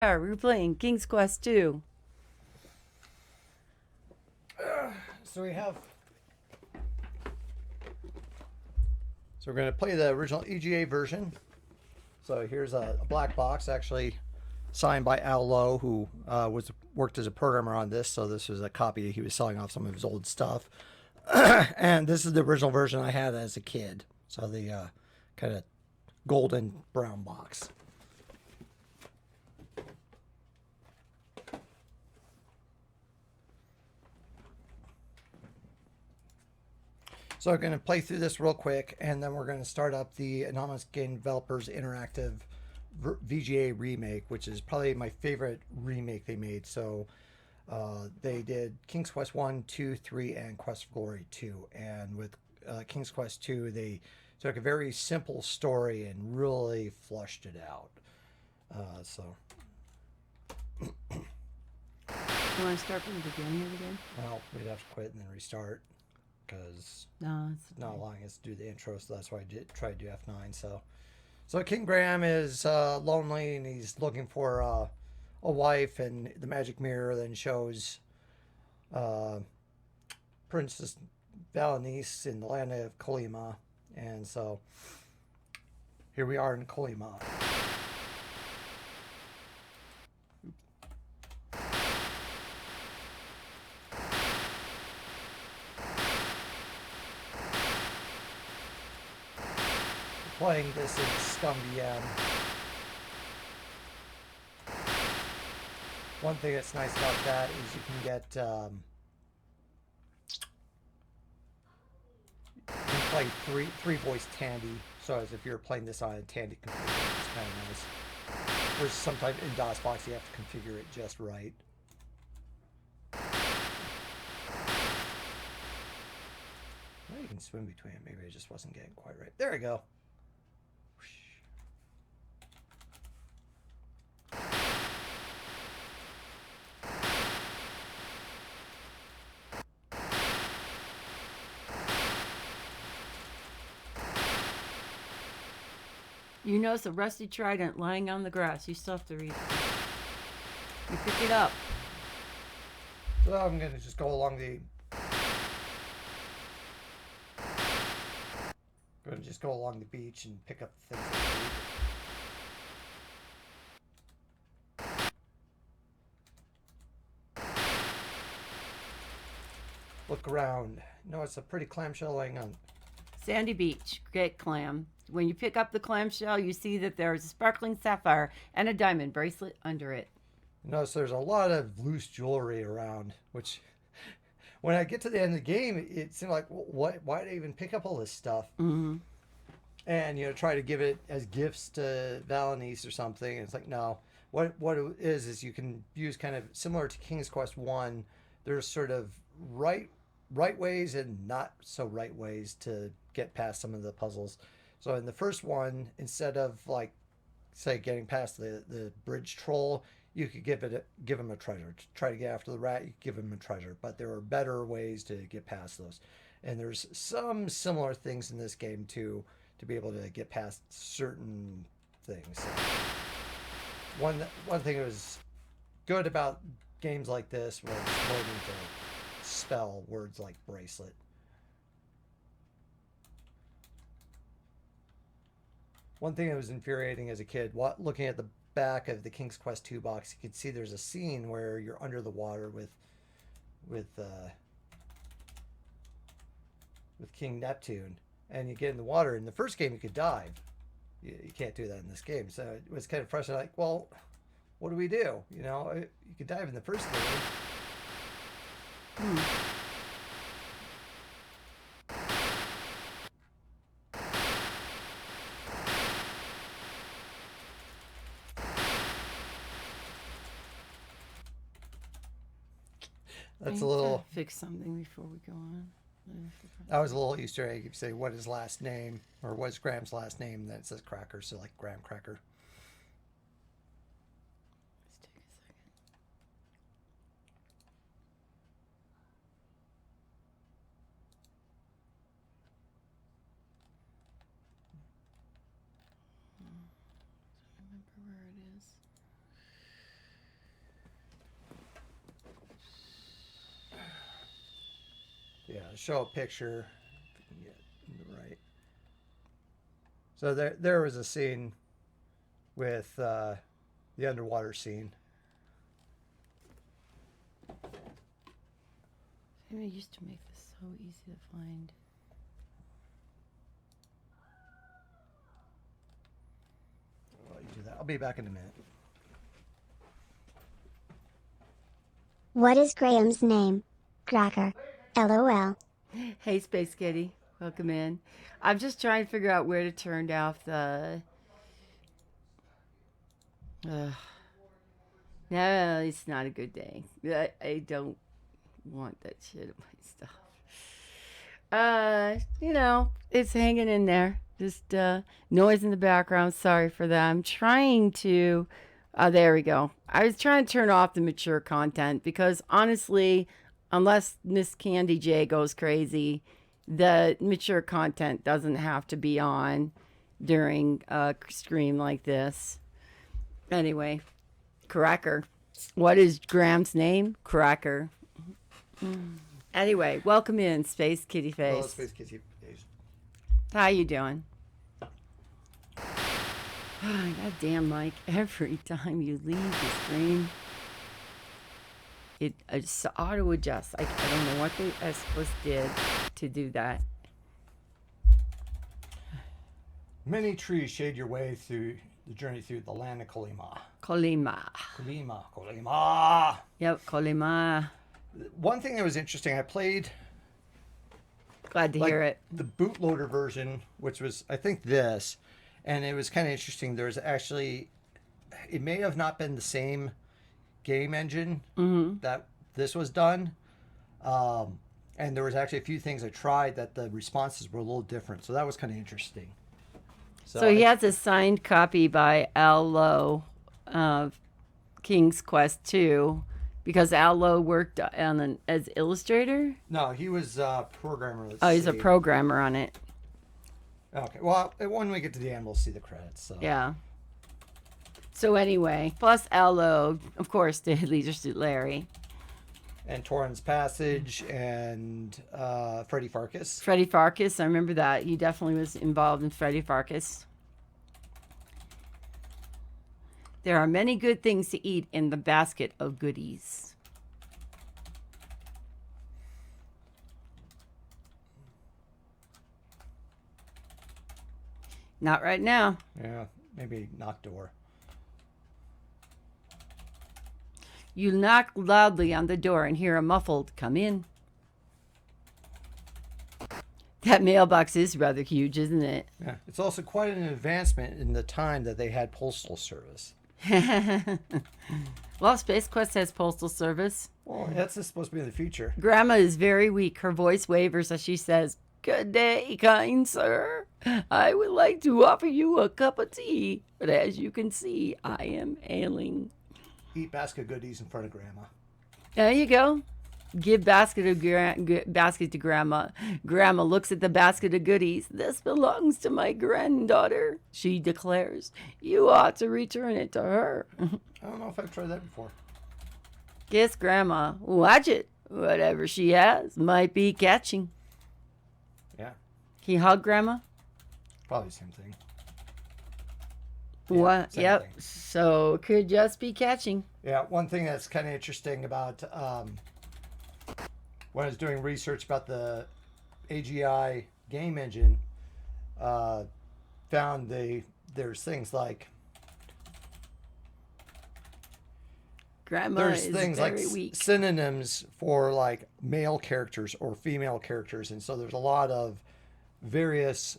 We're playing King's Quest 2. So we have. So we're going to play the original EGA version. So here's a black box, actually signed by Al Lowe, who worked as a programmer on this. So this was a copy he was selling off some of his old stuff, and this is the original version I had as a kid. So the kind of golden brown box. So I'm going to play through this real quick, and then we're going to start up the Anonymous Game Developers Interactive VGA remake, which is probably my favorite remake they made. So they did King's Quest 1, 2, 3, and Quest for Glory 2. And with King's Quest 2, they took a very simple story and really flushed it out. So, You want to start from the beginning of the game? well, we'd have to quit and then restart because No, it's not allowing us to do the intro. So that's why I tried to do F9. So King Graham is lonely and he's looking for a wife, and the magic mirror then shows Princess Valenice in the land of Colima, and so here we are in Colima. Playing this in Scum VM. One thing that's nice about that is you can get you can play three voice Tandy. So as if you're playing this on a Tandy computer, it's kind of nice. Whereas sometimes in DOSBox you have to configure it just right. Well, you can swim between it. Maybe I just wasn't getting quite right. There we go. You notice a rusty trident lying on the grass. You still have to read it. You pick it up. So I'm going to just go along the... Going to just go along the beach and pick up the things that I need. Look around. No, it's a pretty clamshell laying on. Sandy Beach, great clam. When you pick up the clamshell, you see that there's a sparkling sapphire and a diamond bracelet under it. Notice there's a lot of loose jewelry around, which when I get to the end of the game, it seemed like, why did I even pick up all this stuff? Mm-hmm. And, try to give it as gifts to Valenice or something. And it's like, no. What it is you can use kind of similar to King's Quest 1. There's sort of right ways and not so right ways to get past some of the puzzles. So in the first one, instead of like, say, getting past the bridge troll, you could give him a treasure. To try to get after the rat, you could give him a treasure. But there are better ways to get past those. And there's some similar things in this game too, to be able to get past certain things. So one thing that was good about games like this was learning to spell words like bracelet. One thing that was infuriating as a kid, looking at the back of the King's Quest 2 box, you could see there's a scene where you're under the water with King Neptune, and you get in the water. In the first game, you could dive. You can't do that in this game, so it was kind of frustrating. Like, well, what do we do? You could dive in the first game. That's a little... Fix something before we go on. That was a little Easter egg. If you say, what is last name? Or what's Graham's last name? Then it says Cracker, so like Graham Cracker. Let's take a second. I remember where it is. show a picture. If we can get the right. So there was a scene with the underwater scene. They used to make this so easy to find. I'll do that. I'll be back in a minute. What is Graham's name? Cracker. LOL. Hey, Space Kitty. Welcome in. I'm just trying to figure out where to turn off the... no, it's not a good day. I don't want that shit in my stuff. It's hanging in there. Just noise in the background. Sorry for that. I'm trying to... there we go. I was trying to turn off the mature content because honestly, unless Miss Candy J goes crazy, the mature content doesn't have to be on during a stream like this. Anyway, Cracker. What is Graham's name? Cracker. Anyway, welcome in, Space Kitty Face. Hello, Space Kitty Face. How you doing? God damn, Mike. Every time you leave the screen, it auto adjusts. I don't know what the S-Plus did to do that. Many trees shade your way through the journey through the land of Colima. Colima. Colima. Yep, Colima. One thing that was interesting, I played Glad to hear it. the bootloader version, which was, I think, this. And it was kind of interesting. There's actually, it may have not been the same game engine that this was done. And there was actually a few things I tried that the responses were a little different. So that was kind of interesting. So he has a signed copy by Al Lowe of King's Quest 2 because Al Lowe worked on as illustrator? No, he was a programmer. He's a programmer on it. Okay, well, when we get to the end, we'll see the credits. So. Yeah. So anyway, plus Al Lowe, of course, did Leisure Suit Larry. And Torrance Passage and Freddie Farkas. Freddie Farkas, I remember that. He definitely was involved in Freddie Farkas. There are many good things to eat in the basket of goodies. Not right now. Yeah, maybe knock door. You knock loudly on the door and hear a muffled, "Come in." That mailbox is rather huge, isn't it? Yeah, it's also quite an advancement in the time that they had postal service. Well, Space Quest has postal service. Well, that's supposed to be in the future. Grandma is very weak. Her voice wavers as she says, "Good day, kind sir. I would like to offer you a cup of tea, but as you can see, I am ailing." Eat basket goodies in front of Grandma. There you go. Give basket to Grandma. Grandma looks at the basket of goodies. "This belongs to my granddaughter," she declares. "You ought to return it to her." I don't know if I've tried that before. Kiss Grandma. Watch it. Whatever she has might be catching. Yeah, Can you hug Grandma? probably the same thing. What? Same Yep. thing. So it could just be catching. Yeah, one thing that's kind of interesting about when I was doing research about the AGI game engine, found there's things like Grandma there's is things like very weak. synonyms for like male characters or female characters, and so there's a lot of various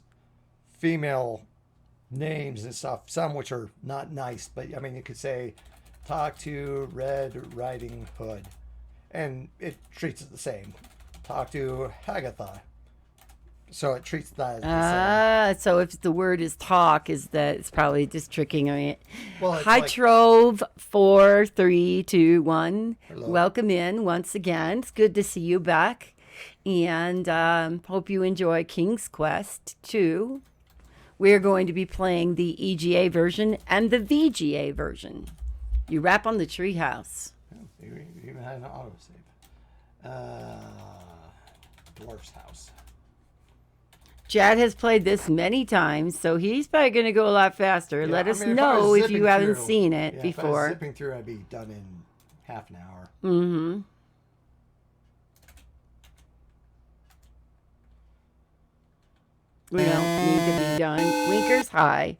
female names and stuff, some which are not nice, but I mean you could say talk to Red Riding Hood and it treats it the same. Talk to Hagatha, so it treats that as the same. So if the word is talk, is that it's probably just tricking on it. Well, it's Hi, like- Trove 4321. Hello. Welcome in once again. It's good to see you back, and hope you enjoy King's Quest 2. We're going to be playing the EGA version and the VGA version. You rap on the treehouse. You even had an autosave. dwarf's house. Chad has played this many times, so he's probably going to go a lot faster. Yeah, Let us I mean, know if you zipping haven't through- seen it If I was before. zipping through, I'd be done in half an hour. Mm-hmm. We don't need to be done. Blinkers high.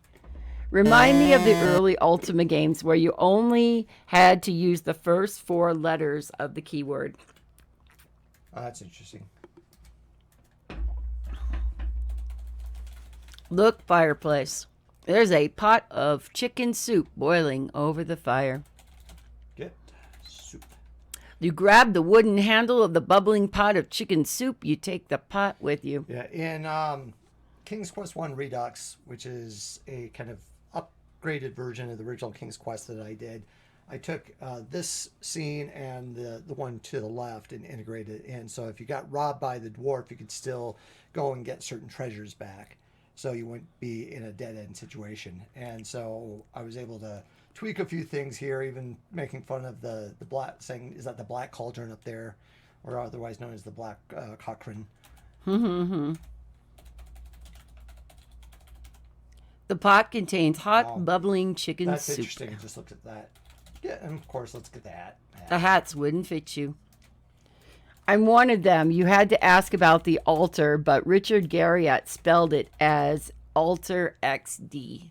Remind me of the early Ultima games where you only had to use the first 4 letters of the keyword. Oh, that's interesting. Look, fireplace. There's a pot of chicken soup boiling over the fire. Get soup. You grab the wooden handle of the bubbling pot of chicken soup. You take the pot with you. Yeah, in King's Quest I Redux, which is a kind of upgraded version of the original King's Quest that I did, I took this scene and the one to the left and integrated it in. So if you got robbed by the dwarf, you could still go and get certain treasures back. So you wouldn't be in a dead-end situation. And so I was able to tweak a few things here, even making fun of the black, saying, is that the black cauldron up there? Or otherwise known as the black Cochrane. The pot contains hot, bubbling chicken That's soup. interesting. I just looked at that. Yeah, and of course, let's get the hat. The hats wouldn't fit you. I'm one of them. You had to ask about the altar, but Richard Garriott spelled it as Altar XD.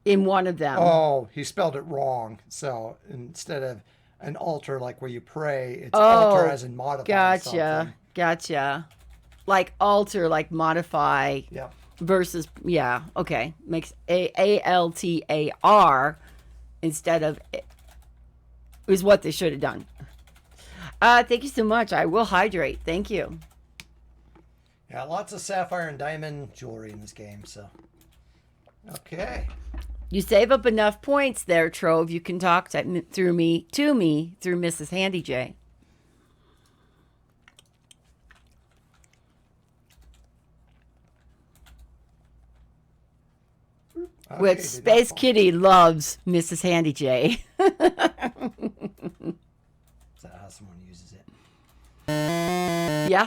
In one of them. Oh, he spelled it wrong. So instead of an altar like where you pray, it's altar as in modify something. Gotcha. Like alter, like modify. Yeah. Versus, yeah, okay. Makes ALTAR instead of is what they should have done. Thank you so much. I will hydrate. Thank you. Yeah, lots of sapphire and diamond jewelry in this game. So, okay. You save up enough points there, Trove. You can talk through Mrs. Handy J. Okay, Which Space Kitty loves Mrs. Handy J. Is that how someone uses it? Yeah.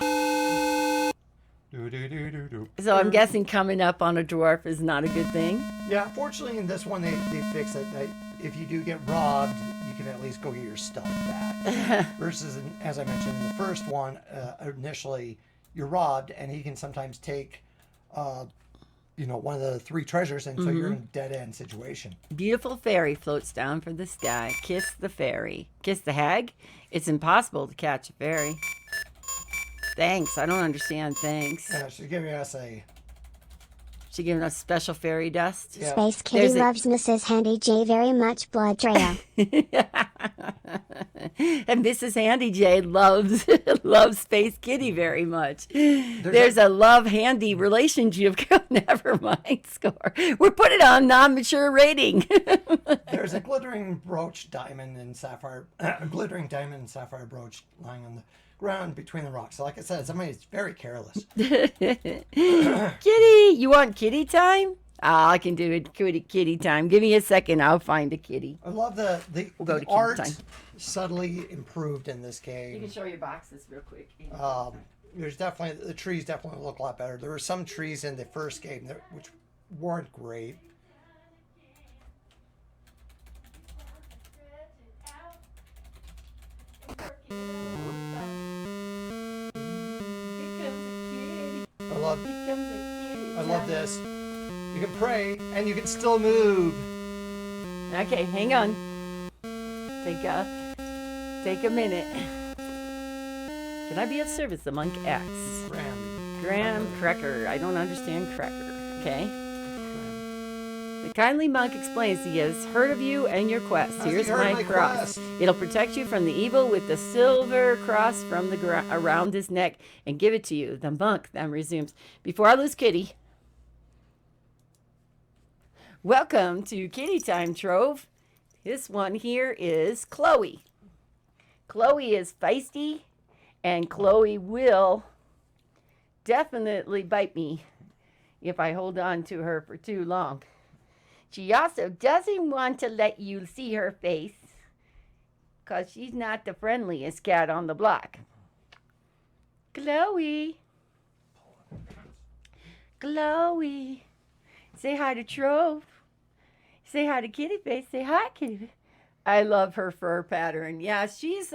Do. So I'm guessing coming up on a dwarf is not a good thing. Yeah, fortunately in this one they fix it. That if you do get robbed, you can at least go get your stuff back. Versus, as I mentioned in the first one, initially you're robbed and he can sometimes take, one of the 3 treasures, and so you're in a dead end situation. Beautiful fairy floats down from the sky. Kiss the fairy. Kiss the hag? It's impossible to catch a fairy. Thanks. I don't understand. Thanks. She's giving us a... She giving us special fairy dust? Yeah. Space Kitty loves Mrs. Handy J very much, Blood Trail. And Mrs. Handy J loves Space Kitty very much. There's a love-handy relationship. Never mind, score. We're putting it on non-mature rating. There's a glittering diamond and sapphire brooch lying on the ground between the rocks. So like I said, somebody's very careless. Kitty, you want kitty time? I can do it. Kitty time. Give me a second. I'll find a kitty. I love the art subtly improved in this game. You can show your boxes real quick. There's definitely, the trees definitely look a lot better. There were some trees in the first game which weren't great. I love this. You can pray and you can still move. Okay, hang on. Take a minute. Can I be of service, the monk X? Graham Cracker. I don't understand cracker. Okay. The kindly monk explains he has heard of you and your quest. Here's my cross. It'll protect you from the evil with the silver cross from the around his neck and give it to you. The monk then resumes. Before I lose Kitty. Welcome to Kitty Time, Trove. This one here is Chloe. Chloe is feisty, and Chloe will definitely bite me if I hold on to her for too long. She also doesn't want to let you see her face because she's not the friendliest cat on the block. Chloe. Chloe. Say hi to Trove. Say hi to Kitty Face. Say hi, Kitty Face. I love her fur pattern. Yeah, she's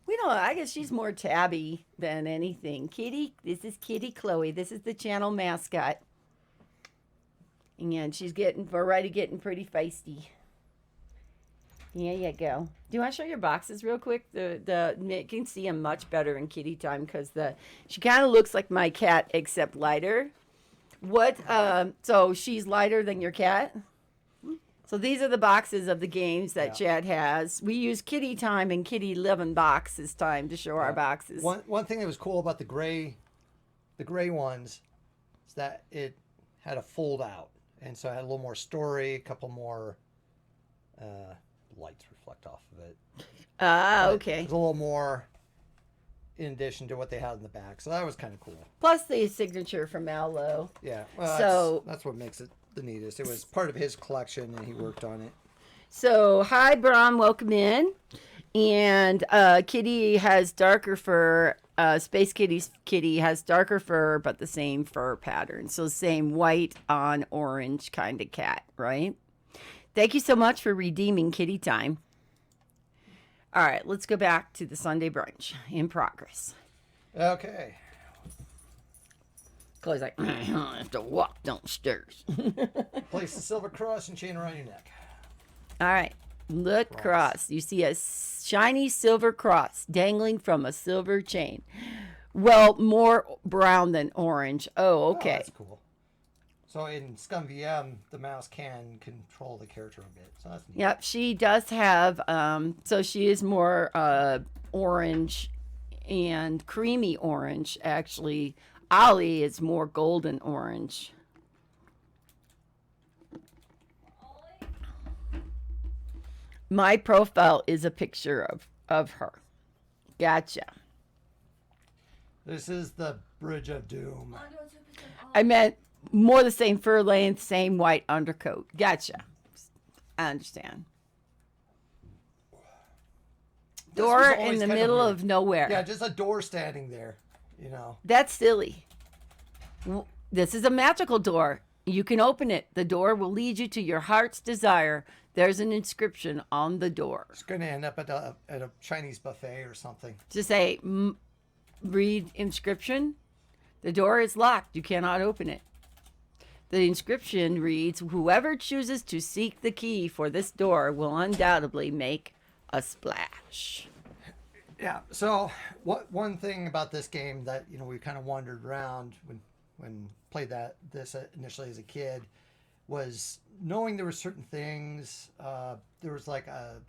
we don't I guess she's more tabby than anything. Kitty, this is Kitty Chloe. This is the channel mascot. And she's already getting pretty feisty. There you go. Do you want to show your boxes real quick? You can see them much better in kitty time because she kind of looks like my cat except lighter. So she's lighter than your cat? So these are the boxes of the games that Chad has. We use Kitty Time and Kitty Living Box this time to show our boxes. One thing that was cool about the gray ones is that it had a fold out, and so it had a little more story, a couple more lights reflect off of it. Okay. There's a little more in addition to what they had in the back, so that was kind of cool. Plus the signature from Mallow. Yeah, well, So that's what makes it the neatest. It was part of his collection, and he worked on it. So, hi, Brom. Welcome in. And Kitty has darker fur. Space Kitty's kitty has darker fur, but the same fur pattern. So, same white on orange kind of cat, right? Thank you so much for redeeming Kitty Time. All right, let's go back to the Sunday brunch in progress. Okay. Chloe's like, I have to walk downstairs. Place the silver cross and chain around your neck. All right. Look cross. You see a shiny silver cross dangling from a silver chain. Well, more brown than orange. Oh, okay. Oh, that's cool. So in Scum VM, the mouse can control the character a bit. So that's neat. Yep, she does have, so she is more orange and creamy orange, actually. Ollie is more golden orange. My profile is a picture of her. Gotcha. This is the Bridge of Doom. I meant more the same fur length, same white undercoat. Gotcha. I understand. Door in the middle of nowhere. Yeah, just a door standing there, you know. That's silly. This is a magical door. You can open it. The door will lead you to your heart's desire. There's an inscription on the door. It's going to end up at a Chinese buffet or something. To say, read inscription. The door is locked. You cannot open it. The inscription reads, whoever chooses to seek the key for this door will undoubtedly make a splash. Yeah, so one thing about this game that, you know, we kind of wandered around when played this initially as a kid was knowing there were certain things. There was like a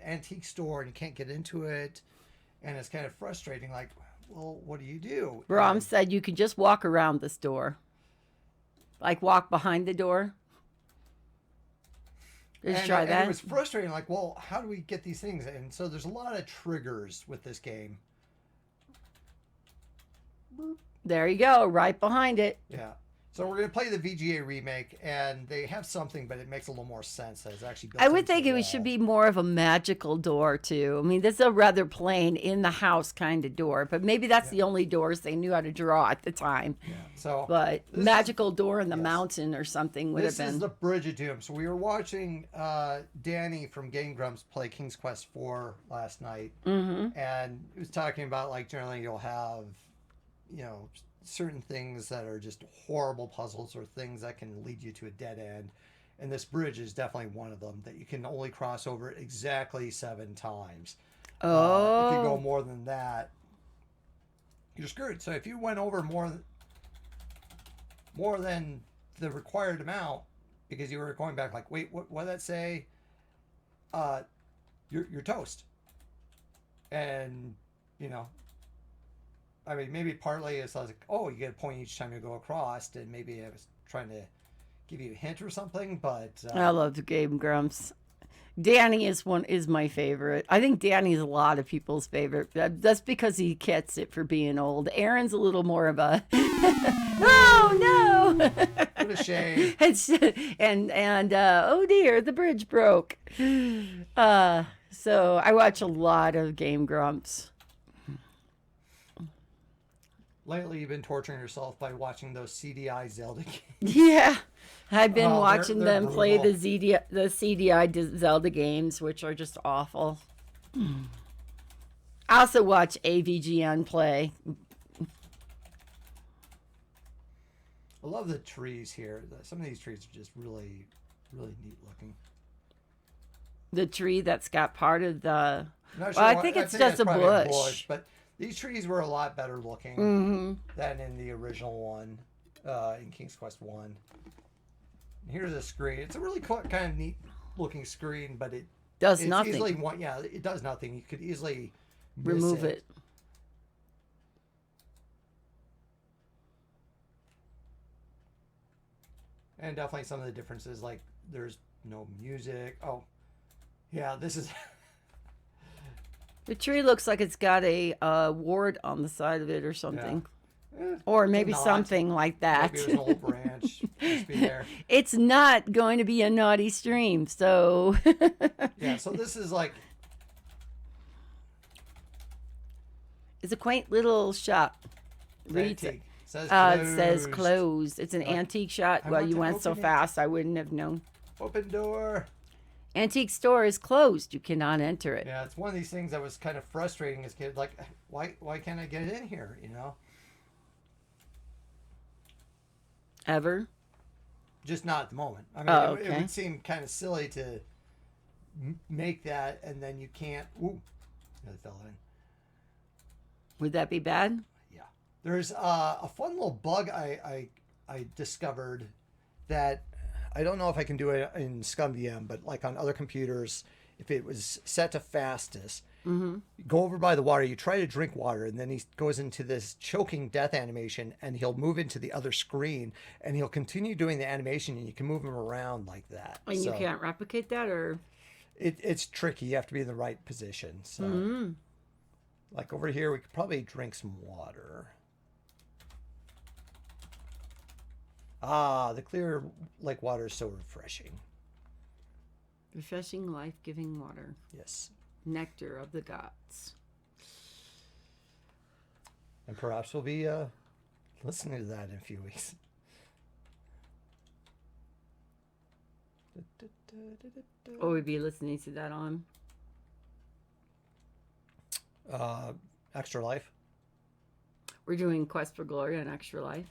antique store and you can't get into it, and it's kind of frustrating. Like, well, what do you do? Brom said you could just walk around this door, like walk behind the door. Just try that. And it was frustrating. Like, well, how do we get these things? And so there's a lot of triggers with this game. There you go, right behind it. Yeah. So we're going to play the VGA remake, and they have something, but it makes a little more sense. That it's actually built I would into think the it wall. should be more of a magical door, too. I mean, this is a rather plain, in-the-house kind of door, but maybe that's the only doors they knew how to draw at the time. Yeah. So, but magical door in the mountain or something would have been. This is the Bridge of Doom. So we were watching Danny from Game Grumps play King's Quest IV last night, and he was talking about, like, generally you'll have, you know, certain things that are just horrible puzzles or things that can lead you to a dead end, and this bridge is definitely one of them that you can only cross over exactly 7 times. If you go more than that, you're screwed. So if you went over more than the required amount because you were going back like, wait, what did that say? You're toast. And, you know, I mean, maybe partly it's like, oh, you get a point each time you go across, and maybe I was trying to give you a hint or something, but... I love the Game Grumps. Danny is my favorite. I think Danny's a lot of people's favorite. That's because he gets it for being old. Aaron's a little more of a, oh, no! What a shame. and oh, dear, the bridge broke. So I watch a lot of Game Grumps. lately you've been torturing yourself by watching those CDI Zelda games. Yeah. I've been Oh, watching they're them play brutal. the CDI Zelda games, which are just awful. I also watch AVGN play. I love the trees here. Some of these trees are just really, really neat looking. The tree that's got part of the. I'm not Well, sure I what- think it's think just that's a probably bush. But these trees were a lot better looking Mm-hmm. than in the original one, in King's Quest One. Here's a screen. It's a really cool, kind of neat looking screen, but Does it's nothing. easily one. Yeah, it does nothing. You could easily miss Remove it. And definitely some of the differences, like there's no music. Oh, yeah, this is. The tree looks like it's got a wart on the side of it or something. Or maybe knot. something like that. Maybe it was an old branch. Must be there. It's not going to be a naughty stream, so. Yeah, so this is like. It's a quaint little shop. Reads Antique. it says closed. closed. It's an antique shop. I Well, want you to went so open it. fast, I wouldn't have known. Open door. Antique store is closed. You cannot enter it. Yeah, it's one of these things that was kind of frustrating as a kid. Like, why can't I get it in here? You know, Ever? just not at the moment. I mean, Oh, it okay. would seem kind of silly to make that and then you can't. Ooh, that fell in. Would that be bad? Yeah, there's a fun little bug I discovered that I don't know if I can do it in ScumVM, but like on other computers, if it was set to fastest, you go over by the water, you try to drink water, and then he goes into this choking death animation, and he'll move into the other screen, and he'll continue doing the animation, and you can move him around like that. And So you can't replicate that, or it's tricky. You have to be in the right position. So, like over here, we could probably drink some water. Ah, the clear lake water is so refreshing. refreshing, life-giving water, Yes. nectar of the gods. And perhaps we'll be listening to that in a few weeks. Or we'd be listening to that on. Extra Life? We're doing Quest for Glory on Extra Life.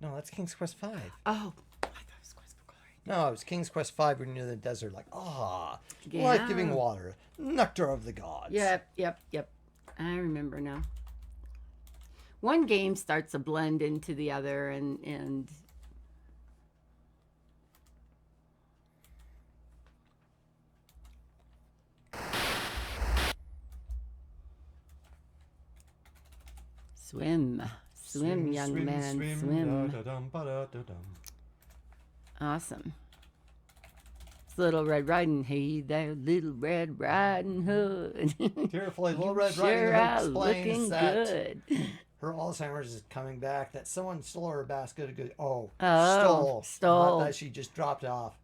No, that's King's Quest 5. Oh, I thought it was Quest for Glory. No, it was King's Quest 5 when you're in the desert, like, Yeah. life-giving water, nectar of the gods. Yep. I remember now. One game starts to blend into the other, and swim, young man, swim. Da-da-dum-ba-da-da-dum. Awesome. It's Little Red Riding, hey there, Little Red Riding Hood. Tearfully, Little Red Sure Riding are Hood looking explains that good. her Alzheimer's is coming back, that someone stole her basket of good. Oh, Not stole. that she just dropped it off.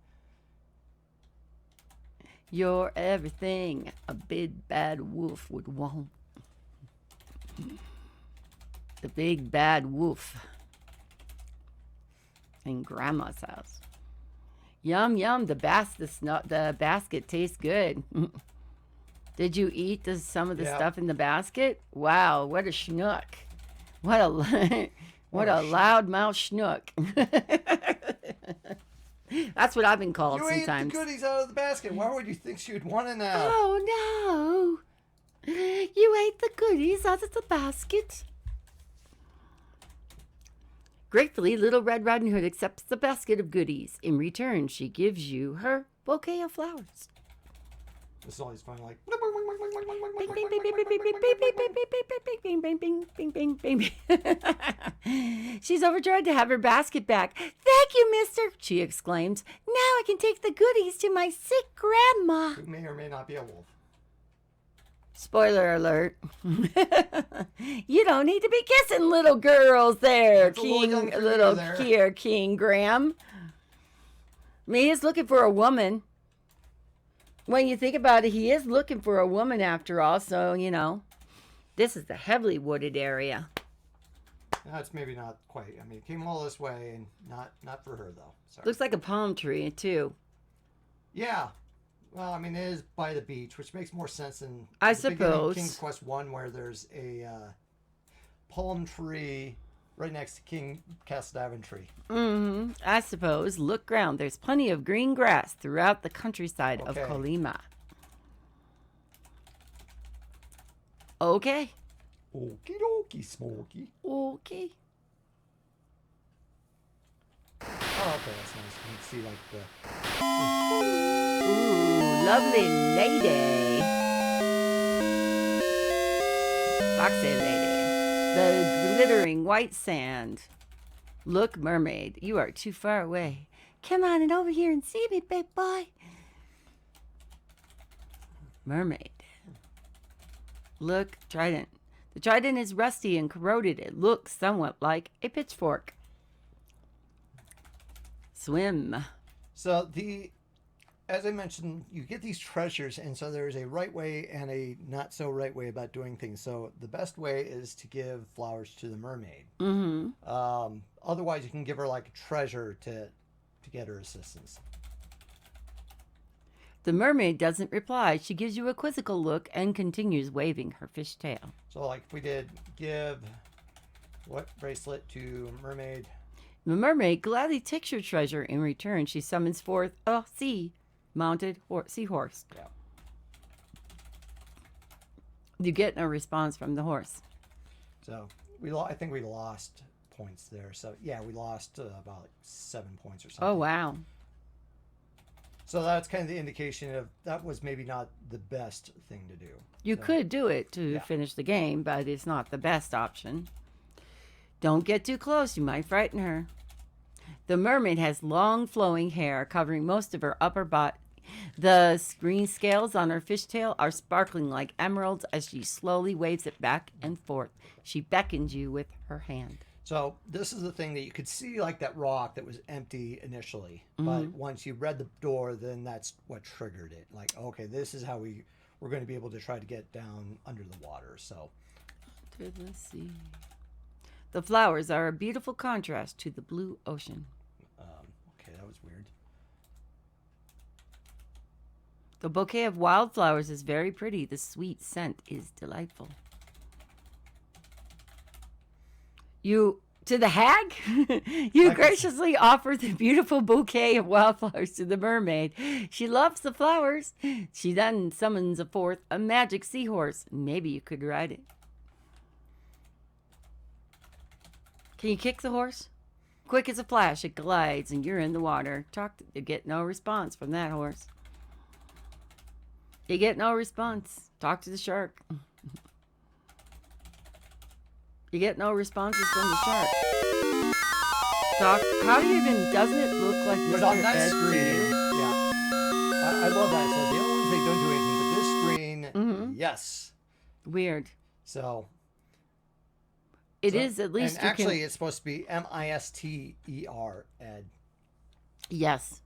You're everything a big bad wolf would want. The big bad wolf in Grandma's house. Yum yum. The basket tastes good. Did you eat some of the Yeah. stuff in the basket? Wow, what a schnook! What a loudmouth schnook. That's what I've been called You ate the sometimes. goodies out of the basket. Why would you think she would want to know? Oh no! You ate the goodies out of the basket. Gratefully, Little Red Riding Hood accepts the basket of goodies. In return, she gives you her bouquet of flowers. This is always fun, like. Bing, bing, bing, bing, bing, bing, bing, bing, bing, bing, bing, bing, bing, bing, bing. She's overjoyed to have her basket back. Thank you, mister, she exclaims. Now I can take the goodies to my sick grandma. Who may or may not be a wolf. Spoiler alert. You don't need to be kissing little girls there, It's a little young for you there. here, King Graham. I mean, he's looking for a woman. When you think about it, he is looking for a woman after all, so, this is the heavily wooded area. That's maybe not quite. I mean, it came all this way, and not for her though. Sorry. Looks like a palm tree too. Yeah. Well, I mean, it is by the beach, which makes more sense than I the beginning of suppose. King's Quest 1, where there's a palm tree right next to King Castle tree. I suppose. Look round. There's plenty of green grass throughout the countryside of Okay. Colima. Okay. Okie dokie, Smokey. Okay. Oh, okay, that's nice. You can see like the. Ooh, lovely lady. Foxy lady. The glittering white sand. Look, mermaid, you are too far away. Come on and over here and see me, big boy. Mermaid. Look, trident. The trident is rusty and corroded. It looks somewhat like a pitchfork. Swim. So as I mentioned, you get these treasures, and so there's a right way and a not so right way about doing things. So the best way is to give flowers to the mermaid. Otherwise, you can give her like a treasure to get her assistance. The mermaid doesn't reply. She gives you a quizzical look and continues waving her fish tail. So like if we did give what bracelet to mermaid? The mermaid gladly takes your treasure. In return, she summons forth a mounted seahorse. Yeah. You get no response from the horse. So I think we lost points there. So yeah, we lost about like 7 points or something. Oh, wow. So that's kind of the indication of that was maybe not the best thing to do. You So, could do it to Yeah. finish the game, but it's not the best option. Don't get too close. You might frighten her. The mermaid has long flowing hair covering most of her upper body. The green scales on her fishtail are sparkling like emeralds as she slowly waves it back and forth. She beckons you with her hand. So this is the thing that you could see, like that rock that was empty initially, but once you read the door, then that's what triggered it. Like, okay, this is how we're going to be able to try to get down under the water. So To the sea. The flowers are a beautiful contrast to the blue ocean. okay, that was weird. The bouquet of wildflowers is very pretty. The sweet scent is delightful. To the hag? You graciously offer the beautiful bouquet of wildflowers to the mermaid. She loves the flowers. She then summons forth a magic seahorse. Maybe you could ride it. Can you kick the horse? Quick as a flash, it glides and you're in the water. You get no response from that horse. You get no response. Talk to the shark. You get no responses from the shark. How do you even, doesn't it look like But Mr. on that Ed to screen, you? yeah, I love that. So the other ones, they don't do anything, but this screen, yes. Weird. So It is at least and you actually, can... it's supposed to be Mister Ed. Yes.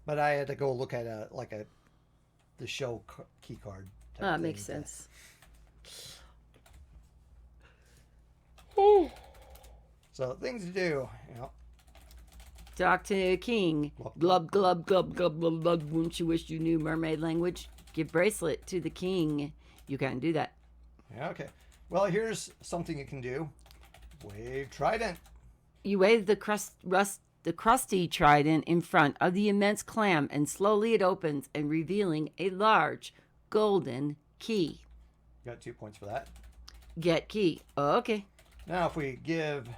But I had to go look at the show key card. That makes sense. So things to do, Talk to a king. Glub, glub, glub, glub, glub, glub. Wouldn't you wish you knew mermaid language? Give bracelet to the king. You can do that. Yeah, okay. Well, here's something you can do. Wave trident. You wave the crusty trident in front of the immense clam, and slowly it opens and revealing a large golden key. Got 2 points for that. Get key. Okay. Now, if we give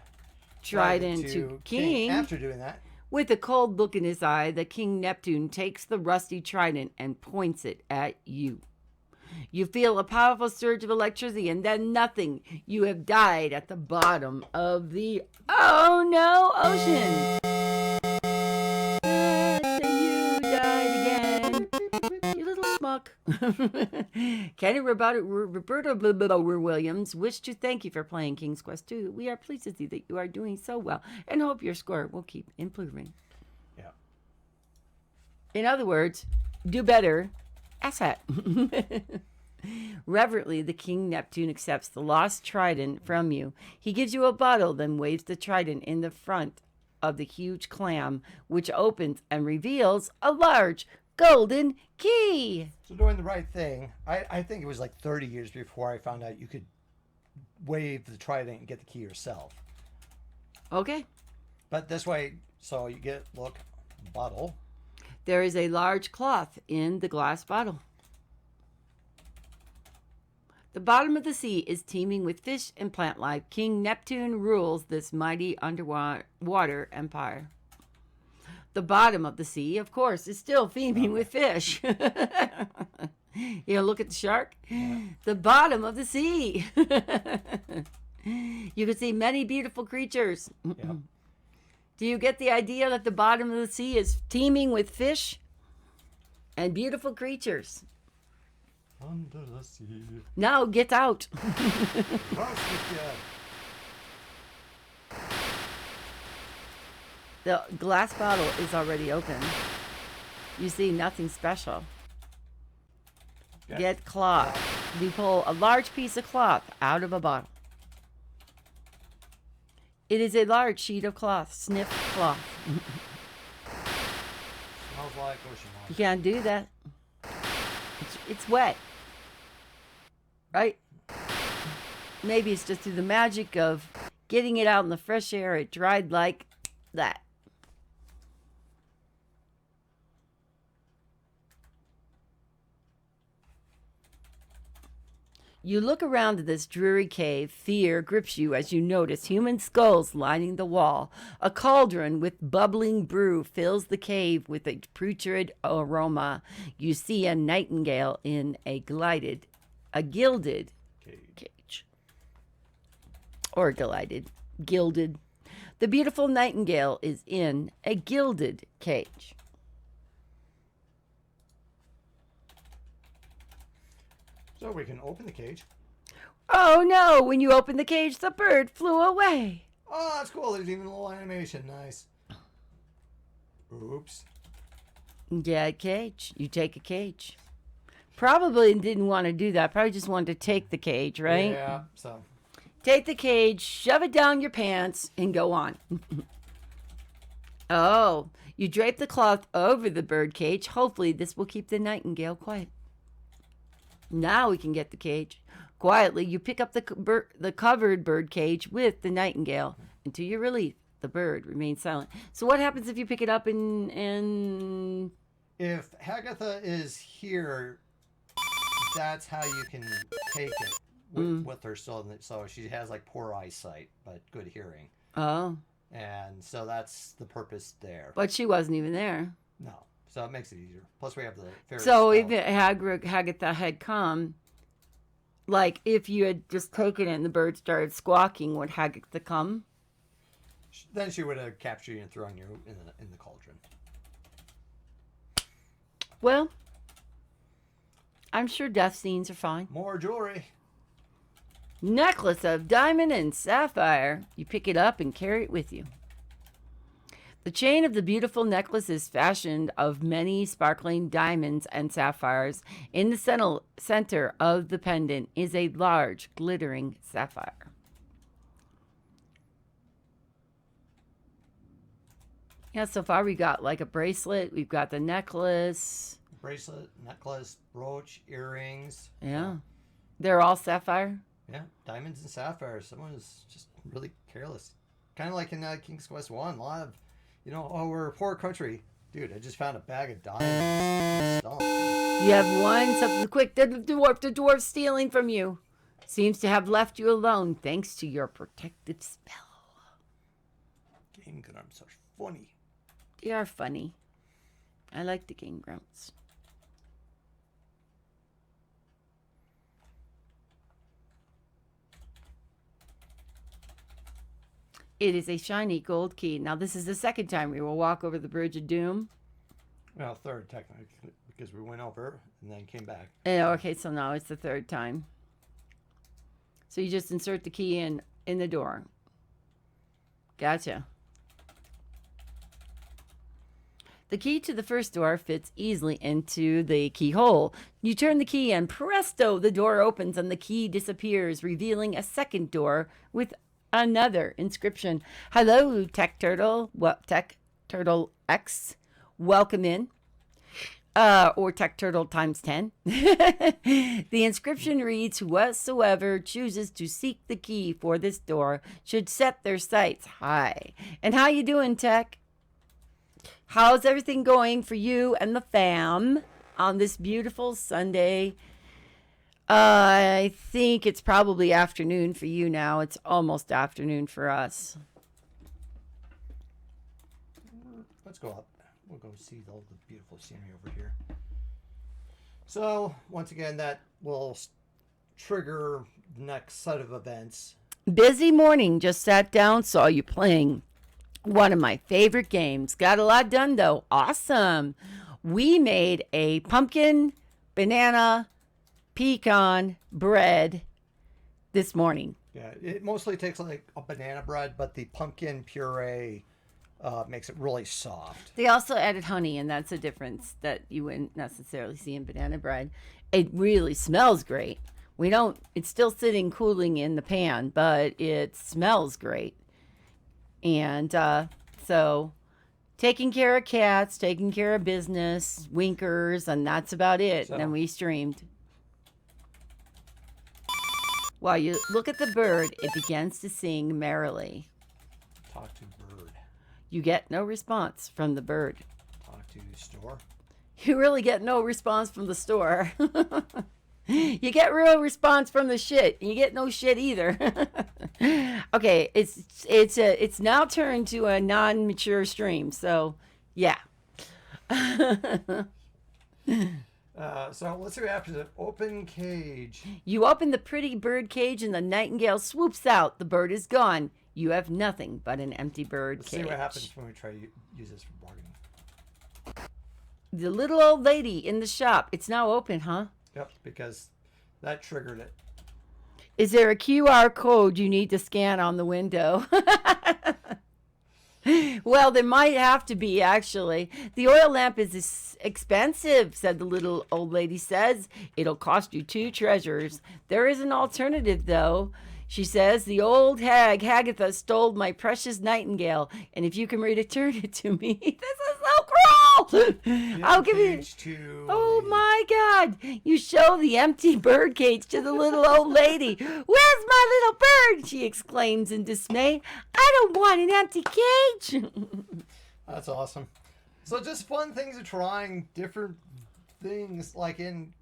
Trident to king. after doing that, With a cold look in his eye, the King Neptune takes the rusty trident and points it at you. You feel a powerful surge of electricity and then nothing. You have died at the bottom of the ocean. You died again. You little schmuck. Kenny Roberto Williams wish to thank you for playing King's Quest 2. We are pleased to see that you are doing so well and hope your score will keep improving. yeah. In other words, do better, asshat. Reverently, the King Neptune accepts the lost trident from you. He gives you a bottle, then waves the trident in the front of the huge clam, which opens and reveals a large golden key. So doing the right thing. I think it was like 30 years before I found out you could wave the trident and get the key yourself. Okay. But this way, so you get, look, bottle. There is a large cloth in the glass bottle. The bottom of the sea is teeming with fish and plant life. King Neptune rules this mighty underwater empire. The bottom of the sea, of course, is still teeming with fish. You look at the shark? Yeah. The bottom of the sea. You can see many beautiful creatures. Yeah. Do you get the idea that the bottom of the sea is teeming with fish and beautiful creatures? Under the sea. Now get out. The glass bottle is already open. You see nothing special. Get cloth. We pull a large piece of cloth out of a bottle. It is a large sheet of cloth. Sniff cloth. Smells like ocean water. You can't do that. It's wet. Right? Maybe it's just through the magic of getting it out in the fresh air. It dried like that. You look around this dreary cave. Fear grips you as you notice human skulls lining the wall. A cauldron with bubbling brew fills the cave with a putrid aroma. You see a nightingale in a gilded cage. Or gilded. The beautiful nightingale is in a gilded cage. So we can open the cage. Oh no, when you open the cage, the bird flew away. Oh, that's cool. There's even a little animation. Nice. Oops. Yeah, a cage. You take a cage. Probably didn't want to do that. Probably just wanted to take the cage, right? Yeah, so. Take the cage, shove it down your pants, and go on. Oh, you drape the cloth over the bird cage. Hopefully this will keep the nightingale quiet. Now we can get the cage. Quietly, you pick up the covered bird cage with the nightingale. And to your relief, the bird remains silent. So what happens if you pick it up and... If Hagatha is here, that's how you can take it with her. So she has like poor eyesight, but good hearing. Oh. And so that's the purpose there. But she wasn't even there. No. So it makes it easier. Plus we have the fairy So spell. if Hagatha had come, like if you had just taken it and the bird started squawking, would Hagatha come? Then she would have captured you and thrown you in the cauldron. Well, I'm sure death scenes are fine. More jewelry. Necklace of diamond and sapphire. You pick it up and carry it with you. The chain of the beautiful necklace is fashioned of many sparkling diamonds and sapphires. In the center of the pendant is a large, glittering sapphire. Yeah, so far we got like a bracelet. We've got the necklace. Bracelet, necklace, brooch, earrings. Yeah. They're all sapphire? Yeah, diamonds and sapphires. Someone is just really careless. Kind of like in King's Quest 1. A lot of, we're a poor country. Dude, I just found a bag of diamonds. You have one. Something quick. The dwarf stealing from you. Seems to have left you alone thanks to your protective spell. Game grumps are funny. They are funny. I like the game grumps. It is a shiny gold key. Now, this is the second time we will walk over the Bridge of Doom. Well, third, technically, because we went over and then came back. Okay, so now it's the third time. So you just insert the key in the door. Gotcha. The key to the first door fits easily into the keyhole. You turn the key and presto, the door opens and the key disappears, revealing a second door with another inscription. Hello, Tech Turtle. Tech Turtle X. Welcome in. Or Tech Turtle times 10. The inscription reads, whosoever chooses to seek the key for this door should set their sights high. And how you doing, Tech? How's everything going for you and the fam on this beautiful Sunday? I think it's probably afternoon for you now. It's almost afternoon for us. Let's go up. We'll go see all the beautiful scenery over here. So, once again, that will trigger the next set of events. Busy morning. Just sat down, saw you playing one of my favorite games. Got a lot done, though. Awesome. We made a pumpkin, banana, pecan bread this morning. Yeah, it mostly takes like a banana bread, but the pumpkin puree makes it really soft. They also added honey, and that's a difference that you wouldn't necessarily see in banana bread. It really smells great. It's still sitting cooling in the pan, but it smells great. And so taking care of cats, taking care of business, winkers, and that's about it. And then we streamed. While you look at the bird, it begins to sing merrily. Talk to bird. You get no response from the bird. Talk to store. You really get no response from the store. You get real response from the shit. You get no shit either. Okay, it's now turned to a non-mature stream. So, yeah. So let's see what happens. An open cage. You open the pretty bird cage and the nightingale swoops out. The bird is gone. You have nothing but an empty bird Let's cage. see what happens when we try to use this for bargaining. The little old lady in the shop. It's now open, huh? Yep, because that triggered it. Is there a QR code you need to scan on the window? Well, there might have to be, actually. The oil lamp is expensive, said the little old lady says. It'll cost you 2 treasures. There is an alternative, though. She says, the old hag, Hagatha, stole my precious nightingale, and if you can return it to me, this is so cruel. I'll give you... Oh, my God. You show the empty bird cage to the little old lady. Where's my little bird? She exclaims in dismay. I don't want an empty cage. That's awesome. So just fun things of trying different things. Like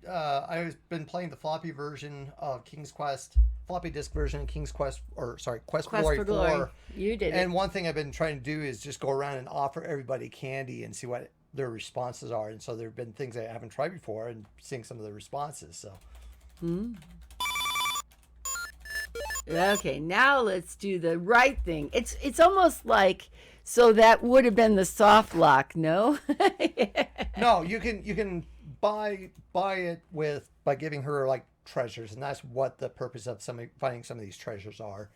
I've been playing the floppy version of King's Quest, floppy disk version of King's Quest, Quest for Glory 4. You did it. And one thing I've been trying to do is just go around and offer everybody candy and see what their responses are. And so there have been things I haven't tried before and seeing some of the responses. So. Okay, now let's do the right thing. It's almost like, so that would have been the soft lock, no? No, you can buy it by giving her like treasures, and that's what the purpose of finding some of these treasures are.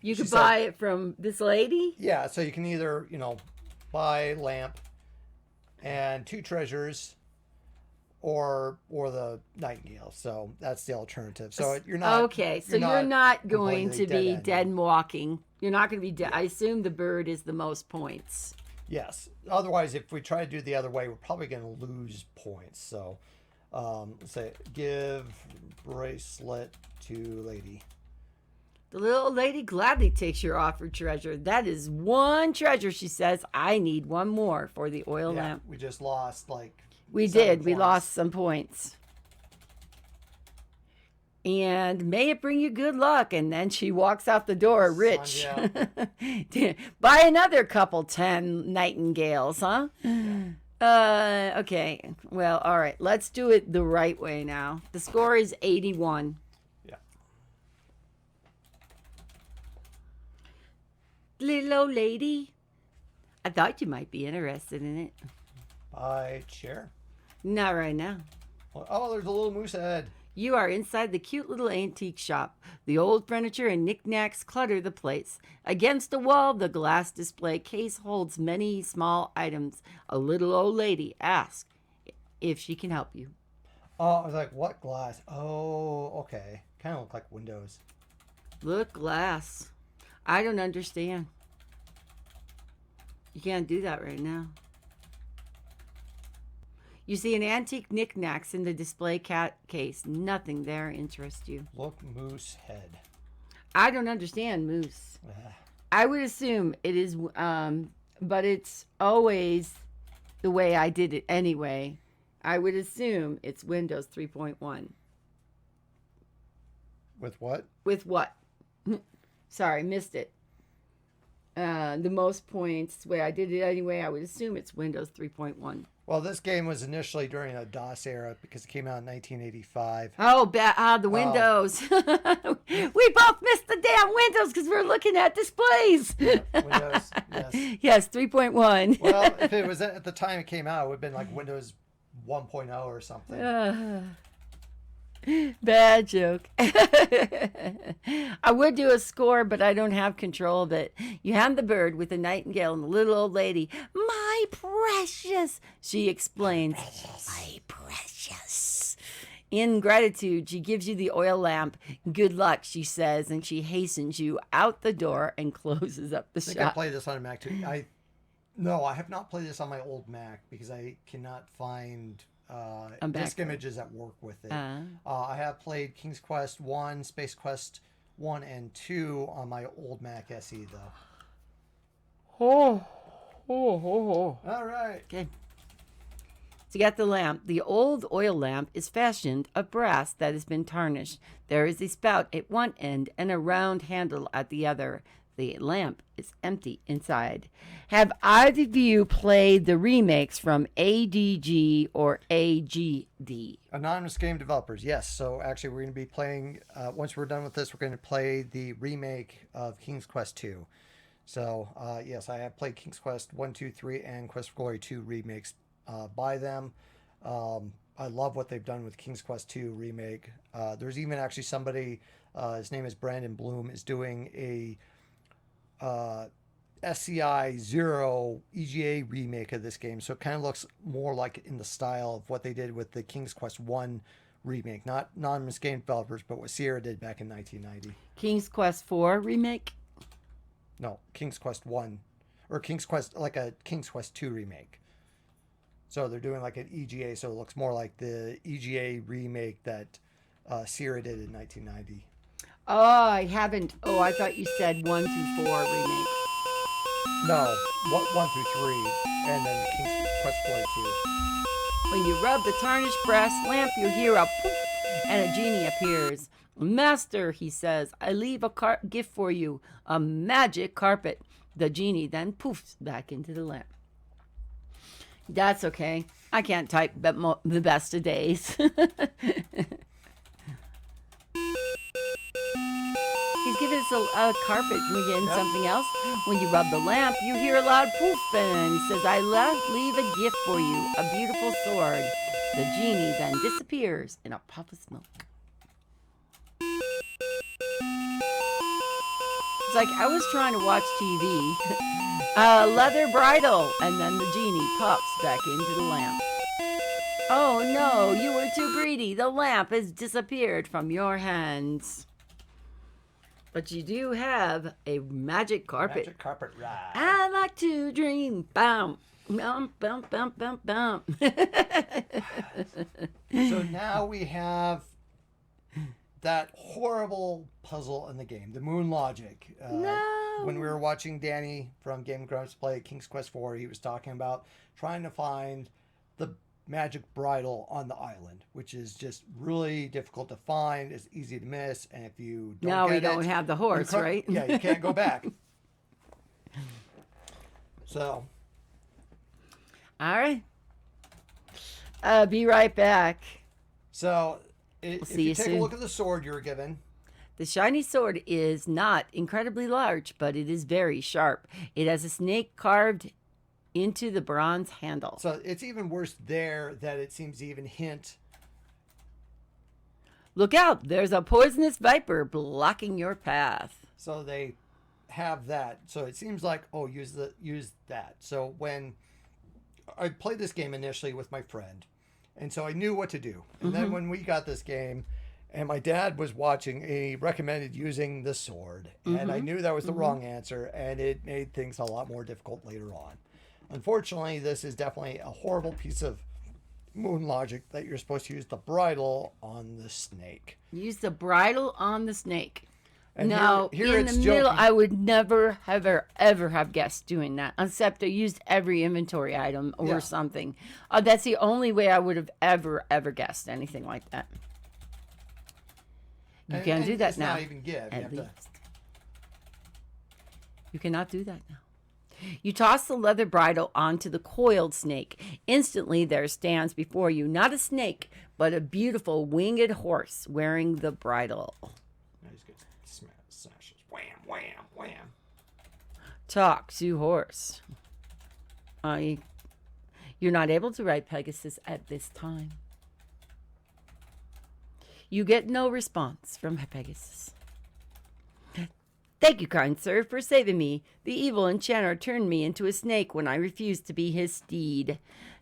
You could buy it from this lady? Yeah, so you can either, buy lamp and 2 treasures or the nightingale. So that's the alternative. So you're not okay. So you're not going to be dead dead walking. You're not going to be dead. I assume the bird is the most points. Yes. Otherwise, if we try to do it the other way, we're probably going to lose points. So let's say give bracelet to lady. The little lady gladly takes your offered treasure. That is 1 treasure, she says. I need 1 more for the oil lamp. We just lost We did. We lost some points. And may it bring you good luck. And then she walks out the door rich. Buy another couple 10 nightingales, huh? Yeah. Okay. Well, all right. Let's do it the right way now. The score is 81. Yeah. Little old lady. I thought you might be interested in it. Buy chair. Not right now. Oh, there's a little moose head. You are inside the cute little antique shop. The old furniture and knickknacks clutter the place. Against the wall, the glass display case holds many small items. A little old lady asks if she can help you. Oh, I was like, what glass? Oh, okay. Kind of look like windows. Look, glass. I don't understand. You can't do that right now. You see an antique knickknacks in the display case. Nothing there interests you. Look, moose head. I don't understand moose. Ah. I would assume it is, but it's always the way I did it anyway. I would assume it's Windows 3.1. With what? With what? Sorry, missed it. The most points, the way I did it anyway, I would assume it's Windows 3.1. Well, this game was initially during a DOS era because it came out in 1985. Oh, the Windows. We both missed the damn Windows because we're looking at displays. Windows, yes. Yes, 3.1. Well, if it was at the time it came out, it would have been like Windows 1.0 or something. Bad joke. I would do a score, but I don't have control of it. You hand the bird with the nightingale and the little old lady. My precious, she explains. My precious. In gratitude, she gives you the oil lamp. Good luck, she says, and she hastens you out the door and closes up the I think shop. I played this on a Mac too. No, I have not played this on my old Mac because I cannot find disk images that work with it. I have played King's Quest 1, Space Quest 1 and 2 on my old Mac SE though. All right. Okay. So you got the lamp. The old oil lamp is fashioned of brass that has been tarnished. There is a spout at one end and a round handle at the other. The lamp is empty inside. Have either of you played the remakes from ADG or AGD? Anonymous Game Developers, yes. So actually we're going to be playing, once we're done with this, we're going to play the remake of King's Quest 2. So yes, I have played King's Quest 1, 2, 3, and Quest for Glory 2 remakes by them. I love what they've done with King's Quest 2 remake. There's even actually somebody, his name is Brandon Bloom, is doing a SCI 0 EGA remake of this game, so it kind of looks more like in the style of what they did with the King's Quest 1 remake, not Anonymous Game Developers, but what Sierra did back in 1990. King's Quest 4 remake? No, King's Quest 1, or King's Quest, like a King's Quest 2 remake. So they're doing like an EGA, so it looks more like the EGA remake that Sierra did in 1990. Oh, I haven't. Oh, I thought you said 1 through 4 remake. No, 1 through 3, and then King's Quest 4 2. When you rub the tarnished brass lamp, you hear a poof, and a genie appears. Master, he says, I leave a gift for you, a magic carpet. The genie then poofs back into the lamp. That's okay. I can't type the best of days. He's giving us a carpet. Can we get in something else? When you rub the lamp, you hear a loud poof, and he says, I leave a gift for you, a beautiful sword. The genie then disappears in a puff of smoke. It's like I was trying to watch TV. A leather bridle, and then the genie pops back into the lamp. Oh no, you were too greedy. The lamp has disappeared from your hands. But you do have a magic carpet. Magic carpet ride. I like to dream. Bam. Bum, bum, bum, bum, bum. So now we have that horrible puzzle in the game, the moon logic. No. When we were watching Danny from Game Grumps play King's Quest 4, he was talking about trying to find the magic bridle on the island, which is just really difficult to find. It's easy to miss, and if you don't Now get we don't it, have the horse, right? Yeah, you can't go back. So, All right. Be right back. so if see you you take soon. a look at the sword you were given, The shiny sword is not incredibly large, but it is very sharp. It has a snake carved into the bronze handle. so it's even worse there that it seems to even hint. Look out, there's a poisonous viper blocking your path. So they have that. So it seems like, oh, use that. So when I played this game initially with my friend, and so I knew what to do. And then when we got this game, and my dad was watching, he recommended using the sword. And I knew that was the wrong answer, and it made things a lot more difficult later on. Unfortunately, this is definitely a horrible piece of moon logic that you're supposed to use the bridle on the snake. Use the bridle on the snake. And No, here in the it's middle, joking. I would never, ever have guessed doing that, except I used every inventory item or Yeah. something. That's the only way I would have ever guessed anything like that. You can't do that it's now. not even give. You At have to, least. You cannot do that now. You toss the leather bridle onto the coiled snake. Instantly, there stands before you not a snake, but a beautiful winged horse wearing the bridle. I just get smashes. Wham, wham, wham. Talk to horse. You're not able to ride Pegasus at this time. You get no response from Pegasus. Thank you, kind sir, for saving me. The evil enchanter turned me into a snake when I refused to be his steed.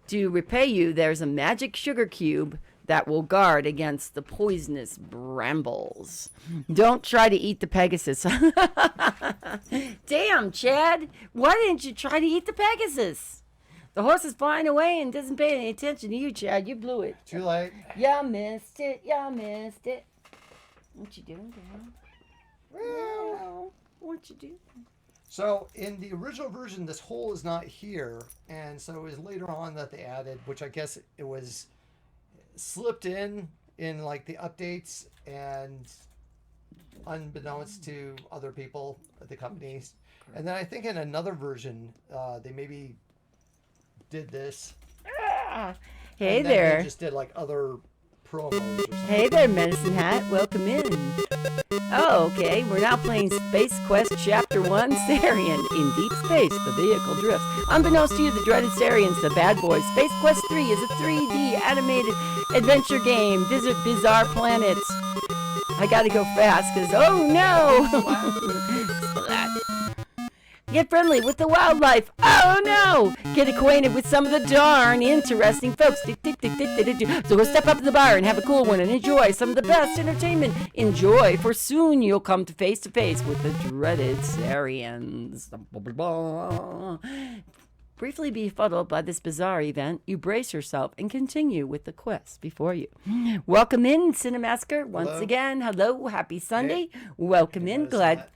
To repay you, there's a magic sugar cube that will guard against the poisonous brambles. Don't try to eat the Pegasus. Damn, Chad. Why didn't you try to eat the Pegasus? The horse is flying away and doesn't pay any attention to you, Chad. You blew it. Too late. You missed it. You missed it. What you doing, girl? Well, what you do? So in the original version, this hole is not here, and so it was later on that they added, which I guess it was slipped in like the updates and unbeknownst to other people at the companies. And then I think in another version, they maybe did this. Hey and then there. They just did like other promos or something. Hey there, Medicine Hat. Welcome in. Oh, okay. We're now playing Space Quest Chapter 1, Sarian. In deep space, the vehicle drifts. Unbeknownst to you, the dreaded Sarians, the bad boys. Space Quest 3 is a 3D animated adventure game. Visit bizarre planets. I gotta go fast, because, oh no! Splat. Get friendly with the wildlife. Oh no! Get acquainted with some of the darn interesting folks. So go step up to the bar and have a cool one and enjoy some of the best entertainment. Enjoy, for soon you'll come to face with the dreaded Sarians. Briefly befuddled by this bizarre event, you brace yourself and continue with the quest before you. Welcome in, Cinemasker. Once Hello. again, hello, happy Sunday. Welcome in, Notice that.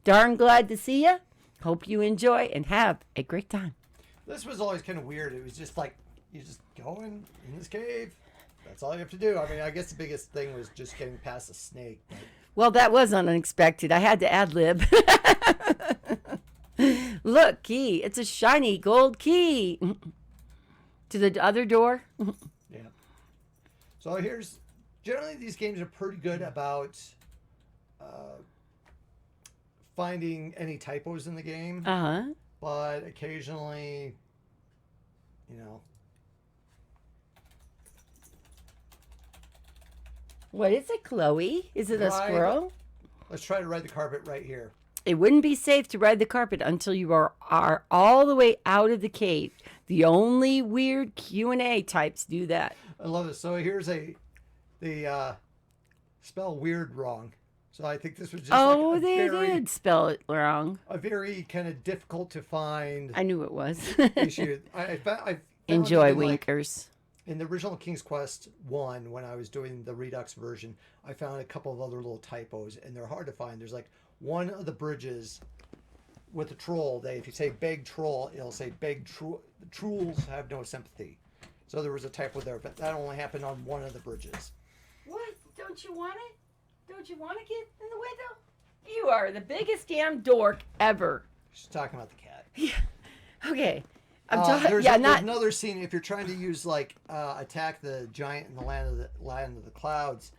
darn glad to see you. Hope you enjoy and have a great time. This was always kind of weird. It was just like, you just go in this cave. That's all you have to do. I mean, I guess the biggest thing was just getting past the snake. But Well, that was unexpected. I had to ad lib. Look, key. It's a shiny gold key. To the other door. yeah. So generally these games are pretty good about finding any typos in the game. Uh-huh. But occasionally, you know. What is it, Chloe? Is it a Right. squirrel? Let's try to ride the carpet right here. It wouldn't be safe to ride the carpet until you are all the way out of the cave. The only weird Q&A types do that. I love it. So here's they spell weird wrong. So I think this was just like They did spell it wrong. a very kind of difficult to find I knew it was. issue. I found Enjoy, even, like, winkers. in the original King's Quest 1, when I was doing the Redux version, I found a couple of other little typos, and they're hard to find. There's like one of the bridges with the troll. If you say beg troll, it'll say beg trolls have no sympathy. So there was a typo there, but that only happened on one of the bridges. What? Don't you want it? Don't you want to get in the window? You are the biggest damn dork ever. She's talking about the cat. Okay. There's not. another scene if you're trying to use like attack the giant in the land of the clouds.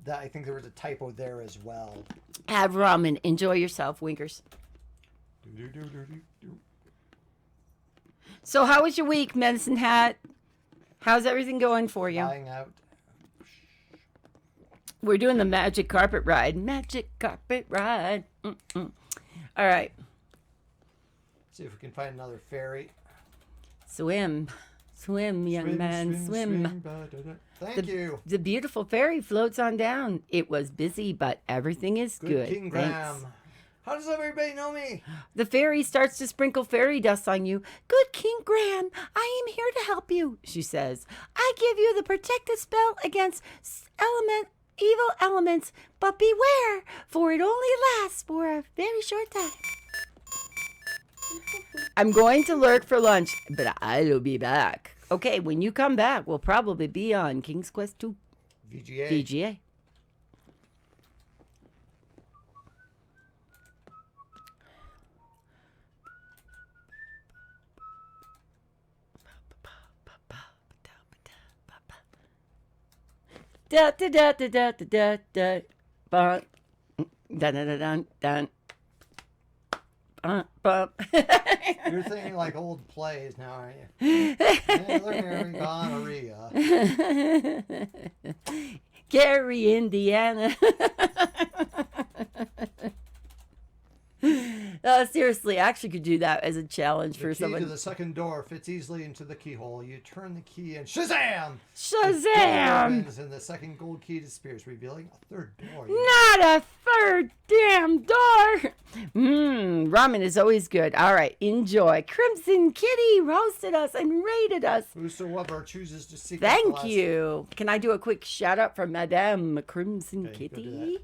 That I think there was a typo there as well. Have ramen. Enjoy yourself, winkers. So how was your week, Medicine Hat? How's everything going for you? Flying out. We're doing the magic carpet ride. Magic carpet ride. Mm-mm. All right. See if we can find another fairy. Swim. Swim, young man, swim. Thank you. The beautiful fairy floats on down. It was busy, but everything is good. King Thanks. Graham. How does everybody know me? The fairy starts to sprinkle fairy dust on you. Good King Graham, I am here to help you, she says. I give you the protective spell against evil elements, but beware, for it only lasts for a very short time. I'm going to lurk for lunch, but I'll be back. Okay, when you come back, we'll probably be on King's Quest 2. VGA. VGA. Da da da da da da da da dun dun dun dun. You're thinking like old plays now, aren't you? Gonorrhea. Gary, Indiana. Seriously, I actually could do that as a challenge for The key someone. to the second door fits easily into the keyhole. You turn the key and Shazam! Shazam! Opens and the second gold key disappears, revealing a third door. Not a third damn door. Ramen is always good. All right, enjoy. Crimson Kitty roasted us and rated us. Whosoever chooses to seek Thank you. Can I do a quick shout out from Madame Crimson Okay, go do Kitty?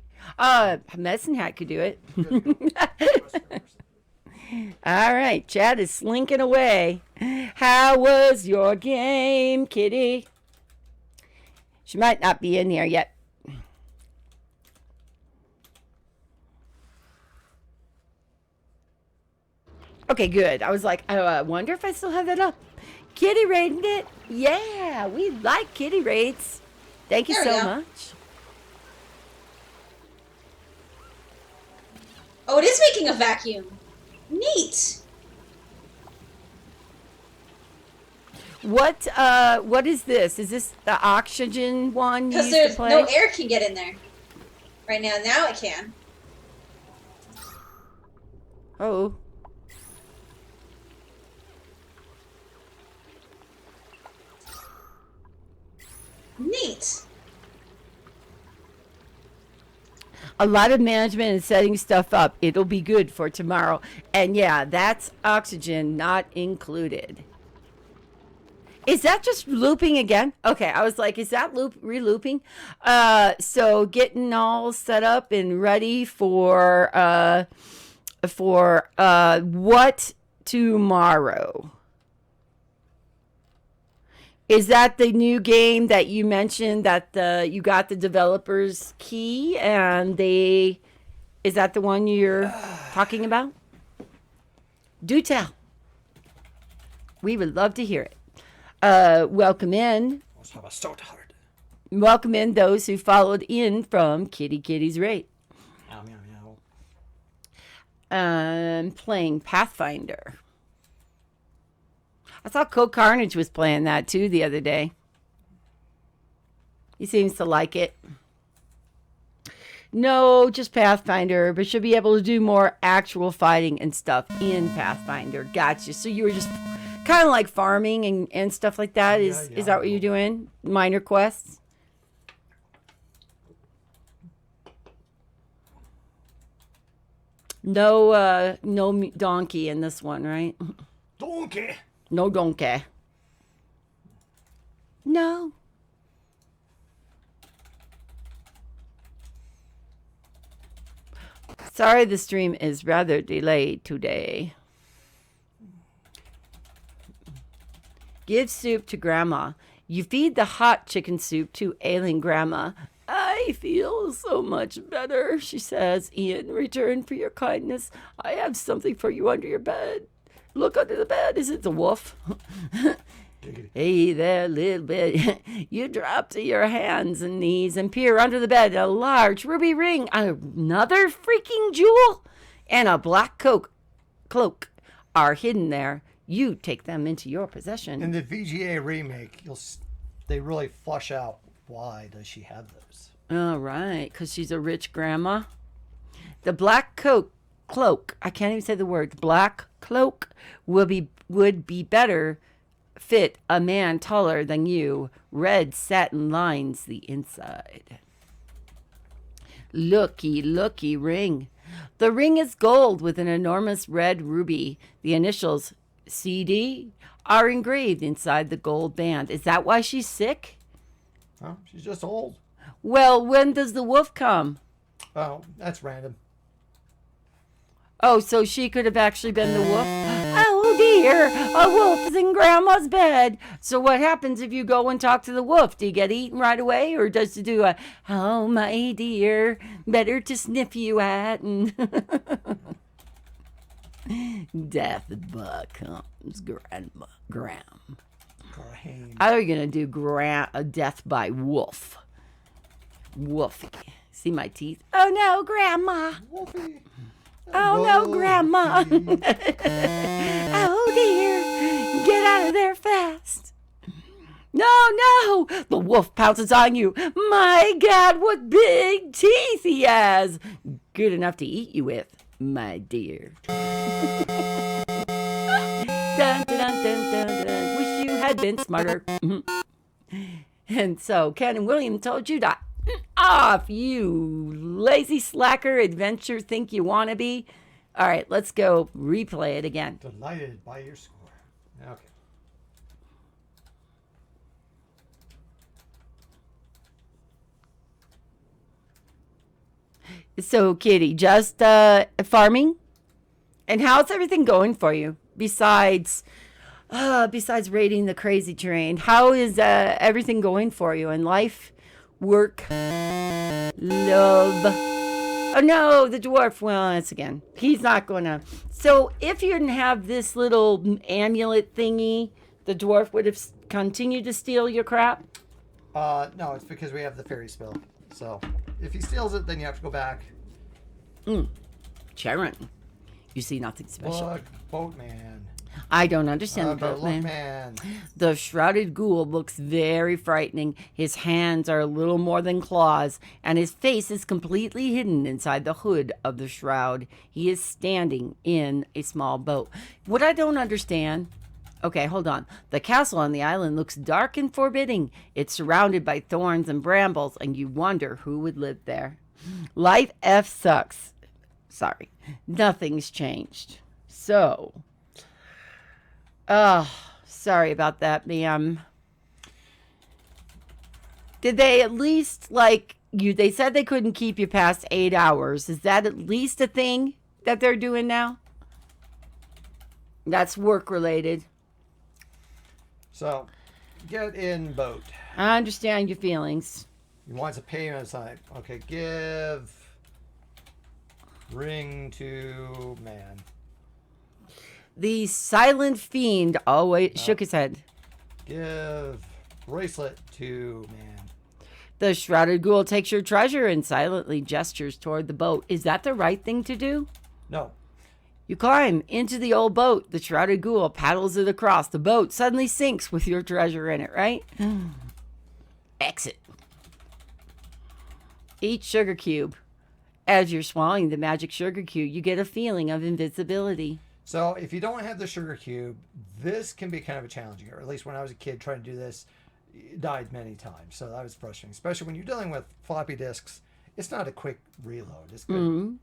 Medicine Hat could do it. All right, Chad is slinking away. How was your game, Kitty? She might not be in here yet. Okay, good. I was like, I wonder if I still have that up. Kitty rated it. Yeah, we like kitty rates. Thank you There we so go. much. Oh, it is making a vacuum. Neat. What is this? Is this the oxygen one you Because used to there's play? no air can get in there. Right now. Now it can. Oh. Neat. A lot of management and setting stuff up. It'll be good for tomorrow. And yeah, that's oxygen not included. Is that just looping again? Okay, I was like, is that re-looping? So getting all set up and ready for what tomorrow? Is that the new game that you mentioned that you got the developer's key and is that the one you're talking about? Do tell. We would love to hear it. Welcome in. Let's have a start hard. Welcome in those who followed in from Kitty's Rate. Meow, meow, meow. Playing Pathfinder. I saw Code Carnage was playing that too the other day. He seems to like it. No, just Pathfinder, but should be able to do more actual fighting and stuff in Pathfinder. Gotcha. So you were just kind of like farming and stuff like that. Is that what you're doing? Minor quests? No, no donkey in this one, right? Donkey! No donkey. No. Sorry, the stream is rather delayed today. Give soup to Grandma. You feed the hot chicken soup to ailing Grandma. I feel so much better, she says. In return for your kindness, I have something for you under your bed. Look under the bed. Is it the wolf? Hey there, little bit. You drop to your hands and knees and peer under the bed. A large ruby ring, another freaking jewel, and a black cloak are hidden there. You take them into your possession. In the VGA remake, they really flush out why does she have those. All right, because she's a rich grandma. The black cloak, I can't even say the word, black cloak would be better fit a man taller than you. Red satin lines the inside. Looky ring. The ring is gold with an enormous red ruby. The initials CD are engraved inside the gold band. Is that why she's sick? Oh, she's just old. Well, when does the wolf come? Oh, that's random. Oh, so she could have actually been the wolf? Oh dear, a wolf is in Grandma's bed. So what happens if you go and talk to the wolf? Do you get eaten right away? Or does it do a, oh my dear, better to sniff you at? And death becomes Grandma. Graham. How are you going to do a death by wolf? Wolfie. See my teeth? Oh no, Grandma. Wolfie. Oh no, Grandma. Oh dear. Get out of there fast. No. The wolf pounces on you. My God, what big teeth he has. Good enough to eat you with, my dear. Dun, dun, dun, dun, dun. Wish you had been smarter. And so Ken and William told you to off, you lazy slacker adventure think you want to be. All right, let's go replay it again. Delighted by your score. Okay. So, Kitty, just farming? And how's everything going for you? Besides raiding the crazy train, how is everything going for you in life? Work, love. Oh no, the dwarf. Well, that's again. He's not gonna. So if you didn't have this little amulet thingy, the dwarf would have continued to steal your crap. No, it's because we have the fairy spell. So if he steals it, then you have to go back. Sharon, you see nothing special. Look, boatman. I don't understand the But look, boatman. man. The shrouded ghoul looks very frightening. His hands are little more than claws, and his face is completely hidden inside the hood of the shroud. He is standing in a small boat. What I don't understand... Okay, hold on. The castle on the island looks dark and forbidding. It's surrounded by thorns and brambles, and you wonder who would live there. Life F sucks. Sorry. Nothing's changed. So... Oh, sorry about that, ma'am. Did they at least, like, they said they couldn't keep you past 8 hours. Is that at least a thing that they're doing now? That's work related. So, get in boat. I understand your feelings. He wants a payment sign. Okay, give ring to man. The silent fiend always shook his head. Give bracelet to man. The shrouded ghoul takes your treasure and silently gestures toward the boat. Is that the right thing to do? No. You climb into the old boat. The shrouded ghoul paddles it across. The boat suddenly sinks with your treasure in it, right? Exit. Eat sugar cube. As you're swallowing the magic sugar cube, you get a feeling of invisibility. So if you don't have the sugar cube, this can be kind of a challenging, or at least when I was a kid trying to do this, died many times. So that was frustrating, especially when you're dealing with floppy disks. It's not a quick reload. It's good. Mm-hmm.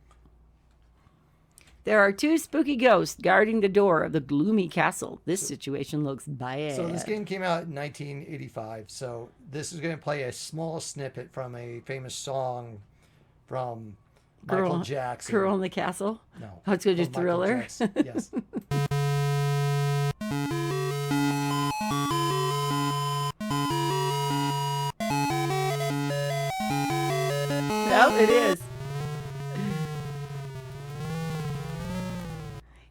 There are two spooky ghosts guarding the door of the gloomy castle. This situation looks bad. So this game came out in 1985. So this is going to play a small snippet from a famous song from Michael Jackson. Girl in the Castle? No. Oh, it's going to do From Thriller? Michael Jackson. Yes. No, it is.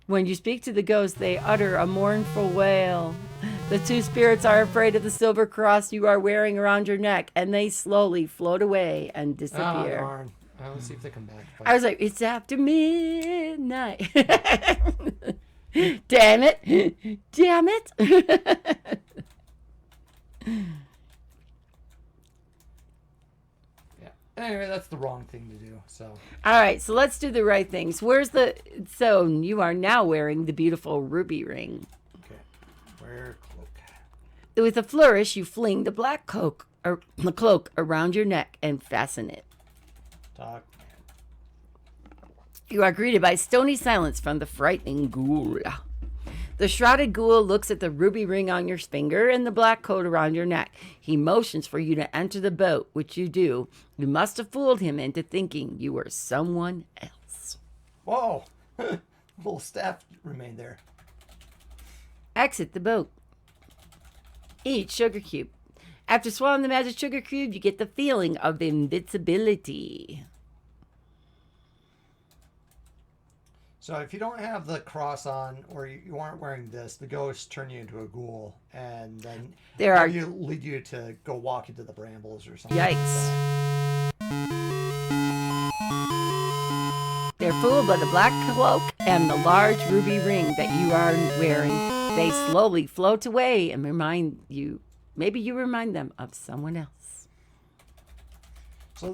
When you speak to the ghosts, they utter a mournful wail. The two spirits are afraid of the silver cross you are wearing around your neck, and they slowly float away and Oh, disappear. darn. Let's see if they come back. I was like, it's after midnight. Damn it. Damn it. Anyway, that's the wrong thing to do. So All right, so let's do the right things. So you are now wearing the beautiful ruby ring. okay, wear cloak. With a flourish, you fling the black the cloak around your neck and fasten it. Talk, man. You are greeted by stony silence from the frightening ghoul. The shrouded ghoul looks at the ruby ring on your finger and the black coat around your neck. He motions for you to enter the boat, which you do. You must have fooled him into thinking you were someone else. Whoa, little staff remained there. Exit the boat. Eat sugar cube. After swallowing the magic sugar cube, you get the feeling of invincibility. So if you don't have the cross on, or you aren't wearing this, the ghosts turn you into a ghoul, and then lead you to go walk into the brambles or something. Yikes. They're fooled by the black cloak and the large ruby ring that you are wearing. They slowly float away and maybe you remind them of someone else. So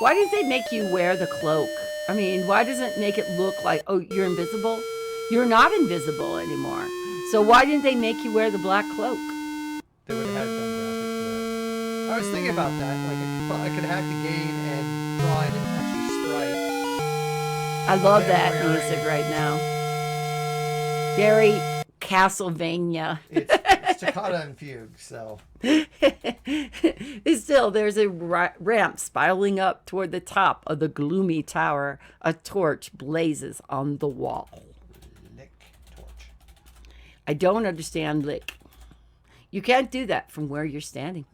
Why did they make you wear the cloak? I mean, why doesn't it make it look like, oh, you're invisible? You're not invisible anymore. So why didn't they make you wear the black cloak? they would have had done graphics for that. I was thinking about that. Like, I could hack the game and draw in an extra sprite. I love Them that wearing- music right now. Very Castlevania. It's Toccata and Fugue, so Still, there's a ramp spiraling up toward the top of the gloomy tower. A torch blazes on the wall. lick torch. I don't understand lick. You can't do that from where you're standing.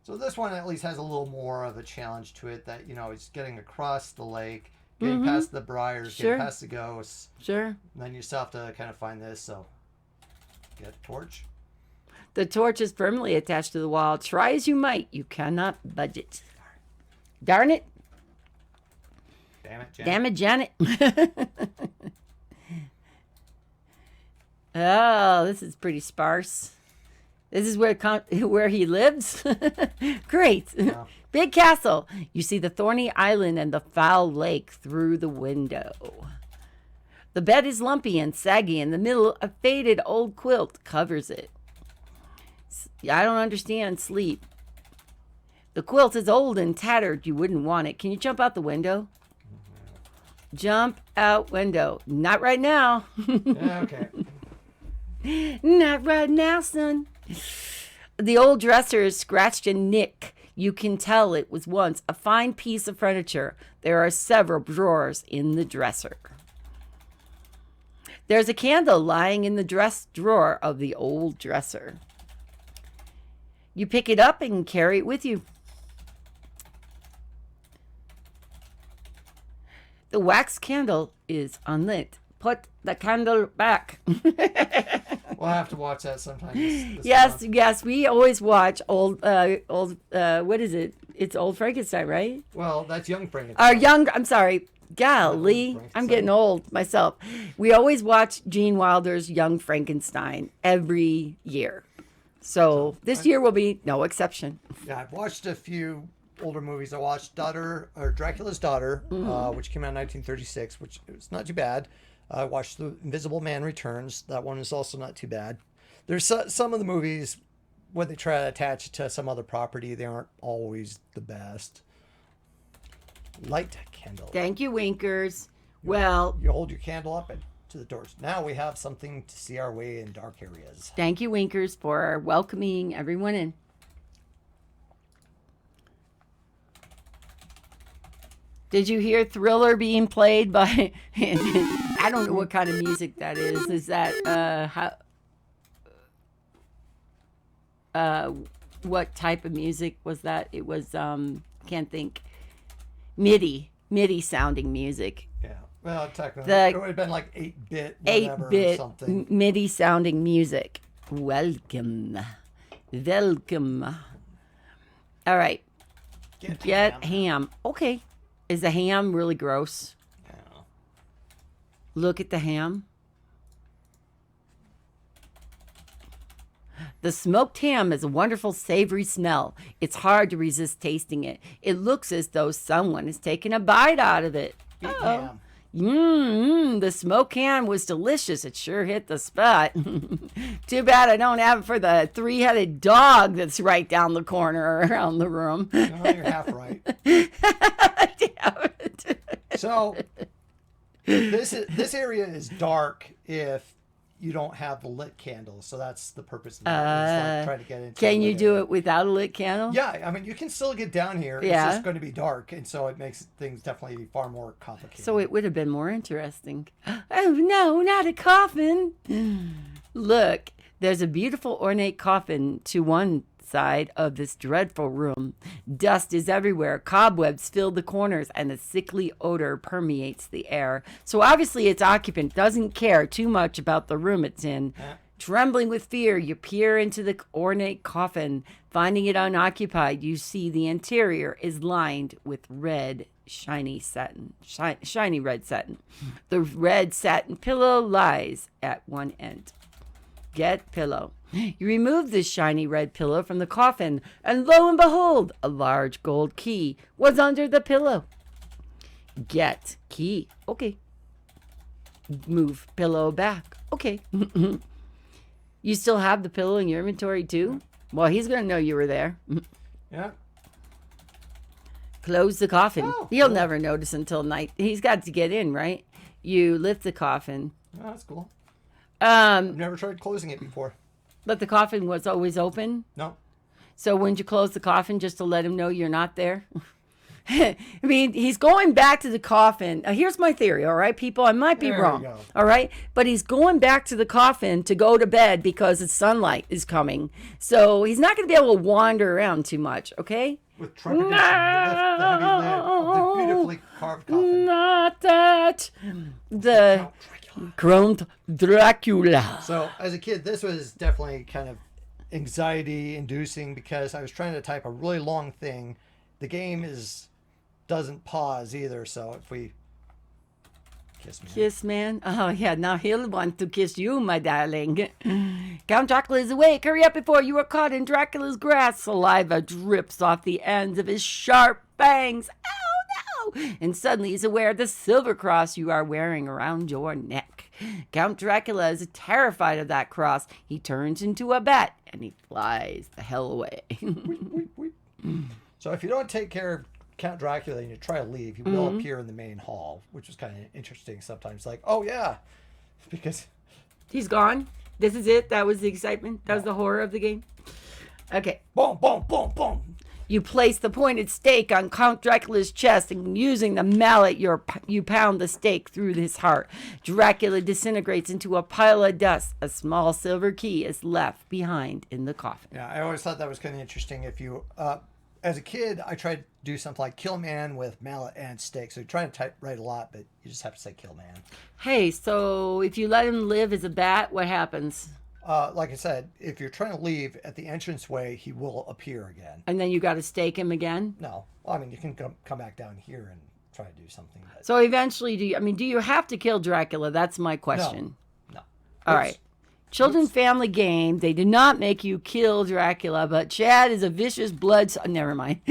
So this one at least has a little more of a challenge to it, that, it's getting across the lake, getting past the briars, Sure. getting past the ghosts, Sure. and then you still have to kind of find this, so get a torch. The torch is firmly attached to the wall. Try as you might, you cannot budge it. Darn it. Damn it, Jen. Damn it, Janet. Oh, this is pretty sparse. This is where he lives? Great. Yeah. Big castle. You see the thorny island and the foul lake through the window. The bed is lumpy and saggy. In the middle, a faded old quilt covers it. I don't understand sleep. The quilt is old and tattered. You wouldn't want it. Can you jump out the window? Jump out window. Not right now. Yeah, okay. Not right now, son. The old dresser is scratched and nicked. You can tell it was once a fine piece of furniture. There are several drawers in the dresser. There's a candle lying in the drawer of the old dresser. You pick it up and carry it with you. The wax candle is unlit. Put the candle back. We'll have to watch that sometime. This Yes, month. yes, we always watch what is it? It's Old Frankenstein, right? Well, that's Young Frankenstein. I'm sorry, golly, I'm getting old myself. We always watch Gene Wilder's Young Frankenstein every year. So this year will be no exception. Yeah, I've watched a few older movies. I watched Dracula's Daughter, which came out in 1936, which was not too bad. I watched The Invisible Man Returns. That one is also not too bad. There's some of the movies, when they try to attach it to some other property, they aren't always the best. Light candle. Thank you, Winkers. Well, You hold your candle up and to the torch. Now we have something to see our way in dark areas. thank you, Winkers, for welcoming everyone in. Did you hear Thriller being played by... I don't know what kind of music that is. Is that... what type of music was that? It was... can't think. MIDI sounding music. Yeah. Well, technically, The- it would have been like 8-bit, whatever, or 8-bit something. MIDI sounding music. Welcome. All right. Get ham. Okay. Is the ham really gross? Yeah. Look at the ham. The smoked ham has a wonderful savory smell. It's hard to resist tasting it. It looks as though someone has taken a bite out of it. Beef ham. The smoked ham was delicious. It sure hit the spot. Too bad I don't have it for the three-headed dog that's right down the corner around the room. No, you're half right. Damn it. So this area is dark if you don't have the lit candles. So that's the purpose of that. It's like trying to get into Can the you lit do area. it without a lit candle? Yeah, I mean, you can still get down here. Yeah. It's just going to be dark, and so it makes things definitely far more complicated. So it would have been more interesting. Oh, no, not a coffin. Look, there's a beautiful ornate coffin to one side of this dreadful room. Dust is everywhere. Cobwebs fill the corners, and a sickly odor permeates the air. So obviously its occupant doesn't care too much about the room it's in. Trembling with fear, you peer into the ornate coffin. Finding it unoccupied, you see the interior is lined with red, shiny satin, shiny red satin. The red satin pillow lies at one end. Get pillow. You remove this shiny red pillow from the coffin, and lo and behold, a large gold key was under the pillow. Get key. Okay. Move pillow back. Okay. You still have the pillow in your inventory too? Well, he's going to know you were there. Yeah. Close the coffin. Oh, He'll cool. never notice until night. He's got to get in, right? You lift the coffin. Oh, that's cool. I've Um, never tried closing it before. but the coffin was always open. No. So wouldn't you close the coffin just to let him know you're not there? I mean, he's going back to the coffin. Here's my theory, all right, people? I might be There we wrong, go. all right? But he's going back to the coffin to go to bed because the sunlight is coming. So he's not going to be able to wander around too much, okay? With trepidation, lift the heavy lid of the beautifully carved coffin. Not that. The Count Dracula. Count Dracula. So, as a kid, this was definitely kind of anxiety-inducing because I was trying to type a really long thing. The game doesn't pause either, so if we kiss me. Kiss, man. Oh, yeah, now he'll want to kiss you, my darling. Count Dracula is awake. Hurry up before you are caught in Dracula's grasp. Saliva drips off the ends of his sharp fangs. Ow, no! And suddenly he's aware of the silver cross you are wearing around your neck. Count Dracula is terrified of that cross. He turns into a bat, and he flies the hell away. So if you don't take care of Count Dracula and you try to leave, he will appear in the main hall, which is kind of interesting sometimes. Like, oh yeah, because He's gone. This is it. That was the excitement. That was the horror of the game. Okay. boom, boom, boom, boom. You place the pointed stake on Count Dracula's chest, and using the mallet, you pound the stake through his heart. Dracula disintegrates into a pile of dust. A small silver key is left behind in the coffin. Yeah, I always thought that was kind of interesting. If you, as a kid, I tried to do something like kill man with mallet and stake. So you try to write a lot, but you just have to say kill man. Hey, so if you let him live as a bat, what happens? Like I said, if you're trying to leave at the entranceway, he will appear again. And then you got to stake him again? No, well, I mean, you can come back down here and try to do something. But So eventually, do you have to kill Dracula? That's my question. no. All right. Children family game. They did not make you kill Dracula, but Chad is a vicious blood. Never mind.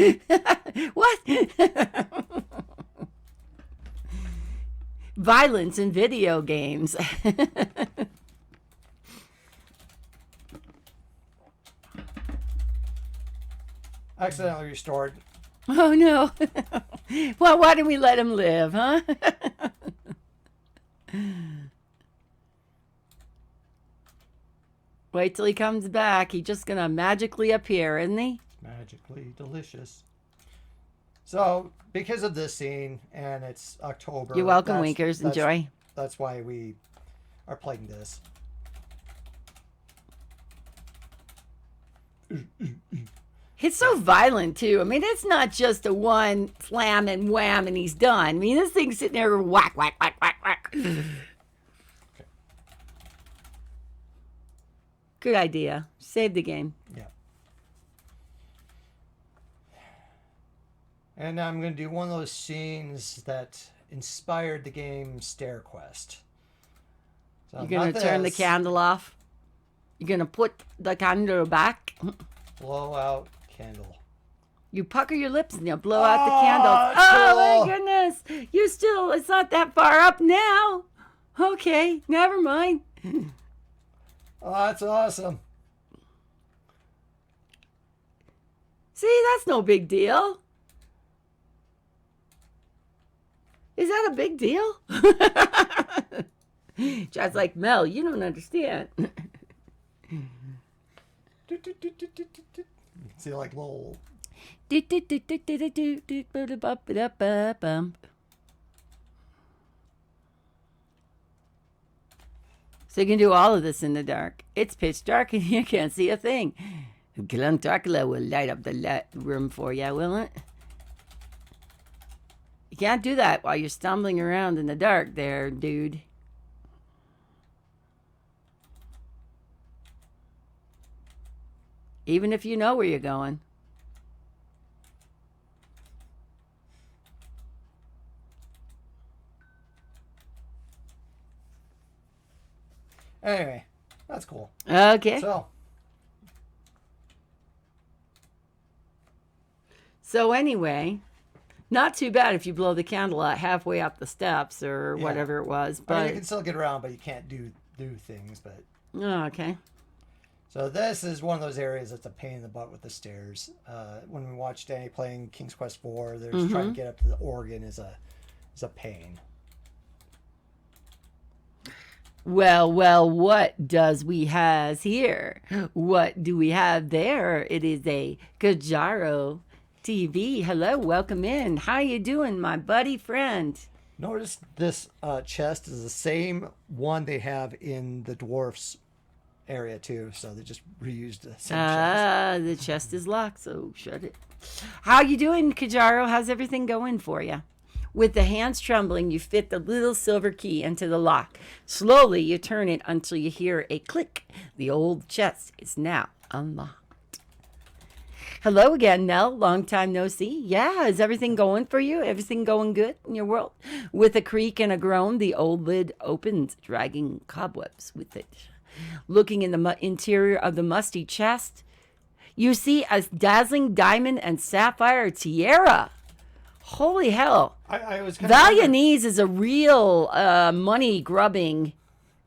What? Violence in video games. Accidentally restored. Oh no. Well, why didn't we let him live, huh? Wait till he comes back. He's just gonna magically appear, isn't he? Magically delicious. So, because of this scene, and it's October. You're welcome, that's- Winkers. that's- Enjoy. That's why we are playing this. It's so violent too. I mean, it's not just a one slam and wham and he's done. I mean, this thing's sitting there whack, whack, whack, whack, whack. Good idea. Save the game. Yeah. And now I'm going to do one of those scenes that inspired the game Stair Quest. So You're gonna not turn the this. candle off. You're going to put the candle back. Blow out candle. You pucker your lips and you blow out the candles. Cool. Oh, my goodness. It's not that far up now. Okay, never mind. Oh, that's awesome. See, that's no big deal. Is that a big deal? Chad's like, Mel, you don't understand. See, like little. So you can do all of this in the dark. It's pitch dark and you can't see a thing. Count Dracula will light up the room for you, will it? You can't do that while you're stumbling around in the dark there, dude. Even if you know where you're going. Anyway, that's cool. Okay. So anyway, not too bad if you blow the candle out halfway up the steps or whatever it was. But I mean, you can still get around, but you can't do things. But okay. So this is one of those areas that's a pain in the butt with the stairs. When we watch Danny playing King's Quest IV, there's trying to get up to the organ is a pain. Well, what does we has here? What do we have there? It is a Kajaro TV. Hello, welcome in. How you doing, my buddy friend? Notice this chest is the same one they have in the dwarfs area too, so they just reused the same chest. The chest is locked, so shut it. How you doing, Kajaro? How's everything going for you? With the hands trembling, you fit the little silver key into the lock. Slowly, you turn it until you hear a click. The old chest is now unlocked. Hello again, Nell. Long time no see. Yeah, is everything going for you? Everything going good in your world? With a creak and a groan, the old lid opens, dragging cobwebs with it. Looking in the interior of the musty chest, you see a dazzling diamond and sapphire tiara. Holy hell. I was kind Valianese is a real money-grubbing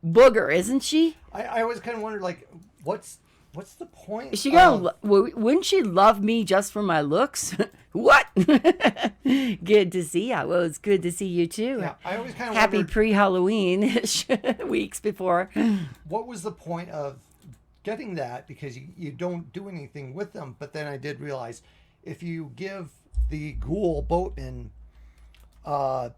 booger, isn't she? I always kind of wondered, like, what's the point? Is she gonna? Wouldn't she love me just for my looks? What? Good to see you. Well, it's good to see you too. Yeah, I always kind of happy wondered, pre-Halloween weeks before. what was the point of getting that? Because you don't do anything with them. But then I did realize if you give the ghoul boatman like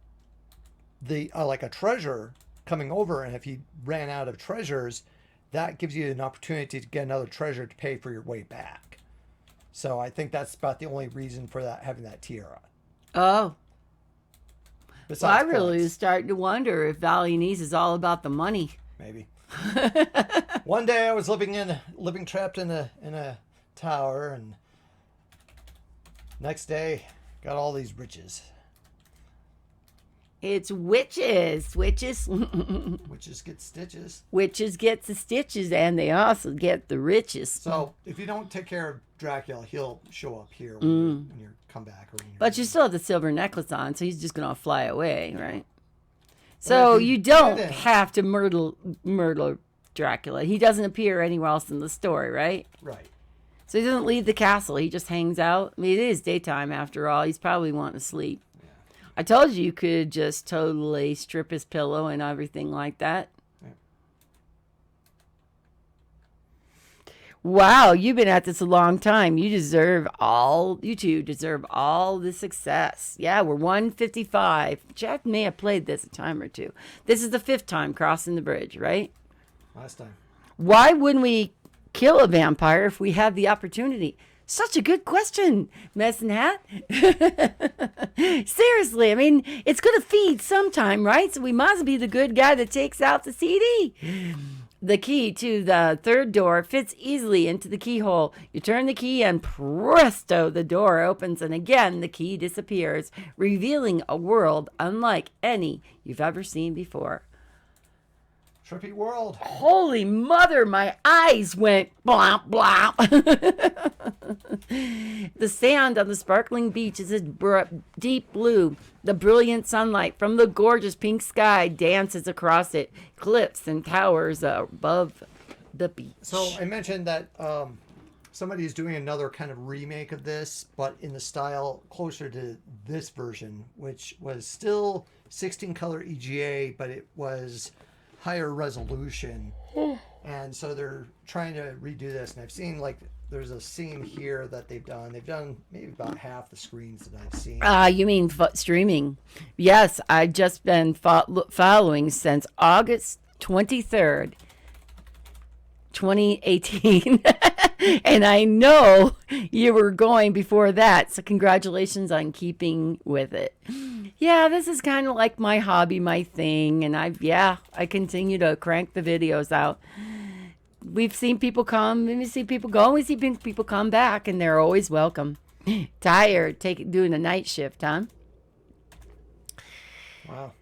a treasure coming over, and if he ran out of treasures, that gives you an opportunity to get another treasure to pay for your way back. So I think that's about the only reason for that, having that tiara. Oh. Besides Well, I really points. was starting to wonder if Valianese is all about the money. Maybe. One day I was living trapped in a tower, and next day got all these riches. It's witches. Witches. Witches get stitches. Witches get the stitches, and they also get the riches. So if you don't take care of Dracula, he'll show up here when you come back. Or when you're But you still have the silver necklace on, so he's just going to fly away, right? Well, So if you you don't didn't- have to murder Dracula. He doesn't appear anywhere else in the story, right? Right. So he doesn't leave the castle. He just hangs out. I mean, it is daytime after all. He's probably wanting to sleep. I told you could just totally strip his pillow and everything like that. Yeah. Wow, you've been at this a long time. You two deserve all the success. Yeah, we're 155. Chad may have played this a time or two. This is the 5th time crossing the bridge, right? Last time. Why wouldn't we kill a vampire if we had the opportunity? Such a good question, Medicine Hat. Seriously, I mean, it's going to feed sometime, right? So we must be the good guy that takes out the CD. The key to the 3rd door fits easily into the keyhole. You turn the key and presto, the door opens, and again the key disappears, revealing a world unlike any you've ever seen before. Trippy world. Holy mother, my eyes went blop, blop. The sand on the sparkling beach is a deep blue. The brilliant sunlight from the gorgeous pink sky dances across it. Cliffs and towers above the beach. So I mentioned that somebody is doing another kind of remake of this, but in the style closer to this version, which was still 16 color EGA, but it was higher resolution. And so they're trying to redo this. And I've seen like there's a scene here that they've done. They've done maybe about half the screens that I've seen. You mean streaming? Yes, I've just been following since August 23rd, 2018. And I know you were going before that. So congratulations on keeping with it. Yeah, this is kind of like my hobby, my thing. And I continue to crank the videos out. We've seen people come and we see people go. And we see people come back and they're always welcome. Tired, doing a night shift, huh? Wow.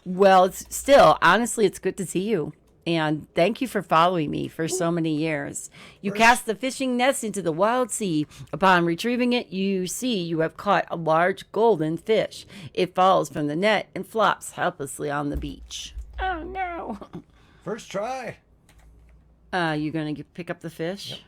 Well, it's still, honestly, it's good to see you. And thank you for following me for so many years. You cast the fishing nest into the wild sea. Upon retrieving it, you see you have caught a large golden fish. It falls from the net and flops helplessly on the beach. Oh, no. First try. You going to pick up the fish?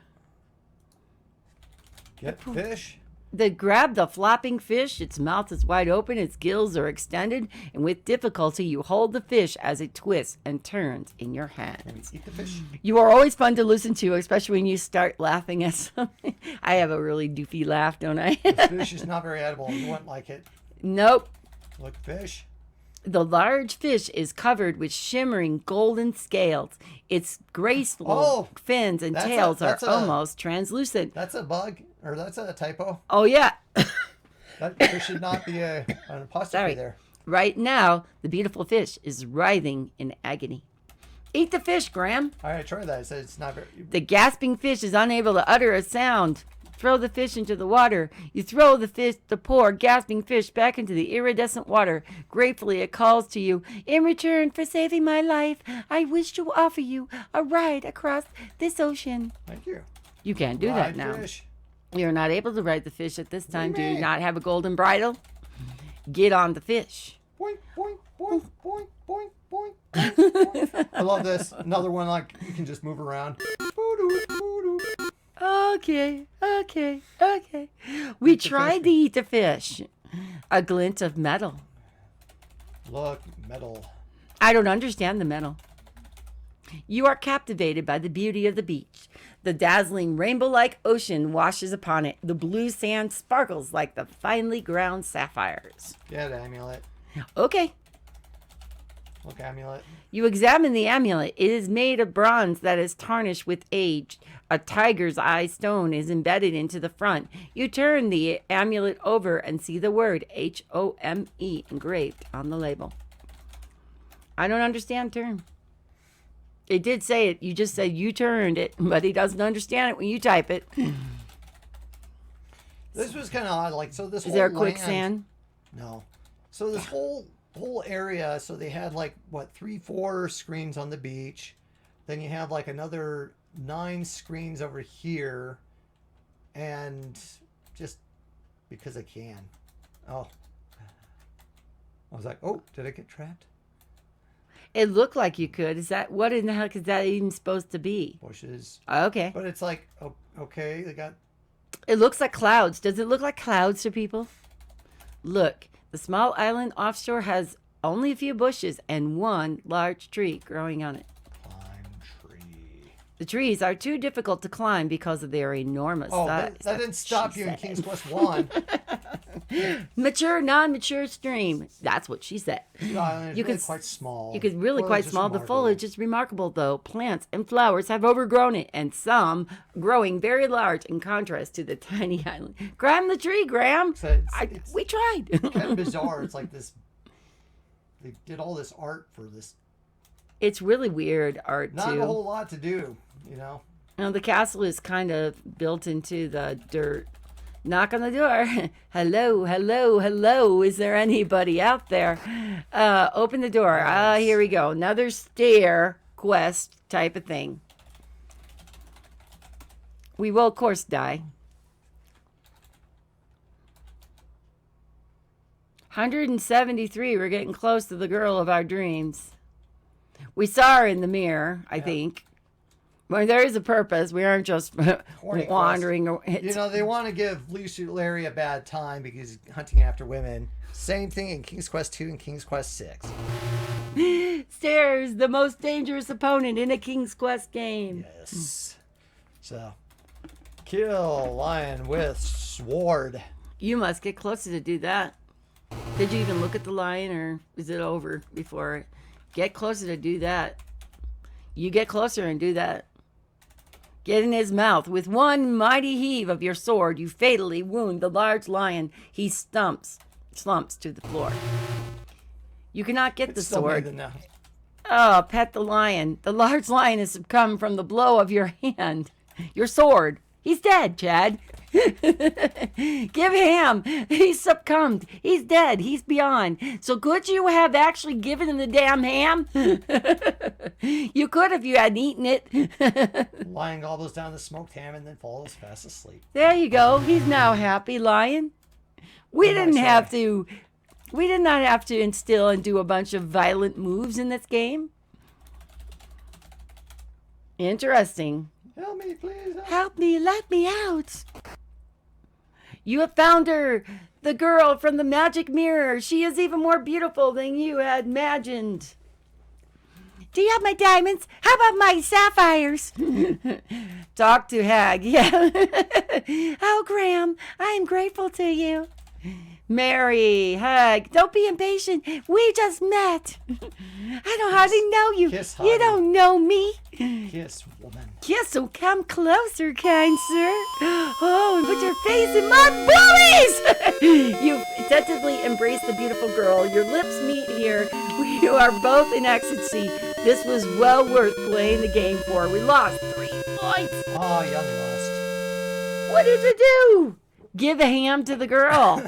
Get fish. They grab the flopping fish. Its mouth is wide open. Its gills are extended. And with difficulty, you hold the fish as it twists and turns in your hands. Eat the fish. You are always fun to listen to, especially when you start laughing at something. I have a really doofy laugh, don't I? This fish is not very edible. You wouldn't like it. Nope. Look, fish. The large fish is covered with shimmering golden scales. Its graceful fins and tails are almost translucent. That's a bug, or that's a typo. Oh, yeah. There should not be an apostrophe there. Right now, the beautiful fish is writhing in agony. Eat the fish, Graham. All right, try that. It said it's not very. The gasping fish is unable to utter a sound. Throw the fish into the water. You throw the poor gasping fish back into the iridescent water. Gratefully, it calls to you. In return for saving my life, I wish to offer you a ride across this ocean. Thank you. You can't do that now. Fish. You're not able to ride the fish at this time. Do you mean? not have a golden bridle? Get on the fish. Boink, boink, boink, boink, boink, boink, boink, boink. I love this. Another one like you can just move around. Boo-doo, boo-doo. Okay. We tried to eat the fish. A glint of metal. Look, metal. I don't understand the metal. You are captivated by the beauty of the beach. The dazzling rainbow-like ocean washes upon it. The blue sand sparkles like the finely ground sapphires. Get amulet. Okay. Look, amulet. You examine the amulet. It is made of bronze that is tarnished with age. A tiger's eye stone is embedded into the front. You turn the amulet over and see the word HOME engraved on the label. I don't understand term. It did say it. You just said you turned it, but he doesn't understand it when you type it. This was kind of odd. Like, so this Is whole there a land, quicksand? No. So this whole area. So they had like what 3-4 screens on the beach. Then you have like another 9 screens over here, and just because I can. Oh, I was like, oh, did I get trapped? It looked like you could. Is that what in the heck is that even supposed to be? Bushes. Okay. But it's like, oh, okay, they got. It looks like clouds. Does it look like clouds to people? Look, the small island offshore has only a few bushes and one large tree growing on it. Climb tree. The trees are too difficult to climb because of their enormous size. That didn't stop you in King's Quest 1. Mature, non-mature stream. That's what she said. The island is really quite small. You could really Foliage quite is small. The remarkable. foliage is remarkable, though. Plants and flowers have overgrown it, and some growing very large in contrast to the tiny island. Climb the tree, Graham. So We tried. kind of bizarre. It's like this. They did all this art for this. It's really weird art, Not too. a whole lot to do, you know. Now, the castle is kind of built into the dirt. Knock on the door. Hello, hello, hello. Is there anybody out there? Open the door. Yes. Here we go. Another stair quest type of thing. We will, of course, die. 173. We're getting close to the girl of our dreams. We saw her in the mirror, I think. Well, there is a purpose. We aren't just wandering. You know, they want to give Lucy Larry a bad time because he's hunting after women. Same thing in King's Quest 2 and King's Quest 6. Stairs, the most dangerous opponent in a King's Quest game. Yes. So, kill lion with sword. You must get closer to do that. Did you even look at the lion, or is it over before? Get closer to do that. You get closer and do that. Get in his mouth. With one mighty heave of your sword, you fatally wound the large lion. He slumps to the floor. You cannot get the Still sword. made enough. Oh, pet the lion. The large lion has succumbed from the blow of your hand. Your sword. He's dead, Chad. Give him. He's succumbed. He's dead. He's beyond. So could you have actually given him the damn ham? You could if you hadn't eaten it. Lion gobbles down the smoked ham and then falls fast asleep. There you go. He's now happy, lion. We did not have to instill and do a bunch of violent moves in this game. Interesting. Help me, please. Help me, let me out. You have found her, the girl from the magic mirror. She is even more beautiful than you had imagined. Do you have my diamonds? How about my sapphires? Talk to Hag, yeah. Oh, Graham, I am grateful to you. Mary, Hag, don't be impatient. We just met. I don't hardly know you. Kiss, You Hag. don't know me. Kiss, woman. Yes, so come closer, kind sir. Oh, and put your face in my boobies! You tentatively embrace the beautiful girl. Your lips meet here. You are both in ecstasy. This was well worth playing the game for. We lost 3 points. Oh, young lust. What did you do? Give a ham to the girl.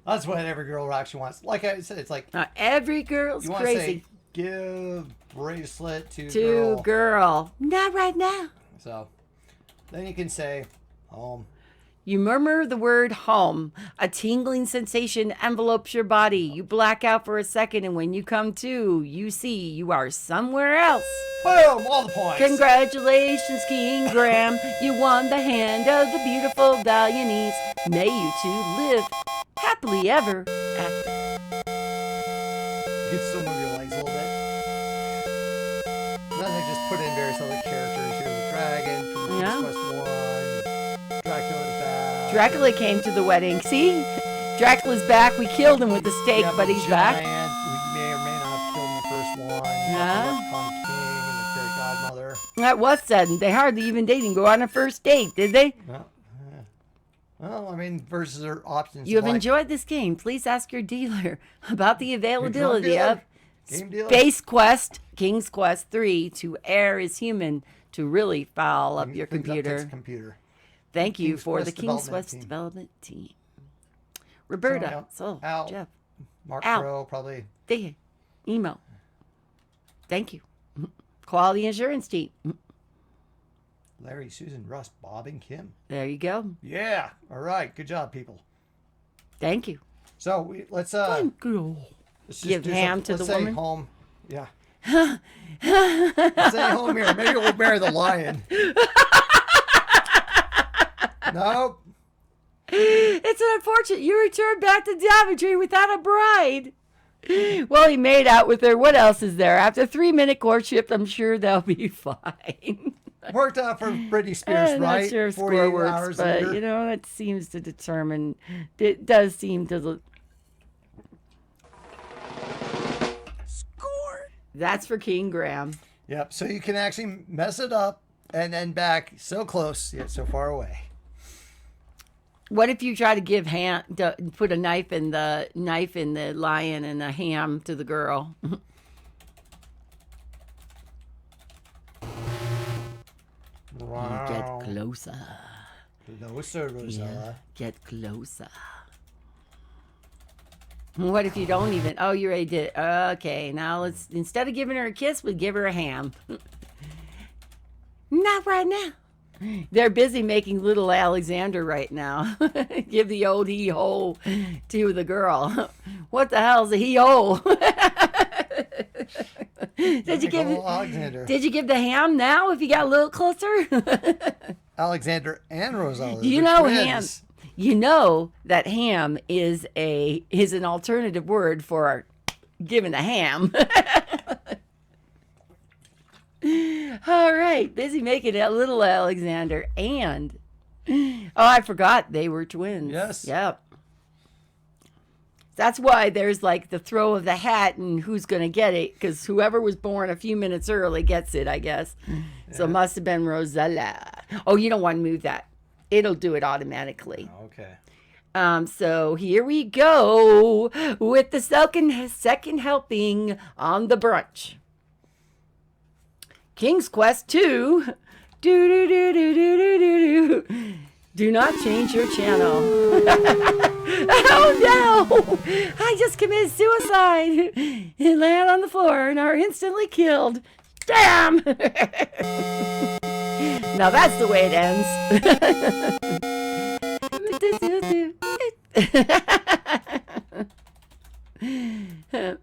That's what every girl actually wants. Like I said, it's like Every girl's you want to crazy. say, give bracelet to To girl. Not right now. So then you can say, home. You murmur the word home. A tingling sensation envelopes your body. You black out for a second, and when you come to, you see you are somewhere else. Boom! All the points. Congratulations, King Graham. You won the hand of the beautiful Valianese. May you two live happily ever after. You can still move your legs a little bit. Then they just put in various other characters. Here's a dragon from Yeah. King's Quest 1. Dracula's back. Dracula came to the wedding. See? Dracula's back. We killed him with the stake, Yeah, but he's back. giant, we may or may not have killed in the first one. Yeah. The Leprechaun King and the Fairy Godmother. That was sudden. They hardly even didn't go on a first date, did they? Well, I mean, versus their options. You have like enjoyed this game. Please ask your dealer about the availability dealer. of Game dealer. Space Quest, King's Quest 3, to err is human, to really foul up your Things computer. takes a computer. Thank you King's for Quest the King's development Quest team. development team. Roberta, Al. Jeff, Mark Al. Crow, probably. they, email. Thank you. Quality insurance team. Larry, Susan, Russ, Bob, and Kim. There you go. Yeah. All right. Good job, people. Thank you. So let's Thank you. let's Give do ham something. to Let's the say woman. home. Yeah. Let's say home here. Maybe we'll marry the lion. Nope. It's unfortunate you returned back to Daventry without a bride. Well, he made out with her. What else is there? After a 3-minute courtship, I'm sure they'll be fine. Worked out for Britney Spears, I'm right? not sure if 48 score works, hours but later. you know, it seems to determine. It does seem to. Score. That's for King Graham. Yep. So you can actually mess it up and then back so close yet so far away. What if you try to give put a knife in the lion and a ham to the girl? You get closer. Closer, Rosella. Get closer. What if you don't even? Oh, you already did it. Okay, now let's, instead of giving her a kiss, we give her a ham. Not right now. They're busy making little Alexander right now. Give the old hee-ho to the girl. What the hell's a hee-ho? Did you give the ham now if you got a little closer? Alexander and Rosella. You they're know twins. ham. You know that ham is an alternative word for giving a ham. All right, busy making that little Alexander, and I forgot they were twins. Yes. Yep. That's why there's like the throw of the hat and who's going to get it, because whoever was born a few minutes early gets it, I guess. Yeah. So it must have been Rosella. Oh, you don't want to move that. It'll do it automatically. Okay. So here we go with the second helping on the brunch. King's Quest 2. Do not change your channel. Oh no! I just committed suicide and land on the floor and are instantly killed. Damn! Now that's the way it ends.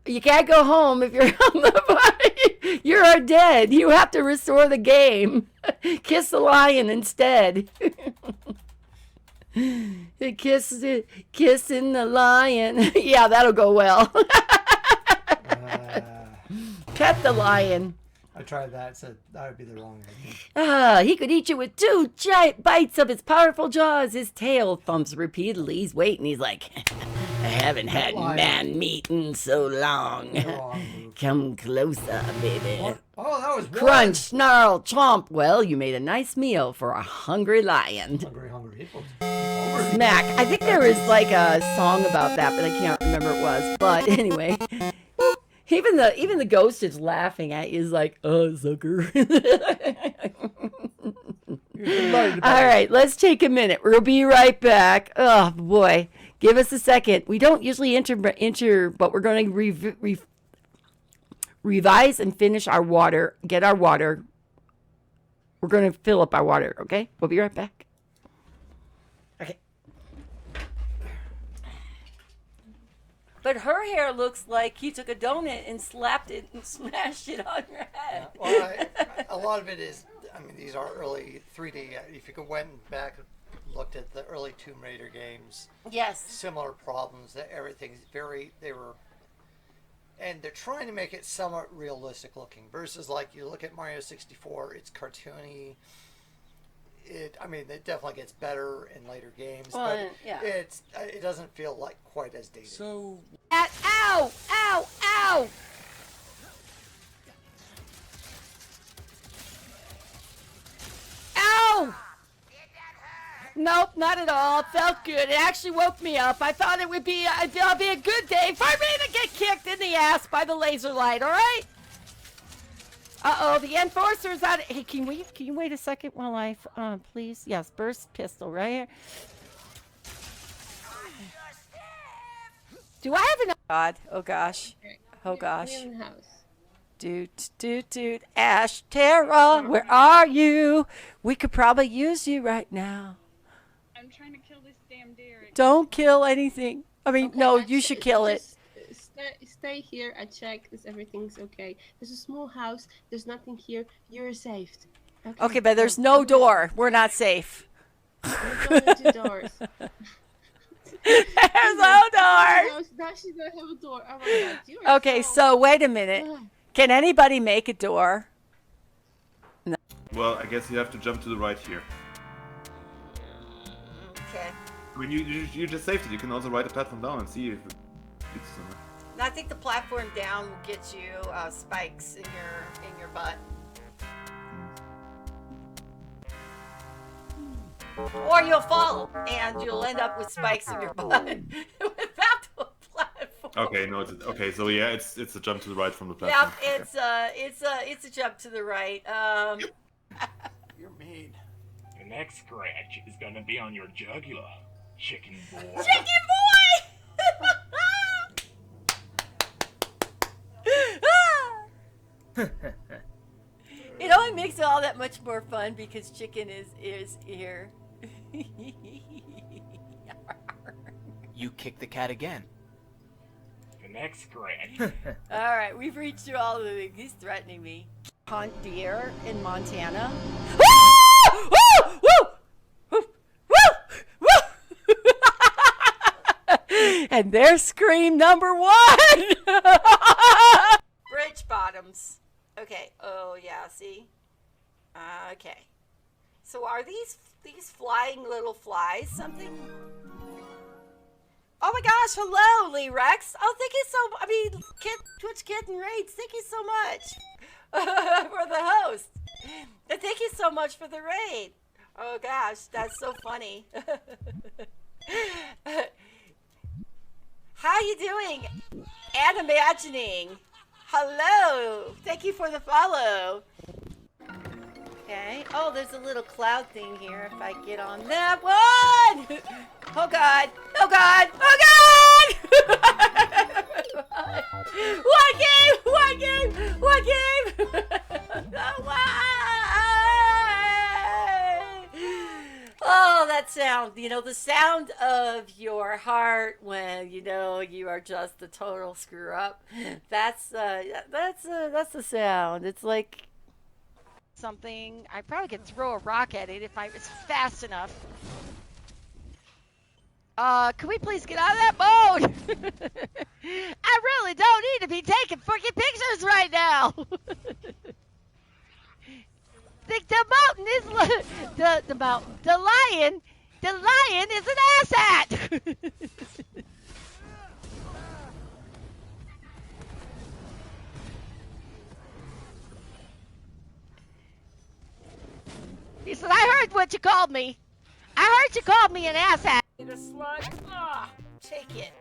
You can't go home if you're on the body. You're dead. You have to restore the game. Kiss the lion instead. Kissing the lion. Yeah, that'll go well. Pet the lion. I tried that, so that would be the wrong idea. He could eat you with 2 giant bites of his powerful jaws. His tail thumps repeatedly. He's waiting. He's like, I haven't had man meat in so long. Come closer, baby. What? Oh, that was Crunch, snarl, chomp. Well, you made a nice meal for a hungry lion. Hungry. Smack. I think there was like a song about that, but I can't remember what it was. But anyway. Even the ghost is laughing at you. Is like, oh, sucker. All right, let's take a minute. We'll be right back. Oh boy, give us a second. We don't usually enter, but we're going to revise and finish our water. Get our water. We're going to fill up our water. Okay, we'll be right back. Okay. But her hair looks like he took a donut and slapped it and smashed it on your head. Well, a lot of it is, I mean, these are early 3D. If you went back and looked at the early Tomb Raider games, yes, similar problems. That everything's and they're trying to make it somewhat realistic looking. Versus like you look at Mario 64, it's cartoony. It definitely gets better in later games, but yeah. It doesn't feel like quite as dated. So, ow! Ow! Nope, not at all. It felt good. It actually woke me up. I thought it'll be a good day for me to get kicked in the ass by the laser light. All right. Uh-oh, the enforcer's out. Hey, can you wait a second while I, please? Yes, burst pistol right here. Do I have enough? God, oh gosh, oh gosh. Dude, Ash, Tara, where are you? We could probably use you right now. I'm trying to kill this damn deer. Don't kill anything. I mean, okay, no, you should kill it. Stay here. I check if everything's okay. There's a small house. There's nothing here. You're safe. Okay, but there's no door. We're not safe. We're going to doors. There's no door. Now she's gonna have a door. Oh my God. Okay, so wait a minute. Can anybody make a door? No. Well, I guess you have to jump to the right here. Okay. I mean, you just saved it. You can also write a platform down and see if it leads somewhere. I think the platform down will get you spikes in your butt. Or you'll fall and you'll end up with spikes in your butt without the platform. Okay, no, okay. So yeah, it's a jump to the right from the platform. Yep, it's a jump to the right. You're mean. next scratch is gonna be on your jugular, chicken boy. Chicken boy! It only makes it all that much more fun because chicken is here. You kick the cat again. The next scratch. All right, we've reached through all of the. He's threatening me. Hunt deer in Montana. And there's scream number 1. Bridge bottoms. Okay. Oh yeah. See. Okay. So are these flying little flies something? Oh my gosh! Hello, Lee Rex. Oh, thank you so. Twitch Kitten Raids. Thank you so much for the host. And thank you so much for the raid. Oh gosh, that's so funny. How you doing? And imagining. Hello. Thank you for the follow. Okay. Oh, there's a little cloud thing here. If I get on that one. Oh God. Oh God. Oh God. What game? What game? What game? Oh, that sound. You know, the sound of your heart when you know you are just a total screw up. That's the sound. It's like something. I probably could throw a rock at it if I was fast enough. Can we please get out of that mode? I really don't need to be taking freaking pictures right now. The mountain is the lion is an asshat. He said, I heard what you called me. I heard you called me an asshat. The slug. Ah, take it.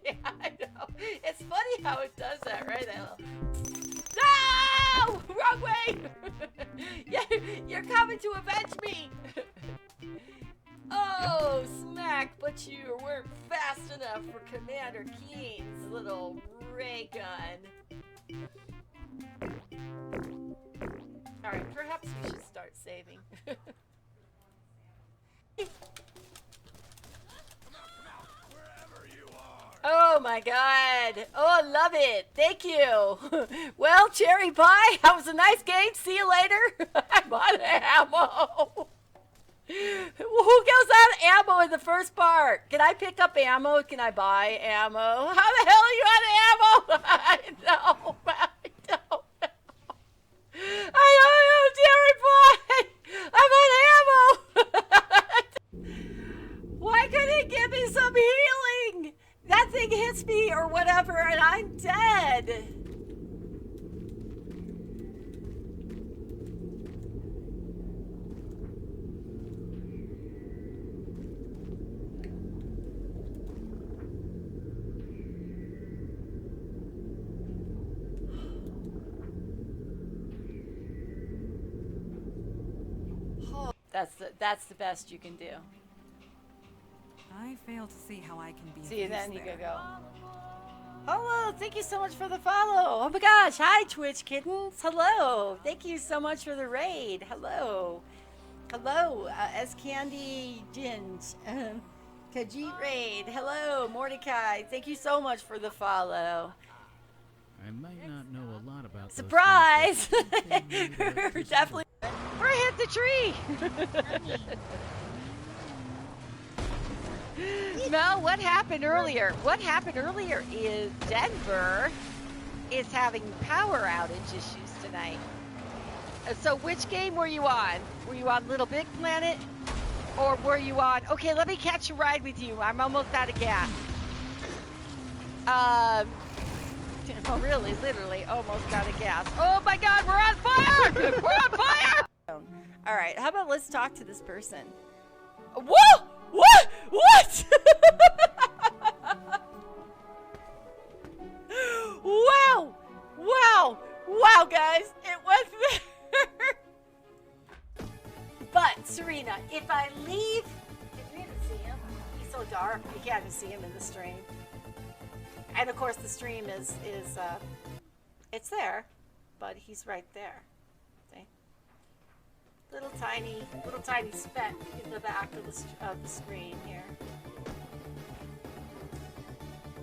Yeah, I know. It's funny how it does that, right? No! Wrong way! You're coming to avenge me! Oh, smack, but you weren't fast enough for Commander Keen's little ray gun. Alright, perhaps we should start saving. Oh my God. Oh, I love it. Thank you. Well, Cherry Pie, that was a nice game. See you later. I'm out of ammo. Who goes out of ammo in the first part? Can I pick up ammo? Can I buy ammo? How the hell are you out of ammo? I don't know. I don't know, Cherry Pie. I'm out of ammo. Why couldn't it give me some healing? That thing hits me or whatever and I'm dead. That's the best you can do. I fail to see how I can be. See, then you can go. Hello, thank you so much for the follow. Oh my gosh, hi Twitch kittens. Hello, thank you so much for the raid. Hello, hello, S Candy Ginge, Khajiit raid. Hello, Mordecai. Thank you so much for the follow. I might not know a lot about surprise. Definitely. We're hit the tree. Mel, what happened earlier? What happened earlier is Denver is having power outage issues tonight. So which game were you on? Were you on Little Big Planet? Or were you on... Okay, let me catch a ride with you. I'm almost out of gas. Oh, really? Literally almost out of gas. Oh my God, we're on fire! We're on fire! All right, how about let's talk to this person. Whoa! What? What? Wow! Wow! Wow, guys! It was there! if I leave, if you didn't see him, he's so dark, you can't even see him in the stream. And of course the stream is it's there, but he's right there. See? Little tiny speck in the back of the screen here.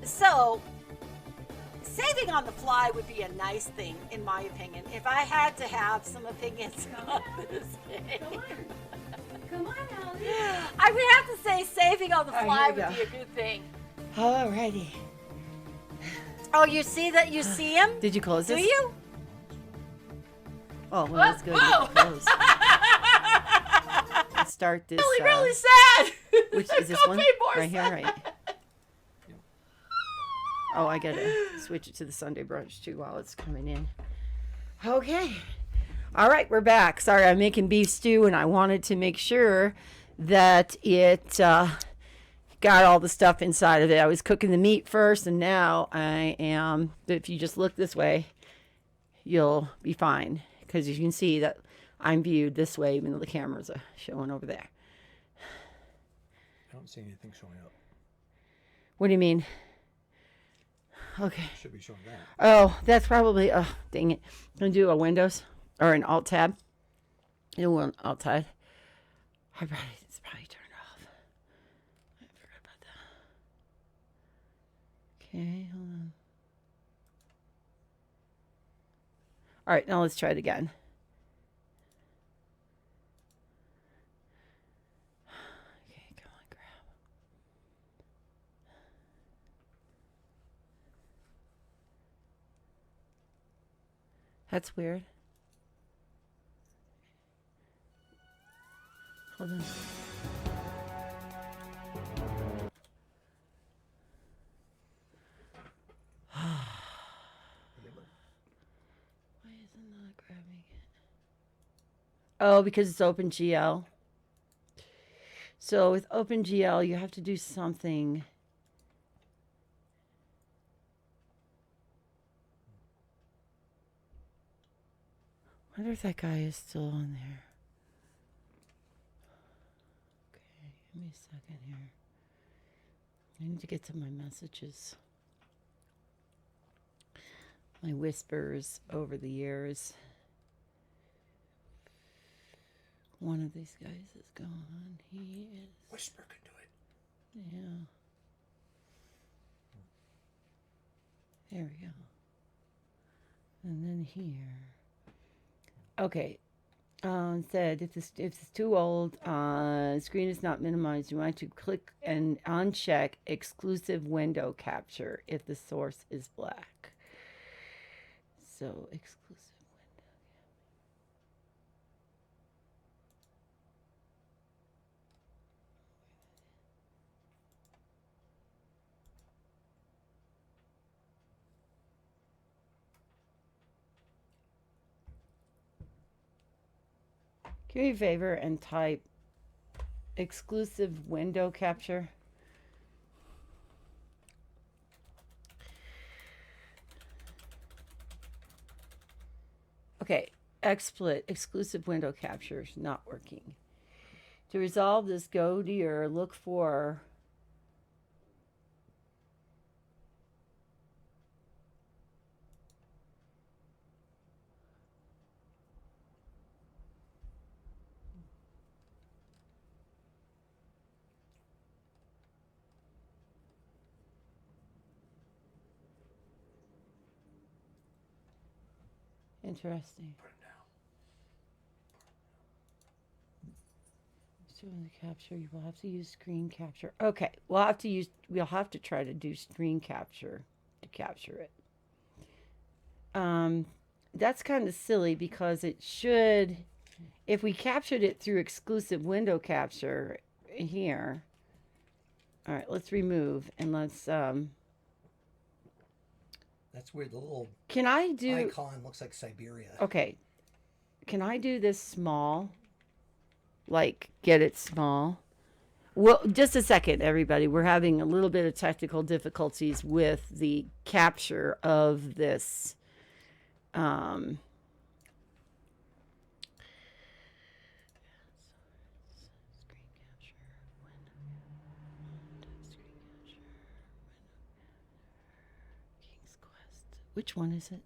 So, saving on the fly would be a nice thing, in my opinion. If I had to have some opinions on this game. Come on, Allie. I would have to say saving on the All right, fly here we would be go. a good thing. Alrighty. Oh, you see that? You see him? Did you close Do this? you? Oh, well, that's good. Whoa. Close. Let's start this. Really, really sad. Which is this one? Right here, right. Oh, I gotta switch it to the Sunday brunch too while it's coming in. Okay. All right, we're back. Sorry, I'm making beef stew, and I wanted to make sure that it got all the stuff inside of it. I was cooking the meat first, and now I am. If you just look this way, you'll be fine, because you can see that I'm viewed this way, even though the cameras are showing over there. I don't see anything showing up. What do you mean? Okay. Should be showing that. Oh, that's probably, oh, dang it. I'm going to do a Windows or an Alt tab. Do an Alt tab. It's probably turned off. I forgot about that. Okay, hold on. All right, now let's try it again. Okay, come on, grab. That's weird. Hold on. Why is it not grabbing it? Oh, because it's OpenGL. So with OpenGL, you have to do something. I wonder if that guy is still on there. Okay, give me a second here. I need to get to my messages. My whispers over the years. One of these guys is gone. He is. Whisper can do it. Yeah. There we go. And then here. Okay. Said if it's too old, screen is not minimized, you want to click and uncheck exclusive window capture if the source is black. So exclusive window. Do me a favor and type exclusive window capture. Okay, XSplit exclusive window capture is not working. To resolve this, go to your look for interesting. Put it down. Doing the capture, you will have to use screen capture. Okay, we'll have to try to do screen capture to capture it. That's kind of silly because it should, if we captured it through exclusive window capture here. All right, let's remove and let's That's weird. The little can I do icon looks like Siberia. Okay. Can I do this small? Like, get it small? Well, just a second, everybody. We're having a little bit of technical difficulties with the capture of this. Screen Which one is it?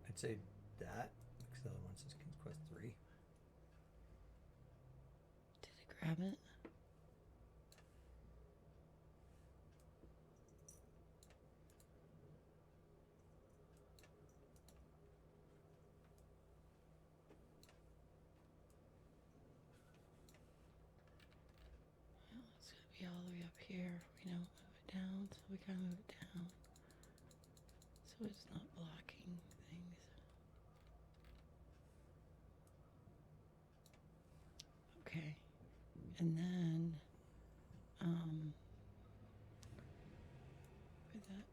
I'd say that, because the other one says King's Quest 3. Did it grab it? It's gonna be all the way up here. We don't move it down, so we gotta move it down. So it's not blocking things. Okay. And then, put that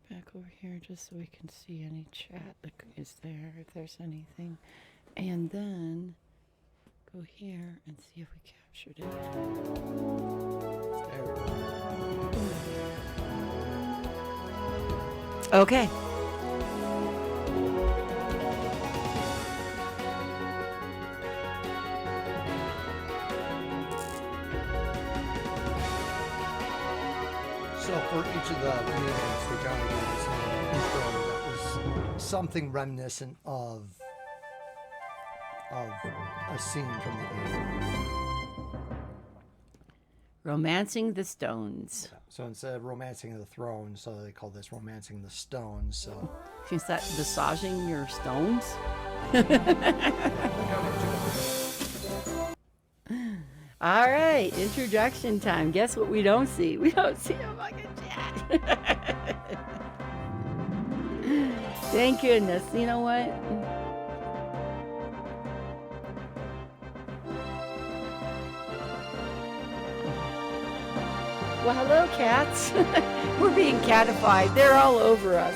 back over here just so we can see any chat that is there, if there's anything. And then go here and see if we captured it. There we go. Okay. So for each of the meetings, we kind of gave us an intro that was something reminiscent of a scene from the game. Romancing the Stones. So instead of romancing the throne, so they call this romancing the stones. So Is that massaging your stones? All right, introduction time. Guess what we don't see? We don't see a fucking chat. Thank goodness. You know what? Well, hello, cats. We're being catified. They're all over us.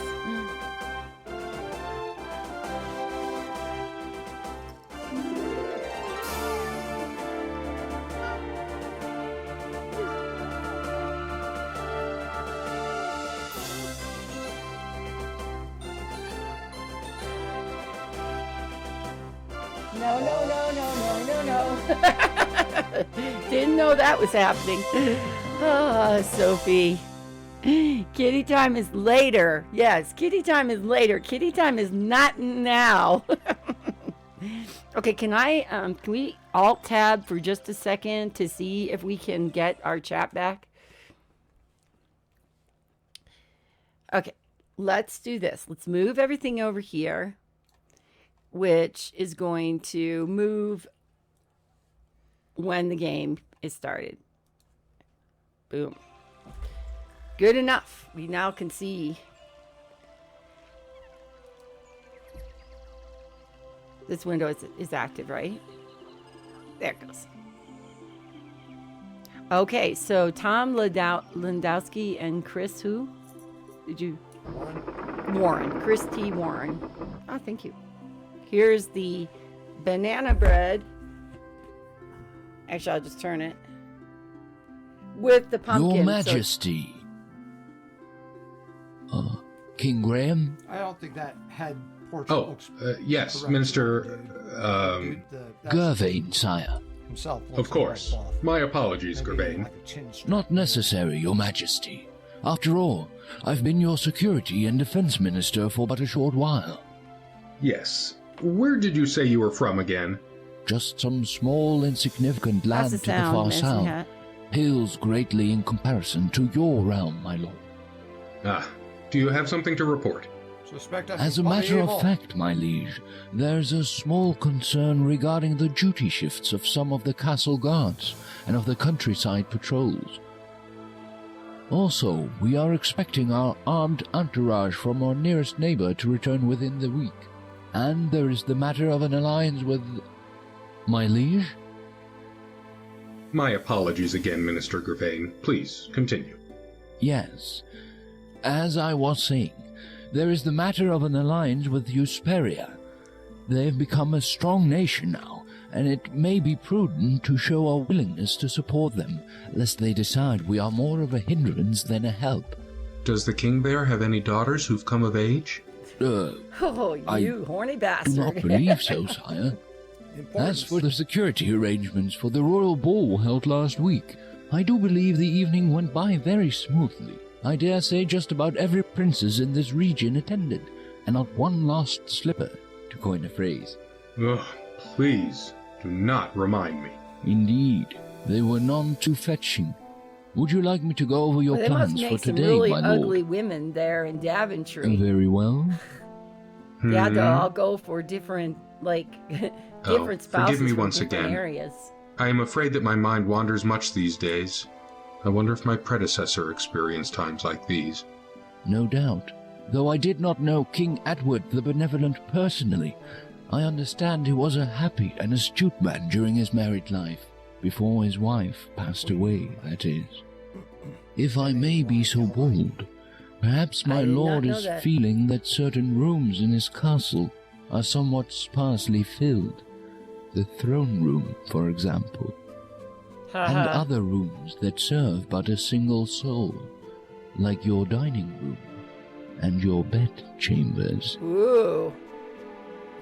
No. Didn't know that was happening. Ah, Sophie. Kitty time is later. Yes, kitty time is later. Kitty time is not now. Okay, can we alt tab for just a second to see if we can get our chat back? Okay, let's do this. Let's move everything over here, which is going to move when the game is started. Boom. Good enough. We now can see. This window is active, right? There it goes. Okay, so Tom Landowski and Chris who? Did you? Warren. Chris T. Warren. Oh, thank you. Here's the banana bread. Actually, I'll just turn it. With the pumpkin. Your Majesty. King Graham? I don't think that head portrait looks yes, correct. Minister Gervain, sire. Himself of course. My apologies, Gervain. Not necessary, Your Majesty. After all, I've been your security and defense minister for but a short while. Yes. Where did you say you were from again? Just some small, insignificant land to the far south. Pales greatly in comparison to your realm, my lord. Ah, do you have something to report? As a matter of fact, my liege, there's a small concern regarding the duty shifts of some of the castle guards and of the countryside patrols. Also, we are expecting our armed entourage from our nearest neighbor to return within the week. And there is the matter of an alliance with... my liege? My apologies again, Minister Gervain. Please, continue. Yes. As I was saying, there is the matter of an alliance with Hesperia. They've become a strong nation now, and it may be prudent to show our willingness to support them, lest they decide we are more of a hindrance than a help. Does the king there have any daughters who've come of age? Oh, you horny bastard. I do not believe so, sire. As for the security arrangements for the royal ball held last week, I do believe the evening went by very smoothly. I dare say just about every princess in this region attended, and not one lost slipper, to coin a phrase. Ugh, please, do not remind me. Indeed, they were none too fetching. Would you like me to go over your Well, they must plans for make some today, really my lord? ugly women there in Daventry. Very well. Yeah, they'll all go for different, like, different spouses forgive me from once different again. areas. I am afraid that my mind wanders much these days. I wonder if my predecessor experienced times like these. No doubt. Though I did not know King Edward the Benevolent personally, I understand he was a happy and astute man during his married life, before his wife passed away, that is. If I may be so bold, perhaps my I did not lord know is that. feeling that certain rooms in his castle are somewhat sparsely filled. The throne room, for example, and other rooms that serve but a single soul, like your dining room and your bed chambers. Ooh.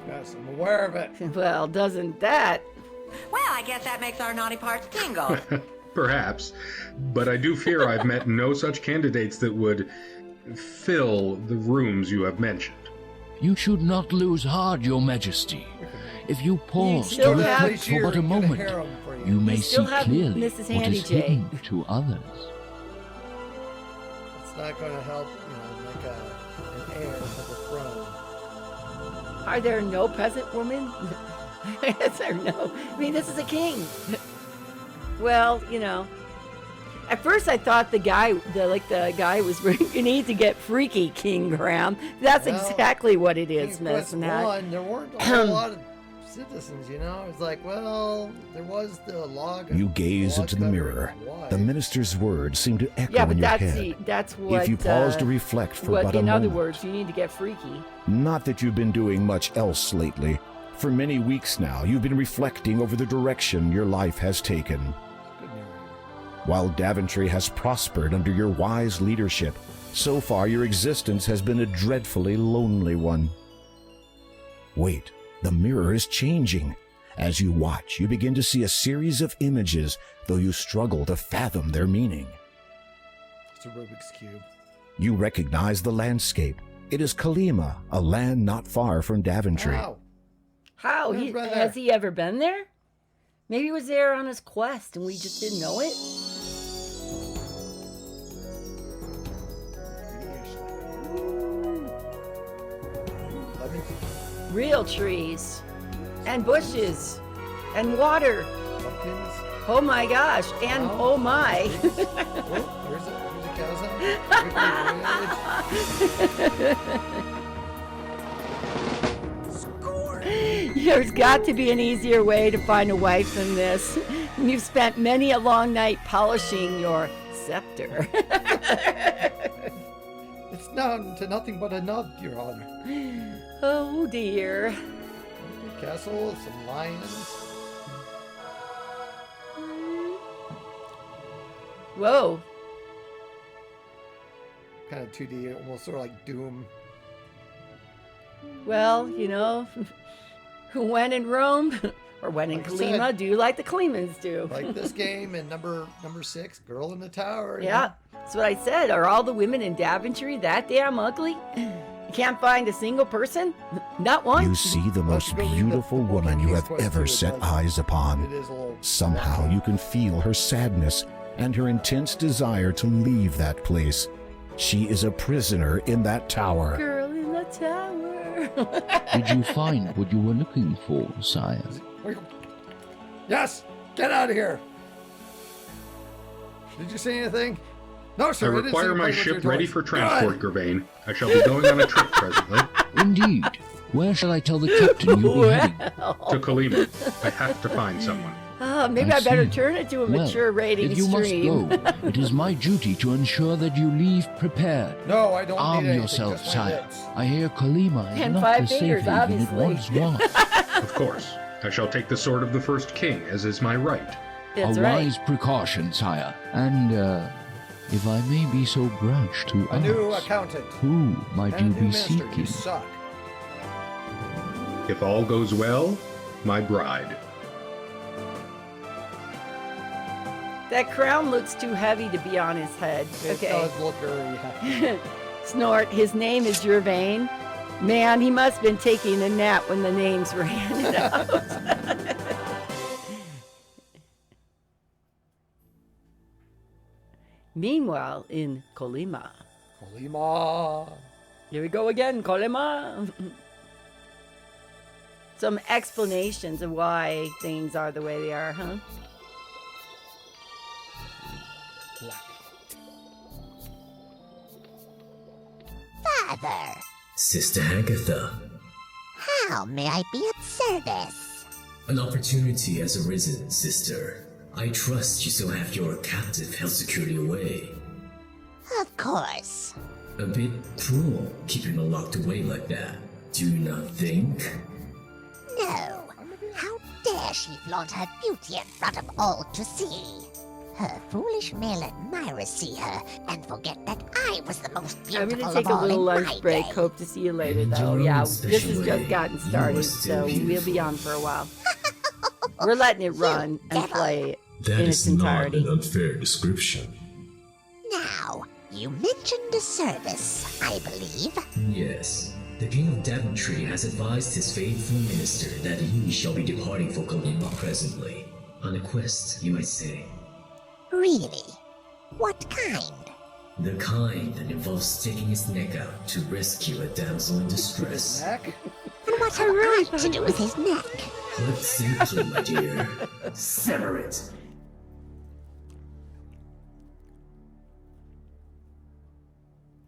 Yes, I'm aware of it. Well, doesn't that? Well, I guess that makes our naughty parts bingo. Perhaps, but I do fear I've met no such candidates that would fill the rooms you have mentioned. You should not lose heart, your majesty. If you pause to still have- reflect for but a moment, you may still see have clearly Mrs. what Handy is J. hidden to others. It's not going to help, make an heir to the throne. Are there no peasant women? Is there no? I mean, this is a king. Well, at first I thought the guy was, you need to get freaky, King Graham. That's Well, exactly what it is, King Quest Miss Nat. 1, there weren't a whole lot of citizens, It's like, well, there was the log. You gaze into the mirror. The minister's words seem to echo Yeah, but in your that's head. that's what. If you pause to reflect for what, but a in other moment. words, you need to get freaky. Not that you've been doing much else lately. For many weeks now, you've been reflecting over the direction your life has taken. While Daventry has prospered under your wise leadership, so far your existence has been a dreadfully lonely one. Wait, the mirror is changing. As you watch, you begin to see a series of images, though you struggle to fathom their meaning. It's a Rubik's Cube. You recognize the landscape. It is Kalima, a land not far from Daventry. Wow. How? Never been there. Has he ever been there? Maybe he was there on his quest and we just didn't know it? Real trees. And bushes. And water. Pumpkins. Oh my gosh. And oh my. Oh, here's a cow's There's got to be an easier way to find a wife than this. You've spent many a long night polishing your scepter. It's down to nothing but a nub, Your Honor. Oh dear. A castle with some lions. Whoa. Kind of 2D, almost sort of like Doom. Well, when in Rome or when in Like I Kalima, said. do like the Kalimans do. Like this game and number 6, Girl in the Tower. Yeah, that's what I said. Are all the women in Daventry that damn ugly? You can't find a single person? Not one? You see the most beautiful woman you have ever set eyes upon. Somehow you can feel her sadness and her intense desire to leave that place. She is a prisoner in that tower. Girl in the tower. Did you find what you were looking for, sire? Yes! Get out of here! Did you see anything? No, I sir. I didn't see require you my playing with your ship ready toys. for transport, Gervain. I shall be going on a trip presently. Indeed. Where shall I tell the captain you'll be heading? To Kalima. I have to find someone. Oh, maybe I better see. turn it to a Well, mature rating if you stream. must go, it is my duty to ensure that you leave prepared. No, I don't Arm need anything. yourself, just my sire. lips. I hear Kalima is And not 5 the safe fingers, haven it obviously. once was. Of course. I shall take the sword of the first king, as is my right. That's a right. wise precaution, sire. And, if I may be so brash to A new ask, accountant. who might And you a new be minister. You seeking? suck. If all goes well, my bride. That crown looks too heavy to be on his head. It Okay. does look very heavy. Snort, his name is Gervain. Man, he must have been taking a nap when the names were handed out. Meanwhile, in Colima. Colima. Here we go again, Colima. Some explanations of why things are the way they are, huh? Father, Sister Agatha, how may I be of service? an opportunity has arisen, sister. I trust you still have your captive held securely away. Of course. A bit cruel keeping her locked away like that, do you not think? No. How dare she flaunt her beauty in front of all to see? Her foolish male admirers see her and forget that I was the most I'm beautiful going to take of a all little in my lunch break. day. Hope to see you later, though. your Yeah, own this special has way, just gotten you are started, still so we'll be on for a while. We're letting it run and play it That in is its not entirety. an unfair description. Now, you mentioned a service, I believe. Yes. The King of Daventry has advised his faithful minister that he shall be departing for Colima presently. On a quest, you might say. Really? What kind? The kind that involves sticking his neck out to rescue a damsel in distress. Neck? And what have I to do with his neck? Put simply, my dear, sever it.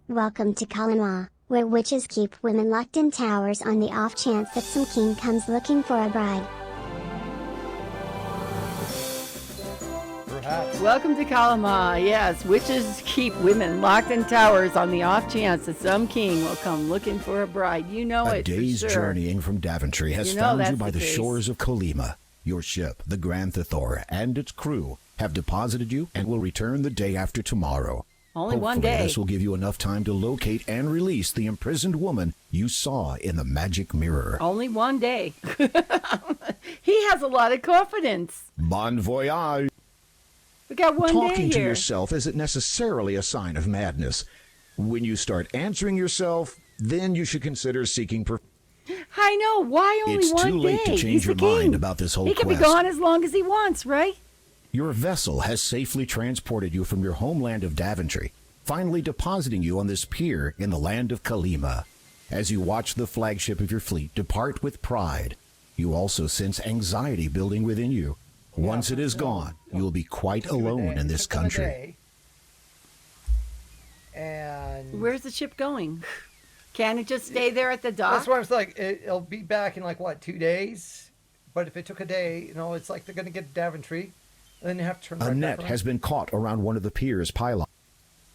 Welcome to Kalima, where witches keep women locked in towers on the off chance that some king comes looking for a bride. Perhaps. Welcome to Kalama. Yes, witches keep women locked in towers on the off chance that some king will come looking for a bride. You know A it day's for sure. journeying from Daventry has You know found you that's by the the case. shores of Colima. Your ship, the Grand Thethor, and its crew have deposited you and will return the day after tomorrow. Only one Hopefully, day. this will give you enough time to locate and release the imprisoned woman you saw in the magic mirror. Only one day. He has a lot of confidence. Bon voyage! We got one Talking day to here. yourself isn't necessarily a sign of madness. When you start answering yourself, then you should consider seeking I know. Why only It's one too late day? to change He's your the king. mind about this whole He can quest. be gone as long as he wants, right? Your vessel has safely transported you from your homeland of Daventry, finally depositing you on this pier in the land of Kalima. As you watch the flagship of your fleet depart with pride, you also sense anxiety building within you. Once it is gone, you will be quite alone in this country. And Where's the ship going? Can it just stay there at the dock? that's why I was like, it'll be back in like what, 2 days? But if it took a day, it's like they're gonna get Daventry, and then you have to turn A right net back has been caught around one of the pier's pylons.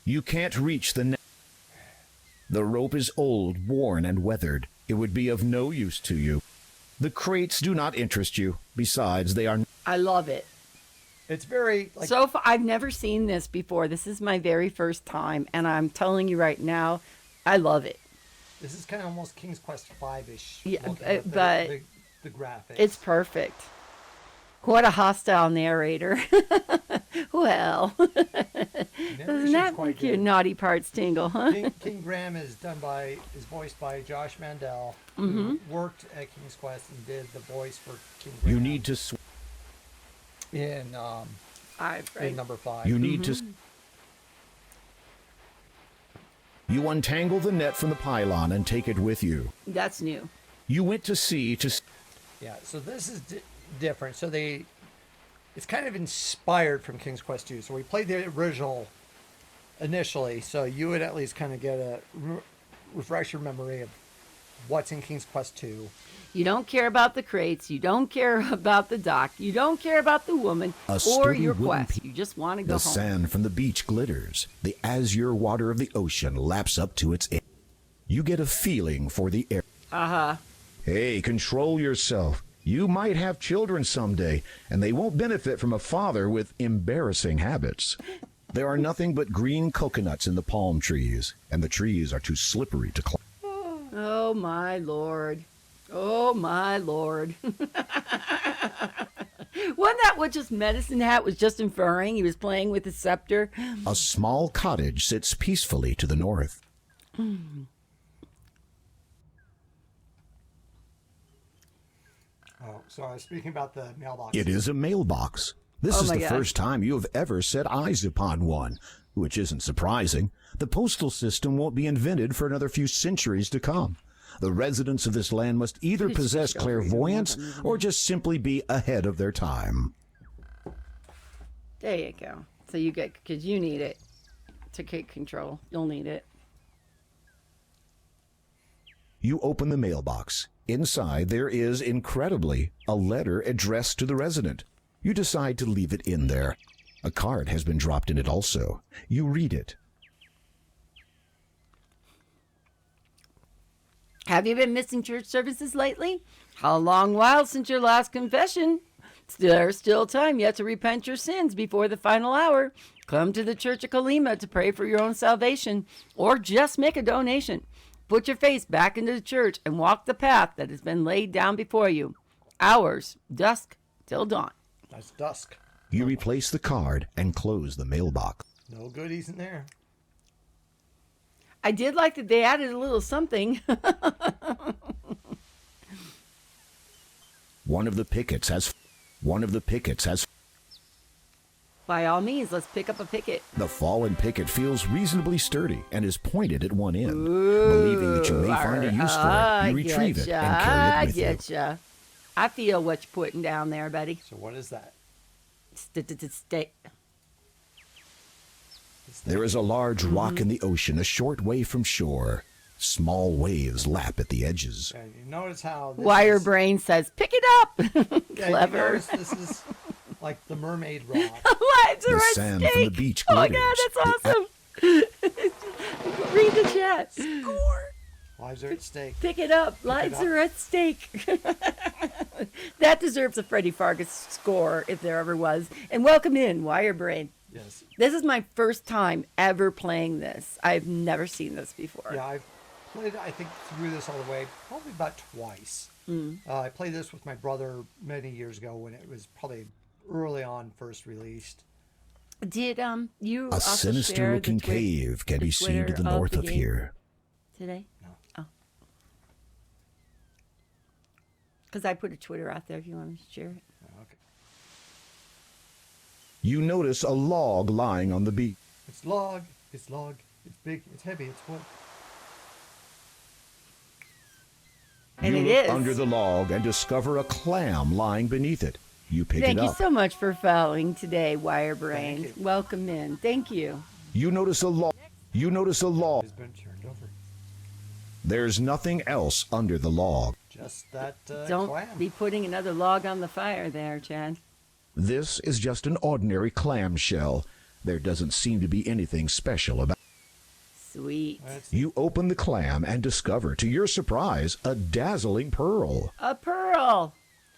You can't reach the net. The rope is old, worn, and weathered. It would be of no use to you. The crates do not interest you. Besides, they are... I love it. It's very like So far, I've never seen this before. This is my very first time, and I'm telling you right now, I love it. this is kind of almost King's Quest 5-ish. Yeah, looking with but the graphics. It's perfect. What a hostile narrator. Well, doesn't that make your naughty parts tingle, huh? King Graham is voiced by Josh Mandel, Mhm. who worked at King's Quest and did the voice for King Graham. You need to... in in number 5. You need to... You untangle the net from the pylon and take it with you. That's new. You went to sea to... Yeah, so this is different. So it's kind of inspired from King's Quest 2. So we played the original initially, so you would at least kind of get a refresh your memory of what's in King's Quest 2. You don't care about the crates. You don't care about the dock. You don't care about the woman A or sturdy your wooden quest. You just want to go The home. sand from the beach glitters. The azure water of the ocean laps up to its edge. You get a feeling for the air. Uh-huh. Hey, control yourself. You might have children someday, and they won't benefit from a father with embarrassing habits. There are nothing but green coconuts in the palm trees, and the trees are too slippery to climb. Oh, my Lord. Oh, my Lord. Wasn't that what just Medicine Hat was just inferring? He was playing with his scepter. A small cottage sits peacefully to the north. Oh, so I was speaking about the mailbox. It is a mailbox. This Oh is my the God. first time you have ever set eyes upon one, which isn't surprising. The postal system won't be invented for another few centuries to come. The residents of this land must either Please possess just go read them clairvoyance once I'm or just simply be ahead of their time. There you go. So you get, because you need it to take control. You'll need it. You open the mailbox. Inside, there is, incredibly, a letter addressed to the resident. You decide to leave it in there. A card has been dropped in it also. You read it. Have you been missing church services lately? How long while since your last confession? There's still time yet to repent your sins before the final hour. Come to the Church of Kalima to pray for your own salvation, or just make a donation. Put your face back into the church and walk the path that has been laid down before you. Hours, dusk till dawn. That's dusk. You replace the card and close the mailbox. No goodies in there. I did like that they added a little something. One of the pickets has... By all means, let's pick up a picket. The fallen picket feels reasonably sturdy and is pointed at one end. Believing that you may find a use for it, you retrieve it and carry it with you. I getcha. I feel what you're putting down there, buddy. So what is that? There is a large rock in the ocean a short way from shore. Small waves lap at the edges. And you notice how this Wire is, Brain says, pick it up. yeah, Clever. You notice this is like the mermaid rock. Lives are The at sand stake. from the beach Oh my glitters. God, that's awesome. Read the chat. Score. Lives are at stake. Pick it up. Lives are at stake. That deserves a Freddie Fargus score if there ever was. And welcome in, Wire Brain. Yes. This is my first time ever playing this. I've never seen this before. Yeah, I've played, I think, through this all the way probably about twice. I played this with my brother many years ago when it was probably early on first released. Did you A also sinister share looking the cave can the be seen to Twitter the north of game here. today? No. Oh. Because I put a Twitter out there if you want to share it. Okay. You notice a log lying on the beach. It's log. It's log. It's big. It's heavy. It's wood. And you it look is. under the log and discover a clam lying beneath it. You pick Thank it you up. so much for following today, Wire Brain. Thank you. Welcome in. Thank you. You notice a log. It's been turned over. There's nothing else under the log. Just that Don't clam. be putting another log on the fire there, Chad. This is just an ordinary clam shell. There doesn't seem to be anything special about it. Sweet. You open the clam and discover, to your surprise, a dazzling pearl. A pearl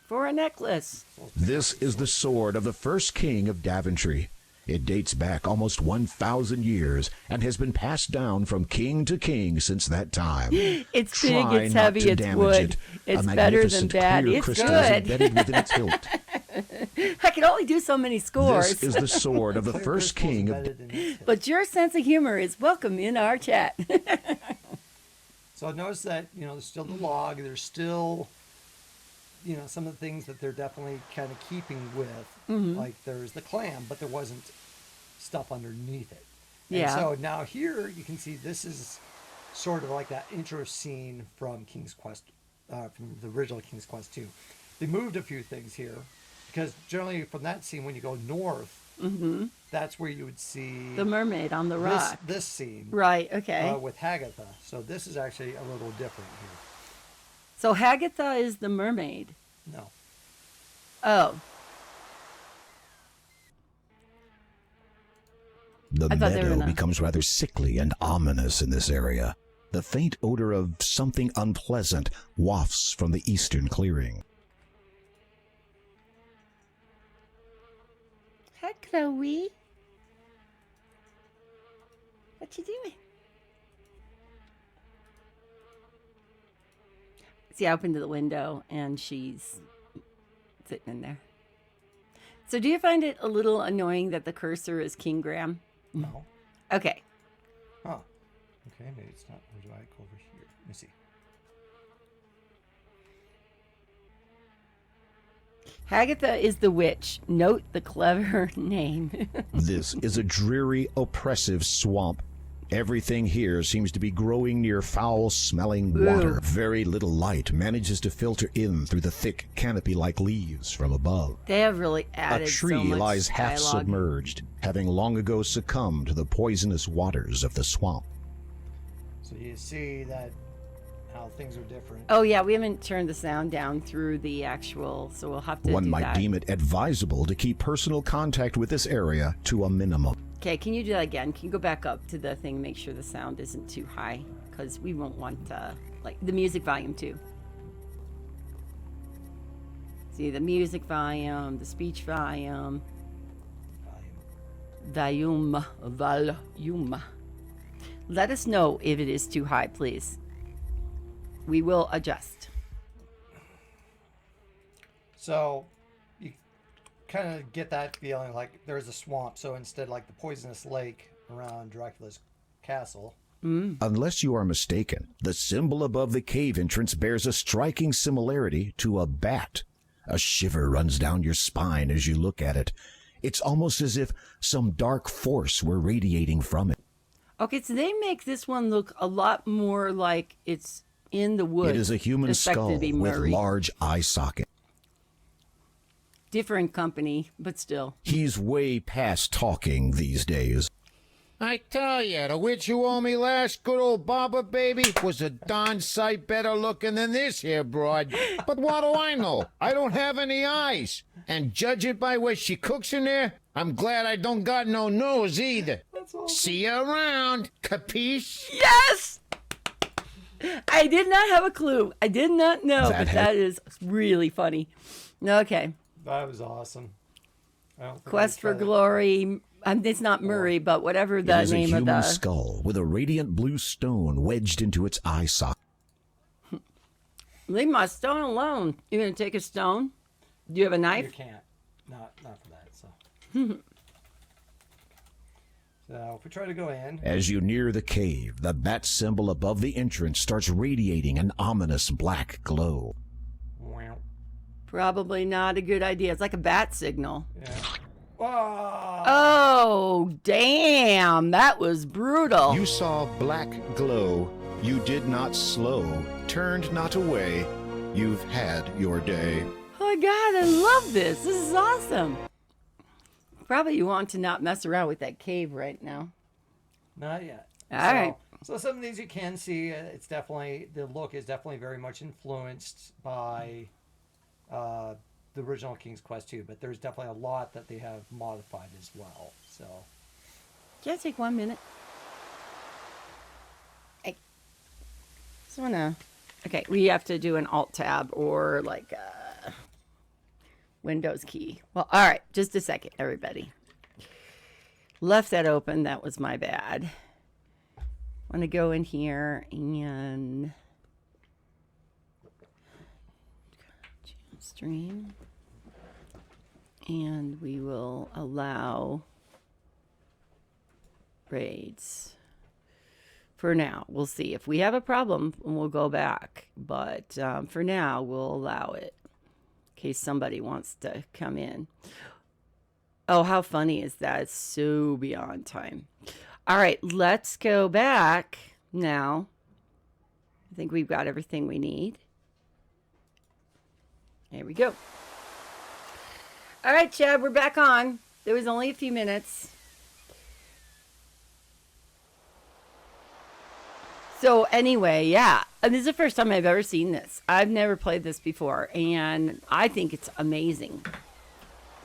for a necklace. This is the sword of the first king of Daventry. It dates back almost 1,000 years and has been passed down from king to king since that time. It's Try big, it's not heavy, to it's damage wood. it. It's A better than magnificent bad. clear It's crystal good. is embedded within its hilt. I can only do so many scores. This is the sword of the first king of... But your sense of humor is welcome in our chat. So notice that, there's still the log. There's still, some of the things that they're definitely kind of keeping with. Mhm. Like there's the clam, but there wasn't stuff underneath it. Yeah. And so now here you can see this is sort of like that intro scene from King's Quest, from the original King's Quest 2. They moved a few things here because generally from that scene, when you go north, that's where you would see The mermaid on the rock. This scene. Right, okay. With Hagatha. So this is actually a little different here. So Hagatha is the mermaid. No. Oh. The I thought they were meadow gonna- becomes rather sickly and ominous in this area. The faint odor of something unpleasant wafts from the eastern clearing. Hi, Chloe. What you doing? See, I opened the window and she's sitting in there. So do you find it a little annoying that the cursor is King Graham? No. Okay. Huh. Okay, maybe it's not. Where do I go over here? Let me see. Hagatha is the witch. Note the clever name. This is a dreary, oppressive swamp. Everything here seems to be growing near foul-smelling water. Very little light manages to filter in through the thick canopy-like leaves from above. They have really added A tree so much lies half dialogue. submerged, having long ago succumbed to the poisonous waters of the swamp. So you see that how things are different. Oh yeah, we haven't turned the sound down through the actual, so we'll have to One do might that. deem it advisable to keep personal contact with this area to a minimum. Okay, can you do that again? Can you go back up to the thing, make sure the sound isn't too high? Because we won't want, like, the music volume too. See, the music volume, the speech volume. Volume. Let us know if it is too high, please. We will adjust. So you kind of get that feeling like there's a swamp. So instead, like the poisonous lake around Dracula's castle. Unless you are mistaken, the symbol above the cave entrance bears a striking similarity to a bat. A shiver runs down your spine as you look at it. It's almost as if some dark force were radiating from it. Okay, so they make this one look a lot more like it's in the woods. It is a human Expected skull to be with Murray. large eye socket. Different company, but still. He's way past talking these days. I tell you, the witch who owned me last, good old Barbara baby, was a darn sight better looking than this here broad. But what do I know? I don't have any eyes. And judging by what she cooks in there, I'm glad I don't got no nose either. See you around, capiche? Yes! I did not have a clue. I did not know, but that is really funny. Okay. That was awesome. I don't think Quest I for tried it. Glory. It's not Murray, but whatever It the is a name of human the... skull with a radiant blue stone wedged into its eye socket. Leave my stone alone. You're going to take a stone? Do you have a knife? You can't. Not for that. So. So if we try to go in. As you near the cave, the bat symbol above the entrance starts radiating an ominous black glow. Probably not a good idea. It's like a bat signal. Yeah. Whoa. Oh, damn. That was brutal. You saw black glow. You did not slow, turned not away. You've had your day. Oh my God, I love this. This is awesome. Probably you want to not mess around with that cave right now. Not yet. All right. So some of these you can see. It's definitely, the look is definitely very much influenced by the original King's Quest 2, but there's definitely a lot that they have modified as well. So. Can I take 1 minute? I just wanna. Okay, we have to do an Alt Tab or like a Windows key. Well, all right, just a second, everybody. Left that open. That was my bad. Want to go in here and stream, and we will allow raids for now. We'll see if we have a problem and we'll go back, but for now we'll allow it in case somebody wants to come in. Oh, how funny is that? It's so beyond time. All right, let's go back now. I think we've got everything we need. There we go. All right, Chad, we're back on. There was only a few minutes. So anyway, yeah, and this is the first time I've ever seen this. I've never played this before, and I think it's amazing.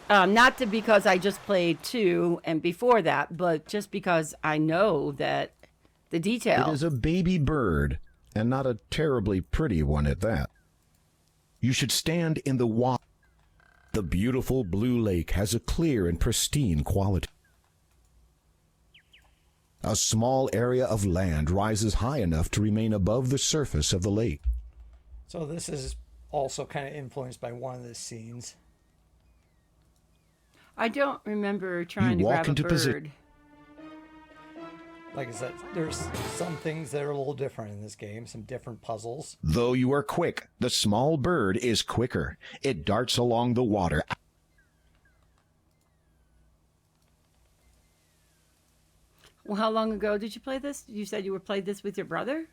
Not because I just played 2 and before that, but just because I know that the detail. It is a baby bird, and not a terribly pretty one at that. You should stand in the water. The beautiful blue lake has a clear and pristine quality. A small area of land rises high enough to remain above the surface of the lake. So this is also kind of influenced by one of the scenes. I don't remember trying to walk grab a into posi- bird. Like I said, there's some things that are a little different in this game, some different puzzles. Though you are quick, the small bird is quicker. It darts along the water. Well, how long ago did you play this? You said you were played this with your brother?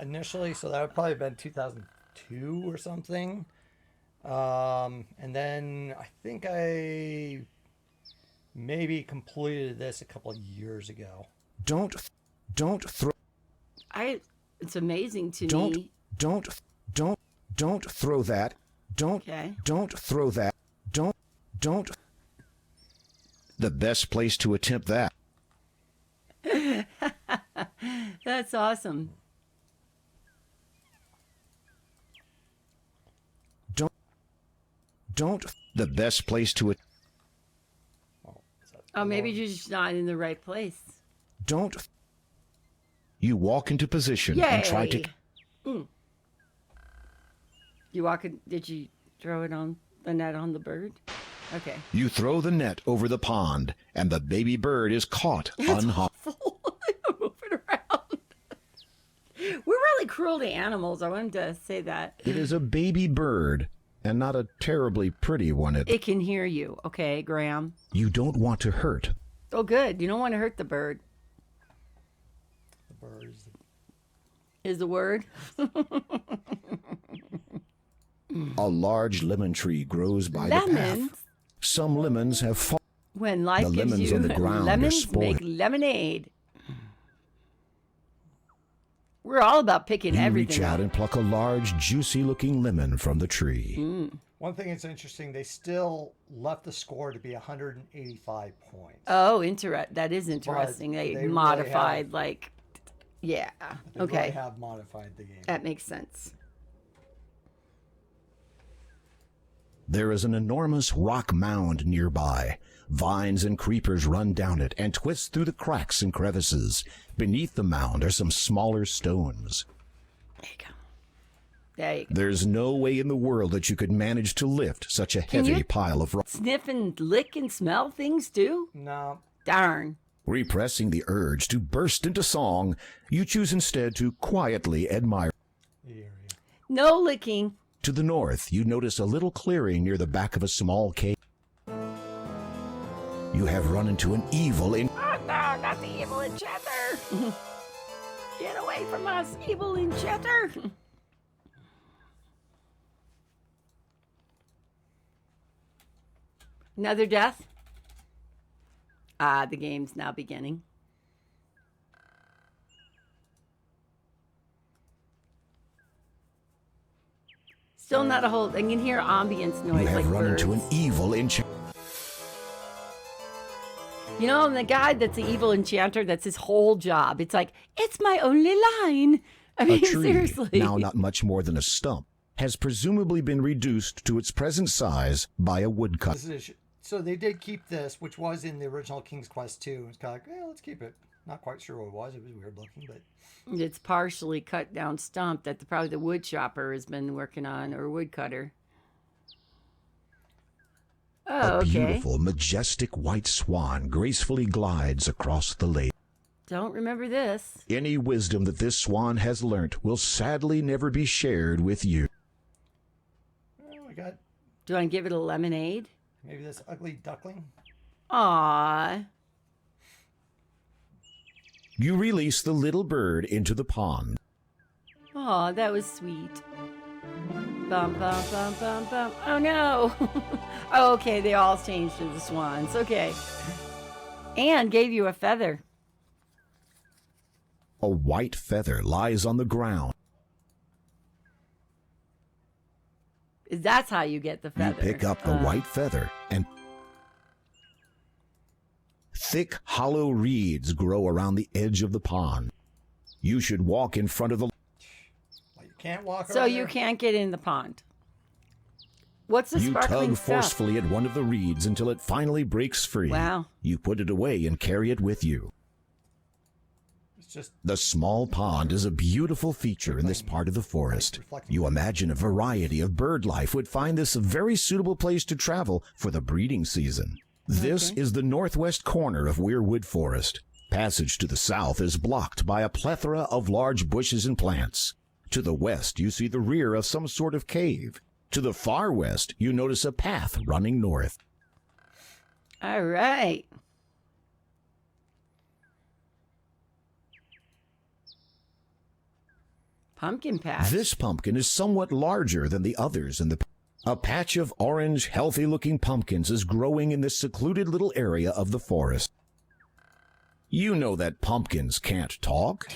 Initially, so that would probably have been 2002 or something. And then I think I maybe completed this a couple of years ago. Don't throw. It's amazing to me. Don't throw that. Don't throw that. Don't. The best place to attempt that. That's awesome. Don't. The best place to it. Oh, maybe you're just not in the right place. Don't. You walk into position and try to. You walk in, did you throw it on the net on the bird? Okay. You throw the net over the pond, and the baby bird is caught unharmed. Moving around. We're really cruel to animals. I wanted to say that. It is a baby bird, and not a terribly pretty one. It can hear you, okay, Graham? You don't want to hurt. Oh, good. You don't want to hurt the bird. The bird is the word. A large lemon tree grows by the path. Some lemons have fallen. When life the gives lemons you on the ground are lemons, spoiled. make lemonade. We're all about picking You everything reach out up. and pluck a large, juicy-looking lemon from the tree. One thing that's interesting, they still left the score to be 185 points. Oh, that is interesting. But They they modified, really yeah. They Okay. really have modified the game. That makes sense. There is an enormous rock mound nearby. Vines and creepers run down it and twist through the cracks and crevices. Beneath the mound are some smaller stones. There you go. There's no way in the world that you could manage to lift such a Can heavy you pile of rock. Sniff and lick and smell things too? No. Darn. Repressing the urge to burst into song, you choose instead to quietly admire. No licking. To the north, you notice a little clearing near the back of a small cave. You have run into an evil Oh, no, not the evil enchanter. Get away from us, evil enchanter. Another death? The game's now beginning. Still not a whole. I can hear ambience noise You have like run birds. into an evil enchanter. You know, and the guy that's the evil enchanter, that's his whole job. It's like, it's my only line. I mean, A tree, seriously. now not much more than a stump, has presumably been reduced to its present size by a woodcutter. So they did keep this, which was in the original King's Quest 2. It's kind of like, let's keep it. Not quite sure what it was. It was weird looking, but It's partially cut down stump that probably the wood chopper has been working on, or woodcutter. Oh, A okay. beautiful, majestic white swan gracefully glides across the lake. Don't remember this. Any wisdom that this swan has learnt will sadly never be shared with you. we got Do I give it a lemonade? maybe this ugly duckling. Aww. You release the little bird into the pond. Aw, that was sweet. Bum, bum, bum, bum, bum. Oh, no. Oh, okay, they all changed to the swans. Okay. And gave you a feather. A white feather lies on the ground. That's how you get the You feather. pick up the white feather and thick, hollow reeds grow around the edge of the pond. You should walk in front of the... You can't walk So over you there. can't get in the pond. What's the You sparkling tug stuff? forcefully at one of the reeds until it finally breaks free. Wow. You put it away and carry it with you. It's just The small pond is a beautiful feature in this part of the forest. You imagine a variety of bird life would find this a very suitable place to travel for the breeding season. This is the northwest corner of Weirwood Forest. Passage to the south is blocked by a plethora of large bushes and plants. To the west, you see the rear of some sort of cave. To the far west, you notice a path running north. All right. Pumpkin patch. This pumpkin is somewhat larger than the others in the... A patch of orange, healthy-looking pumpkins is growing in this secluded little area of the forest. You know that pumpkins can't talk.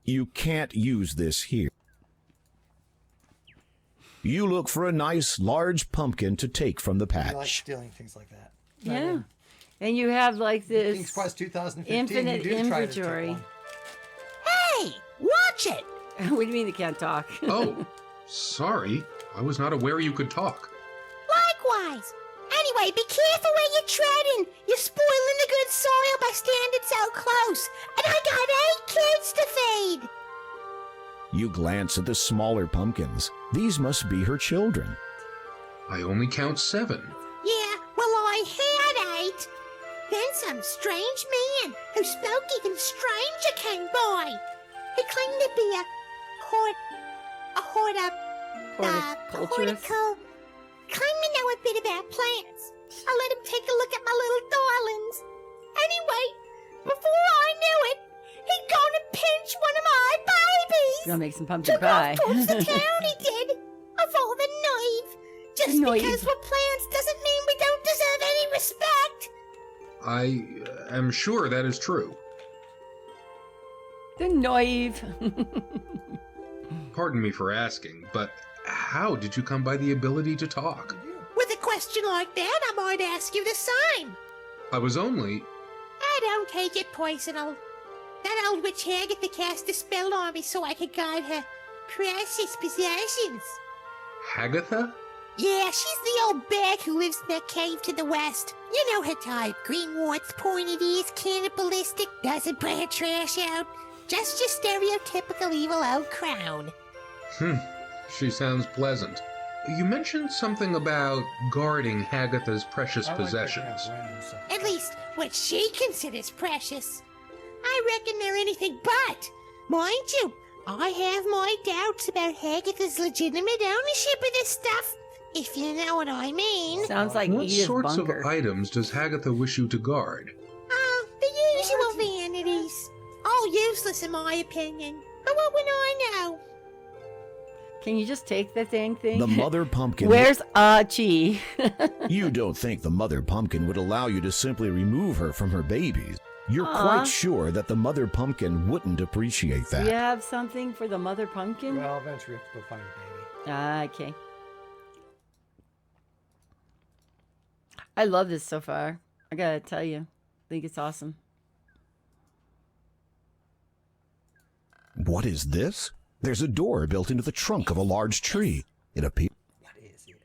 You can't use this here. You look for a nice, large pumpkin to take from the patch. I like stealing things like that. Yeah. And you have like this King's Quest 2015, infinite you do try to take inventory. one. Hey, watch it! What do you mean it can't talk? Oh, sorry. I was not aware you could talk. Likewise. Anyway, be careful where you're treading. You're spoiling the good soil by standing so close. And I got 8 kids to feed. You glance at the smaller pumpkins. These must be her children. I only count 7. Yeah, well, I had 8. Then some strange man who spoke even stranger came by. He claimed to be a horticulturist. Claimed to know a bit about plants. I let him take a look at my little darlings. Anyway, before I knew it, he'd gone and pinched one of my babies. Gonna make some pumpkin Took pie. off towards the town, he did. Of all the naive. Just Naive. because we're plants doesn't mean we don't deserve any respect. I am sure that is true. The naive. Pardon me for asking, but how did you come by the ability to talk? With a question like that, I might ask you the same. I was only... Don't take it personal. That old witch Agatha cast a spell on me so I could guard her precious possessions. Hagatha? Yeah, she's the old bag who lives in that cave to the west. You know her type. Green warts, pointed ears, cannibalistic, doesn't put her trash out. Just your stereotypical evil old crown. She sounds pleasant. You mentioned something about guarding Hagatha's precious possessions. At least, what she considers precious. I reckon they're anything but. Mind you, I have my doubts about Hagatha's legitimate ownership of this stuff, if you know what I mean. Sounds like What Edith sorts Bunker. of items does Hagatha wish you to guard? Oh, the usual vanities. All useless in my opinion. But what would I know? Can you just take the dang thing? The mother pumpkin... Where's Chi? You don't think the mother pumpkin would allow you to simply remove her from her babies. You're quite sure that the mother pumpkin wouldn't appreciate that. Do you have something for the mother pumpkin? Well, eventually we have to go find her baby. Okay. I love this so far. I gotta tell you. I think it's awesome. What is this? There's a door built into the trunk of a large tree. It appears... What is it?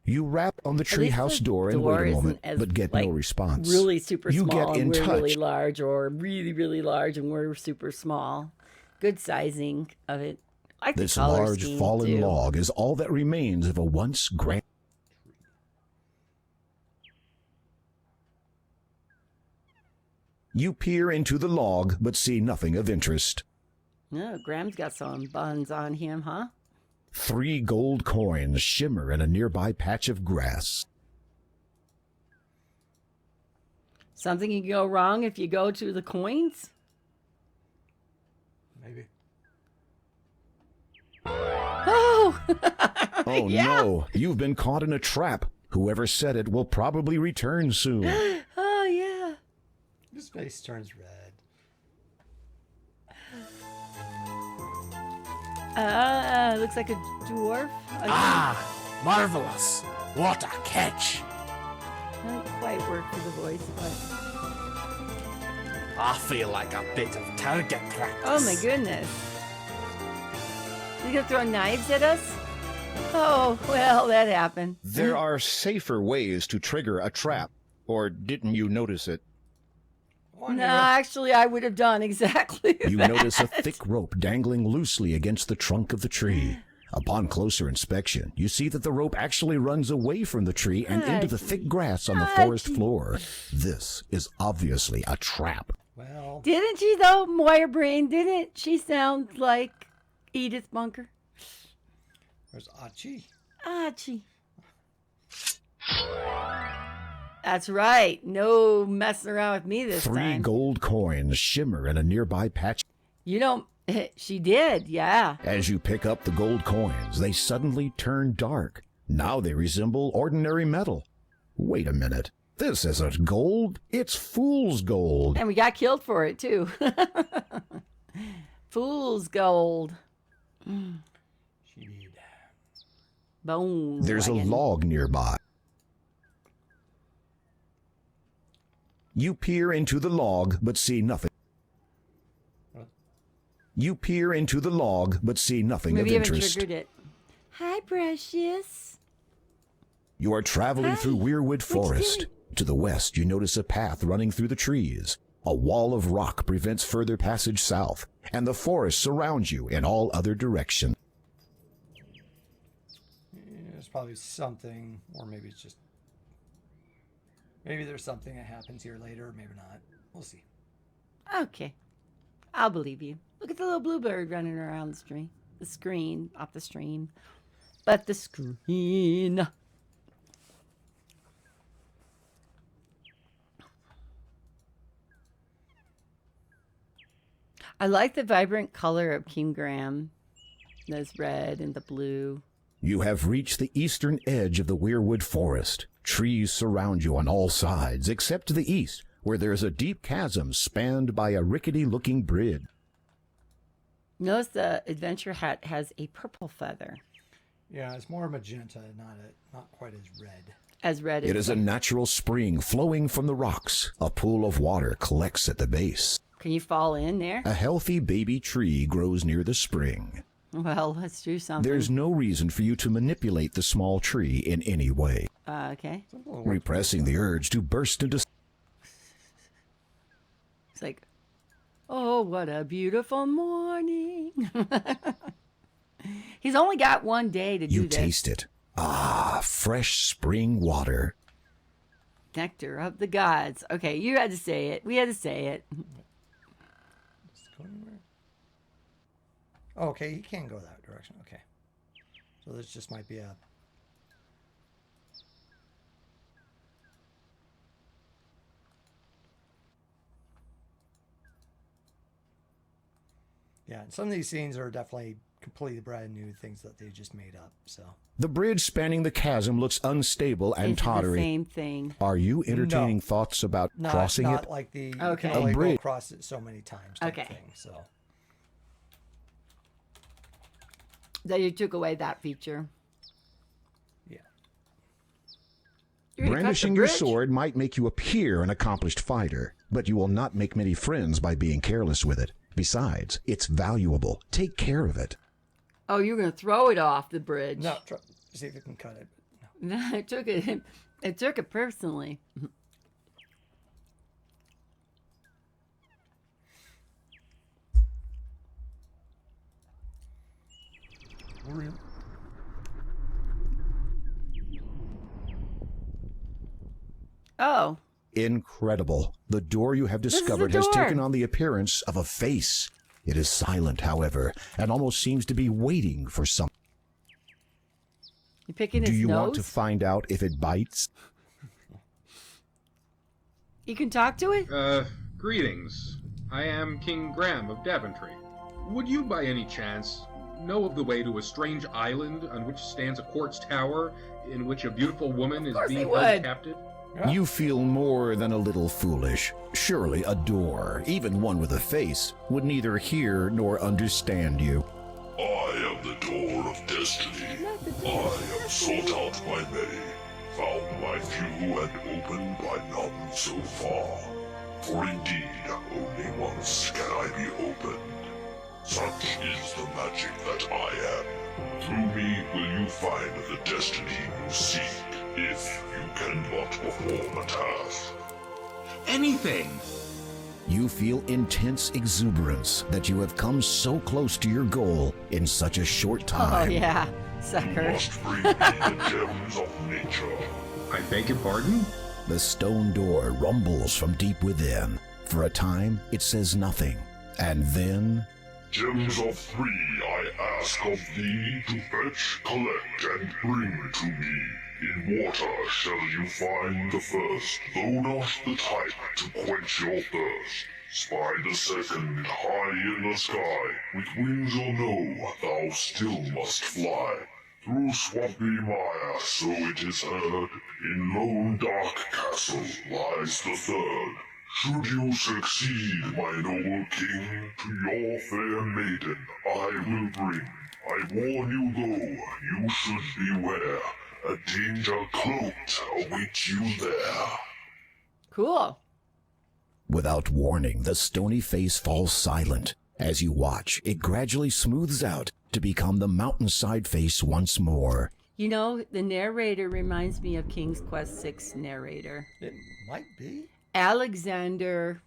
You rap on the At least treehouse the door and door wait a isn't moment, as, but get like, no response. Really super You small get in and we're touch. really large, or really, really large and we're super small. Good sizing of it. I like This the color large scheme, fallen too. log is all that remains of a once grand... You peer into the log, but see nothing of interest. No, Graham's got some buns on him, huh? 3 gold coins shimmer in a nearby patch of grass. Something can go wrong if you go to the coins? Maybe. Oh! Oh no, you've been caught in a trap. Whoever set it will probably return soon. Oh, yeah. His face turns red. Looks like a dwarf. Marvelous. What a catch. Doesn't quite work for the voice, but... I feel like a bit of target practice. Oh my goodness. You gonna throw knives at us? Oh, well, that happened. There are safer ways to trigger a trap. Or didn't you notice it? No, actually, I would have done exactly You that. notice a thick rope dangling loosely against the trunk of the tree. Upon closer inspection, you see that the rope actually runs away from the tree and into the thick grass on the forest floor. This is obviously a trap. Well, didn't she though, Moira Brain? Didn't she sound like Edith Bunker? There's Archie. Archie. That's right. No messing around with me this 3 time. gold coins shimmer in a nearby patch. You know, she did, yeah. As you pick up the gold coins, they suddenly turn dark. Now they resemble ordinary metal. Wait a minute. This isn't gold. It's fool's gold. And we got killed for it, too. Fool's gold. She did. Bone. There's wagon. a log nearby. You peer into the log, but see nothing. You peer into the log, but see nothing Maybe of you haven't interest. triggered it. Hi, Precious. You are traveling through Weirwood Forest. To the west, you notice a path running through the trees. A wall of rock prevents further passage south, and the forest surrounds you in all other directions. There's probably something, or maybe it's just... Maybe there's something that happens here later, maybe not. We'll see. Okay. I'll believe you. Look at the little bluebird running around the stream. The screen, off the stream. But the screen. I like the vibrant color of King Graham. Those red and the blue. You have reached the eastern edge of the Weirwood Forest. Trees surround you on all sides, except to the east, where there is a deep chasm spanned by a rickety-looking bridge. Notice the adventure hat has a purple feather. Yeah, it's more magenta, not quite as red. As red as It is a red. natural spring flowing from the rocks. A pool of water collects at the base. Can you fall in there? A healthy baby tree grows near the spring. Well, let's do something. There's no reason for you to manipulate the small tree in any way. Okay. Repressing the urge to burst into... It's like, oh, what a beautiful morning. He's only got one day to do You this. taste it. Ah, fresh spring water. Nectar of the gods. Okay, you had to say it. We had to say it. Oh, okay, he can go that direction. Okay. So this just might be a... Yeah, and some of these scenes are definitely completely brand new things that they just made up, so... The bridge spanning the chasm looks unstable and It's the tottering. same thing. Are you entertaining No. thoughts about crossing not it? like the... You Okay. can only A go bridge. across it so many times type Okay. thing, so... That you took away that feature. Yeah. You're gonna cut the Brandishing your bridge? sword might make you appear an accomplished fighter, but you will not make many friends by being careless with it. Besides, it's valuable. Take care of it. Oh, you're going to throw it off the bridge. No, try, see if you can cut it. No, I took it. I took it personally. Oh. Incredible. The door you have is the discovered has door. taken on the appearance of a face. It is silent, however, and almost seems to be waiting for something. You picking Do his you nose? want to find out if it bites? You can talk to it? Greetings. I am King Graham of Daventry. Would you by any chance know of the way to a strange island on which stands a quartz tower in which a beautiful woman is course being he held would. captive? You feel more than a little foolish. Surely a door, even one with a face, would neither hear nor understand you. I am the door of destiny. I am sought out by many, found by few, and opened by none so far. For indeed, only once can I be opened. Such is the magic that I am. Through me will you find the destiny you seek, if you cannot perform a task. Anything! You feel intense exuberance that you have come so close to your goal in such a short Oh, time. yeah, sucker. Must free the gems of nature. I beg your pardon? The stone door rumbles from deep within. For a time, it says nothing. And then... Gems of 3 I ask of thee to fetch, collect, and bring to me. In water shall you find the first, though not the type to quench your thirst. Spy the second, high in the sky, with wings or no, thou still must fly. Through swampy mire, so it is heard, in lone dark castle lies the third. Should you succeed, my noble king, to your fair maiden I will bring. I warn you though, you should beware, a danger cloaked awaits you there. Cool. Without warning, the stony face falls silent. As you watch, it gradually smooths out to become the mountainside face once more. You know, the narrator reminds me of King's Quest VI narrator. It might be. Alexander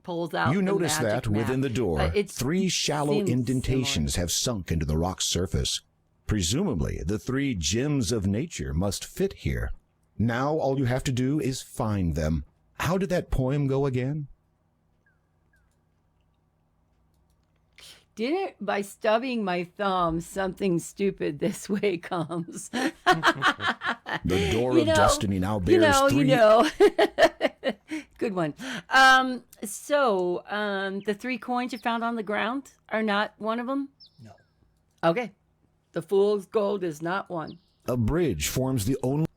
pulls out You the notice magic that within map. the door, It 3 shallow seems indentations have sunk into the rock's surface. Presumably, the 3 gems of nature must fit here. Now all you have to do is find them. How did that poem go again? Didn't by stubbing my thumb, something stupid this way comes. The door of destiny now bears 3... Good one. The 3 coins you found on the ground are not one of them? No. Okay. The fool's gold is not one. A bridge forms the only...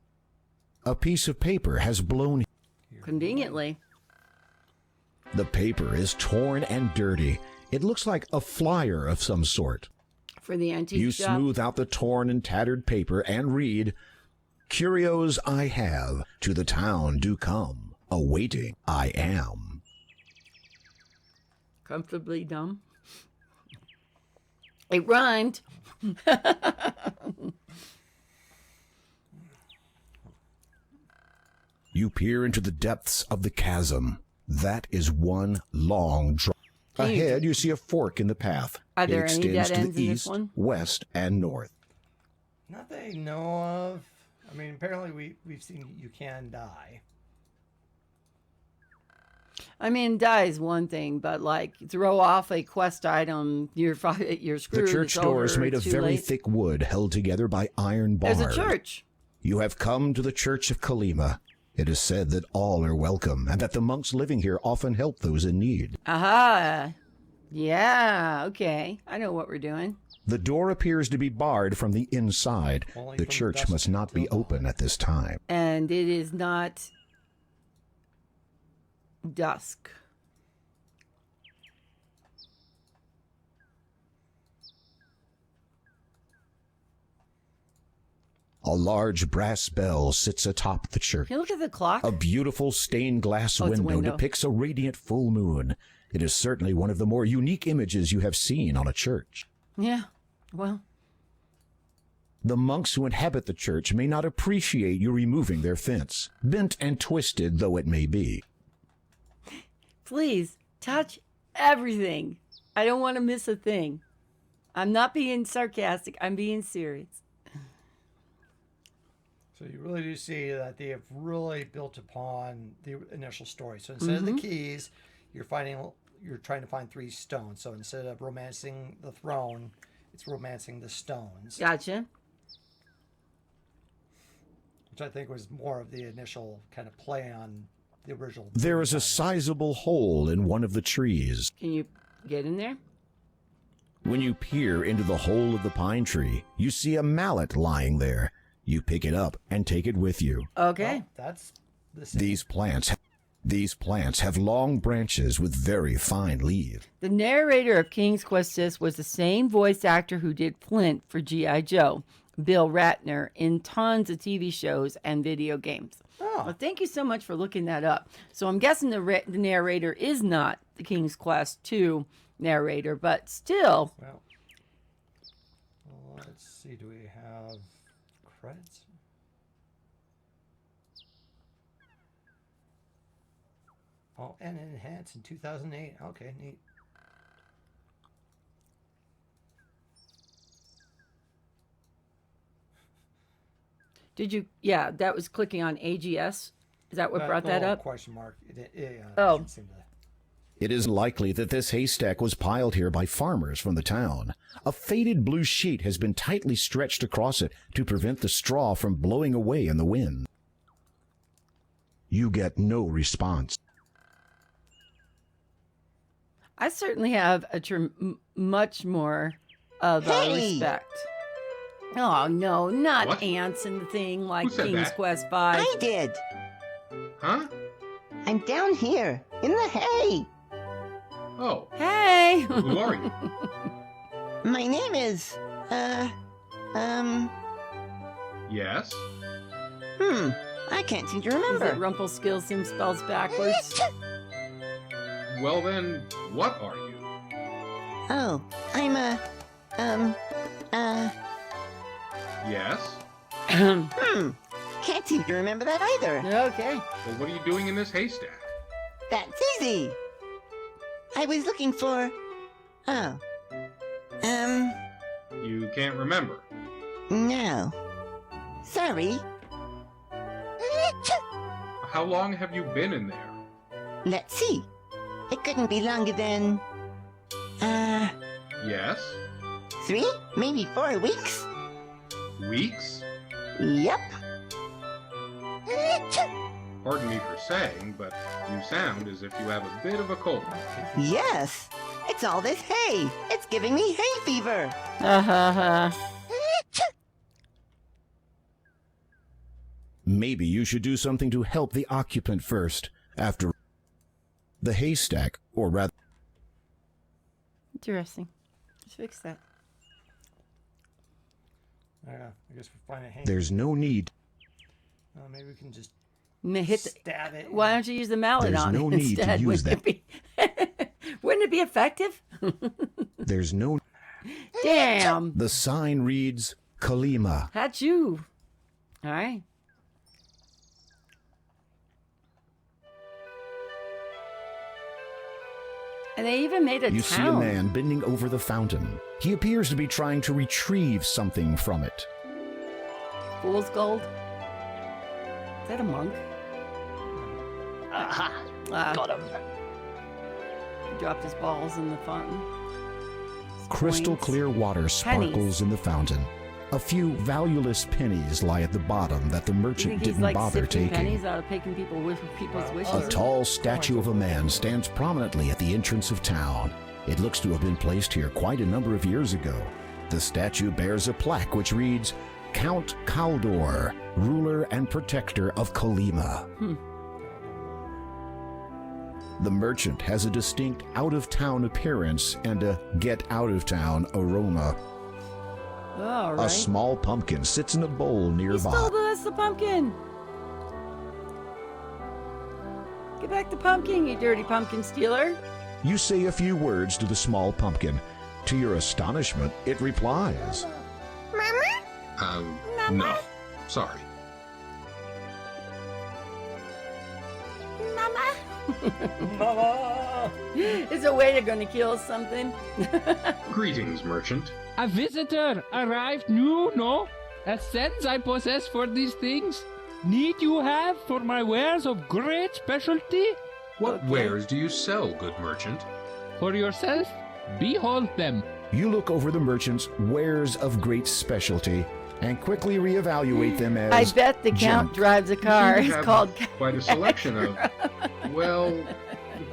A piece of paper has blown... Conveniently. The paper is torn and dirty. It looks like a flyer of some sort. For the antique You shop. smooth out the torn and tattered paper and read, "Curios I have, to the town do come, awaiting I am." Comfortably dumb. It rhymed. You peer into the depths of the chasm. That is one long drop. Ahead, you see a fork in the path. Are It there any extends dead to ends the in this east, one? west, and north. Not that I know of. I mean, apparently we've seen you can die. I mean, die is one thing, but like throw off a quest item, you're screwed. The church it's door is over, made of too very late. thick wood held together by iron bars. There's a church. You have come to the Church of Kalima. It is said that all are welcome and that the monks living here often help those in need. Aha. Yeah, okay. I know what we're doing. The door appears to be barred from the inside. The church must not be open at this time. And it is not dusk. A large brass bell sits atop the church. Can you look at the clock? A beautiful stained glass Oh, it's a window window. depicts a radiant full moon. It is certainly one of the more unique images you have seen on a church. Yeah, well. The monks who inhabit the church may not appreciate you removing their fence, bent and twisted though it may be. Please touch everything. I don't want to miss a thing. I'm not being sarcastic. I'm being serious. So you really do see that they have really built upon the initial story. So instead of the keys, you're trying to find 3 stones. So instead of romancing the throne, it's romancing the stones. Gotcha. Which I think was more of the initial kind of play on the original. There is a sizable hole in one of the trees. Can you get in there? When you peer into the hole of the pine tree, you see a mallet lying there. You pick it up and take it with you. Okay. Well, that's the same. These plants have long branches with very fine leaves. The narrator of King's Quest VI was the same voice actor who did Flint for G.I. Joe, Bill Ratner, in tons of TV shows and video games. Oh. Well, thank you so much for looking that up. So I'm guessing the narrator is not the King's Quest II narrator, but still. Well, let's see. Do we have credits? Oh, and enhanced in 2008. Okay, neat. Did you? Yeah, that was clicking on AGS. Is that what brought that up? Question mark. Oh. Didn't seem to... It is likely that this haystack was piled here by farmers from the town. A faded blue sheet has been tightly stretched across it to prevent the straw from blowing away in the wind. You get no response. I certainly have much more of respect. Oh, no, not What? ants and the thing like Who said King's that? Quest 5. I did. Huh? I'm down here in the hay. Oh. Hey! Who are you? My name is, Yes? I can't seem to Is remember. it Rumpelstiltskin spells backwards? Well then, what are you? Oh, I'm Yes? can't seem to remember that either. Okay. Well, what are you doing in this haystack? That's easy. I was looking for, You can't remember. no. Sorry. How long have you been in there? Let's see. It couldn't be longer than, Yes? 3, maybe 4 weeks. Weeks? Yep. Pardon me for saying, but you sound as if you have a bit of a cold. Yes. It's all this hay. It's giving me hay fever. Maybe you should do something to help the occupant first, after the haystack, or rather... Interesting. Let's fix that. I guess we're finding hay. There's no need. Maybe we can just Stab it. Why don't you use the mallet There's on no it need instead? to use Wouldn't it be effective? There's no... Damn. The sign reads, Kalima. That's you. All right. And they even made a You town. see a man bending over the fountain. He appears to be trying to retrieve something from it. Fool's gold. Is that a monk? Aha! Got him. He dropped his balls in the fountain. Crystal Coins. clear water sparkles Pennies. in the fountain. A few valueless pennies lie at the bottom that the You merchant think he's didn't like bother sifting taking. pennies out of picking people's wishes? A tall statue of a man stands prominently at the entrance of town. It looks to have been placed here quite a number of years ago. The statue bears a plaque which reads, Count Kaldor, ruler and protector of Kalima. The merchant has a distinct out-of-town appearance and a get-out-of-town aroma. All right. A small pumpkin sits in a bowl He nearby. stole the pumpkin. Get back the pumpkin, you dirty pumpkin stealer. You say a few words to the small pumpkin. To your astonishment, it replies. No. Sorry. Mama! Is a waiter going to kill something? Greetings, merchant. A visitor arrived new, no? A sense I possess for these things. Need you have for my wares of great specialty? What wares do you sell, good merchant? For yourself, behold them. You look over the merchant's wares of great specialty and quickly reevaluate them as I bet the count junk. drives a car. You It's have called quite a selection of, well,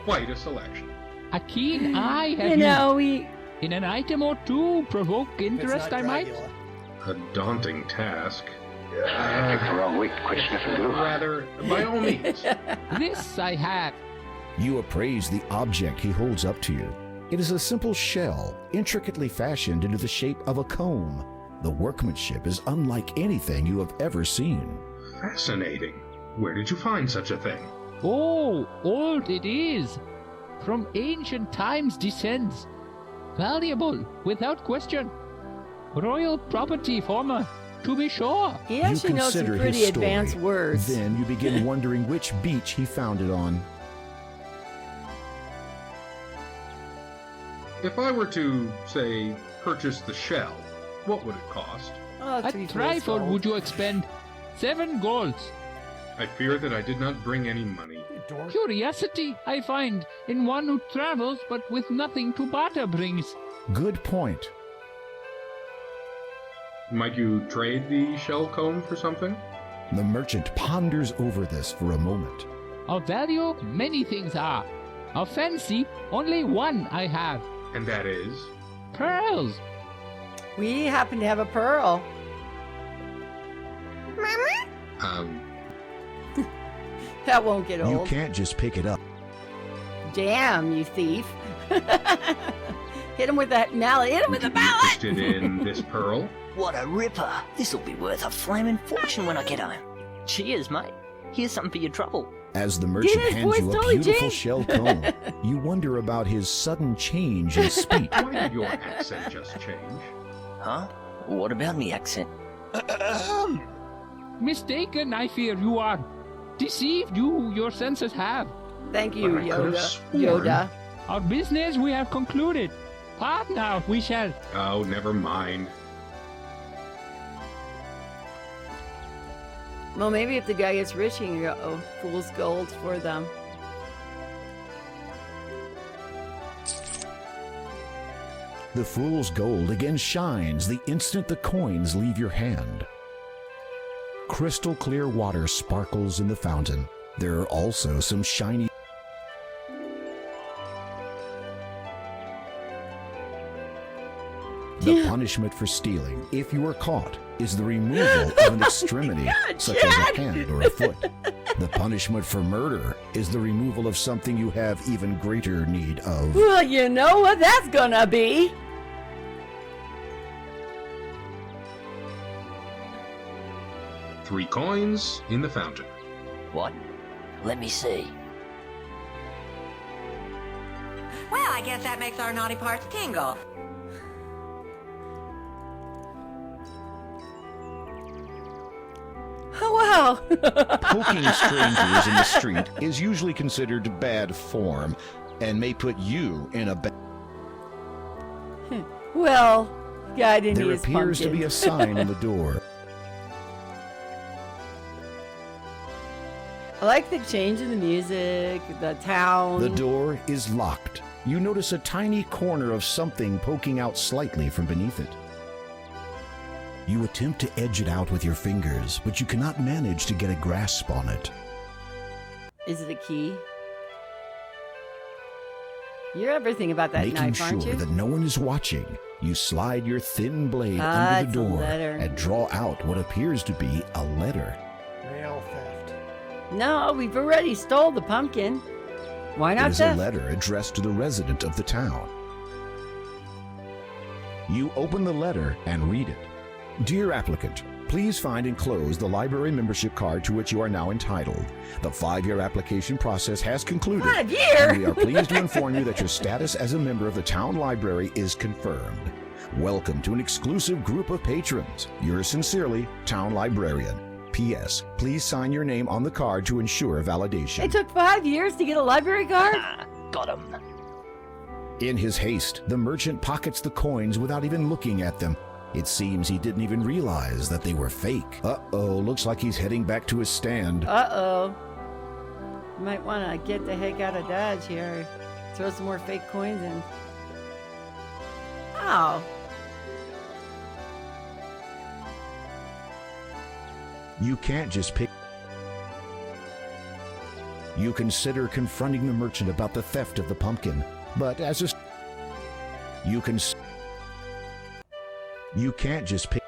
quite a selection. A keen eye have You know, we... In an item or two, provoke interest, I might. A daunting task. Picked the wrong week. Quit sniffing glue. Rather, by all means. This I have. You appraise the object he holds up to you. It is a simple shell, intricately fashioned into the shape of a comb. The workmanship is unlike anything you have ever seen. Fascinating. Where did you find such a thing? Oh, old it is. From ancient times descends. Valuable, without question. Royal property, former, to be sure. He actually knows some consider pretty his story. advanced words. Then you begin wondering which beach he found it on. If I were to, say, purchase the shell, what would it cost? Oh, A trifle would you expend 7 golds. I fear that I did not bring any money. Curiosity, I find, in one who travels but with nothing to barter brings. Good point. Might you trade the shell cone for something? The merchant ponders over this for a moment. Of value, many things are. Of fancy, only one I have. And that is? Pearls. We happen to have a pearl. That won't get You old. can't just pick it up. Damn, you thief. Hit him with that mallet. Hit him with the mallet. Interested in this pearl? What a ripper. This'll be worth a flaming fortune when I get home. Cheers, mate. Here's something for your trouble. As the merchant His hands voice you a totally beautiful changed. shell cone, you wonder about his sudden change in speech. Why did your accent just change? Huh? What about me accent? Mistaken, I fear you are. Deceived you, your senses have. Thank you, But I could have Yoda. sworn- Yoda. Our business we have concluded. Part now we shall. Oh, never mind. Well, maybe if the guy gets rich, he can go, oh, fool's gold for them. The fool's gold again shines the instant the coins leave your hand. Crystal clear water sparkles in the fountain. There are also some shiny. The punishment for stealing, if you are caught, is the removal of an extremity, such as a hand or a foot. The punishment for murder is the removal of something you have even greater need of. Well, you know what that's gonna be. Three coins in the fountain. What? Let me see. Well, I guess that makes our naughty parts tingle. Oh, wow. Poking strangers in the street is usually considered bad form and may put you in a bad. Well, guy didn't There eat his appears to pumpkin. be a sign on the door. I like the change in the music, the town. The door is locked. You notice a tiny corner of something poking out slightly from beneath it. You attempt to edge it out with your fingers, but you cannot manage to get a grasp on it. Is it a key? You're everything about that Making knife, sure aren't you? that no one is watching, you slide your thin blade Ah, under the it's a door letter. and draw out what appears to be a letter. Mail theft. No, we've already stole the pumpkin. Why It not is a theft? letter addressed to the resident of the town. You open the letter and read it. Dear applicant, please find enclosed the library membership card to which you are now entitled. The 5-year application process has concluded. 5 year? And we are pleased to inform you that your status as a member of the town library is confirmed. Welcome to an exclusive group of patrons. Yours sincerely, Town Librarian. P.S. Please sign your name on the card to ensure validation. It took 5 years to get a library card? Got him. In his haste, the merchant pockets the coins without even looking at them. It seems he didn't even realize that they were fake. Uh-oh, looks like he's heading back to his stand. Uh-oh. Might want to get the heck out of Dodge here. Throw some more fake coins in. Oh. You can't just pick. You consider confronting the merchant about the theft of the pumpkin, but as a... You can't just pick.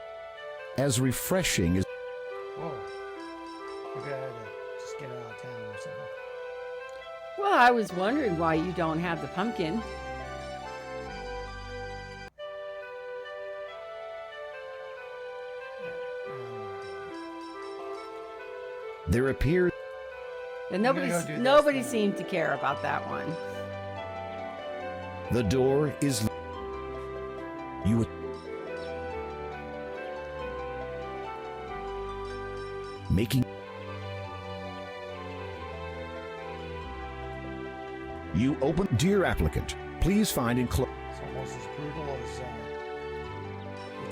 As refreshing as... Whoa. Maybe I had to just get out of town or something. Well, I was wondering why you don't have the pumpkin. There appears... And I'm gonna go do this nobody seemed to care about that one. The door is... You... Making... You open... Dear applicant, please find enclosed... So almost as brutal as the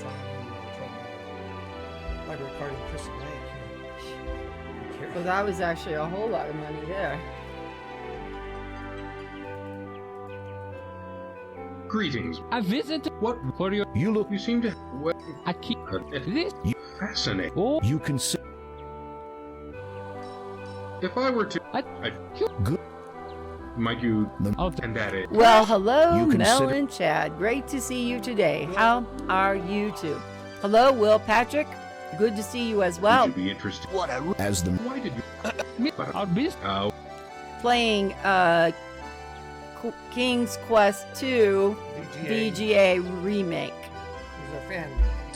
time we were trying to library card in Crystal Lake. Well, that was actually a whole lot of money there. Greetings. I visited. What for your? You look. You seem to. Well, I keep this. Fascinating. Oh, You can say. If I were to, Good. might you? And that is. Well, hello, You Mel consider- and Chad. Great to see you today. How are you two? Hello, Will Patrick. Good to see you as well. Would you be interested? What a As the Why did you? I'll be. Playing King's Quest 2 VGA remake. He's a fan,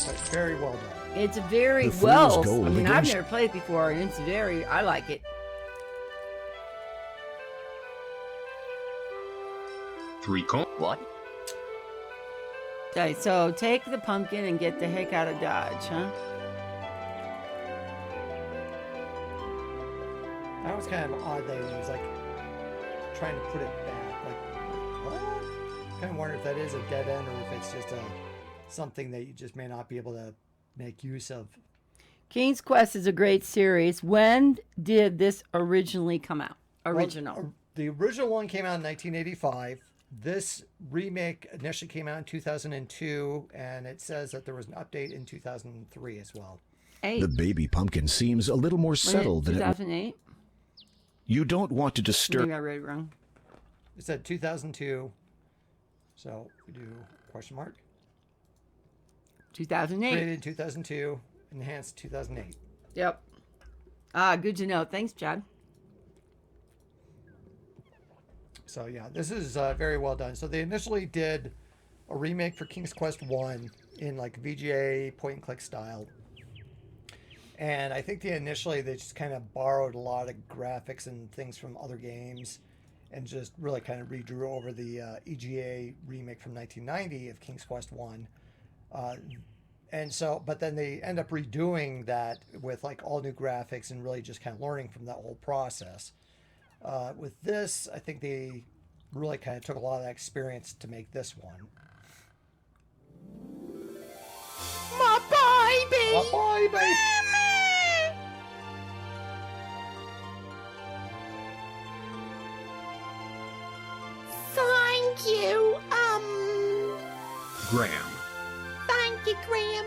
but very well done. It's very The fool's well. gold I mean, I've against- never played it before, and it's very. I like it. 3 coins. what? Okay, so take the pumpkin and get the heck out of Dodge, huh? That was kind of odd that he was like trying to put it back. Like, what? Kind of wonder if that is a dead end or if it's just something that you just may not be able to make use of. King's Quest is a great series. When did this originally come out? Original. Well, the original one came out in 1985. This remake initially came out in 2002, and it says that there was an update in 2003 as well. Hey. The baby pumpkin seems a little more settled than it. 2008. You don't want to Maybe disturb. I read it wrong. It said 2002, so we do question mark. 2008. Created in 2002, enhanced 2008. Yep. Good to know. Thanks, Chad. So yeah, this is very well done. So they initially did a remake for King's Quest 1 in like VGA point and click style. And I think they just kind of borrowed a lot of graphics and things from other games and just really kind of redrew over the EGA remake from 1990 of King's Quest 1. And so, but then they end up redoing that with like all new graphics and really just kind of learning from that whole process. With this, I think they really kind of took a lot of that experience to make this one. My baby! My baby! Thank you, Graham. Thank you, Graham.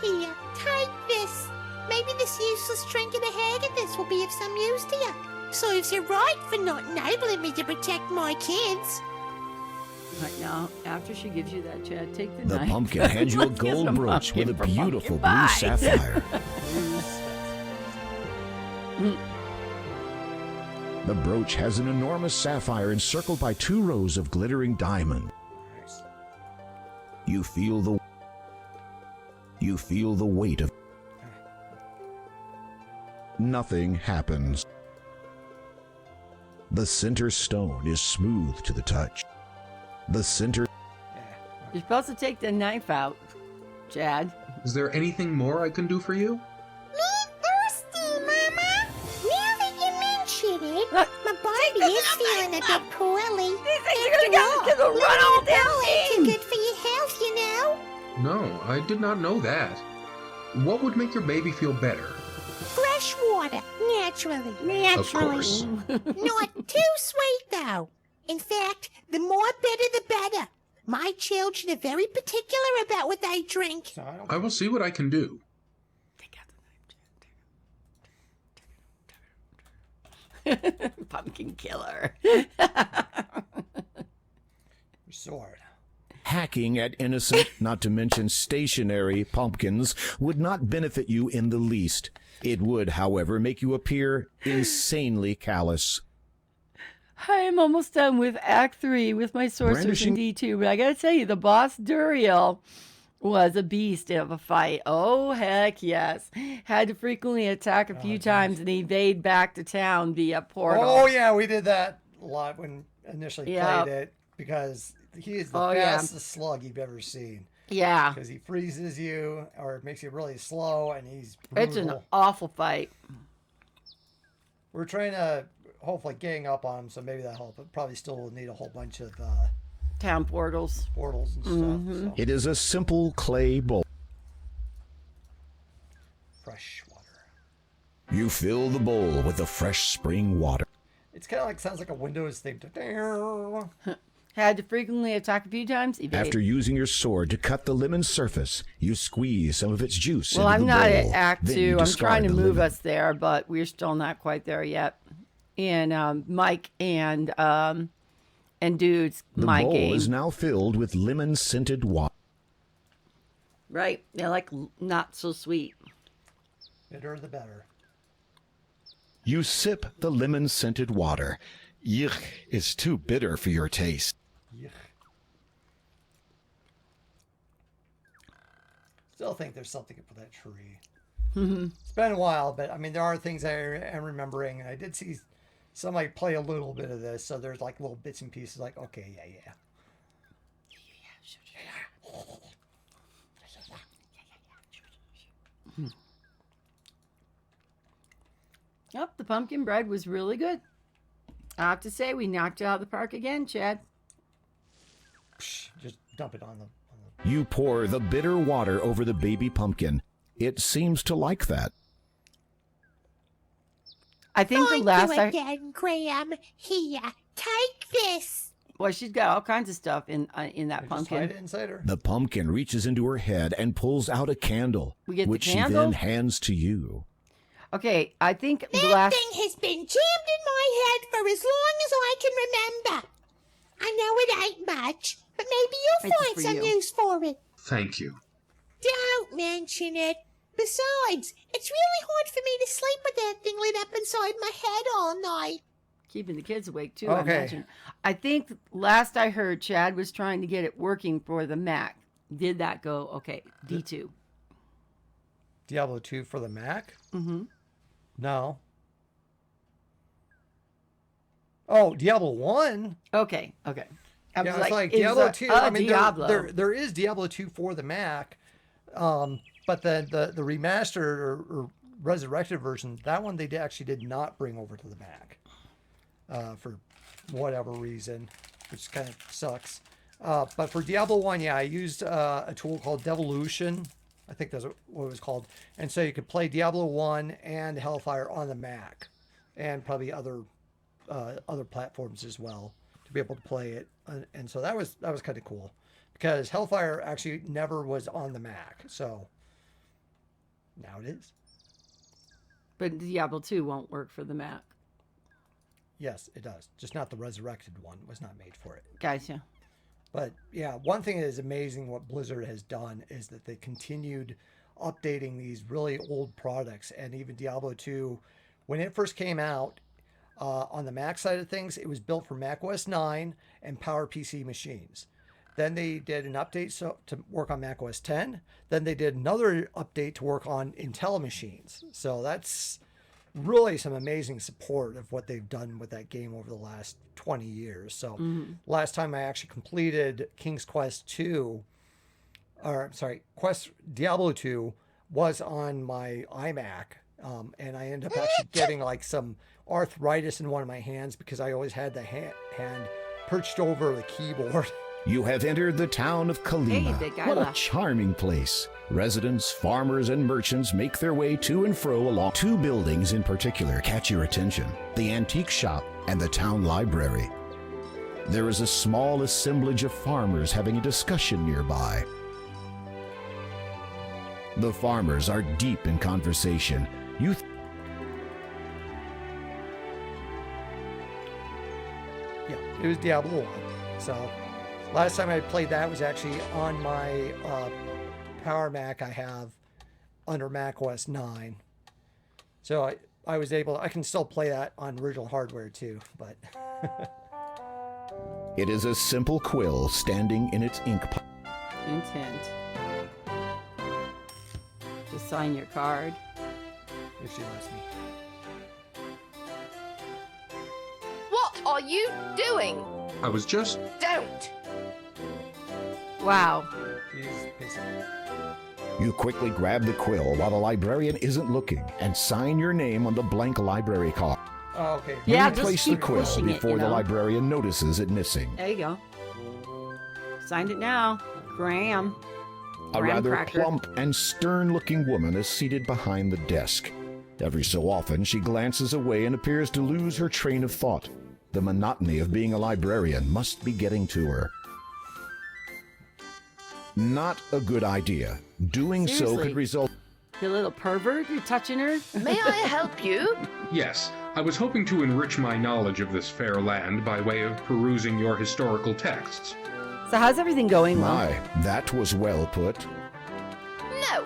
Here, take this. Maybe this useless trinket of Haggathis will be of some use to you. Serves you right for not enabling me to protect my kids. Right now, after she gives you that, Chad, take the The knife. pumpkin hands you a Gives gold him brooch with a pumpkin for beautiful pumpkin blue pie. sapphire. The brooch has an enormous sapphire encircled by 2 rows of glittering diamond. You feel the weight of. Nothing happens. The center stone is smooth to the touch. The center. You're supposed to take the knife out, Chad. Is there anything more I can do for you? Thirsty, Mama. Now that you mention it, my body is feeling a bit poorly. After all, run all damn too thing. good for your health, you know. No, I did not know that. What would make your baby feel better? Fresh water, naturally. Of course. Not too sweet, though. In fact, the more bitter, the better. My children are very particular about what they drink. I will see what I can do. Pumpkin killer. Sword. Hacking at innocent, not to mention stationary, pumpkins would not benefit you in the least. It would, however, make you appear insanely callous. I am almost done with Act 3 with my sorcerers in D2, but I gotta tell you, the boss Duriel was a beast of a fight. Oh, heck yes. Had to frequently attack a few times and evade back to town via portal. Oh, yeah, we did that a lot when initially Yep. played it because he is the Oh, yeah. fastest slug you've ever seen. Yeah. Because he freezes you or makes you really slow and he's brutal. It's an awful fight. We're trying to hopefully gang up on him, so maybe that'll help. But probably still will need a whole bunch of town portals. Portals and stuff. So. It is a simple clay bowl. Fresh water. You fill the bowl with the fresh spring water. It's kind of like, sounds like a Windows thing. Had to frequently attack a few times. After using your sword to cut the lemon surface, you squeeze some of its juice Well, into I'm the not bowl. at Act Then 2. you I'm discard trying to the move lemon. us there, but we're still not quite there yet. And Mike and Dude's The my bowl game. is now filled with lemon-scented water. Right. They're like not so sweet. Bitter the better. You sip the lemon-scented water. Yuck, it's too bitter for your taste. Yuck. Still think there's something for that tree. It's been a while, but I mean, there are things I am remembering. And I did see somebody play a little bit of this, so there's like little bits and pieces like, okay, yeah. Yep, the pumpkin bread was really good. I have to say, we knocked it out of the park again, Chad. Just dump it on the... You pour the bitter water over the baby pumpkin. It seems to like that. I think the last I... again, Graham. Here, take this. Well, she's got all kinds of stuff in that pumpkin. Hide it inside her. The pumpkin reaches into her head and pulls out a candle, We get the which she candle? then hands to you. Okay, I think the That last... thing has been jammed in my head for as long as I can remember. I know it ain't much, but maybe you'll It's find for some you. use for it. Thank you. Don't mention it. Besides, it's really hard for me to sleep with that thing lit up inside my head all night. Keeping the kids awake, too, I Okay. imagine. I think last I heard, Chad was trying to get it working for the Mac. Did that go? Okay, D2. Diablo 2 for the Mac? Mm-hmm. No. Oh, Diablo 1? Okay. I Yeah, was it's like is Diablo a- 2. a I mean, Diablo. there is Diablo 2 for the Mac, but the remastered or resurrected version, that one they actually did not bring over to the Mac for whatever reason, which kind of sucks. But for Diablo 1, yeah, I used a tool called Devolution. I think that's what it was called. And so you could play Diablo 1 and Hellfire on the Mac and probably other platforms as well to be able to play it. And so that was kind of cool because Hellfire actually never was on the Mac. So now it is. But Diablo 2 won't work for the Mac. Yes, it does. Just not the resurrected one was not made for it. Gotcha. But yeah, one thing that is amazing what Blizzard has done is that they continued updating these really old products. And even Diablo 2, when it first came out on the Mac side of things, it was built for Mac OS 9 and PowerPC machines. Then they did an update to work on Mac OS 10. Then they did another update to work on Intel machines. So that's really some amazing support of what they've done with that game over the last 20 years. So last time I actually completed King's Quest 2, Diablo 2 was on my iMac. And I ended up actually getting like some arthritis in one of my hands because I always had the hand perched over the keyboard. You have entered the town of Kalima. Hey, big guy What a left. charming place. Residents, farmers, and merchants make their way to and fro along. Two buildings in particular catch your attention: the antique shop and the town library. There is a small assemblage of farmers having a discussion nearby. The farmers are deep in conversation. Yeah, it was Diablo 1. So last time I played that was actually on my Power Mac I have under Mac OS 9. So I was able, I can still play that on original hardware too, but... It is a simple quill standing in its ink pot. Intent. Just sign your card. If she lets me. What are you doing? I was just... Don't! Wow. She's busy. You quickly grab the quill while the librarian isn't looking and sign your name on the blank library card. Oh, okay. Yeah, You just place the keep quill pushing it, before you the know. librarian notices it missing. There you go. Signed it now. Graham. A Graham rather cracker. plump and stern-looking woman is seated behind the desk. Every so often, she glances away and appears to lose her train of thought. The monotony of being a librarian must be getting to her. Not a good idea. Doing so Seriously. could result... You little pervert, you're touching her? May I help you? Yes, I was hoping to enrich my knowledge of this fair land by way of perusing your historical texts. So how's everything going, Will? My, that was well put. No.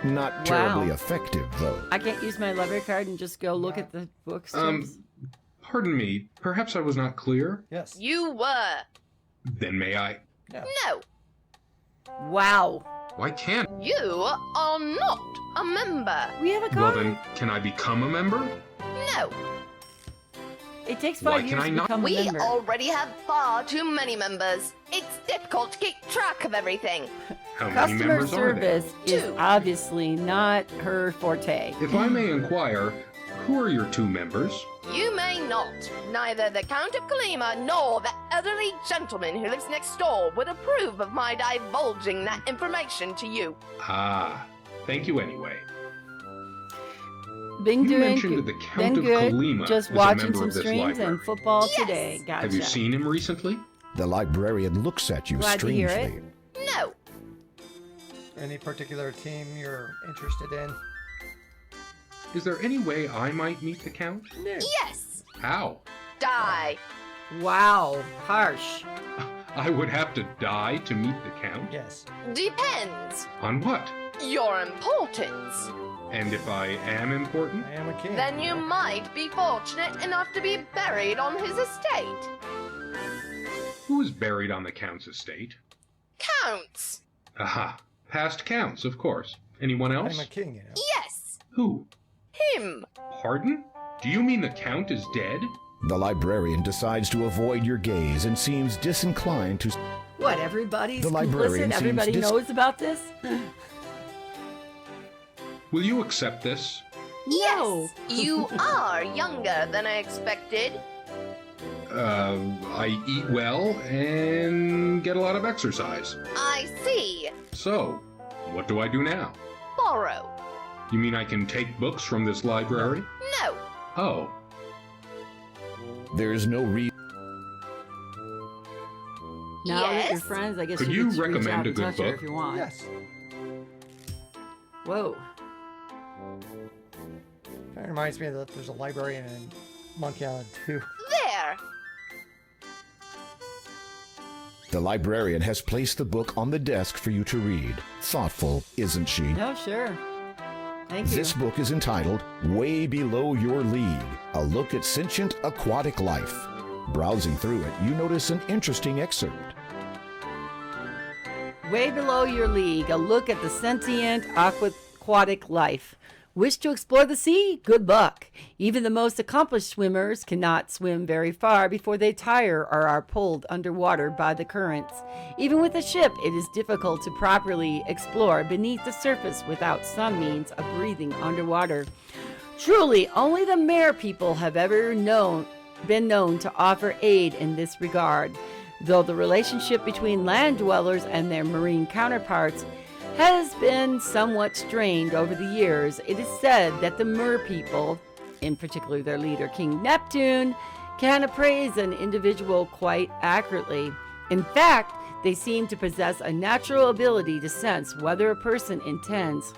Not terribly Wow. effective, though. I can't use my library card and just go look at the books. Pardon me, perhaps I was not clear? Yes. You were. Then may I? No. Wow. Why can't? You are not a member. We have a Well card. then, can I become a member? No. It takes Why 5 can years I to not- become a We member. already have far too many members. It's difficult to keep track of everything. How many Customer members are there? service is obviously not her forte. If I may inquire, who are your 2 members? You may not. Neither the Count of Kalima nor the elderly gentleman who lives next door would approve of my divulging that information to you. Ah, thank you anyway. Been You doing mentioned good. that the Count Been of good. Kalima Just is a watching member some of this streams library. and football Yes. today. Gotcha. Have you seen him recently? The librarian looks at you Glad to hear strangely. it. No. Any particular team you're interested in? Is there any way I might meet the Count? Yes. How? Die. Wow, harsh. I would have to die to meet the Count? Yes. Depends. On what? Your importance. And if I am important? I am a king. Then you might be fortunate enough to be buried on his estate. Who is buried on the Count's estate? Counts. Aha. Past Counts, of course. Anyone else? I'm a king, you know. Yes. Who? Him. Pardon? Do you mean the Count is dead? The librarian decides to avoid your gaze and seems disinclined to... What, everybody's The librarian complicit? seems Everybody knows about this? Will you accept this? No. You are younger than I expected. I eat well and get a lot of exercise. I see. So, what do I do now? Borrow. You mean I can take books from this library? No. Oh, There's no reason... Now that you're Yes. friends, I guess Could you you can reach recommend out a and good touch her book? if you want. Yes. Whoa. Kind of reminds me that there's a librarian in Monkey Island 2. There. The librarian has placed the book on the desk for you to read. Thoughtful, isn't she? No, sure. Thank you. This book is entitled Way Below Your League, a look at sentient aquatic life. Browsing through it, you notice an interesting excerpt. Way Below Your League, a look at the sentient aquatic life. Wish to explore the sea? Good luck. Even the most accomplished swimmers cannot swim very far before they tire or are pulled underwater by the currents. Even with a ship, it is difficult to properly explore beneath the surface without some means of breathing underwater. Truly, only the mare people have ever been known to offer aid in this regard, though the relationship between land dwellers and their marine counterparts has been somewhat strained over the years. It is said that the mer people, in particular their leader King Neptune, can appraise an individual quite accurately. In fact, they seem to possess a natural ability to sense whether a person intends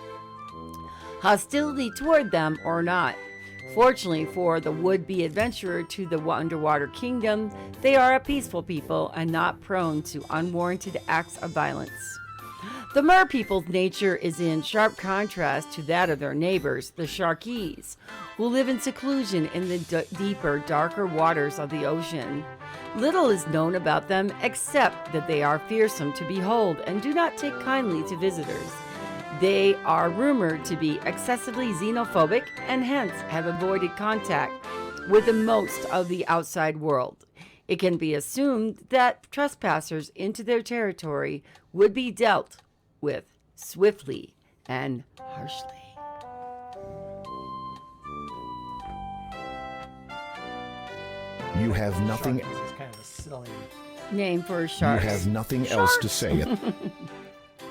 hostility toward them or not. Fortunately for the would-be adventurer to the underwater kingdom, they are a peaceful people and not prone to unwarranted acts of violence. The mer people's nature is in sharp contrast to that of their neighbors, the Sharkies, who live in seclusion in the deeper, darker waters of the ocean. Little is known about them except that they are fearsome to behold and do not take kindly to visitors. They are rumored to be excessively xenophobic and hence have avoided contact with the most of the outside world. It can be assumed that trespassers into their territory would be dealt with swiftly and harshly. You have nothing... This is kind of a silly name for You sharks. have nothing else to say.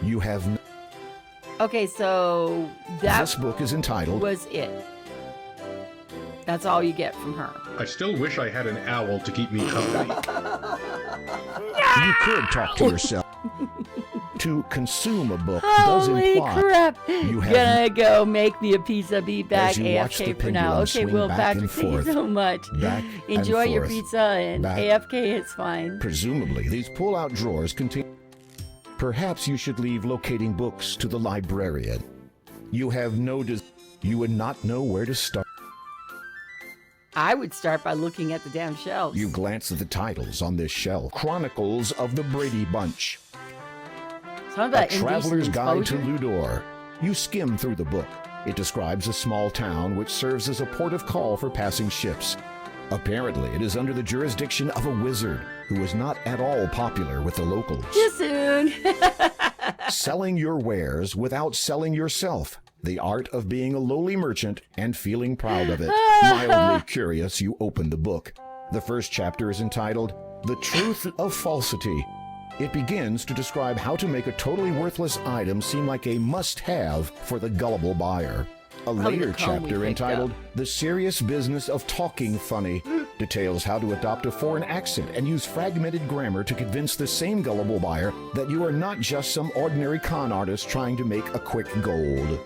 You have. Okay, so that This book is entitled was it. That's all you get from her. I still wish I had an owl to keep me company. You could talk to yourself. To consume a book does Holy imply crap! you have. Gonna go make me a pizza. Be back As you watch the AFK for now. pendulum Okay, swing Will back Patrick, and thank you forth, so much. back Enjoy and your forth, pizza and back. AFK. It's fine. Presumably, these pull-out drawers contain. Perhaps you should leave locating books to the librarian. You have no. You would not know where to start. I would start by looking at the damn shelves. You glance at the titles on this shelf. Chronicles of the Brady Bunch. Something A about indecent Traveler's Guide to exposure? Ludor. You skim through the book. It describes a small town which serves as a port of call for passing ships. Apparently, it is under the jurisdiction of a wizard who is not at all popular with the locals. Too soon. Selling your wares without selling yourself. The art of being a lowly merchant and feeling proud of it. Mildly curious, you open the book. The first chapter is entitled, The Truth of Falsity. It begins to describe how to make a totally worthless item seem like a must-have for the gullible buyer. A later chapter entitled, The Serious Business of Talking Funny details how to adopt a foreign accent and use fragmented grammar to convince the same gullible buyer that you are not just some ordinary con artist trying to make a quick gold.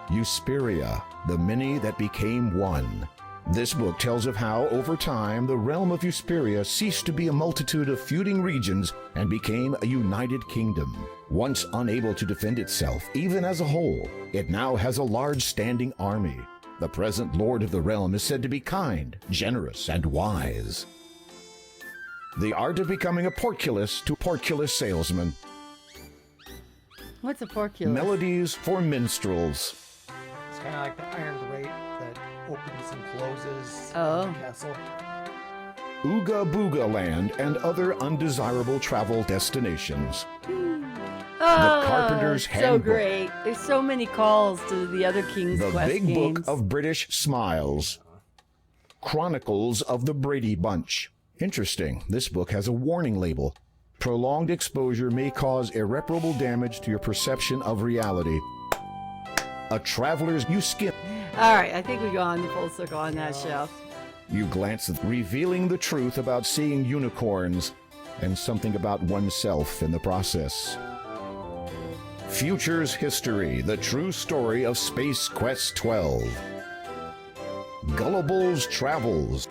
Eusperia, the many that became one. This book tells of how, over time, the realm of Eusperia ceased to be a multitude of feuding regions and became a united kingdom. Once unable to defend itself, even as a whole, it now has a large standing army. The present lord of the realm is said to be kind, generous, and wise. The art of becoming a portcullis to portcullis salesman. What's a porculus? Melodies for minstrels. It's kind of like the iron grate that opens and closes Oh. in the castle. Ooga Booga Land and other undesirable travel destinations. Oh, Carpenter's so Handbook. great. There's so many calls to the other King's The Quest Big games. Book of British Smiles. Chronicles of the Brady Bunch. Interesting. This book has a warning label. Prolonged exposure may cause irreparable damage to your perception of reality. A traveler's you skim. All right, I think we go on the full circle on that shelf. You glance at revealing the truth about seeing unicorns and something about oneself in the process. Futures History, the true story of Space Quest 12. Gullible's Travels.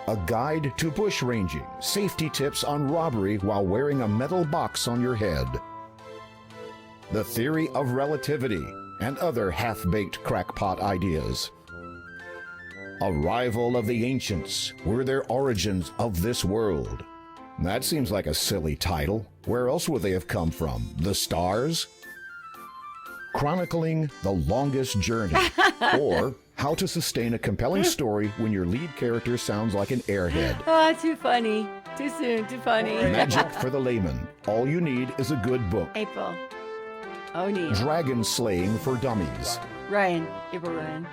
A guide to bush ranging, safety tips on robbery while wearing a metal box on your head. The Theory of Relativity and other half-baked crackpot ideas. Arrival of the Ancients were their origins of this world. That seems like a silly title. Where else would they have come from? The stars? Chronicling the Longest Journey. Or How to Sustain a Compelling Story When Your Lead Character Sounds Like an Airhead. Oh, too funny. Too soon. Too funny. Magic for the Layman. All you need is a good book. April. O'Neil. Dragon Slaying for Dummies. Ryan. April Ryan.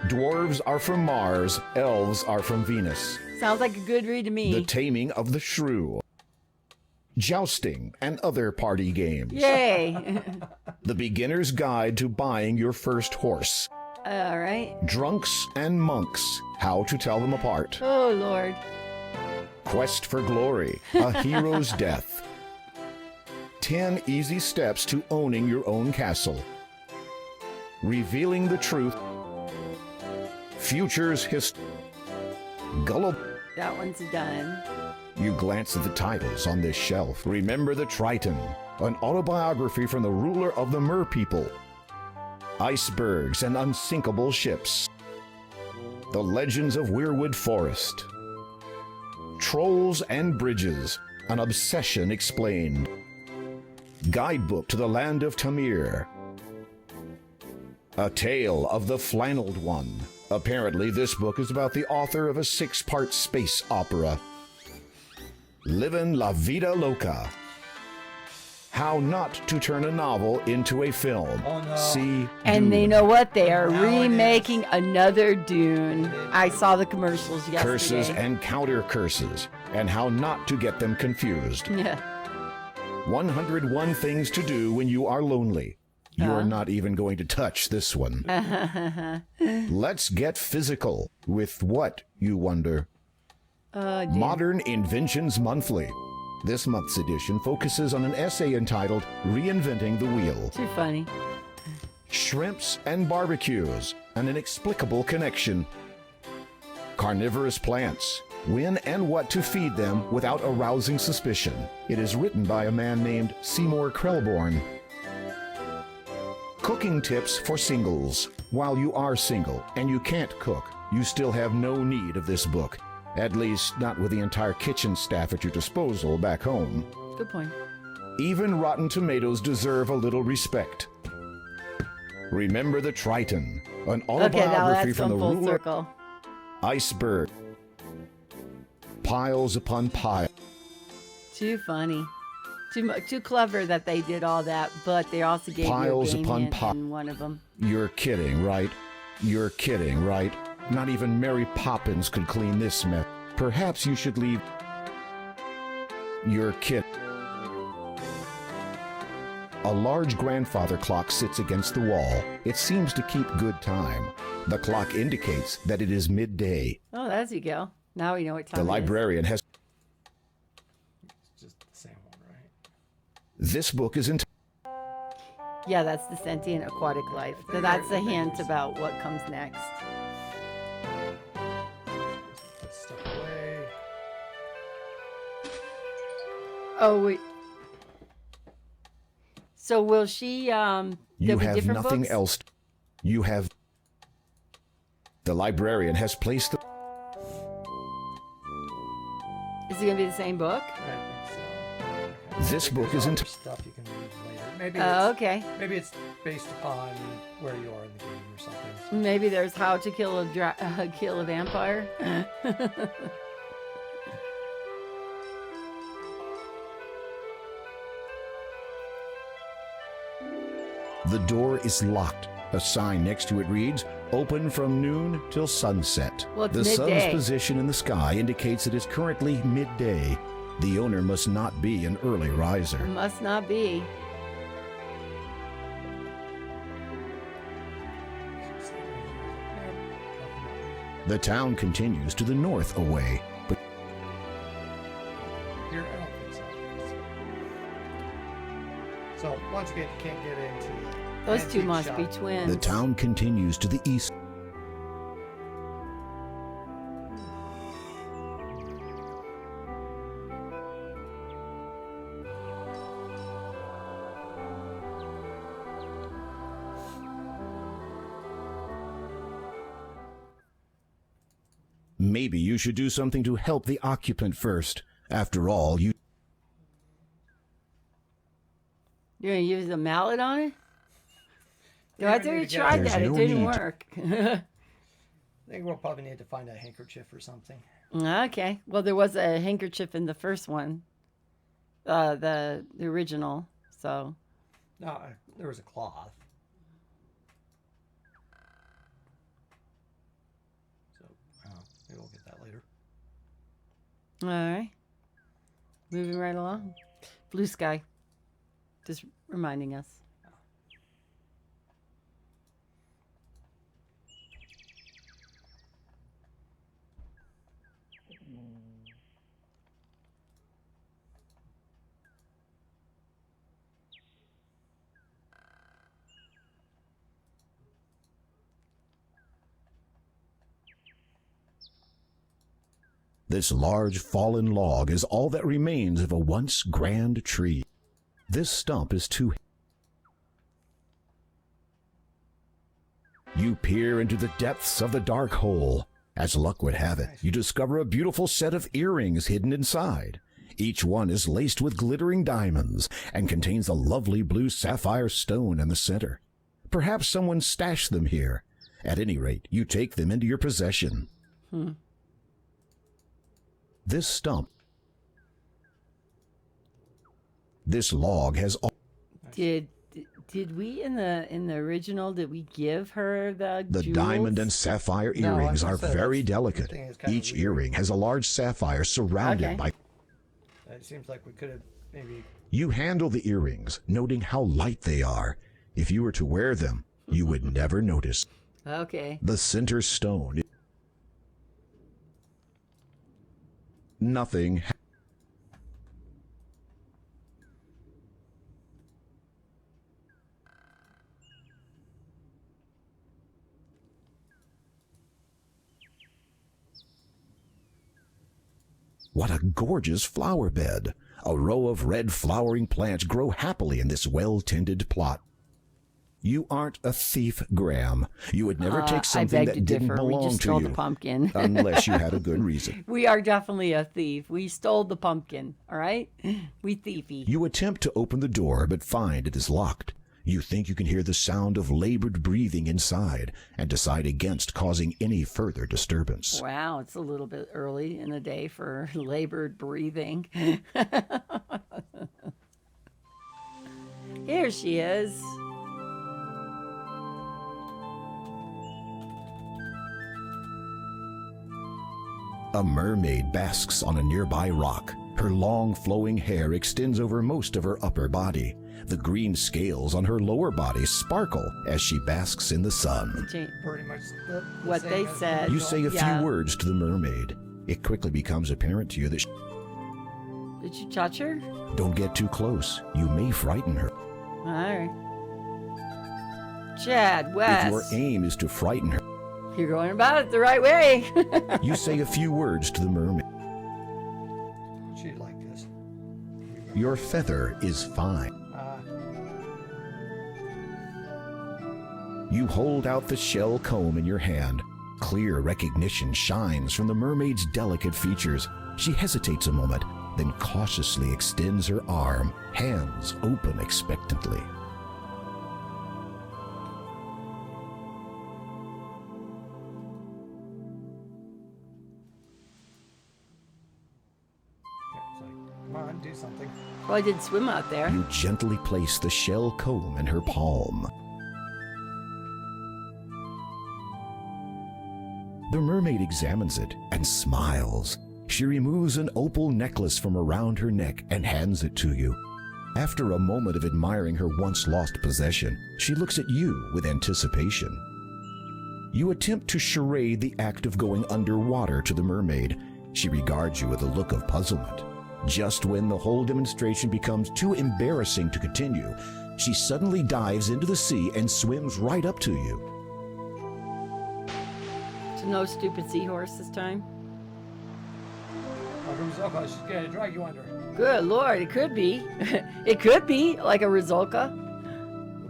Dwarves are from Mars, elves are from Venus. Sounds like a good read to me. The Taming of the Shrew. Jousting and other party games. Yay. The Beginner's Guide to Buying Your First Horse. All right. Drunks and Monks, How to Tell Them Apart. Oh, Lord. Quest for Glory, A Hero's Death. 10 Easy Steps to Owning Your Own Castle. Revealing the Truth. Futures History. Gullible. That one's done. You glance at the titles on this shelf. Remember the Triton, an autobiography from the ruler of the Mer people. Icebergs and Unsinkable Ships. The Legends of Weirwood Forest. Trolls and Bridges, an Obsession Explained. Guidebook to the Land of Tamir. A Tale of the Flannelled One. Apparently, this book is about the author of a 6-part space opera. Livin' La Vida Loca. How Not to Turn a Novel into a Film. Oh, no. See And Dune. you know what? They are Now it remaking another Dune. I saw the commercials yesterday. Curses and Counter Curses, and How Not to Get Them Confused. Yeah. 101 Things to Do When You Are Lonely. You're not even going to touch this one. Let's get physical. With what, you wonder? Dear. Modern Inventions Monthly. This month's edition focuses on an essay entitled Reinventing the Wheel. Too funny. Shrimps and Barbecues, An Inexplicable Connection. Carnivorous Plants. When and what to feed them without arousing suspicion. It is written by a man named Seymour Krelborn. Cooking Tips for Singles. While you are single and you can't cook, you still have no need of this book. At least, not with the entire kitchen staff at your disposal back home. Good point. Even rotten tomatoes deserve a little respect. Remember the Triton, an Okay, now autobiography that's from the come full ruler. circle. Iceberg. Piles upon piles. Too funny. Too clever that they did all that, but they also gave Piles you a game upon hint piles. in one of them. You're kidding, right? You're kidding, right? Not even Mary Poppins could clean this mess. Perhaps you should leave. You're kidding. A large grandfather clock sits against the wall. It seems to keep good time. The clock indicates that it is midday. Oh, there you go. Now we know what time The it is. librarian has. It's just the same one, right? This book is entitled. Yeah, that's the sentient aquatic life. So that's a hint about what comes next. Put stuff away. Oh, wait. So will she, You there'll be have different nothing books? else. You have. The librarian has placed the. Is it going to be the same book? I think so. This book is entitled. Stuff you can read later. Maybe Oh, it's, okay. Maybe it's based upon where you are in the game or something. Maybe there's How to Kill a Vampire. The door is locked. A sign next to it reads, "Open from noon till sunset." Well, it's the sun's midday. position in the sky indicates it is currently midday. The owner must not be an early riser. Must not be. The town continues to the north away, but Here, I don't think so. So once again, you can't get into the Those two antique must shop. be twins. the town continues to the east. Maybe you should do something to help the occupant first. After all, you. You're going to use a mallet on it? No, Yeah, I we thought need you to get tried There's that. no It didn't need. work. I think we'll probably need to find a handkerchief or something. Okay. Well, there was a handkerchief in the first one, the original. So No, there was a cloth. So, maybe we'll get that later. all right, moving right along. Blue sky, just reminding us. This large fallen log is all that remains of a once grand tree. This stump is too. You peer into the depths of the dark hole. As luck would have it, you discover a beautiful set of earrings hidden inside. Each one is laced with glittering diamonds and contains a lovely blue sapphire stone in the center. Perhaps someone stashed them here. At any rate, you take them into your possession. This stump. This log has Did we in the original, did we give her the jewels? diamond and sapphire No, earrings I are said very that's- delicate. this thing is kind of Each weird. earring has a large sapphire surrounded Okay. by... It seems like we could have maybe. You handle the earrings, noting how light they are. If you were to wear them, you would never notice. Okay. The center stone. Nothing. What a gorgeous flower bed! A row of red flowering plants grow happily in this well-tended plot. You aren't a thief, Graham. You would never take something I beg that to didn't differ. We belong just to stole you. the pumpkin. Unless you had a good reason. We are definitely a thief. We stole the pumpkin, all right? We thiefy. You attempt to open the door, but find it is locked. You think you can hear the sound of labored breathing inside and decide against causing any further disturbance. Wow, it's a little bit early in the day for labored breathing. Here she is. A mermaid basks on a nearby rock. Her long flowing hair extends over most of her upper body. The green scales on her lower body sparkle as she basks in the sun. Pretty much What they said. You say a few words to the mermaid. It quickly becomes apparent to you that Did you touch her? don't get too close. You may frighten her. All right. Chad, If West. your aim is to frighten her, You're going about it the right way. you say a few words to the mermaid. She'd like this. Your feather is fine. You hold out the shell comb in your hand. Clear recognition shines from the mermaid's delicate features. She hesitates a moment, then cautiously extends her arm, hands open expectantly. Come on, do something. Well, I did swim out there. You gently place the shell comb in her palm. The mermaid examines it and smiles. She removes an opal necklace from around her neck and hands it to you. After a moment of admiring her once lost possession, she looks at you with anticipation. You attempt to charade the act of going underwater to the mermaid. She regards you with a look of puzzlement. Just when the whole demonstration becomes too embarrassing to continue, she suddenly dives into the sea and swims right up to you. So no stupid seahorse this time? She's gonna drag you under. Good Lord, it could be. It could be like a Rizolka.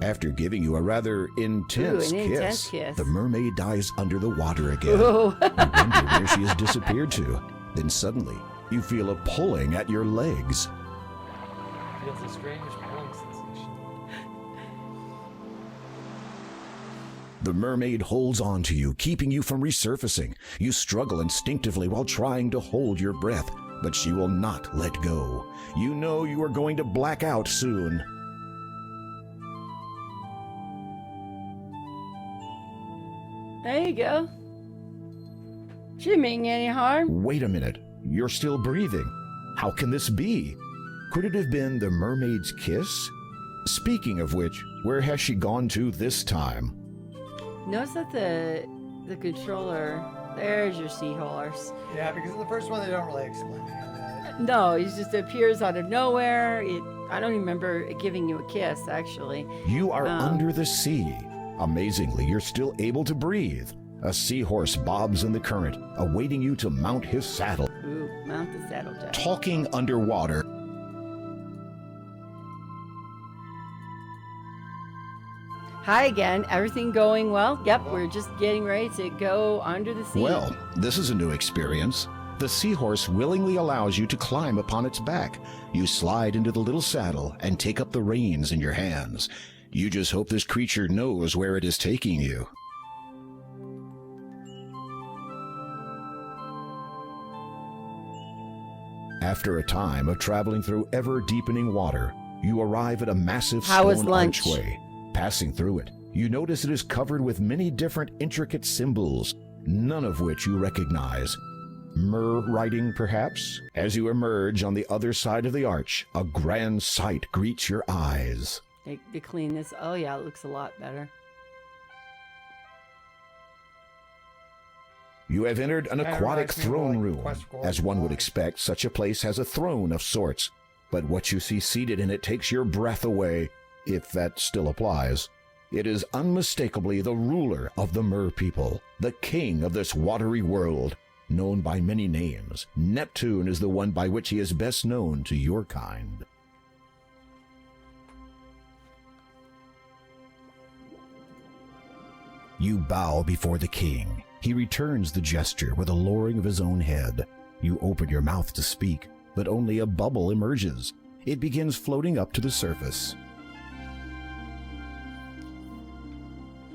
After giving you a rather intense, Ooh, an intense kiss. the mermaid dives under the water again. Ooh. You wonder where she has disappeared to. Then suddenly, you feel a pulling at your legs. Feels a strange pulling sensation. The mermaid holds on to you, keeping you from resurfacing. You struggle instinctively while trying to hold your breath, but she will not let go. You know you are going to black out soon. There you go. She didn't mean any harm. Wait a minute. You're still breathing. How can this be? Could it have been the mermaid's kiss? Speaking of which, where has she gone to this time? Notice that the controller. There's your seahorse. Yeah, because in the first one they don't really explain any of that. No, he just appears out of nowhere. I don't even remember it giving you a kiss, actually. You are under the sea. Amazingly, you're still able to breathe. A seahorse bobs in the current, awaiting you to mount his saddle. Ooh, mount the saddle, Jack. Talking underwater. Hi again. Everything going well? Yep, we're just getting ready to go under the sea. Well, this is a new experience. The seahorse willingly allows you to climb upon its back. You slide into the little saddle and take up the reins in your hands. You just hope this creature knows where it is taking you. After a time of traveling through ever-deepening water, You arrive at a massive How was stone lunch? archway. Passing through it, you notice it is covered with many different intricate symbols, none of which you recognize. Myrrh writing, perhaps? As you emerge on the other side of the arch, a grand sight greets your eyes. They clean this. Oh, yeah, it looks a lot better. You have entered an Kinda aquatic reminds me of, throne like, room. Quest for As one would expect, such a place has a throne of sorts, but what you see seated in it takes your breath away, if that still applies. It is unmistakably the ruler of the Mer people, the king of this watery world, known by many names. Neptune is the one by which he is best known to your kind. You bow before the king. He returns the gesture with a lowering of his own head. You open your mouth to speak, but only a bubble emerges. It begins floating up to the surface.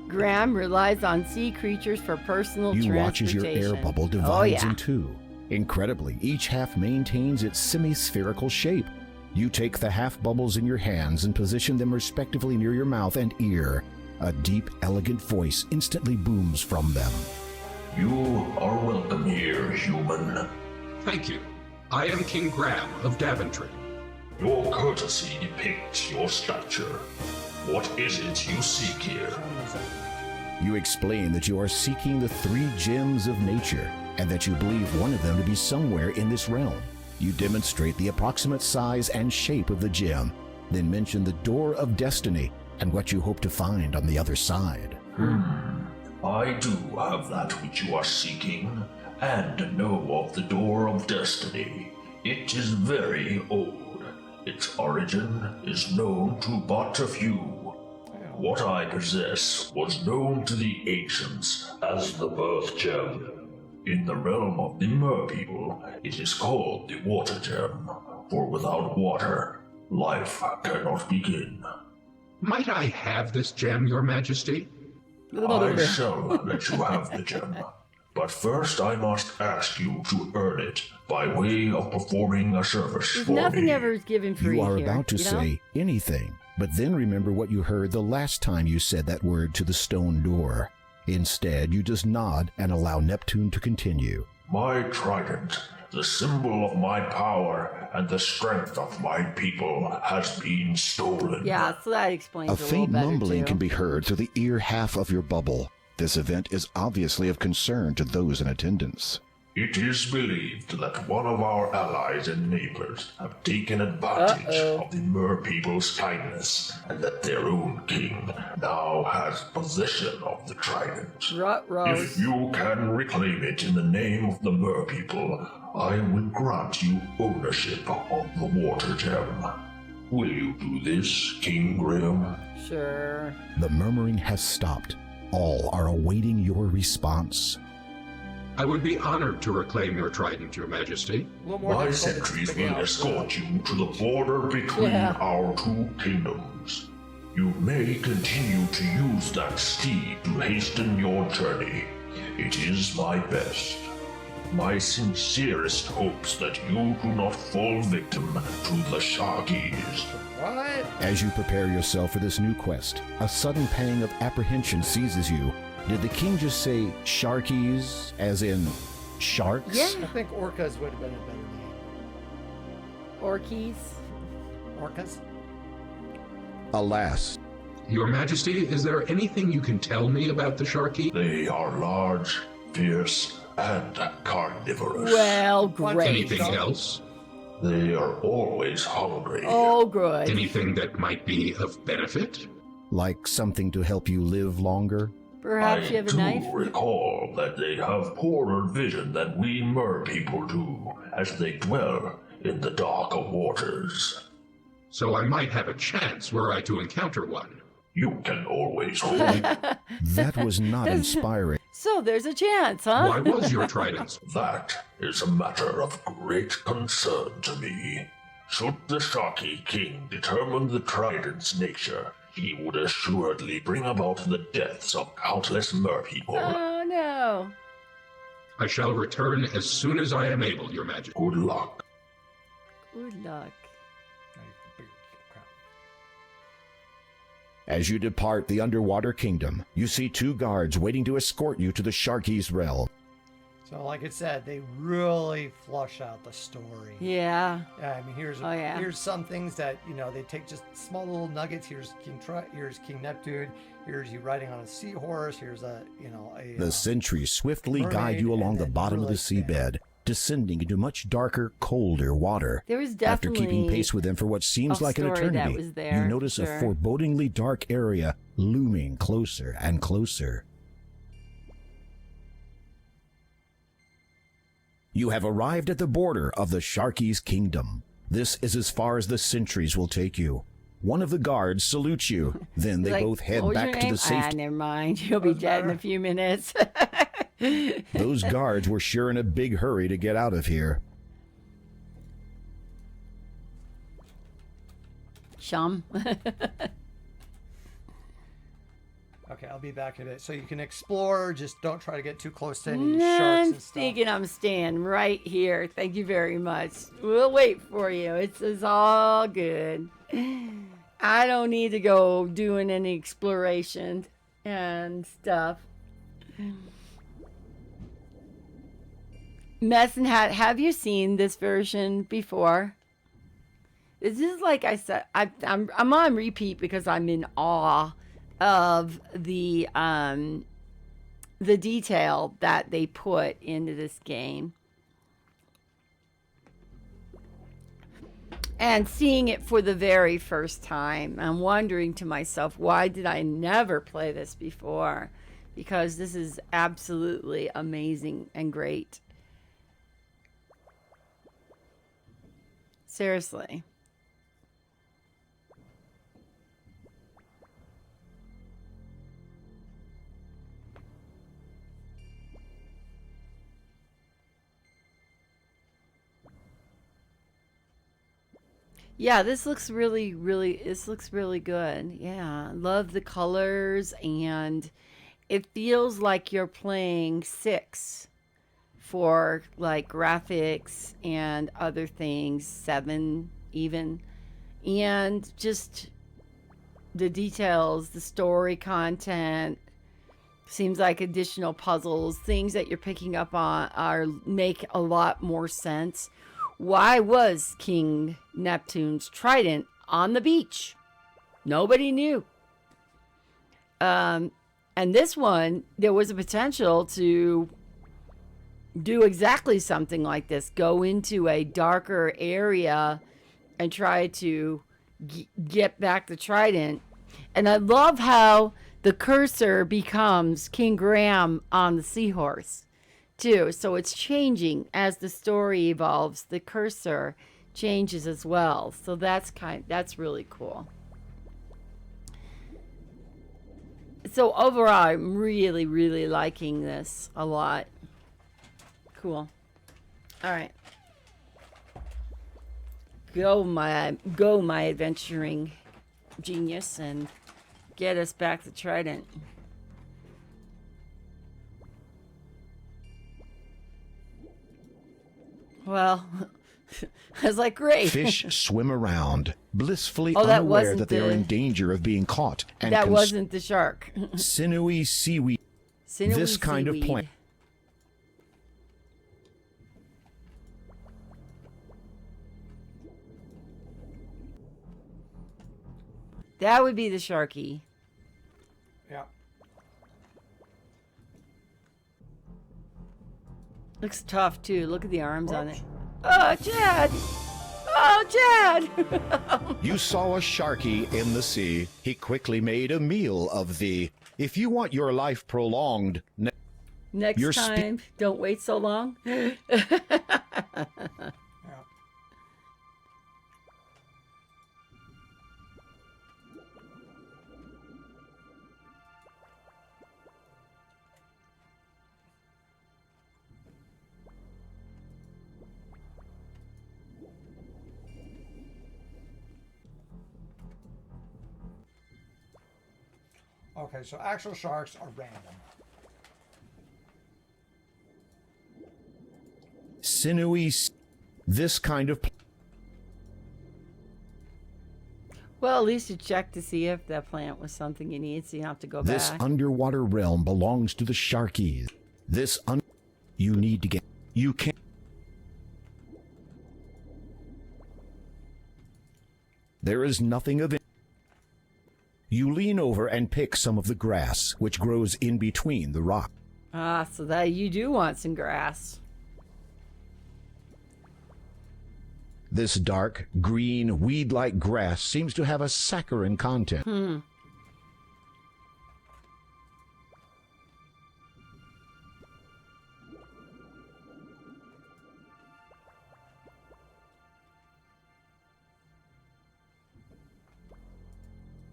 Graham relies on sea creatures for personal You transportation. watch as your air bubble divides Oh, yeah. in two. Incredibly, each half maintains its semi-spherical shape. You take the half bubbles in your hands and position them respectively near your mouth and ear. A deep, elegant voice instantly booms from them. You are welcome here, human. Thank you. I am King Graham of Daventry. Your courtesy depicts your stature. What is it you seek here? You explain that you are seeking the 3 gems of nature, and that you believe one of them to be somewhere in this realm. You demonstrate the approximate size and shape of the gem, then mention the Door of Destiny and what you hope to find on the other side. I do have that which you are seeking, and know of the Door of Destiny. It is very old. Its origin is known to but a few. What I possess was known to the ancients as the Birth Gem. In the realm of the Mer people, it is called the Water Gem, for without water, life cannot begin. Might I have this gem, Your Majesty? I shall let you have the gem, but first I must ask you to earn it by way of performing a service There's for nothing me. ever given free You are here, about to you know? say anything, but then remember what you heard the last time you said that word to the stone door. Instead, you just nod and allow Neptune to continue. My trident, the symbol of my power and the strength of my people, has been stolen. Yeah, so that explains A a little faint better, mumbling too. can be heard through the ear half of your bubble. This event is obviously of concern to those in attendance. It is believed that one of our allies and neighbors have taken advantage of the Mer people's kindness, and that their own king now has possession of the trident. If you can reclaim it in the name of the Mer people, I will grant you ownership of the Water Gem. Will you do this, King Graham? Sure. The murmuring has stopped. All are awaiting your response. I would be honored to reclaim your trident, Your Majesty. My sentries will escort you to the border between our 2 kingdoms. You may continue to use that steed to hasten your journey. It is my best. My sincerest hopes that you do not fall victim to the Sharkies. What? As you prepare yourself for this new quest, a sudden pang of apprehension seizes you. Did the king just say sharkies, as in sharks? I think orcas would have been a better name. Orkies? Orcas? Alas. Your Majesty, is there anything you can tell me about the Sharky? They are large, fierce, and carnivorous. Well, great. Anything else? They are always hungry. Oh, good. Anything that might be of benefit? Like something to help you live longer? Perhaps you have a knife? I do recall that they have poorer vision than we Mer people do, as they dwell in the darker waters. So I might have a chance were I to encounter one. You can always hope. That was not inspiring. So there's a chance, huh? Why was your trident? That is a matter of great concern to me. Should the Sharky King determine the trident's nature, he would assuredly bring about the deaths of countless Mer people. Oh, no. I shall return as soon as I am able, Your Majesty. Good luck. Good luck. As you depart the underwater kingdom, you see 2 guards waiting to escort you to the Sharky's realm. So, like I said, they really flush out the story. Yeah. I mean, here's some things that they take just small little nuggets. Here's King Neptune. Here's you riding on a seahorse. Here's The sentries swiftly guide you along the bottom of the seabed, descending into much darker, colder water. There was After keeping definitely pace with them for what seems a like an story that eternity, was there, you notice a sure. forebodingly dark area looming closer and closer. You have arrived at the border of the Sharky's kingdom. This is as far as the sentries will take you. One of the guards salutes you. Then they Like, both head what was your back to name? the safety. Never mind. You'll be dead in a few minutes. Those guards were sure in a big hurry to get out of here. Shum. Okay, I'll be back in it. So you can explore. Just don't try to get too close to any I'm sharks and stuff. thinking I'm staying right here. Thank you very much. We'll wait for you. It's all good. I don't need to go doing any exploration and stuff. Mess and Hat, have you seen this version before? This is like I said, I'm on repeat because I'm in awe of the detail that they put into this game. And seeing it for the very first time, I'm wondering to myself, why did I never play this before? Because this is absolutely amazing and great. Seriously. Yeah, this looks really good. Yeah, love the colors, and it feels like you're playing 6 for like graphics and other things, 7 even, and just the details, the story content. Seems like additional puzzles, things that you're picking up on make a lot more sense. Why was King Neptune's trident on the beach? Nobody knew. And this one, there was a potential to do exactly something like this. Go into a darker area and try to get back the trident. And I love how the cursor becomes King Graham on the seahorse too. So it's changing as the story evolves. The cursor changes as well. So that's really cool. So overall, I'm really liking this a lot. Cool. All right. Go my adventuring genius and get us back to Trident. Well, I was like, great. Fish swim around, blissfully Oh, that unaware wasn't that they are the- in danger of being caught. And That wasn't the shark. sinewy seaweed. Sinewy This kind seaweed. of plant. That would be the Sharky. Yeah. Looks tough too. Look at the arms on it. Oh, Chad! Oh, Chad! You saw a sharky in the sea. He quickly made a meal of thee. If you want your life prolonged, Next Your time, don't wait so long. Okay, so actual sharks are random. sinewy. This kind of. Well, at least you check to see if that plant was something you need, so you don't have to go This back. underwater realm belongs to the Sharkies. You need to get... You can't... There is nothing of it. You lean over and pick some of the grass, which grows in between the rock. Ah, so that you do want some grass. This dark, green, weed-like grass seems to have a saccharine content.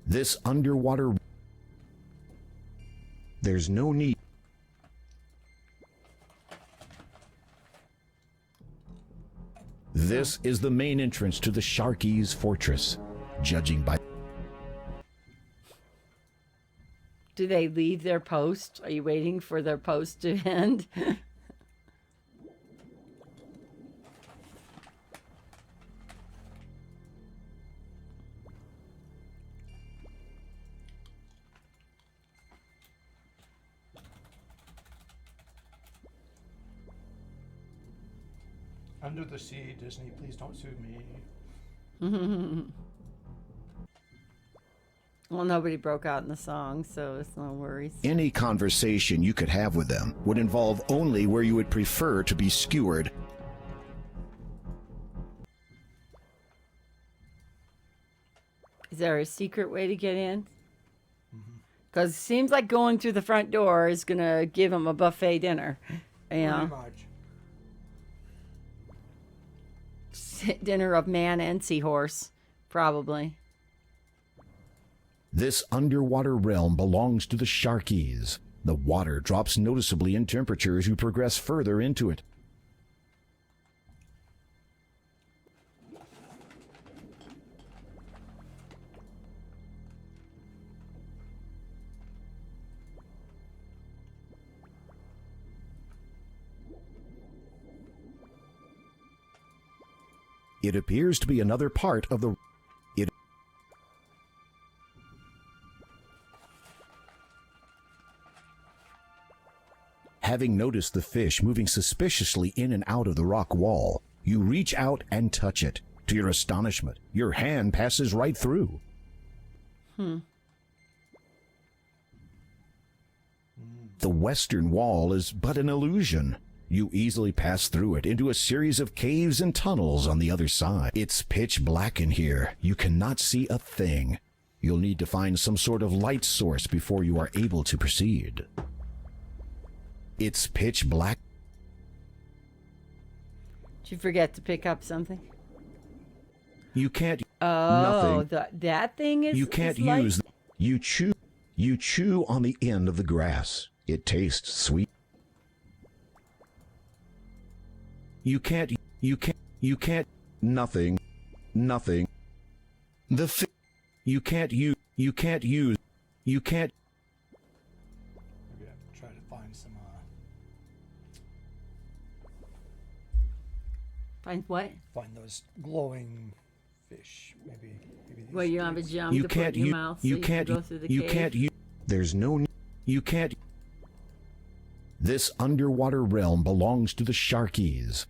This underwater... There's no need... This is the main entrance to the Sharkies fortress, judging by... Do they leave their post? Are you waiting for their post to end? Under the Sea, Disney, please don't sue me. Well, nobody broke out in the song, so it's no worries. Any conversation you could have with them would involve only where you would prefer to be skewered. Is there a secret way to get in? Because it seems like going through the front door is going to give them a buffet dinner. Yeah. Pretty much. Dinner of man and seahorse, probably. This underwater realm belongs to the Sharkies. The water drops noticeably in temperature as you progress further into it. It appears to be another part of the... Having noticed the fish moving suspiciously in and out of the rock wall, you reach out and touch it. To your astonishment, your hand passes right through. The western wall is but an illusion. You easily pass through it into a series of caves and tunnels on the other side. It's pitch black in here. You cannot see a thing. You'll need to find some sort of light source before you are able to proceed. It's pitch black. Did you forget to pick up something? You can't... Oh, nothing. that thing is... You can't is light? use... You chew on the end of the grass. It tastes sweet. You can't, nothing. You can't use, Maybe I have to try to find some, Find what? Find those glowing fish. Maybe these Well, you have a gem you to can't put in your use, mouth so you you can't, can go through the you cave. can't use, there's no, you can't. This underwater realm belongs to the Sharkies.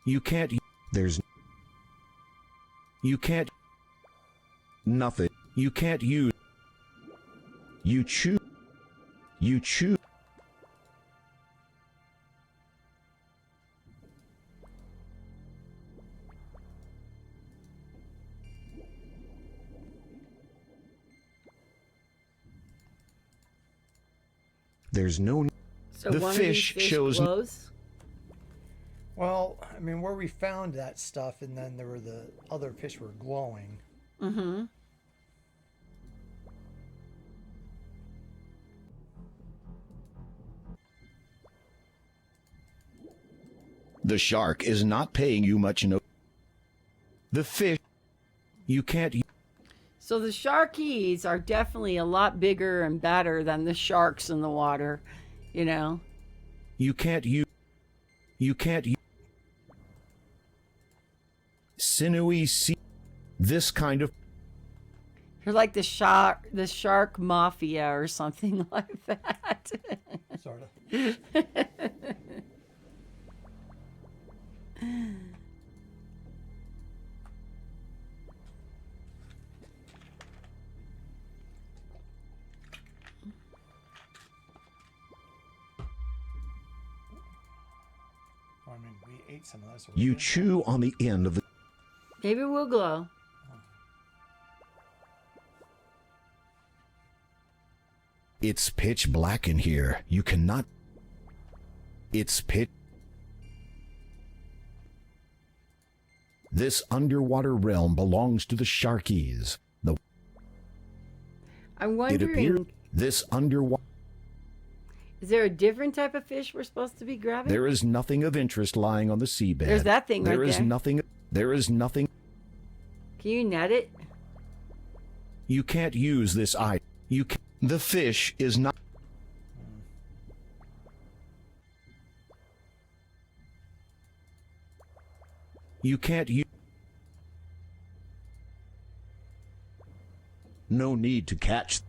You can't, there's, you can't, nothing. You can't use, you chew. There's no... So the one fish of these fish shows... glows? Well, I mean, where we found that stuff, and then there were the other fish were glowing. Mm-hmm. The shark is not paying you much no... The fish... You can't... So the sharkies are definitely a lot bigger and better than the sharks in the water, you know? You can't use... You can't use... Sinewy sea... This kind of You're like the shark mafia or something like that. Sort of. I mean, we ate some of this. you chew on the end of the Maybe it will glow. It's pitch black in here. You cannot. It's pitch. This underwater realm belongs to the Sharkies. I'm It wondering, appears this underwater. is there a different type of fish we're supposed to be grabbing? There is nothing of interest lying on the seabed. There's that thing right There is there. nothing. There is nothing. Can you net it? You can't use this item. The fish is not. You can't use. No need to catch.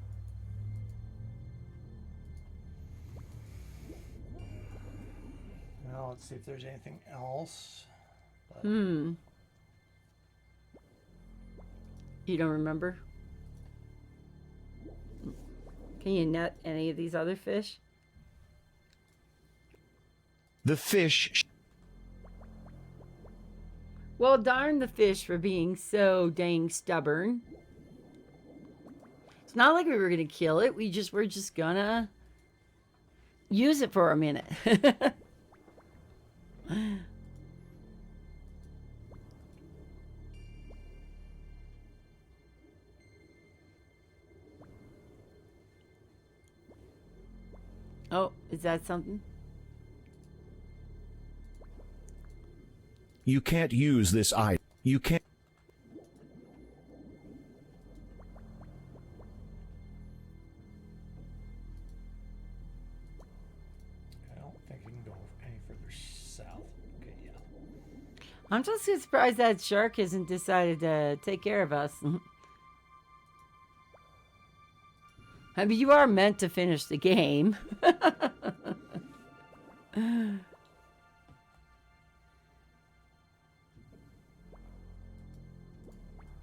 Well, let's see if there's anything else. But You don't remember? Can you net any of these other fish? The fish. Well, darn the fish for being so dang stubborn. It's not like we were gonna kill it. We're just gonna use it for a minute. Oh, is that something? You can't use this item. You can't. I don't think you can go any further south. Okay, yeah. I'm just surprised that shark hasn't decided to take care of us. I mean, you are meant to finish the game.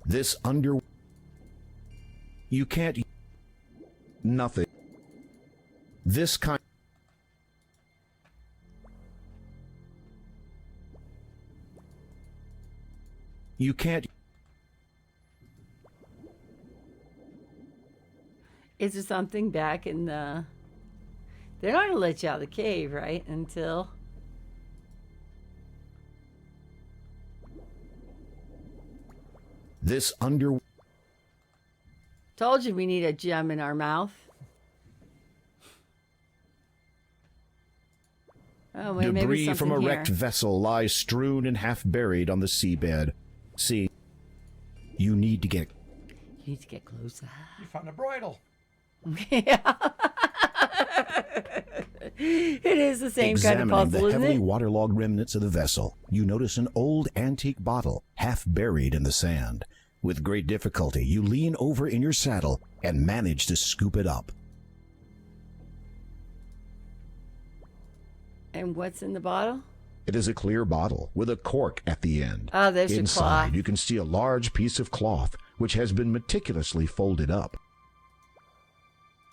This under. You can't. Nothing. This kind. You can't. Is there something back in the... They're not going to let you out of the cave, right? Until... This under. Told you we need a gem in our mouth. Oh, wait, maybe Debris something from a here. wrecked vessel lies strewn and half buried on the seabed. See, you need to get. You need to get closer. You found a bridle. Yeah. It is the same kind of Examining puzzle, the isn't heavily it? waterlogged remnants of the vessel, you notice an old antique bottle, half buried in the sand. With great difficulty, you lean over in your saddle and manage to scoop it up. And what's in the bottle? It is a clear bottle with a cork at the end. Oh, there's your Inside, cloth. you can see a large piece of cloth, which has been meticulously folded up.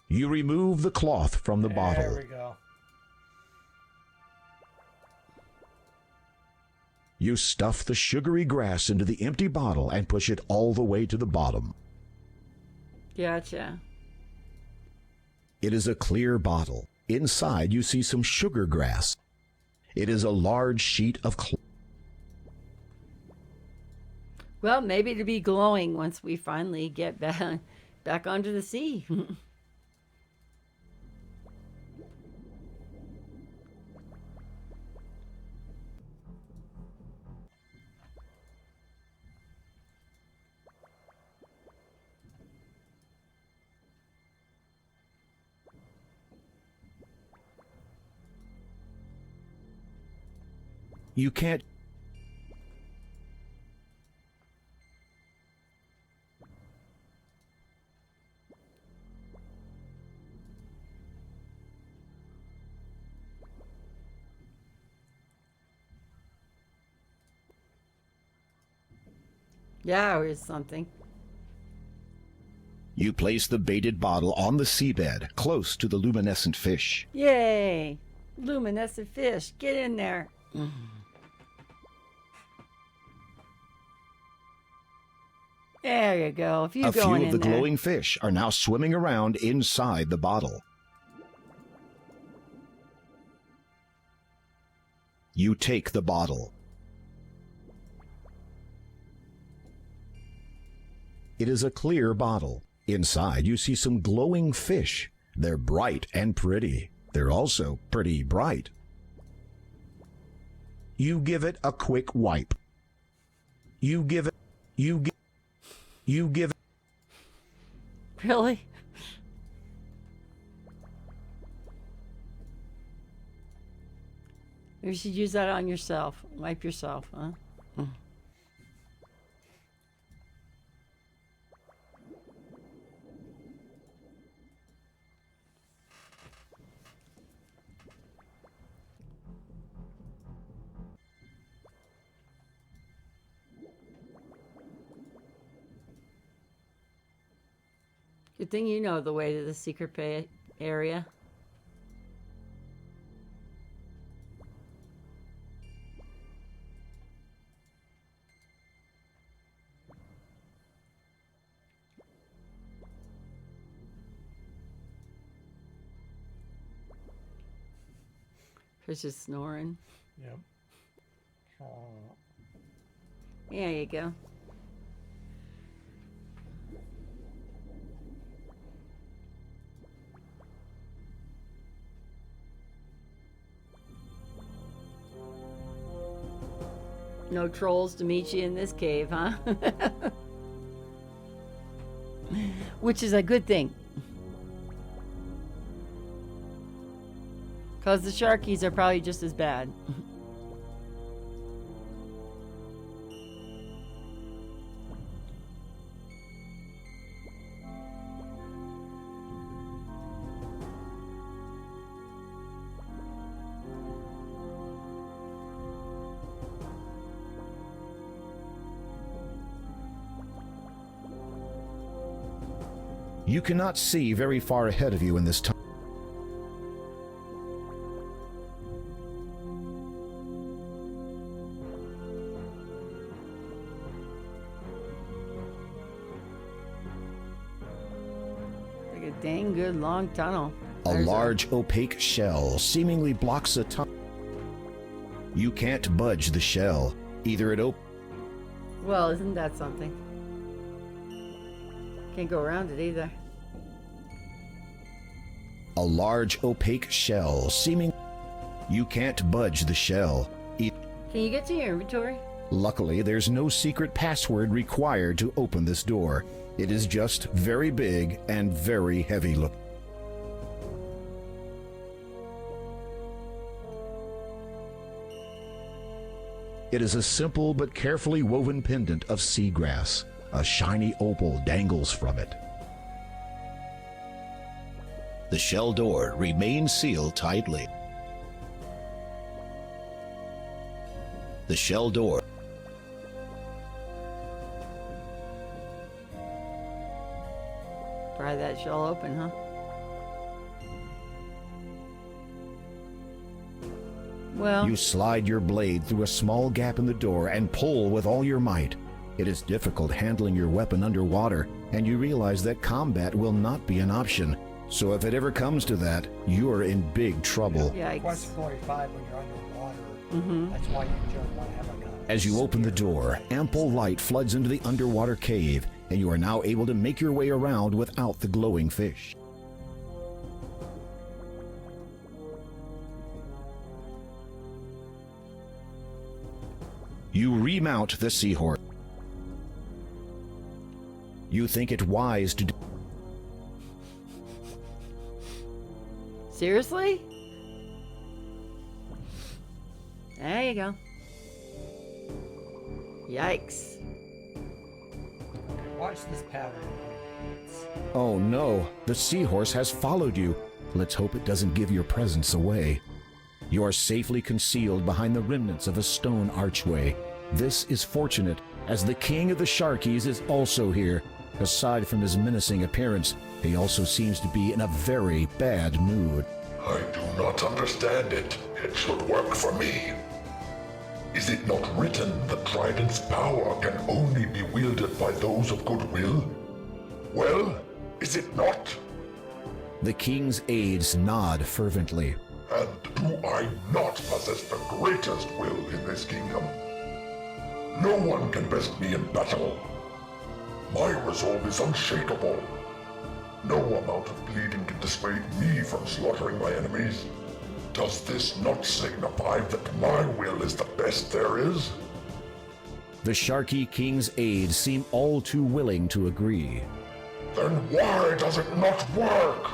You remove the cloth from the bottle. There we go. You stuff the sugary grass into the empty bottle and push it all the way to the bottom. Gotcha. It is a clear bottle. Inside, you see some sugar grass. It is a large sheet of cloth. Well, maybe it'll be glowing once we finally get back onto the sea. You can't. Yeah, or something. You place the baited bottle on the seabed, close to the luminescent fish. Yay! Luminescent fish, get in there. There you go. A few A few going of the in there. glowing fish are now swimming around inside the bottle. You take the bottle. It is a clear bottle. Inside, you see some glowing fish. They're bright and pretty. They're also pretty bright. You give it a quick wipe. You give it. Really? You should use that on yourself. Wipe yourself, huh? Good thing you know the way to the secret area. Fish is snoring. Yep. There you go. No trolls to meet you in this cave, huh? Which is a good thing. Because the sharkies are probably just as bad. You cannot see very far ahead of you in this time. Like a dang good long tunnel. A There's large opaque shell seemingly blocks a tunnel. You can't budge the shell. Either it opens. Well, isn't that something? Can't go around it either. A large opaque shell seeming. You can't budge the shell. Can you get to your inventory? Luckily, there's no secret password required to open this door. It is just very big and very heavy looking. It is a simple but carefully woven pendant of seagrass. A shiny opal dangles from it. The shell door remains sealed tightly. The shell door. Pry that shell open, huh? Well, You slide your blade through a small gap in the door and pull with all your might. It is difficult handling your weapon underwater, and you realize that combat will not be an option. So if it ever comes to that, you're in big trouble. Yikes. Quest 45 when you're underwater. Mm-hmm. That's why you don't want to have like a... As you open the door, ample light floods into the underwater cave, and you are now able to make your way around without the glowing fish. You remount the seahorse. You think it wise to do. Seriously? There you go. Yikes. Watch this pattern. Oh no, the seahorse has followed you. Let's hope it doesn't give your presence away. You are safely concealed behind the remnants of a stone archway. This is fortunate, as the king of the Sharkies is also here. Aside from his menacing appearance, he also seems to be in a very bad mood. I do not understand it. It should work for me. Is it not written that Trident's power can only be wielded by those of goodwill? Well, is it not? The king's aides nod fervently. And do I not possess the greatest will in this kingdom? No one can best me in battle. My resolve is unshakable. No amount of bleeding can dissuade me from slaughtering my enemies. Does this not signify that my will is the best there is? The Sharky King's aides seem all too willing to agree. Then why does it not work?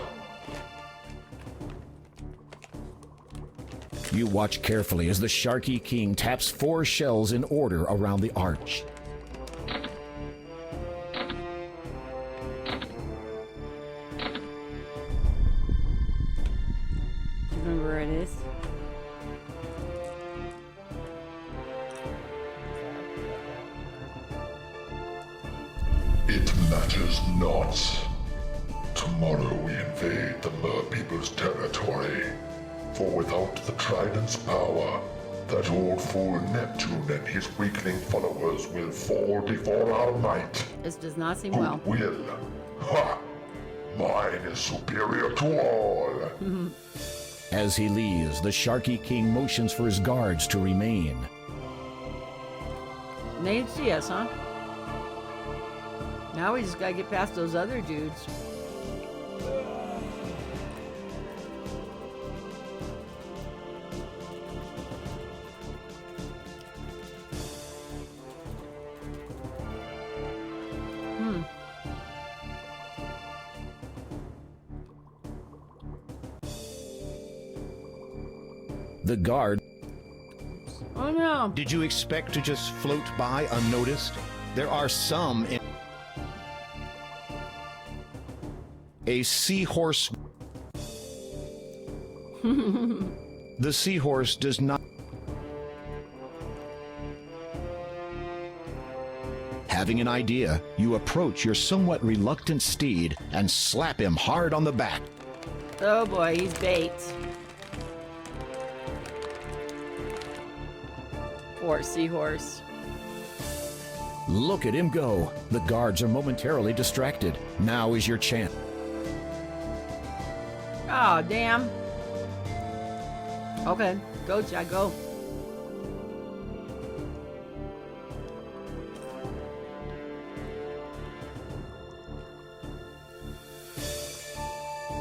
You watch carefully as the Sharky King taps 4 shells in order around the arch. Do you remember where it is? It matters not. Tomorrow we invade the Mer people's territory. For without the Trident's power, that old fool Neptune and his weakling followers will fall before our might. This does not seem well. Will. Ha! Mine is superior to all. As he leaves, the Sharky King motions for his guards to remain. They didn't see us, huh? Now we just gotta get past those other dudes. The guard. Oh no! Did you expect to just float by unnoticed? There are some in... A seahorse... The seahorse does not... Having an idea, you approach your somewhat reluctant steed and slap him hard on the back. Oh boy, he's bait. Poor seahorse. Look at him go. The guards are momentarily distracted. Now is your chance. Oh, damn. Okay, go, Jack, go.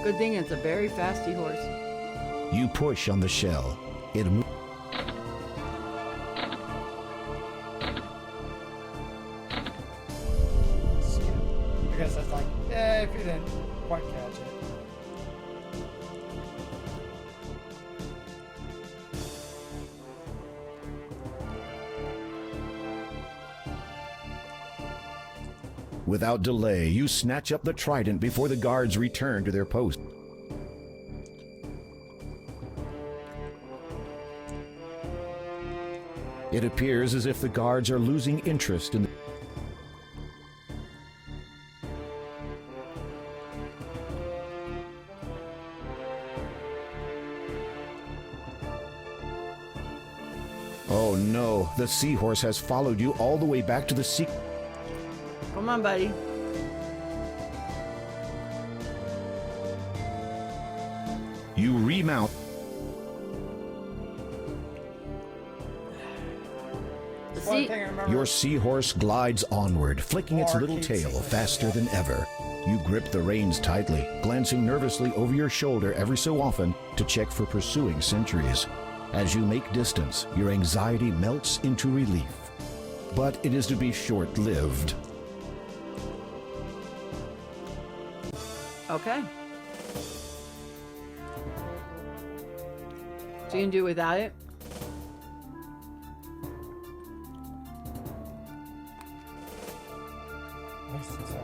Good thing it's a very fast seahorse. You push on the shell. It moves. I guess that's like, if you didn't quite catch it. Without delay, you snatch up the trident before the guards return to their post. It appears as if the guards are losing interest in the... Oh no, the seahorse has followed you all the way back to the sea... Come on, buddy. You remount. Your seahorse glides onward, flicking its little tail faster than ever. You grip the reins tightly, glancing nervously over your shoulder every so often to check for pursuing sentries. As you make distance, your anxiety melts into relief. But it is to be short-lived. Okay. So you can do without it? This is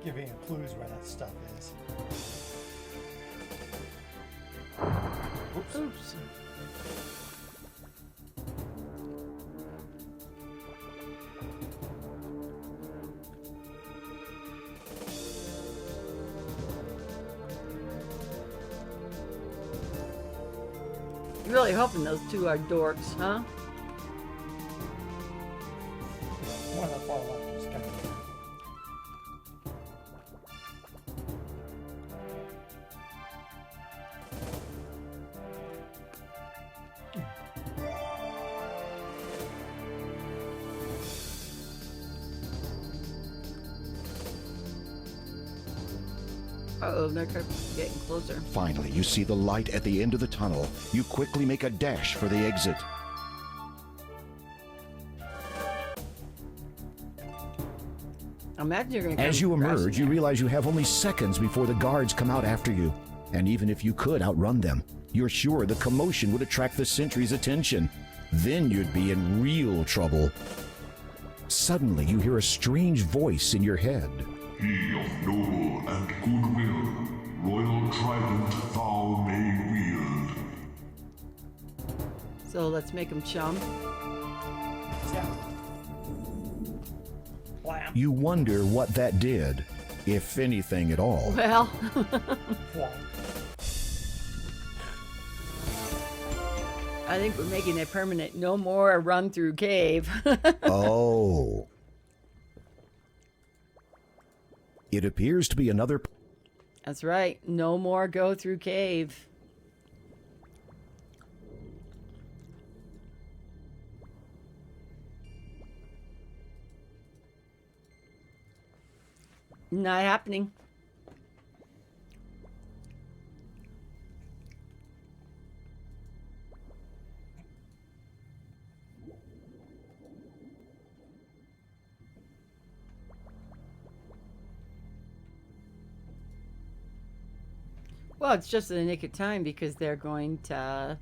giving clues where that stuff is. Oops. Really hoping those two are dorks, huh? One on the far left is coming in. Uh-oh, they're getting closer. Finally, you see the light at the end of the tunnel. You quickly make a dash for the exit. Imagine you're going to As you emerge, you realize you have only seconds before the guards come out after you. And even if you could outrun them, you're sure the commotion would attract the sentry's attention. Then you'd be in real trouble. Suddenly, you hear a strange voice in your head. He of noble and goodwill, royal trident thou may wield. So let's make them chum. You wonder what that did, if anything at all. Well. I think we're making it permanent. No more a run through cave. Oh. It appears to be another... That's right. No more go through cave. Not happening. Well, it's just in the nick of time because they're going to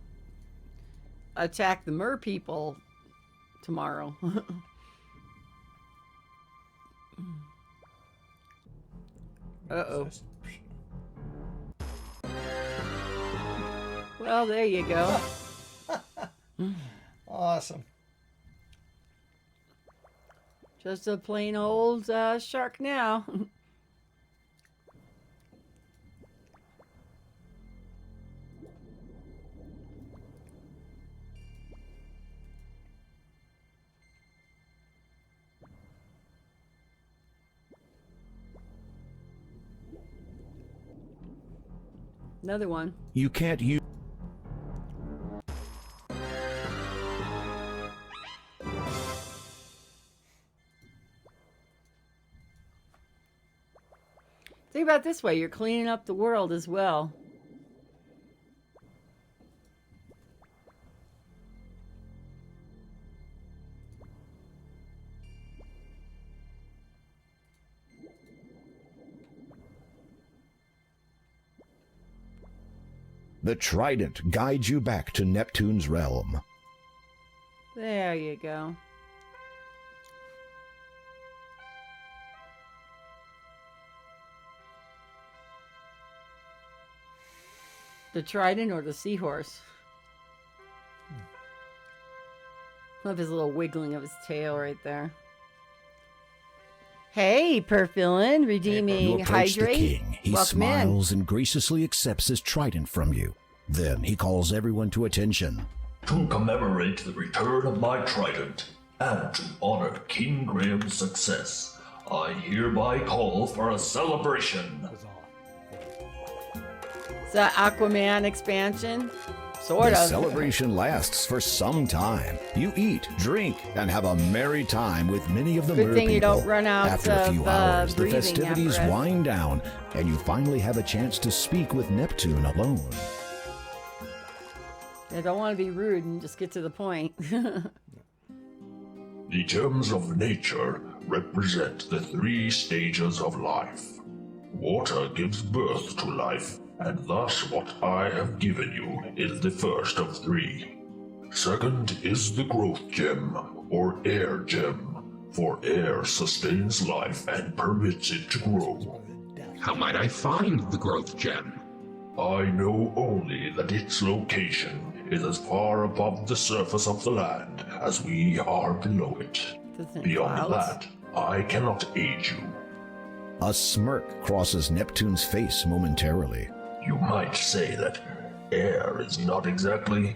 attack the mer people tomorrow. Uh-oh. Well, there you go. Awesome. Just a plain old shark now. Another one. You can't use... Think about it this way, you're cleaning up the world as well. The trident guides you back to Neptune's realm. There you go. The trident or the seahorse? Love his little wiggling of his tail right there. Hey, Perfilin, redeeming You approach hydrate. the king. He Welcome smiles and graciously accepts his trident from you. Then he calls everyone to attention. To commemorate the return of my trident, and to honor King Graham's success, I hereby call for a celebration. Is that Aquaman expansion? Sort The of. celebration lasts for some time. You eat, drink, and have a merry time with many of the Good mer thing you people. don't run out After a few of, hours, the breathing festivities apparatus. wind down, and you finally have a chance to speak with Neptune alone. I don't want to be rude and just get to the point. The gems of nature represent the 3 stages of life. Water gives birth to life, and thus what I have given you is the first of 3. Second is the growth gem, or air gem, for air sustains life and permits it to grow. How might I find the growth gem? I know only that its location is as far above the surface of the land as we are below it. Beyond that, I cannot aid you. A smirk crosses Neptune's face momentarily. You might say that air is not exactly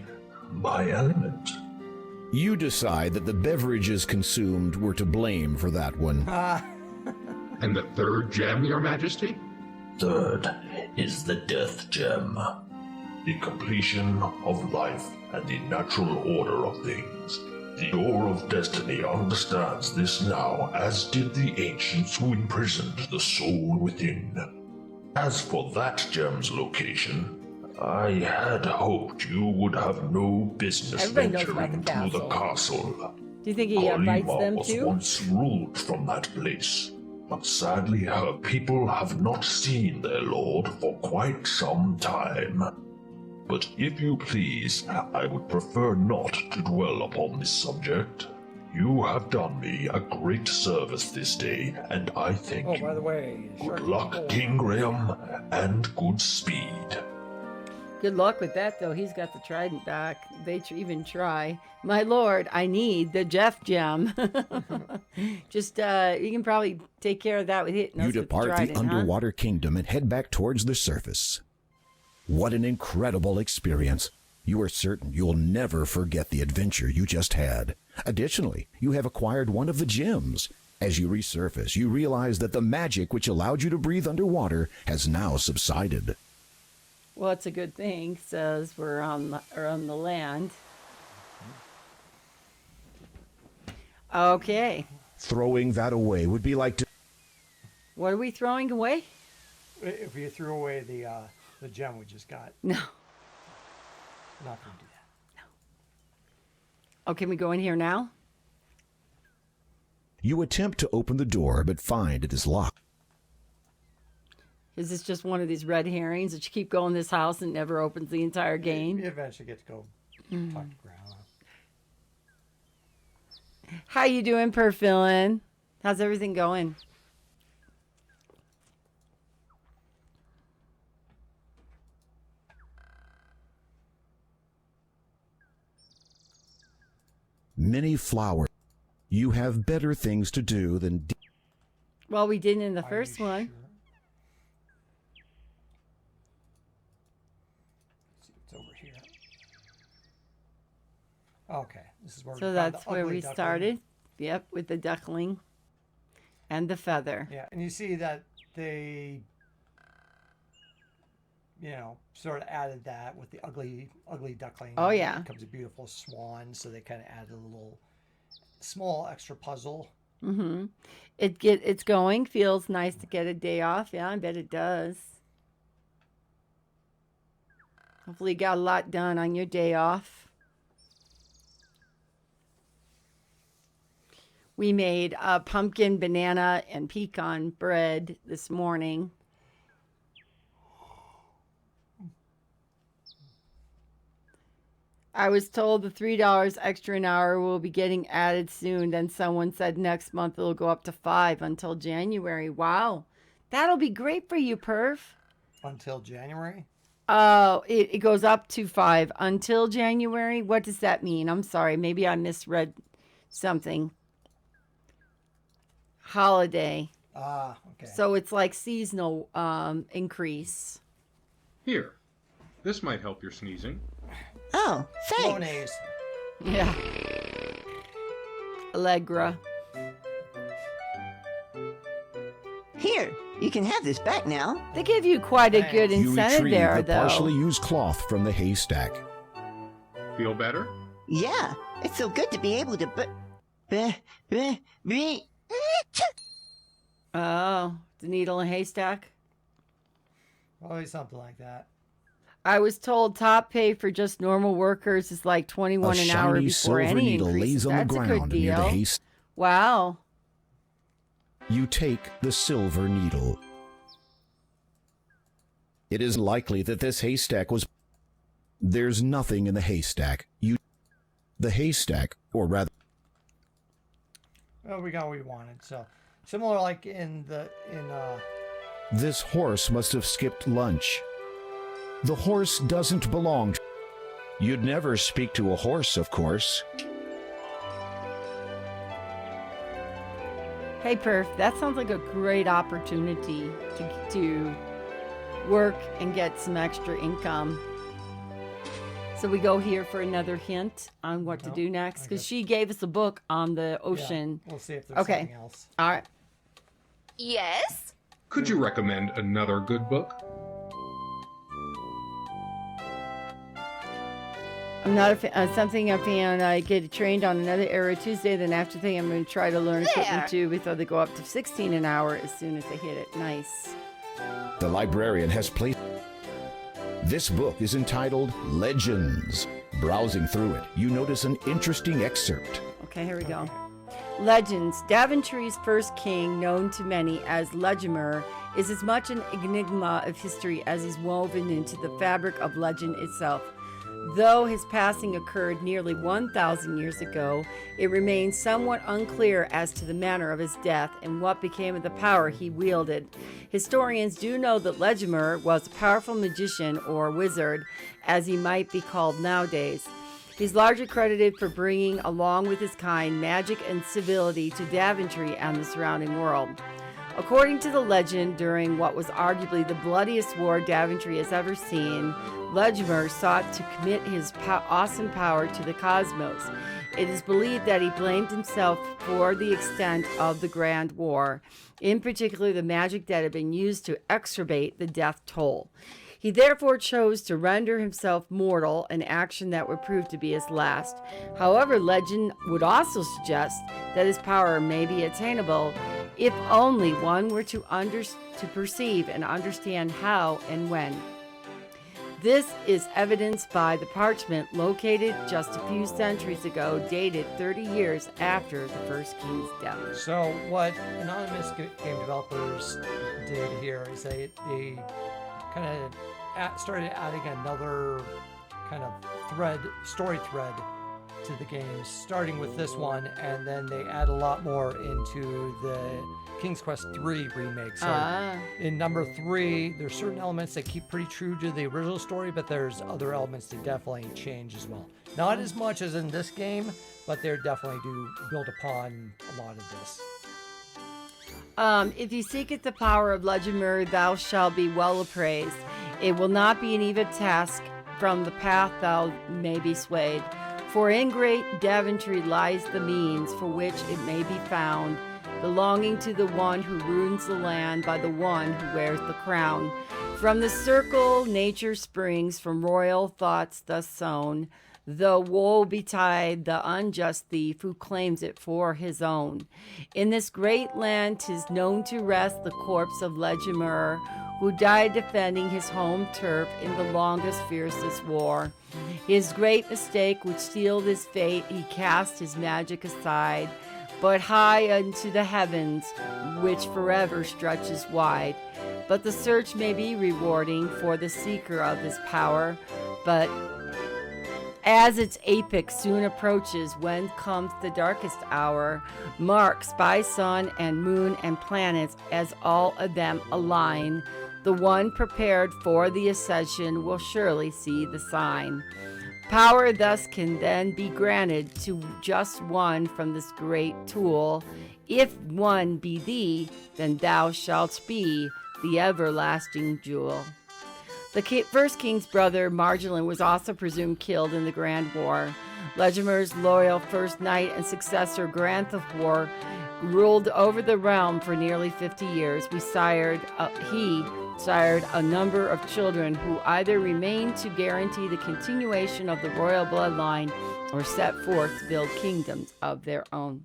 my element. You decide that the beverages consumed were to blame for that one. And the third gem, Your Majesty? Third is the death gem. The completion of life and the natural order of things. The Door of Destiny understands this now, as did the ancients who imprisoned the soul within. As for that gem's location, I had hoped you would have no business Everybody knows about venturing the to the castle. Do you think he invites Colima them was too? once ruled from that place, but sadly her people have not seen their lord for quite some time. But if you please, I would prefer not to dwell upon this subject. You have done me a great service this day, and I thank you. By the way, Good luck, King Graham, and good speed. Good luck with that, though. He's got the trident back. They even try. My lord, I need the Jeff gem. Just, you can probably take care of that with hitting You us with depart trident, the underwater kingdom and head back towards the surface. What an incredible experience. You are certain you'll never forget the adventure you just had. Additionally, you have acquired one of the gems. As you resurface, you realize that the magic which allowed you to breathe underwater has now subsided. Well, it's a good thing, says we're on the land. Okay. Throwing that away would be like to... What are we throwing away? If you threw away the gem we just got. No. Not going to do that. Oh, can we go in here now? You attempt to open the door, but find it is locked. Is this just one of these red herrings that you keep going in this house and never opens the entire game? You eventually get to go talk to Grandma. How you doing, Perfillin? How's everything going? Many flowers. You have better things to do than... Well, we didn't in the first one. Sure? Let's see what's over here. Okay, this is where So that's where we started. Yep, with the duckling and the feather. Yeah, and you see that they, sort of added that with the ugly duckling. Oh, yeah. It becomes a beautiful swan, so they kind of added a little small extra puzzle. Mm-hmm. It's going. Feels nice to get a day off. Yeah, I bet it does. Hopefully you got a lot done on your day off. We made pumpkin, banana, and pecan bread this morning. I was told the $3 extra an hour will be getting added soon. Then someone said next month it'll go up to $5 until January. Wow. That'll be great for you, Perf. Until January? Oh, it goes up to $5 until January. What does that mean? I'm sorry. Maybe I misread something. Holiday. Okay. So it's like seasonal increase. Here. This might help your sneezing. Oh, thanks. Flonase. Yeah. Allegra. Here, you can have this back now. They give you quite a good You incentive retrieve there, the though. partially used cloth from the haystack. Feel better? Yeah, it's so good to be able to Oh, the needle and haystack? Probably something like that. I was told top pay for just normal workers is like $21 an hour shiny before silver any needle increases. lays on the That's a ground good near the deal. haystack. Wow. You take the silver needle. It is likely that this haystack was... There's nothing in the haystack. The haystack, or rather... Well, we got what we wanted. So, similar like This horse must have skipped lunch. The horse doesn't belong to... You'd never speak to a horse, of course. Hey, Perf, that sounds like a great opportunity to work and get some extra income. So we go here for another hint on what to do next, because she gave us a book on the ocean. Yeah, we'll see if there's something else. All right. Yes? Could you recommend another good book? I'm not a fan. Something I'm a fan. I get trained on another era Tuesday. Then after thing, I'm going to try to learn equipment too before they go up to 16 an hour as soon as they hit it. Nice. The librarian has placed. This book is entitled Legends. Browsing through it, you notice an interesting excerpt. Okay, here we go. Legends. Daventry's first king, known to many as Legimer, is as much an enigma of history as is woven into the fabric of legend itself. Though his passing occurred nearly 1,000 years ago, it remains somewhat unclear as to the manner of his death and what became of the power he wielded. Historians do know that Legimer was a powerful magician or wizard, as he might be called nowadays. He's largely credited for bringing, along with his kind, magic and civility to Daventry and the surrounding world. According to the legend, during what was arguably the bloodiest war Daventry has ever seen, Legimer sought to commit his awesome power to the cosmos. It is believed that he blamed himself for the extent of the Grand War, in particular the magic that had been used to exacerbate the death toll. He therefore chose to render himself mortal, an action that would prove to be his last. However, legend would also suggest that his power may be attainable if only one were to perceive and understand how and when. This is evidenced by the parchment located just a few centuries ago, dated 30 years after the first king's death. So what anonymous game developers did here is they kind of started adding another kind of story thread to the game, starting with this one, and then they add a lot more into the King's Quest III remake. So in number 3, there's certain elements that keep pretty true to the original story, but there's other elements that definitely change as well. Not as much as in this game, but they definitely do build upon a lot of this. If you seeketh the power of Legimer, thou shalt be well appraised. It will not be an even task from the path thou may be swayed. For in great Daventry lies the means for which it may be found, belonging to the one who rules the land by the one who wears the crown. From the circle nature springs, from royal thoughts thus sown. Though woe betide the unjust thief who claims it for his own. In this great land 'tis known to rest the corpse of Legimer, who died defending his home turf in the longest, fiercest war. His great mistake which sealed his fate, he cast his magic aside, but high unto the heavens, which forever stretches wide. But the search may be rewarding for the seeker of this power, but as its apex soon approaches, when comes the darkest hour, marks by sun and moon and planets as all of them align, the one prepared for the ascension will surely see the sign. Power thus can then be granted to just one from this great tool. If one be thee, then thou shalt be the everlasting jewel. The first king's brother, Marjolin, was also presumed killed in the Grand War. Legimer's loyal first knight and successor, Granthofwar, ruled over the realm for nearly 50 years. He sired a number of children who either remained to guarantee the continuation of the royal bloodline or set forth to build kingdoms of their own.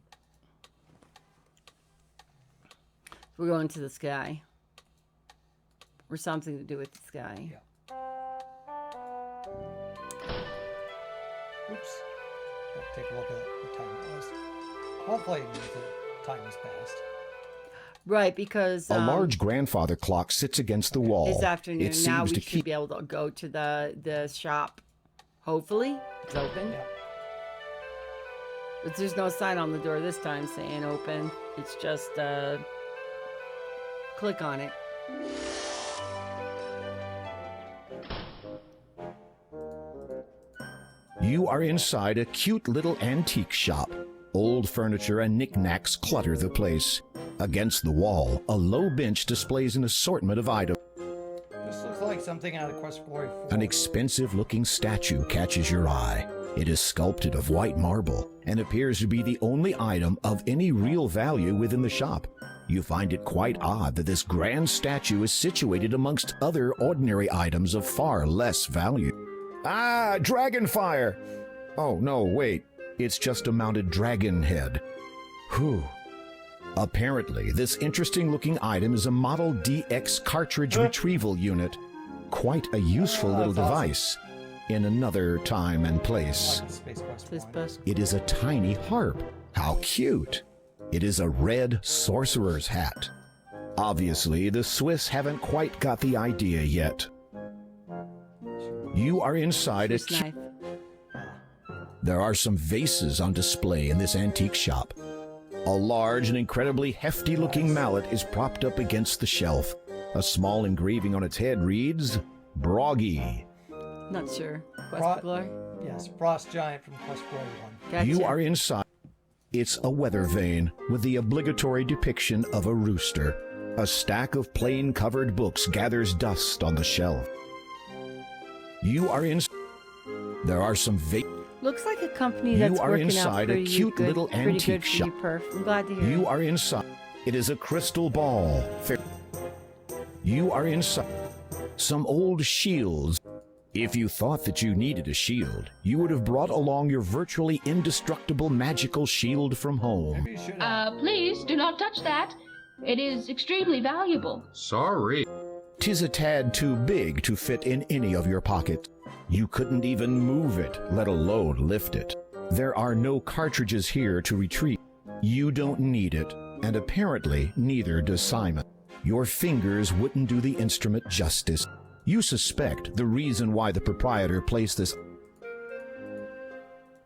We're going to the sky. Or something to do with the sky. Yeah. Oops. Take a look at what time it was. Hopefully the time has passed. Right, because a large grandfather clock sits against the wall. This afternoon. It seems now we to should be able to go to the shop. Hopefully, it's open. Yeah. But there's no sign on the door this time saying open. It's just click on it. You are inside a cute little antique shop. Old furniture and knickknacks clutter the place. Against the wall, a low bench displays an assortment of items. This looks like something out of Quest for Glory 4. An expensive-looking statue catches your eye. It is sculpted of white marble and appears to be the only item of any real value within the shop. You find it quite odd that this grand statue is situated amongst other ordinary items of far less value. Ah, dragonfire! Oh, no, wait. It's just a mounted dragon head. Whew. Apparently, this interesting-looking item is a Model DX cartridge retrieval unit. Quite a useful little device in another time and place. It is a tiny harp. How cute! It is a red sorcerer's hat. Obviously, the Swiss haven't quite got the idea yet. You are inside a... There are some vases on display in this antique shop. A large and incredibly hefty-looking mallet is propped up against the shelf. A small engraving on its head reads, Broggy. Not sure. Quest for Glory? Yes, Frost Giant from Quest for Glory 1. Gotcha. You are inside. It's a weather vane with the obligatory depiction of a rooster. A stack of plain-covered books gathers dust on the shelf. You are in. There are some Looks like a company that's You are working out inside a pretty cute good, little pretty antique good for you, shop. Perf. I'm glad to hear You it. are inside. It is a crystal ball. You are inside. Some old shields. If you thought that you needed a shield, you would have brought along your virtually indestructible magical shield from home. Please do not touch that. It is extremely valuable. Sorry. 'Tis a tad too big to fit in any of your pockets. You couldn't even move it, let alone lift it. There are no cartridges here to retrieve. You don't need it, and apparently neither does Simon. Your fingers wouldn't do the instrument justice. You suspect the reason why the proprietor placed this.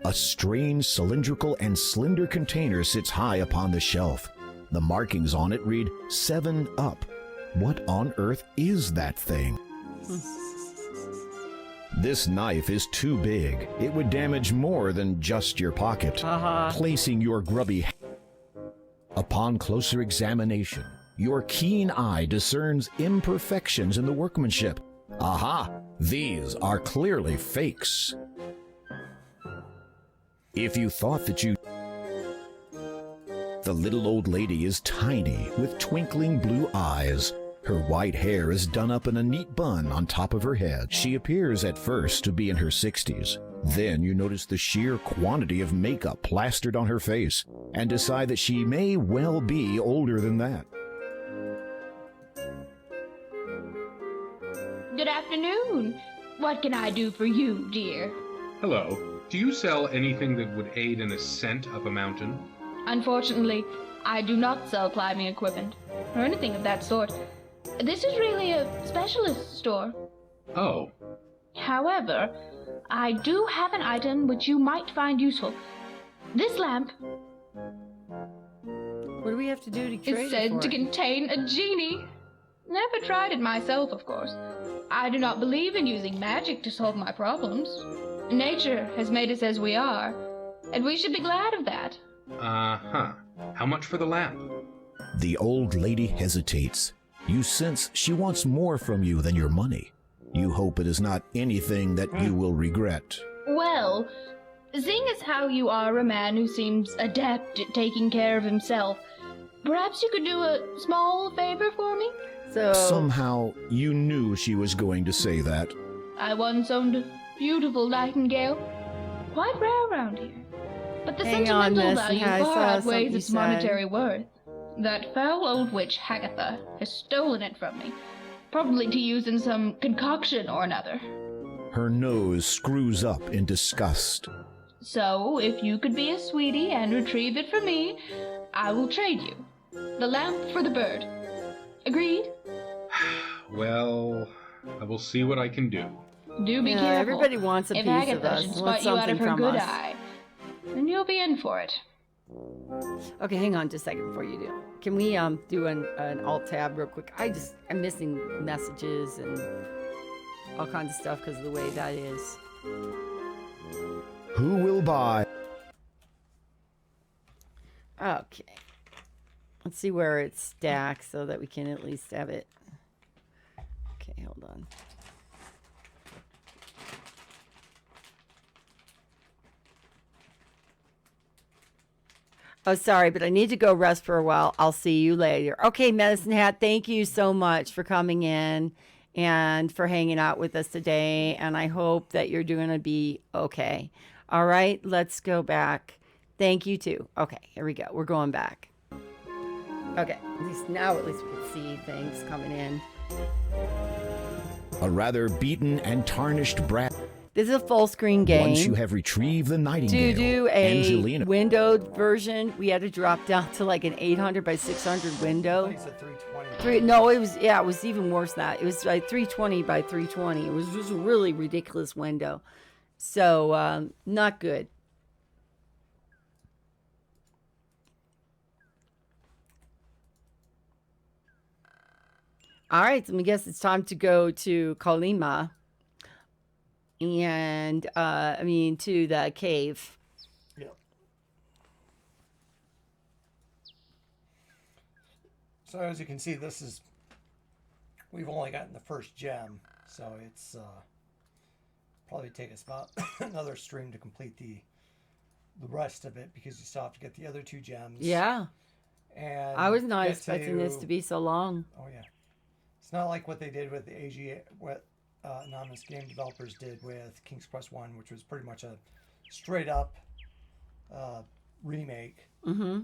A strange cylindrical and slender container sits high upon the shelf. The markings on it read 7 Up. What on earth is that thing? This knife is too big. It would damage more than just your pocket. Placing your grubby... Upon closer examination, your keen eye discerns imperfections in the workmanship. Aha! These are clearly fakes. If you thought that you... The little old lady is tiny, with twinkling blue eyes. Her white hair is done up in a neat bun on top of her head. She appears at first to be in her 60s. Then you notice the sheer quantity of makeup plastered on her face, and decide that she may well be older than that. Good afternoon. What can I do for you, dear? Hello. Do you sell anything that would aid in ascent up a mountain? Unfortunately, I do not sell climbing equipment, or anything of that sort. This is really a specialist store. Oh. However, I do have an item which you might find useful. This lamp What do we have to do to trade is said it to for? contain a genie. Never tried it myself, of course. I do not believe in using magic to solve my problems. Nature has made us as we are, and we should be glad of that. Uh-huh. How much for the lamp? The old lady hesitates. You sense she wants more from you than your money. You hope it is not anything that you will regret. Well, seeing as how you are a man who seems adept at taking care of himself, perhaps you could do a small favor for me? Somehow, you knew she was going to say that. I once owned a beautiful nightingale, quite rare around here. But the Hang on, sentimental miss. value Yeah, I far saw outweighs something its you monetary said. worth. That foul old witch Hagatha has stolen it from me, probably to use in some concoction or another. Her nose screws up in disgust. So, if you could be a sweetie and retrieve it for me, I will trade you. The lamp for the bird. Agreed? Well, I will see what I can do. Do be Yeah, careful. everybody wants a if piece of Agatha us, should wants spot you out of something her from good us. eye, then you'll be in for it. Okay, hang on just a second before you do. Can we do an alt tab real quick? I'm missing messages and all kinds of stuff because of the way that is. Who will buy? Okay. Let's see where it's stacked so that we can at least have it. Okay, hold on. Oh, sorry, but I need to go rest for a while. I'll see you later. Okay, Medicine Hat, thank you so much for coming in and for hanging out with us today. And I hope that you're going to be okay. All right, let's go back. Thank you too. Okay, here we go. We're going back. Okay, at least we can see things coming in. A rather beaten and tarnished brat. This is a full screen game. Once you have retrieved the Nightingale, To do a Angelina. windowed version, we had to drop down to like an 800 by 600 window. It's a 320. No, it was even worse than that. It was like 320 by 320. It was just a really ridiculous window. So, not good. All right, so I guess it's time to go to Colima. And, to the cave. Yep. So as you can see, we've only gotten the first gem, so it's probably take us about another stream to complete the rest of it, because you still have to get the other 2 gems. Yeah. And I was not expecting this to be so long. Oh yeah. It's not like what they did with the AGI, anonymous game developers did with King's Quest 1, which was pretty much a straight up remake. Mm-hmm.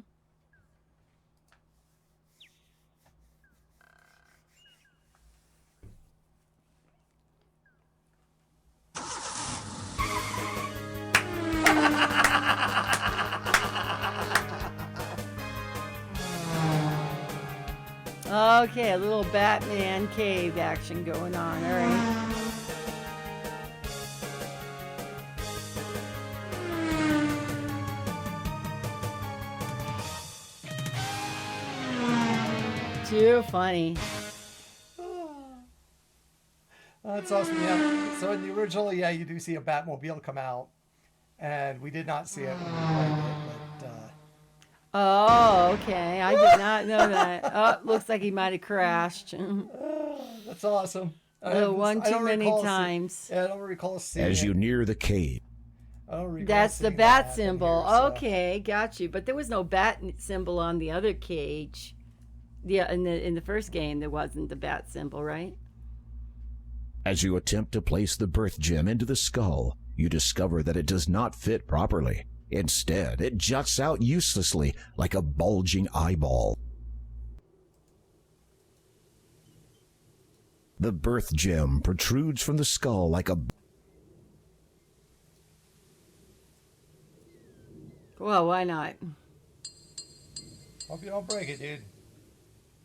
Okay, a little Batman cave action going on. All right. Too funny. That's awesome. Yeah. So in the original, yeah, you do see a Batmobile come out, and we did not see it when we played it, but. Oh, okay. I did not know that. Oh, looks like he might have crashed. That's awesome. One too many times. I don't recall seeing As it. you near the cave. That's the bat symbol. Okay, got you. But there was no bat symbol on the other cage. Yeah, in the first game there wasn't the bat symbol, right? As you attempt to place the birth gem into the skull, you discover that it does not fit properly. Instead, it juts out uselessly like a bulging eyeball. The birth gem protrudes from the skull like a... Well, why not? Hope you don't break it, dude.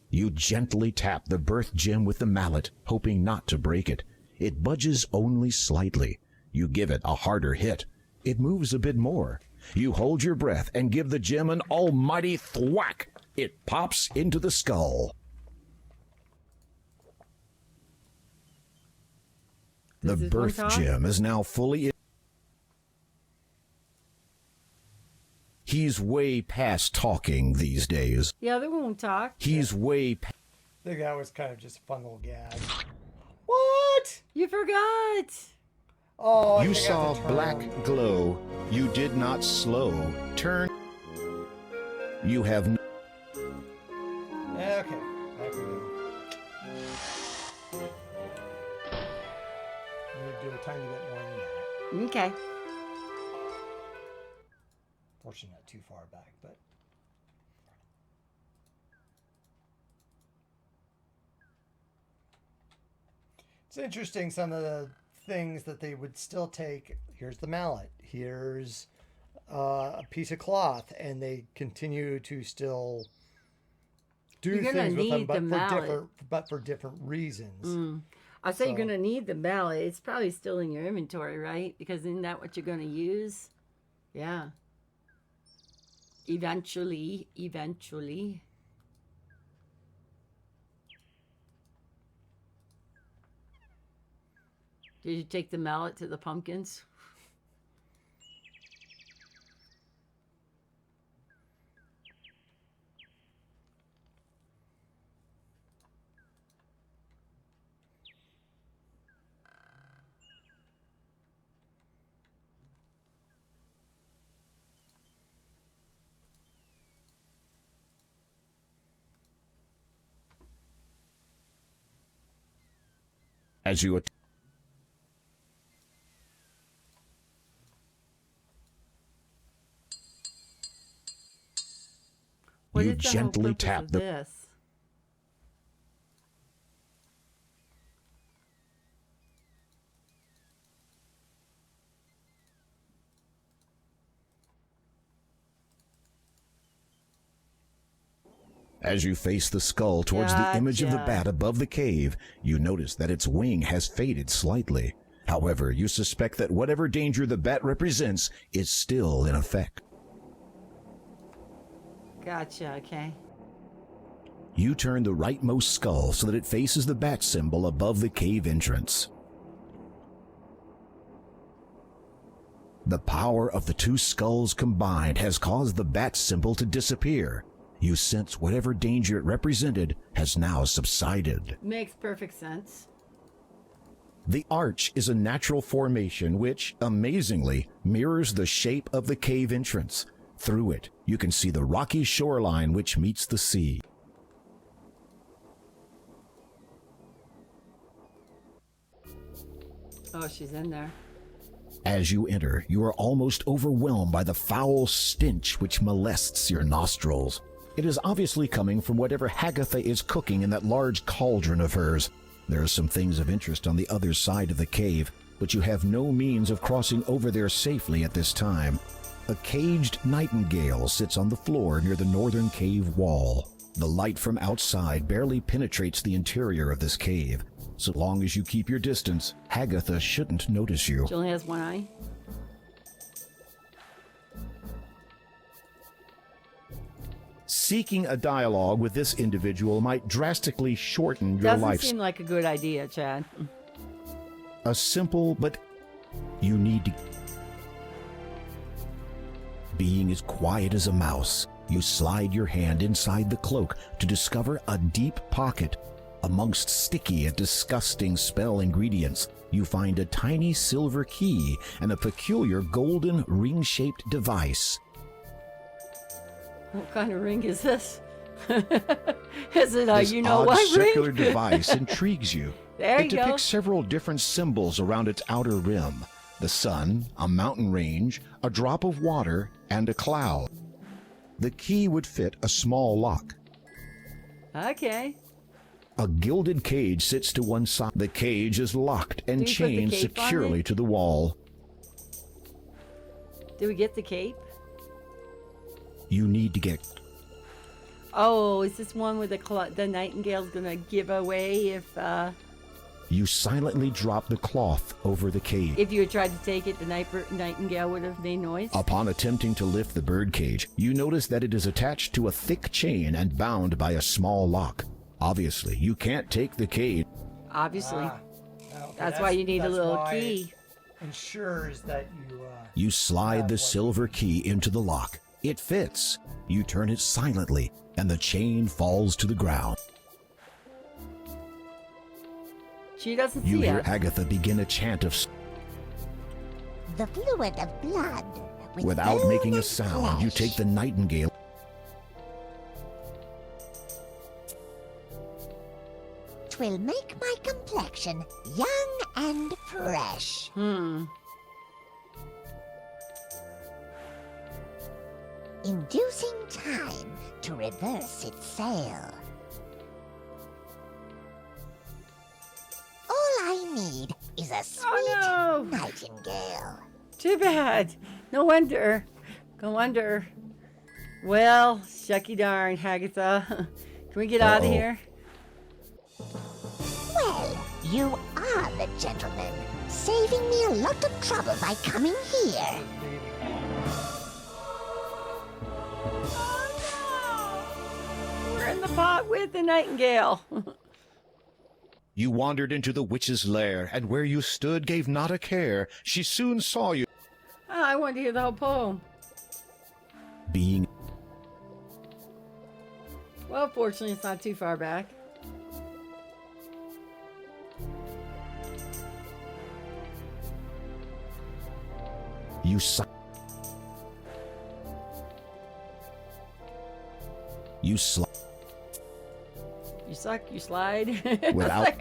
You gently tap the birth gem with the mallet, hoping not to break it. It budges only slightly. You give it a harder hit. It moves a bit more. You hold your breath and give the gem an almighty thwack. It pops into the skull. The birth gem is now fully... He's way past talking these days. Yeah, they won't talk. He's way past... I think that was kind of just a fun little gag. What? You forgot. Oh, You saw black glow. You did not slow. Turn. You have... Yeah, okay. Back we go. We need to do a tiny bit more than that. Okay. Fortunately, not too far back, but... It's interesting, some of the things that they would still take. Here's the mallet. Here's a piece of cloth, and they continue to still do things with them, but for different reasons. I say you're gonna need the mallet. It's probably still in your inventory, right? Because isn't that what you're gonna use? Yeah. Eventually. Did you take the mallet to the pumpkins? As you What you is the whole gently purpose tap of the this? As you face the skull towards the image of the bat above the cave, you notice that its wing has faded slightly. However, you suspect that whatever danger the bat represents is still in effect. Gotcha, okay. You turn the rightmost skull so that it faces the bat symbol above the cave entrance. The power of the two skulls combined has caused the bat symbol to disappear. You sense whatever danger it represented has now subsided. Makes perfect sense. The arch is a natural formation which, amazingly, mirrors the shape of the cave entrance. Through it, you can see the rocky shoreline which meets the sea. Oh, she's in there. As you enter, you are almost overwhelmed by the foul stench which molests your nostrils. It is obviously coming from whatever Hagatha is cooking in that large cauldron of hers. There are some things of interest on the other side of the cave, but you have no means of crossing over there safely at this time. A caged nightingale sits on the floor near the northern cave wall. The light from outside barely penetrates the interior of this cave. So long as you keep your distance, Hagatha shouldn't notice you. She only has one eye. Seeking a dialogue with this individual might drastically shorten your life. Doesn't seem like a good idea, Chad. A simple, but you need to... Being as quiet as a mouse, you slide your hand inside the cloak to discover a deep pocket. Amongst sticky and disgusting spell ingredients, you find a tiny silver key and a peculiar golden ring-shaped device. What kind of ring is this? Is it a This you-know-what odd ring? circular device intrigues you. There It you go. depicts several different symbols around its outer rim. The sun, a mountain range, a drop of water, and a cloud. The key would fit a small lock. Okay. A gilded cage sits to one side. The cage is locked and Do we put the chained cape on securely it? to the wall. Do we get the cape? You need to get... Oh, is this one where the nightingale's gonna give away You silently drop the cloth over the cage. if you had tried to take it, the nightingale would have made noise? Upon attempting to lift the bird cage, you notice that it is attached to a thick chain and bound by a small lock. Obviously, you can't take the cage. Obviously. Okay, That's why you need a that's little why key. it ensures that you. You slide the silver key into the lock. It fits. You turn it silently, and the chain falls to the ground. She doesn't You see hear us. Agatha begin a chant of... The fluid of blood. With Without making a velvet sound, you flesh. take the nightingale. Twill make my complexion young and fresh. Inducing time to reverse its sail. All I need is a sweet nightingale. Too bad. No wonder. No wonder. Well, shucky darn, Hagatha. Can we get out of Uh-oh. here? Well, you are the gentleman, saving me a lot of trouble by coming here. We're in the pot with the nightingale. You wandered into the witch's lair, and where you stood gave not a care. She soon saw you. Oh, I want to hear the whole poem. Being... Well, fortunately, it's not too far back. You si- You sli- You suck, you slide. Without-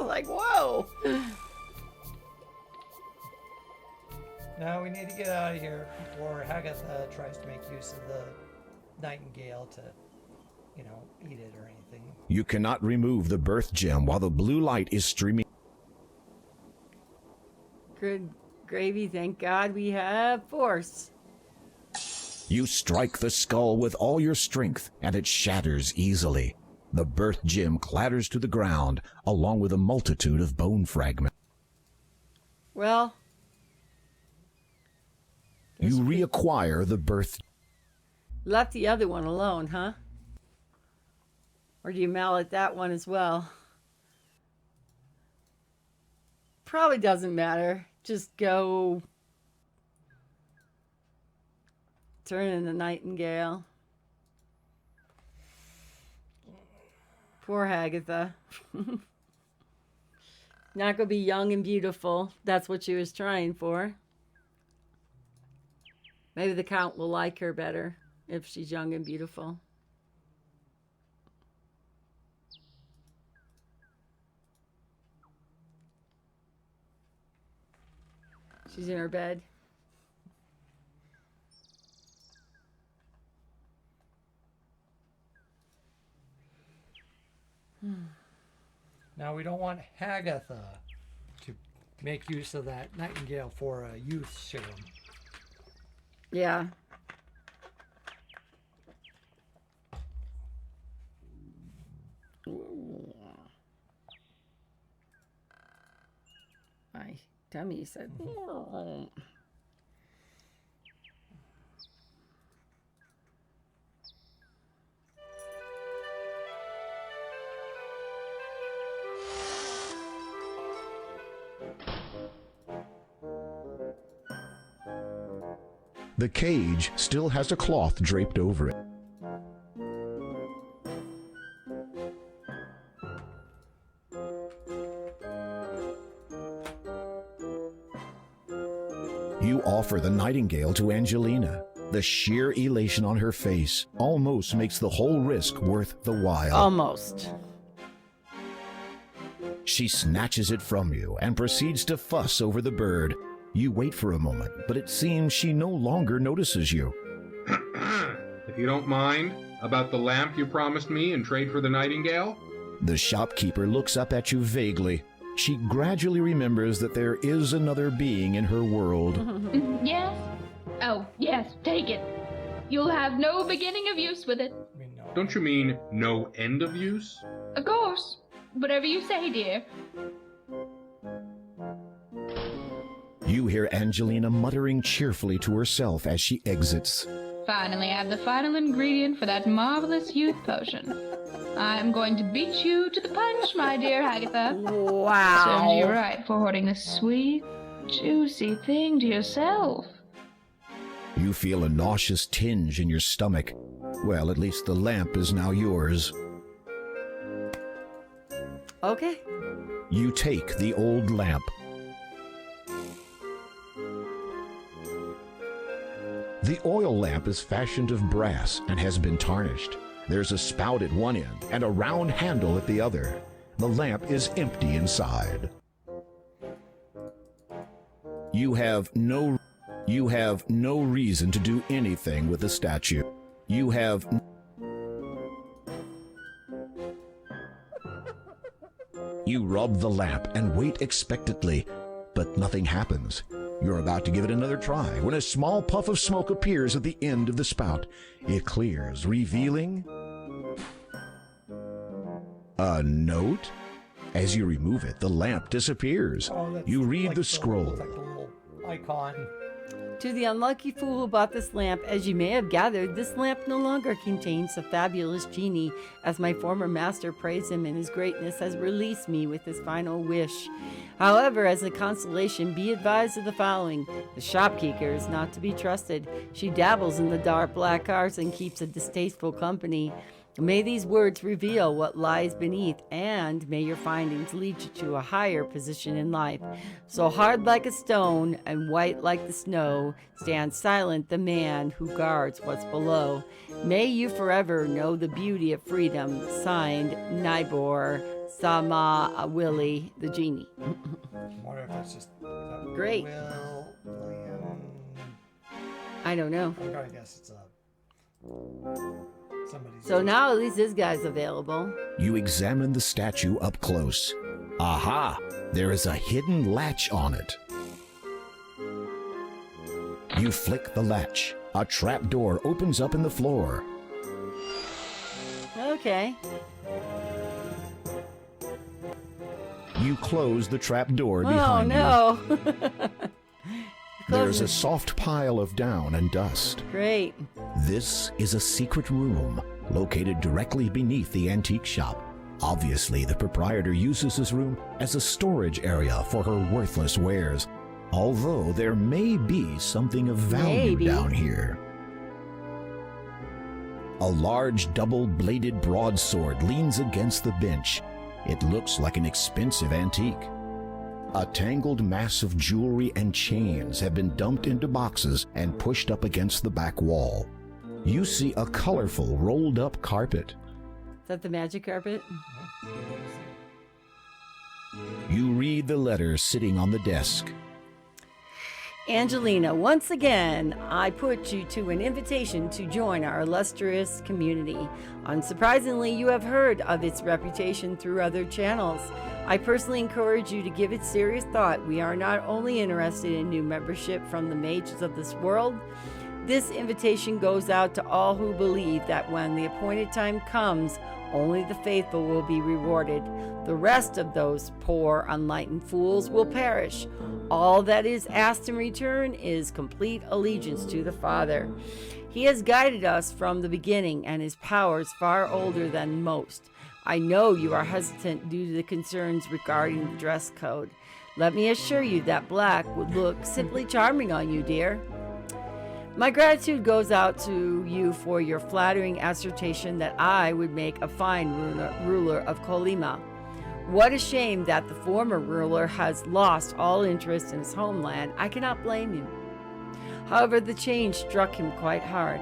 Like, whoa. Now we need to get out of here before Hagatha tries to make use of the nightingale to, eat it or anything. You cannot remove the birth gem while the blue light is streaming. Good gravy, thank God we have force. You strike the skull with all your strength, and it shatters easily. The birth gem clatters to the ground, along with a multitude of bone fragments. Well, you reacquire the birth. Left the other one alone, huh? Or do you mallet that one as well? Probably doesn't matter. Just go turn in the nightingale. Poor Hagatha. Not gonna be young and beautiful. That's what she was trying for. Maybe the Count will like her better if she's young and beautiful. She's in her bed. Now we don't want Hagatha to make use of that nightingale for a youth serum. Yeah. My tummy said. The cage still has a cloth draped over it. You offer the nightingale to Angelina. The sheer elation on her face almost makes the whole risk worth the while. Almost. She snatches it from you and proceeds to fuss over the bird. You wait for a moment, but it seems she no longer notices you. If you don't mind, about the lamp you promised me in trade for the nightingale? The shopkeeper looks up at you vaguely. She gradually remembers that there is another being in her world. Yes? Oh, yes, take it. You'll have no beginning of use with it. Don't you mean no end of use? Of course. Whatever you say, dear. You hear Angelina muttering cheerfully to herself as she exits. Finally, I have the final ingredient for that marvelous youth potion. I'm going to beat you to the punch, my dear Hagatha. Wow. Serves you right for hoarding this sweet, juicy thing to yourself. You feel a nauseous tinge in your stomach. Well, at least the lamp is now yours. Okay. You take the old lamp. The oil lamp is fashioned of brass and has been tarnished. There's a spout at one end and a round handle at the other. The lamp is empty inside. You have no reason to do anything with the statue. You rub the lamp and wait expectantly, but nothing happens. You're about to give it another try when a small puff of smoke appears at the end of the spout. It clears, revealing a note. As you remove it, the lamp disappears. You read the scroll. Like the little icon. To the unlucky fool who bought this lamp, as you may have gathered, this lamp no longer contains the fabulous genie, as my former master praised him in his greatness has released me with his final wish. However, as a consolation, be advised of the following. The shopkeeper is not to be trusted. She dabbles in the dark black arts and keeps a distasteful company. May these words reveal what lies beneath, and may your findings lead you to a higher position in life. So hard like a stone and white like the snow, stands silent the man who guards what's below. May you forever know the beauty of freedom. Signed, Nybor Sama Willie the genie. I wonder if that's just Great. William. I don't know. I'm gonna guess it's somebody's. So now at least this guy's available. You examine the statue up close. Aha! There is a hidden latch on it. You flick the latch. A trap door opens up in the floor. Okay. You close the trap door Oh behind you. no. There's a soft pile of down and dust. Great. This is a secret room located directly beneath the antique shop. Obviously, the proprietor uses this room as a storage area for her worthless wares, although there may be something of value down here. A large double-bladed broadsword leans against the bench. It looks like an expensive antique. A tangled mass of jewelry and chains have been dumped into boxes and pushed up against the back wall. You see a colorful rolled-up carpet. Is that the magic carpet? You read the letter sitting on the desk. Angelina, once again, I put you to an invitation to join our illustrious community. Unsurprisingly, you have heard of its reputation through other channels. I personally encourage you to give it serious thought. We are not only interested in new membership from the mages of this world, this invitation goes out to all who believe that when the appointed time comes, only the faithful will be rewarded. The rest of those poor, unenlightened fools will perish. All that is asked in return is complete allegiance to the Father. He has guided us from the beginning, and his power is far older than most. I know you are hesitant due to the concerns regarding the dress code. Let me assure you that black would look simply charming on you, dear. My gratitude goes out to you for your flattering assertion that I would make a fine ruler of Colima. What a shame that the former ruler has lost all interest in his homeland. I cannot blame you. However, the change struck him quite hard.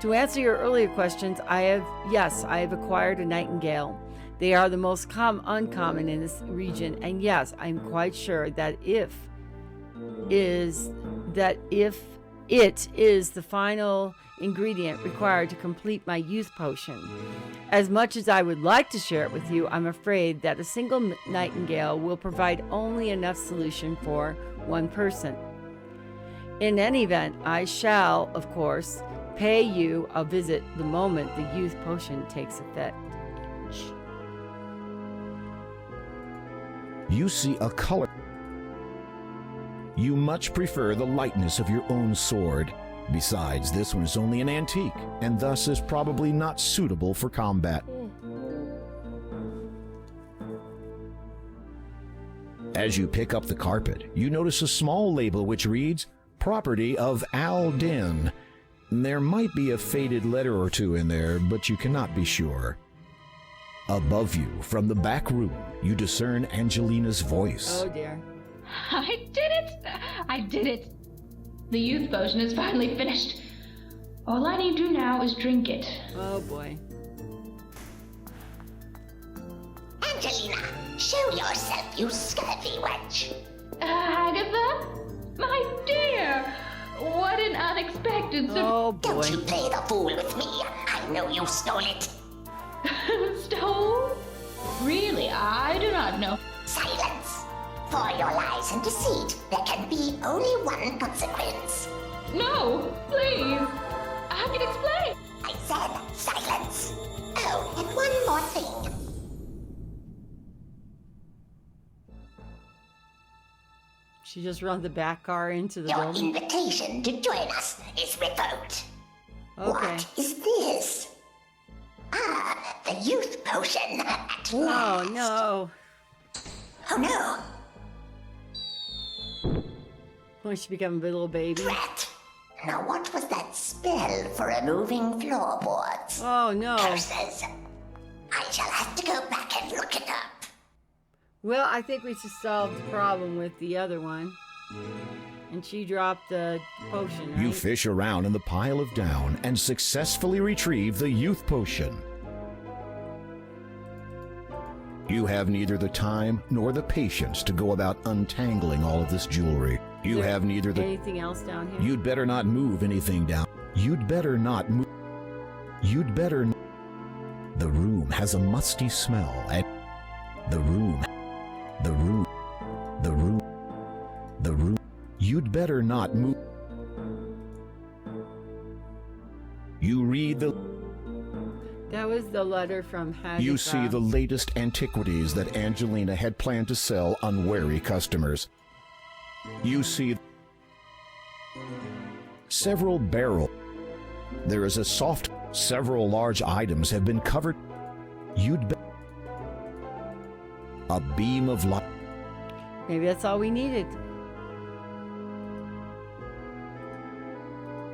To answer your earlier questions, I have acquired a nightingale. They are the most uncommon in this region, and yes, I'm quite sure that it is the final ingredient required to complete my youth potion. As much as I would like to share it with you, I'm afraid that a single nightingale will provide only enough solution for one person. In any event, I shall, of course, pay you a visit the moment the youth potion takes effect. You see a color. You much prefer the lightness of your own sword. Besides, this one is only an antique, and thus is probably not suitable for combat. As you pick up the carpet, you notice a small label which reads, "Property of Al Den." There might be a faded letter or two in there, but you cannot be sure. Above you, from the back room, you discern Angelina's voice. Oh dear. I did it! I did it! The youth potion is finally finished. All I need to do now is drink it. Oh boy. Angelina, show yourself, you scurvy wench. Agatha? My dear! What an unexpected Oh boy. Don't you play the fool with me. I know you stole it. Stole? Really, I do not know. Silence. For your lies and deceit, there can be only one consequence. No, please. I can explain. I said silence. Oh, and one more thing. She just run the back car into the Your building. invitation to join us is revoked. Okay. What is this? Ah, the youth potion at last. Oh no. Oh no. When she become a little baby. Rat. Now what was that spell for removing floorboards? Oh no. Curses. I shall have to go back and look it up. Well, I think we just solved the problem with the other one. And she dropped the potion, right? You fish around in the pile of down and successfully retrieve the youth potion. You have neither the time nor the patience to go about untangling all of this jewelry. You have neither the... Anything else down here? You'd better not move anything down. You'd better not move. You'd better... The room has a musty smell and... The room... You'd better not move. You read the... That was the letter from Hagatha. You see the latest antiquities that Angelina had planned to sell unwary customers. You see several barrels. There is a soft... Several large items have been covered. You'd bet... A beam of light. Maybe that's all we needed.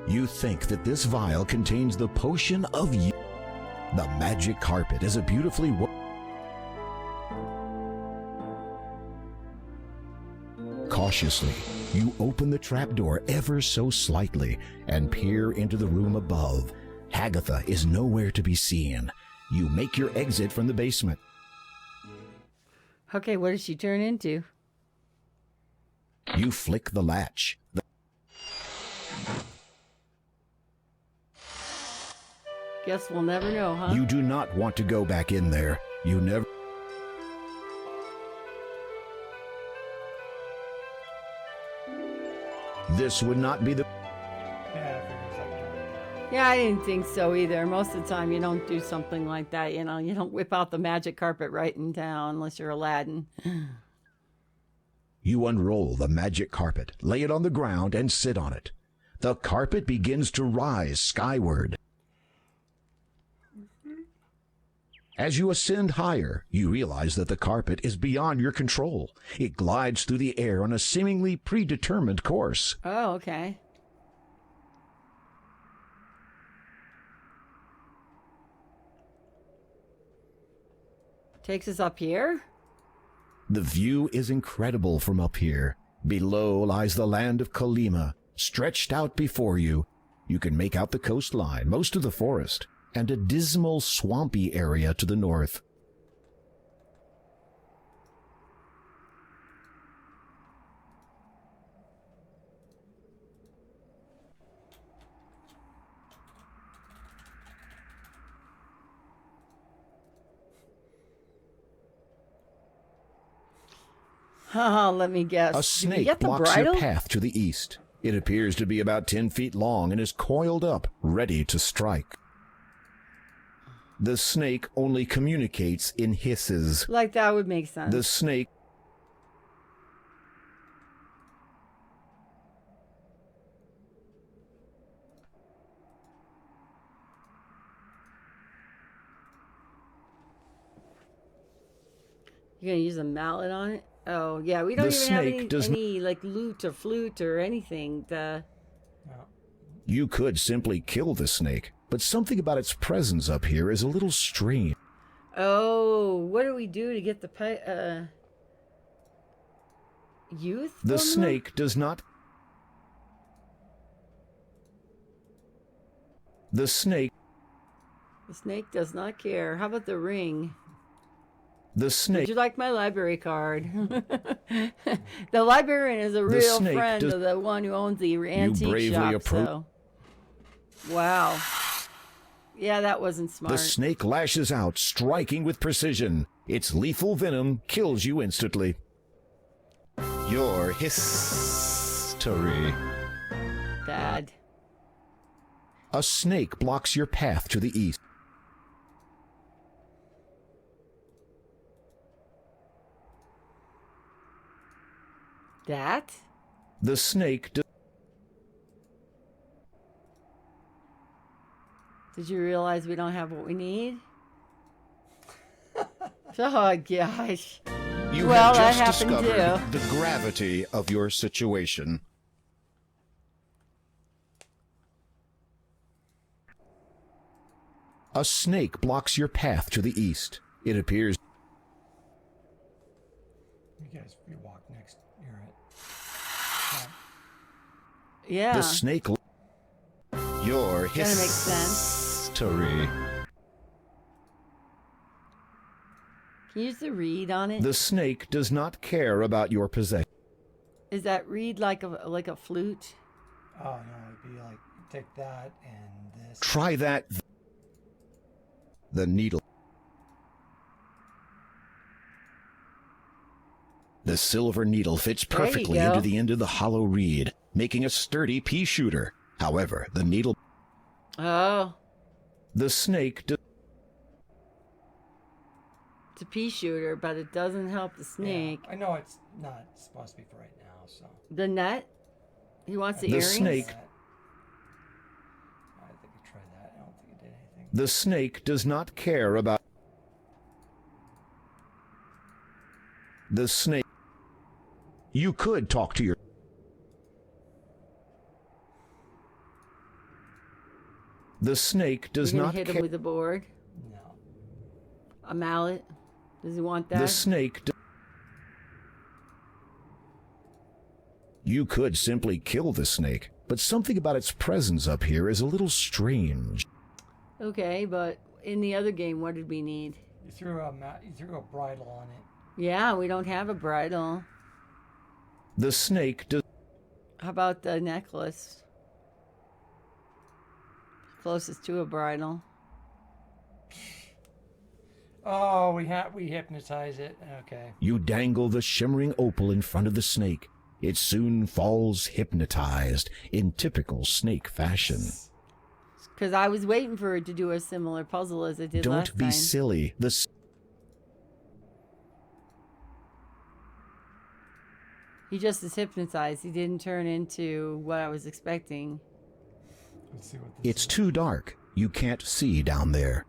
You think that this vial contains the potion of youth. The magic carpet is a beautifully Cautiously, you open the trapdoor ever so slightly and peer into the room above. Hagatha is nowhere to be seen. You make your exit from the basement. Okay, what does she turn into? You flick the latch. Guess we'll never know, huh? You do not want to go back in there. You never... This would not be the... Yeah, I didn't think so either. Most of the time you don't do something like that, you know. You don't whip out the magic carpet right in town unless you're Aladdin. You unroll the magic carpet, lay it on the ground, and sit on it. The carpet begins to rise skyward. As you ascend higher, you realize that the carpet is beyond your control. It glides through the air on a seemingly predetermined course. Oh, okay. Takes us up here? The view is incredible from up here. Below lies the land of Kalima, stretched out before you. You can make out the coastline, most of the forest, and a dismal, swampy area to the north. Oh, let me guess. A snake blocks your path to the east. It appears to be about 10 feet long and is coiled up, ready to strike. The snake only communicates in hisses. Like that would make sense. The snake... You're gonna use a mallet on it? Oh, yeah, we don't even have any like lute or flute or anything. You could simply kill the snake, but something about its presence up here is a little strange. Oh, what do we do to get the youth? The snake does not... The snake... The snake does not care. How about the ring? The snake... Would you like my library card? The librarian is a real friend of the one who owns the antique shop. So. Wow. Yeah, that wasn't smart. The snake lashes out, striking with precision. Its lethal venom kills you instantly. Your history. Bad. A snake blocks your path to the east. That? The snake... Did you realize we don't have what we need? Oh, gosh. You well, have just that happened discovered too. the gravity of your situation. A snake blocks your path to the east. It appears... You guys, you walk next near it. Yeah. The snake... Your That makes sense. history. Can Can you use the reed on it? The snake does not care about your possession. Is that reed like a flute? Oh no, it'd be like take that and this. Try that. The needle. The silver needle fits perfectly into the end of the hollow reed, making a sturdy pea shooter. However, the needle... Oh. The snake... It's a pea shooter, but it doesn't help the snake. Yeah, I know it's not supposed to be for right now, so... The net? He wants the The earrings? snake... I think I tried that. I don't think it did anything. The snake does not care about... The snake... You could talk to your... The snake does You're not gonna hit him care... with a board? No. A mallet? Does he want that? The snake... You could simply kill the snake, but something about its presence up here is a little strange. Okay, but in the other game, what did we need? You threw a bridle on it. Yeah, we don't have a bridle. The snake does... How about the necklace? Closest to a bridle. Oh, we hypnotize it. Okay. You dangle the shimmering opal in front of the snake. It soon falls hypnotized in typical snake fashion. Because I was waiting for it to do a similar puzzle as it did last time. Don't be silly. He just is hypnotized. He didn't turn into what I was expecting. Let's see what this It's too dark. You can't see down there.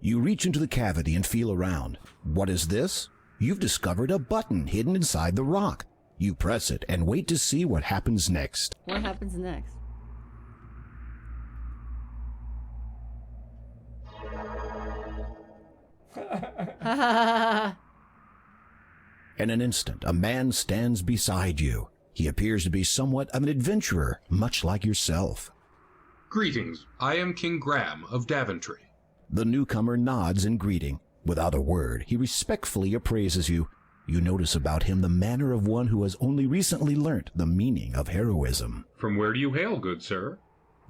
You reach into the cavity and feel around. What is this? You've discovered a button hidden inside the rock. You press it and wait to see what happens next. What happens next? In an instant, a man stands beside you. He appears to be somewhat of an adventurer, much like yourself. Greetings. I am King Graham of Daventry. The newcomer nods in greeting. Without a word, he respectfully appraises you. You notice about him the manner of one who has only recently learnt the meaning of heroism. From where do you hail, good sir?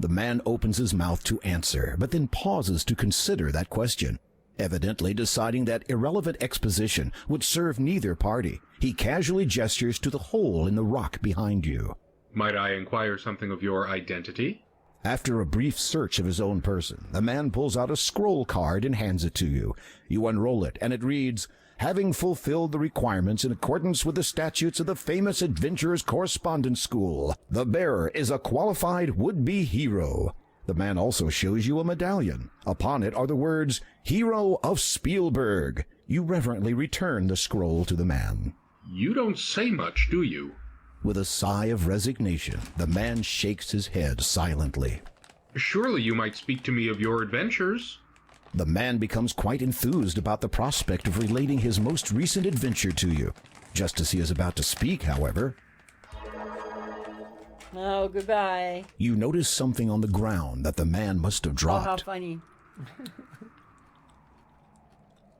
The man opens his mouth to answer, but then pauses to consider that question. Evidently deciding that irrelevant exposition would serve neither party, he casually gestures to the hole in the rock behind you. Might I inquire something of your identity? After a brief search of his own person, the man pulls out a scroll card and hands it to you. You unroll it, and it reads, "Having fulfilled the requirements in accordance with the statutes of the famous Adventurers Correspondence School, the bearer is a qualified would-be hero." The man also shows you a medallion. Upon it are the words, "Hero of Spielberg." You reverently return the scroll to the man. You don't say much, do you? With a sigh of resignation, the man shakes his head silently. Surely you might speak to me of your adventures. The man becomes quite enthused about the prospect of relating his most recent adventure to you. Just as he is about to speak, however... Oh, goodbye. You notice something on the ground that the man must have dropped. Oh, how funny.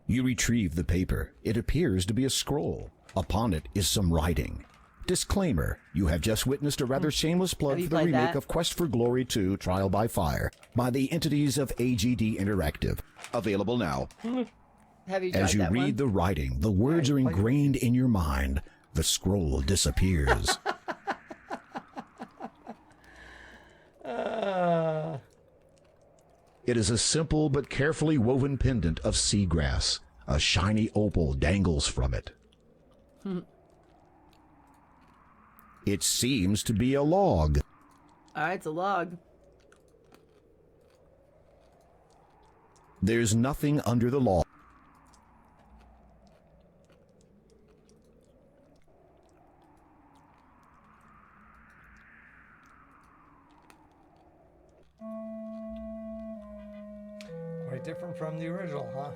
You retrieve the paper. It appears to be a scroll. Upon it is some writing. Disclaimer, you have just witnessed a rather shameless plug for the remake of Quest for Glory 2 Trial by Fire by the entities of AGD Interactive. Available now. Have you tried As you that read one? the writing, the words are ingrained in your mind. The scroll disappears. It is a simple but carefully woven pendant of seagrass. A shiny opal dangles from it. It seems to be a log. It's a log. There's nothing under the log. Quite different from the original, huh?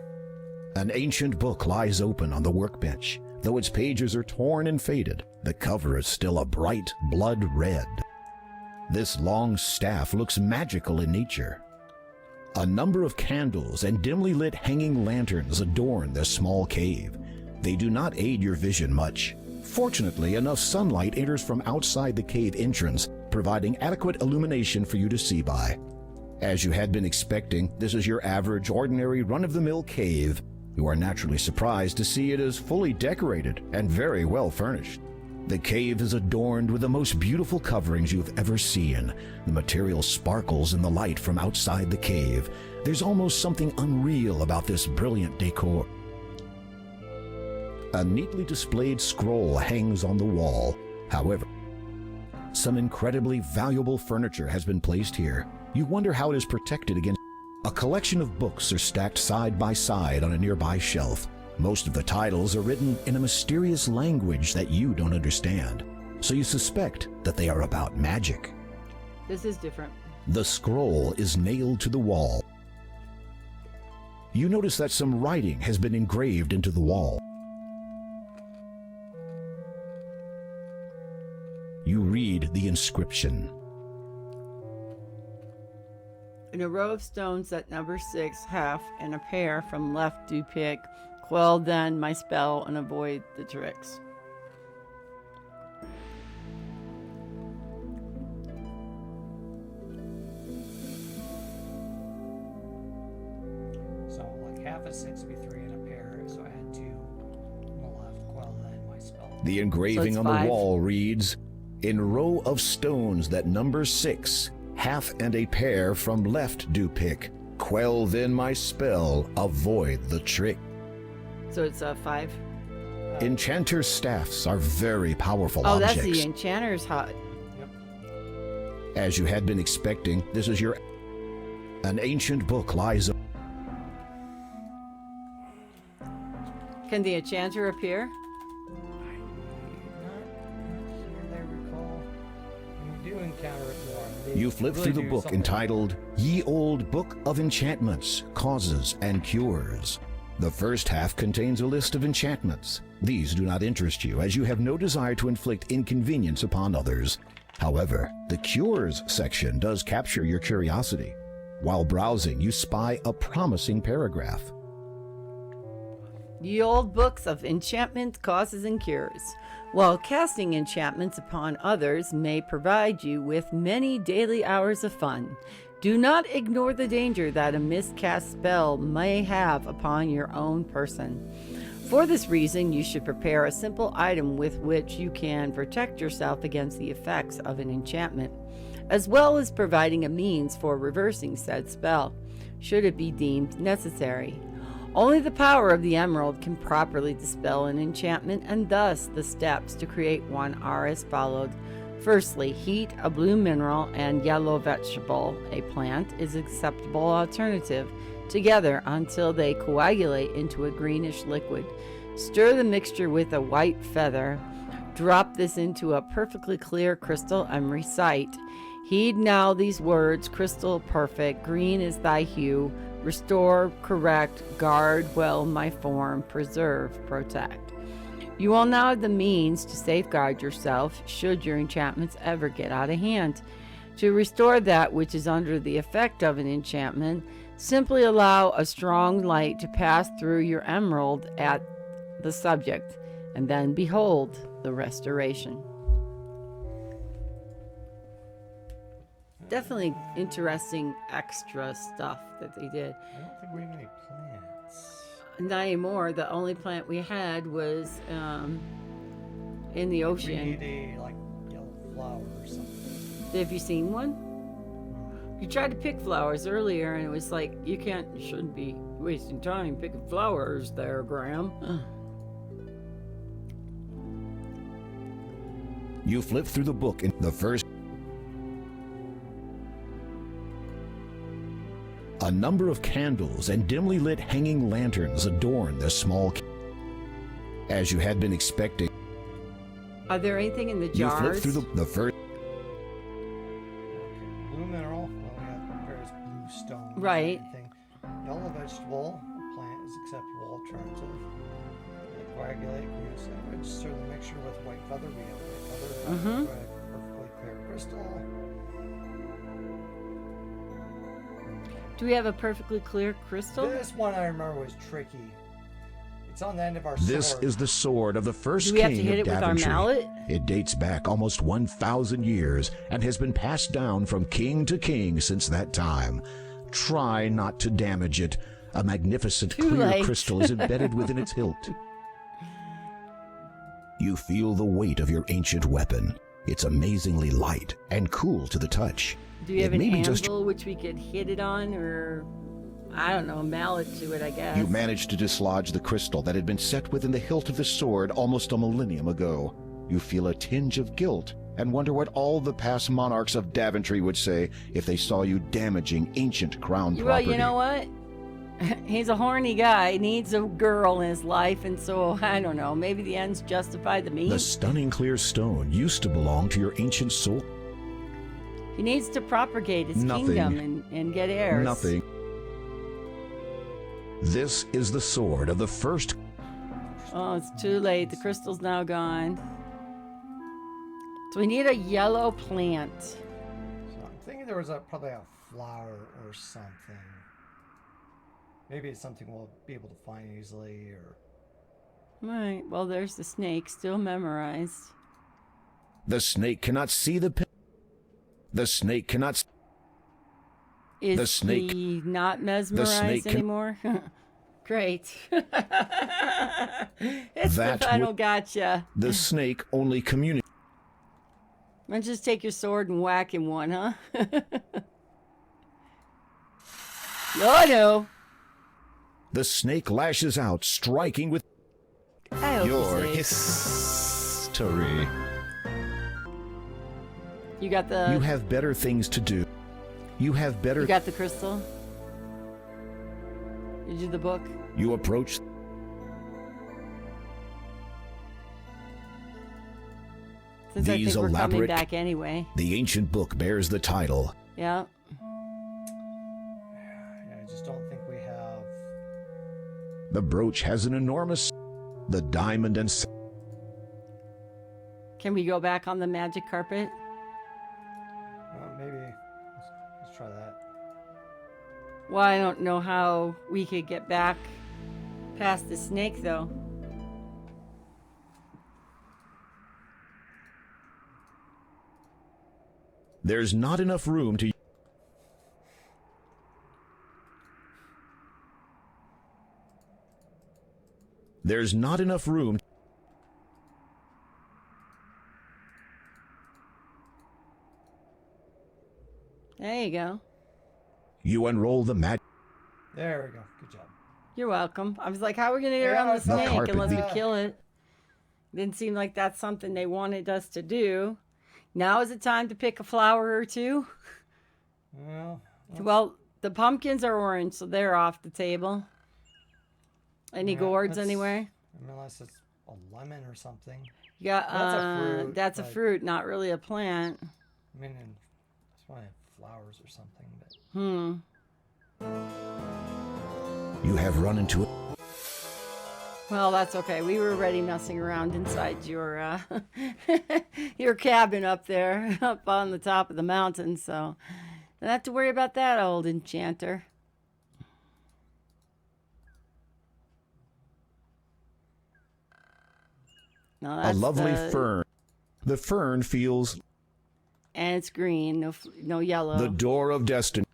An ancient book lies open on the workbench. Though its pages are torn and faded, the cover is still a bright blood red. This long staff looks magical in nature. A number of candles and dimly lit hanging lanterns adorn this small cave. They do not aid your vision much. Fortunately, enough sunlight enters from outside the cave entrance, providing adequate illumination for you to see by. As you had been expecting, this is your average, ordinary, run-of-the-mill cave. You are naturally surprised to see it is fully decorated and very well furnished. The cave is adorned with the most beautiful coverings you've ever seen. The material sparkles in the light from outside the cave. There's almost something unreal about this brilliant decor. A neatly displayed scroll hangs on the wall. However, some incredibly valuable furniture has been placed here. You wonder how it is protected against. A collection of books are stacked side by side on a nearby shelf. Most of the titles are written in a mysterious language that you don't understand, so you suspect that they are about magic. This is different. The scroll is nailed to the wall. You notice that some writing has been engraved into the wall. You read the inscription. In a row of stones at number 6, half and a pair from left do pick. Quell then my spell and avoid the tricks. So like half a 6 would be 3 and a pair, so add 2 on the left. Quell then my spell. The engraving So on it's the 5. wall reads, "In row of stones that number 6, half and a pair from left do pick. Quell then my spell, avoid the trick." So it's 5. Enchanter's staffs are very powerful Oh, objects. that's the enchanter's hut. As you had been expecting, this is your... An ancient book lies... Can the enchanter appear? You do encounter it more. You flip through the book entitled Ye Old Book of Enchantments, Causes, and Cures. The first half contains a list of enchantments. These do not interest you, as you have no desire to inflict inconvenience upon others. However, the Cures section does capture your curiosity. While browsing, you spy a promising paragraph. Ye old books of enchantments, causes, and cures. While casting enchantments upon others may provide you with many daily hours of fun, do not ignore the danger that a miscast spell may have upon your own person. For this reason, you should prepare a simple item with which you can protect yourself against the effects of an enchantment, as well as providing a means for reversing said spell, should it be deemed necessary. Only the power of the emerald can properly dispel an enchantment, and thus the steps to create one are as followed. Firstly, heat a blue mineral and yellow vegetable, a plant, is an acceptable alternative, together until they coagulate into a greenish liquid. Stir the mixture with a white feather. Drop this into a perfectly clear crystal and recite, "Heed now these words, crystal perfect, green is thy hue. Restore, correct, guard well my form, preserve, protect." You will now have the means to safeguard yourself should your enchantments ever get out of hand. To restore that which is under the effect of an enchantment, simply allow a strong light to pass through your emerald at the subject, and then behold the restoration. Definitely interesting extra stuff that they did. I don't think we have any plants. Not anymore. The only plant we had was in the ocean. We need a like yellow flower or something. Have you seen one? You tried to pick flowers earlier, and it was like, you shouldn't be wasting time picking flowers there, Graham. You flip through the book in the first... A number of candles and dimly lit hanging lanterns adorn this small... As you had been expecting... Are there anything in the You jars? flip through the first... Blue mineral. Well, we have various blue stones. Right. And everything. Yellow vegetable plant is acceptable alternative. Coagulate, green sandwich. Stir the mixture with white feather. We have white feather. Perfectly clear crystal. Do we have a perfectly clear crystal? This one I remember was tricky. It's on the end of our This sword. is the sword of the first Do we have king to hit of it with our Daventry. mallet? It dates back almost 1,000 years and has been passed down from king to king since that time. Try not to damage it. A magnificent Too clear late. crystal is embedded within its hilt. You feel the weight of your ancient weapon. It's amazingly light and cool to the touch. Do you have It an may be anvil just which we could hit it on, or I don't know, a mallet to it, I guess. You managed to dislodge the crystal that had been set within the hilt of the sword almost a millennium ago. You feel a tinge of guilt and wonder what all the past monarchs of Daventry would say if they saw you damaging ancient crown Well, property. you know what? He's a horny guy, needs a girl in his life, and so, I don't know, maybe the ends justify the means. The stunning clear stone used to belong to your ancient soul. He needs to propagate his Nothing. kingdom and get heirs. Nothing. This is the sword of the first. Oh, it's too late. The crystal's now gone. So we need a yellow plant. So I'm thinking there was probably a flower or something. Maybe it's something we'll be able to find easily, or... Right, well, there's the snake, still memorized. The snake cannot see the pin. The snake cannot. Is The snake. he not mesmerized snake can- anymore? Great. It's That the final would- gotcha. The snake only communicates. Why don't you just take your sword and whack him one, huh? Oh, no. The snake lashes out, striking with I hope your he's safe. history. You got the... You have better things to do. You have better. You got the crystal? Did you the book? You approach. Since I These think we're coming elaborate. back anyway. The ancient book bears the title. Yeah. Yeah, I just don't think we have... The brooch has an enormous. The diamond and. Can we go back on the magic carpet? Maybe. Let's try that. Well, I don't know how we could get back past the snake, though. There's not enough room to. There's not enough room. There you go. You unroll the magic. There we go. Good job. You're welcome. I was like, how are we going to get Yeah, around the it's the snake carpet. unless we kill it? Didn't seem like that's something they wanted us to do. Now is it time to pick a flower or two? Well, the pumpkins are orange, so they're off the table. Any Yeah, gourds that's- anywhere? Unless it's a lemon or something. You got, That's a fruit. that's a but- fruit, not really a plant. I mean, it's probably flowers or something. But You have run into it. Well, that's okay. We were already messing around inside your your cabin up there, up on the top of the mountain, so don't have to worry about that, old enchanter. No, A that's lovely the- fern. The fern feels and it's green, no yellow. the door of destiny.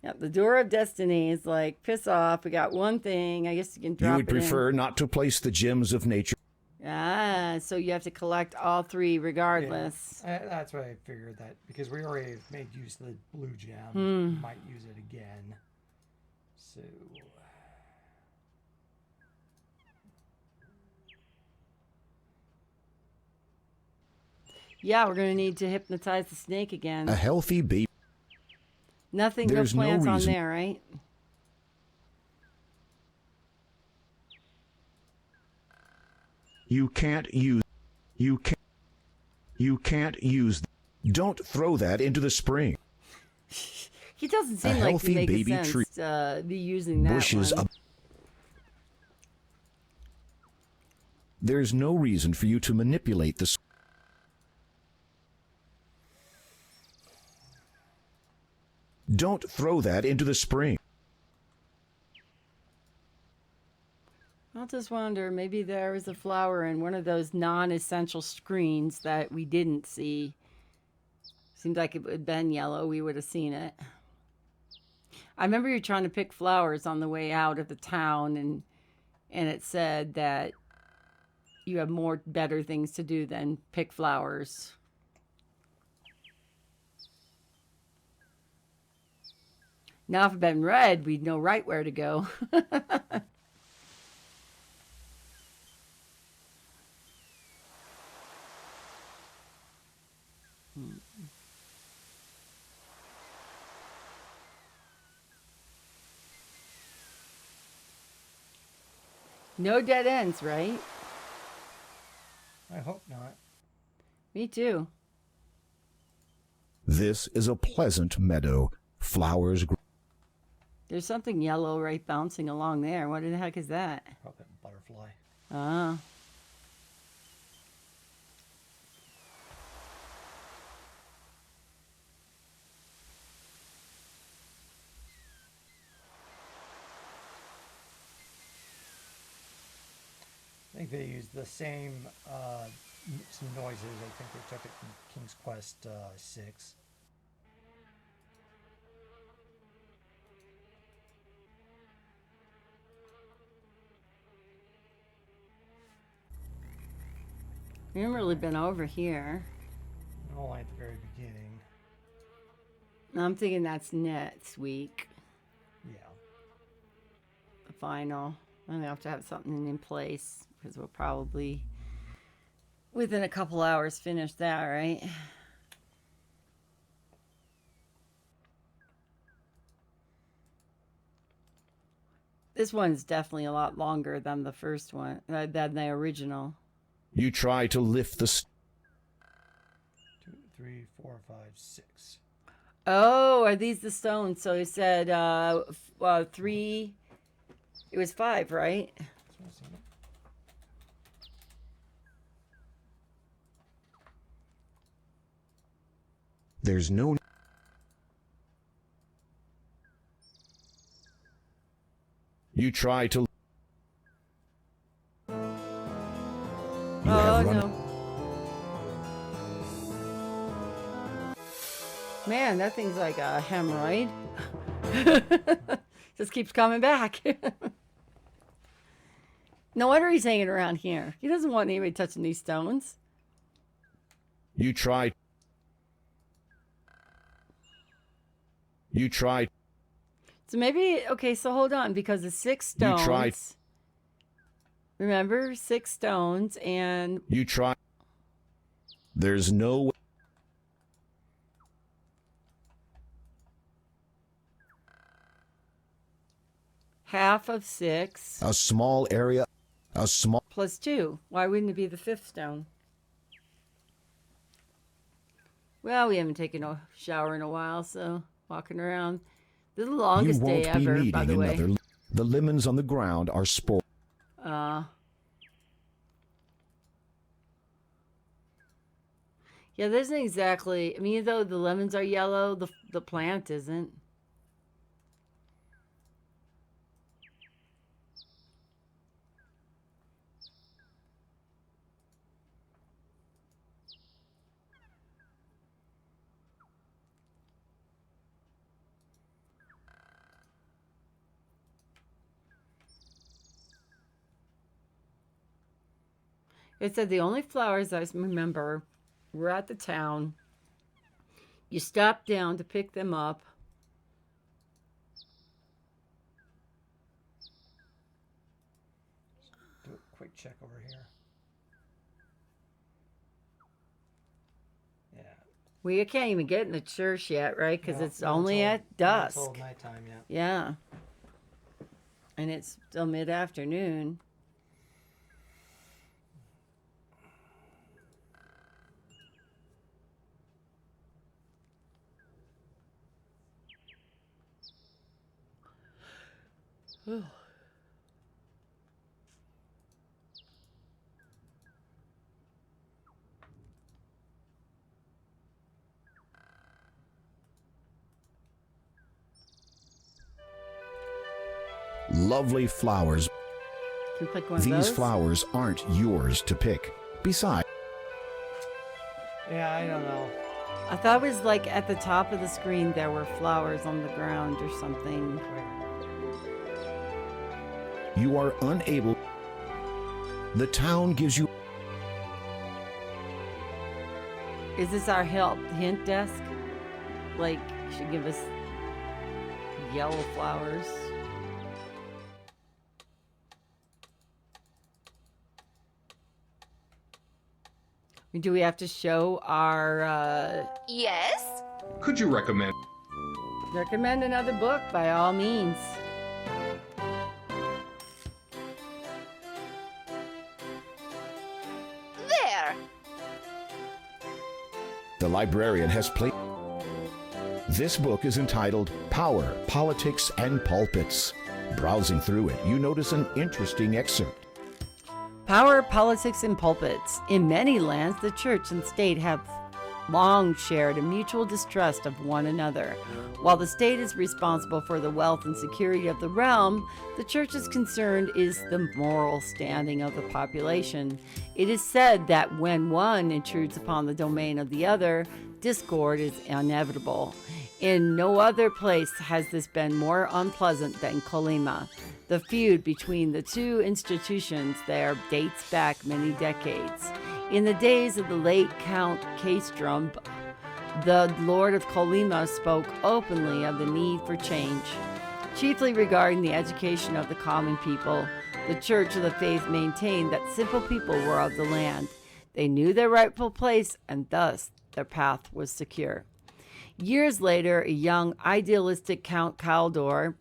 Yep, the door of destiny is like, piss off. We got one thing. I guess you can drop You would it in. prefer not to place the gems of nature. Ah, so you have to collect all three regardless. that's why I figured that, because we already made use of the blue gem. Hmm. We might use it again. So. Yeah, we're gonna need to hypnotize the snake again. A healthy baby. Nothing, There's no no plants on reason- there, right? You can't use. You can't. You can't use. Don't throw that into the spring. He doesn't seem like healthy to make baby sense tree. be using that Bushes one. up. There's no reason for you to manipulate the. Don't throw that into the spring. I'll just wonder, maybe there was a flower in one of those non-essential screens that we didn't see. Seemed like it would have been yellow. We would have seen it. I remember you trying to pick flowers on the way out of the town, and it said that you have more better things to do than pick flowers. Now, if it had been red, we'd know right where to go. No dead ends, right? I hope not. Me too. This is a pleasant meadow. Flowers grow. There's something yellow right bouncing along there. What the heck is that? Probably a butterfly. Ah. I think they used the same some noises. I think they took it from King's Quest 6. We haven't really been over here. Only at the very beginning. I'm thinking that's next week. Yeah. The final. I'm gonna have to have something in place because we'll probably within a couple hours finish that, right? This one's definitely a lot longer than the first one, than the original. You try to lift the... 2, 3, 4, 5, 6. Oh, are these the stones? So it said 3. It was 5, right? There's no... You try to... Oh, no. Man, that thing's like a hemorrhoid. Just keeps coming back. No wonder he's hanging around here. He doesn't want anybody touching these stones. You try... So maybe, okay, so hold on, because the 6 stones. You try... Remember, 6 stones, and... You try... There's no... Half of 6. A small area... A small... Plus 2. Why wouldn't it be the 5th stone? Well, we haven't taken a shower in a while, so walking around. This is the longest day ever, by the way. The lemons on the ground are spoiled. Yeah, this isn't exactly... I mean, though the lemons are yellow, the plant isn't. It said the only flowers I remember were at the town. You stopped down to pick them up. Do a quick check over here. Yeah. Well, you can't even get in the church yet, right? Because it's only at dusk. It's dusk. all nighttime, yeah. Yeah. And it's still mid-afternoon. lovely flowers. Can you pick one of These those? flowers aren't yours to pick. Besides, Yeah, I don't know. I thought it was like at the top of the screen there were flowers on the ground or something. you are unable. The town gives you. Is this our hint desk? Like, should give us yellow flowers. Do we have to show our Yes? Could you recommend? recommend another book by all means? There! The librarian has played. This book is entitled Power, Politics, and Pulpits. Browsing through it, you notice an interesting excerpt. Power, politics, and pulpits. In many lands, the church and state have long shared a mutual distrust of one another. While the state is responsible for the wealth and security of the realm, the church's concern is the moral standing of the population. It is said that when one intrudes upon the domain of the other, discord is inevitable. In no other place has this been more unpleasant than Colima. The feud between the two institutions there dates back many decades. In the days of the late Count Castrum, the Lord of Colima spoke openly of the need for change. Chiefly regarding the education of the common people, the Church of the Faith maintained that simple people were of the land. They knew their rightful place, and thus their path was secure. Years later, a young, idealistic Count Caldor,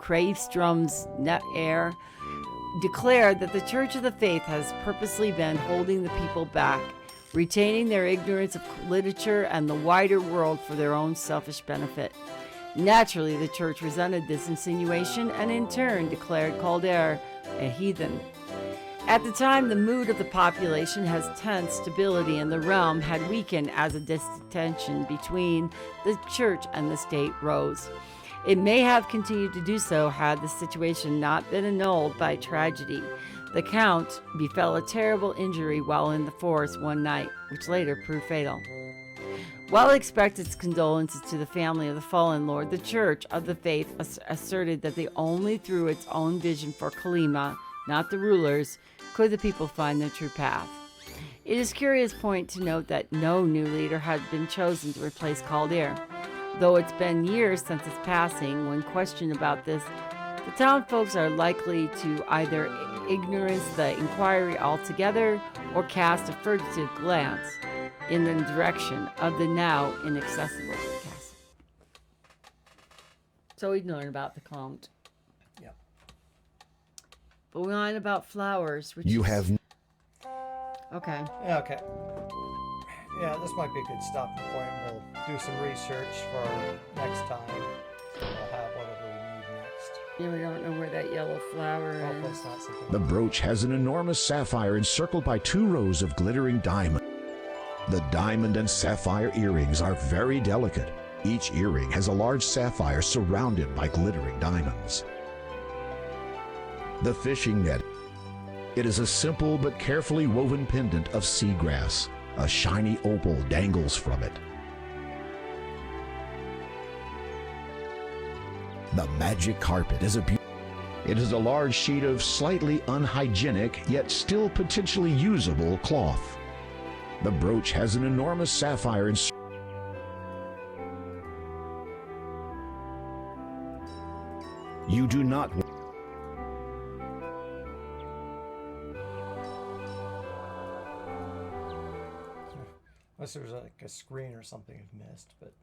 Cravestrum's heir, declared that the Church of the Faith has purposely been holding the people back, retaining their ignorance of literature and the wider world for their own selfish benefit. Naturally, the Church resented this insinuation and in turn declared Calder a heathen. At the time, the mood of the population has tense stability in the realm had weakened as a distension between the church and the state rose. It may have continued to do so had the situation not been annulled by tragedy. The Count befell a terrible injury while in the forest one night, which later proved fatal. While it expressed its condolences to the family of the fallen lord, the Church of the Faith asserted that they only through its own vision for Colima, not the rulers, could the people find their true path. It is a curious point to note that no new leader had been chosen to replace Calder. Though it's been years since his passing, when questioned about this, the town folks are likely to either ignorance the inquiry altogether or cast a furtive glance in the direction of the now inaccessible castle. So we'd learn about the Count. Yep. But we learn about flowers, which You is... have. Okay. Yeah, okay. Yeah, this might be a good stopping point. We'll do some research for next time. So we'll have whatever we need next. Yeah, we don't know where that yellow flower Hopefully is. it's not something. The brooch has an enormous sapphire encircled by 2 rows of glittering diamonds. The diamond and sapphire earrings are very delicate. Each earring has a large sapphire surrounded by glittering diamonds. The fishing net. It is a simple but carefully woven pendant of seagrass. A shiny opal dangles from it. The magic carpet is It is a large sheet of slightly unhygienic yet still potentially usable cloth. The brooch has an enormous sapphire in. You do not. Unless there's like a screen or something I've missed, but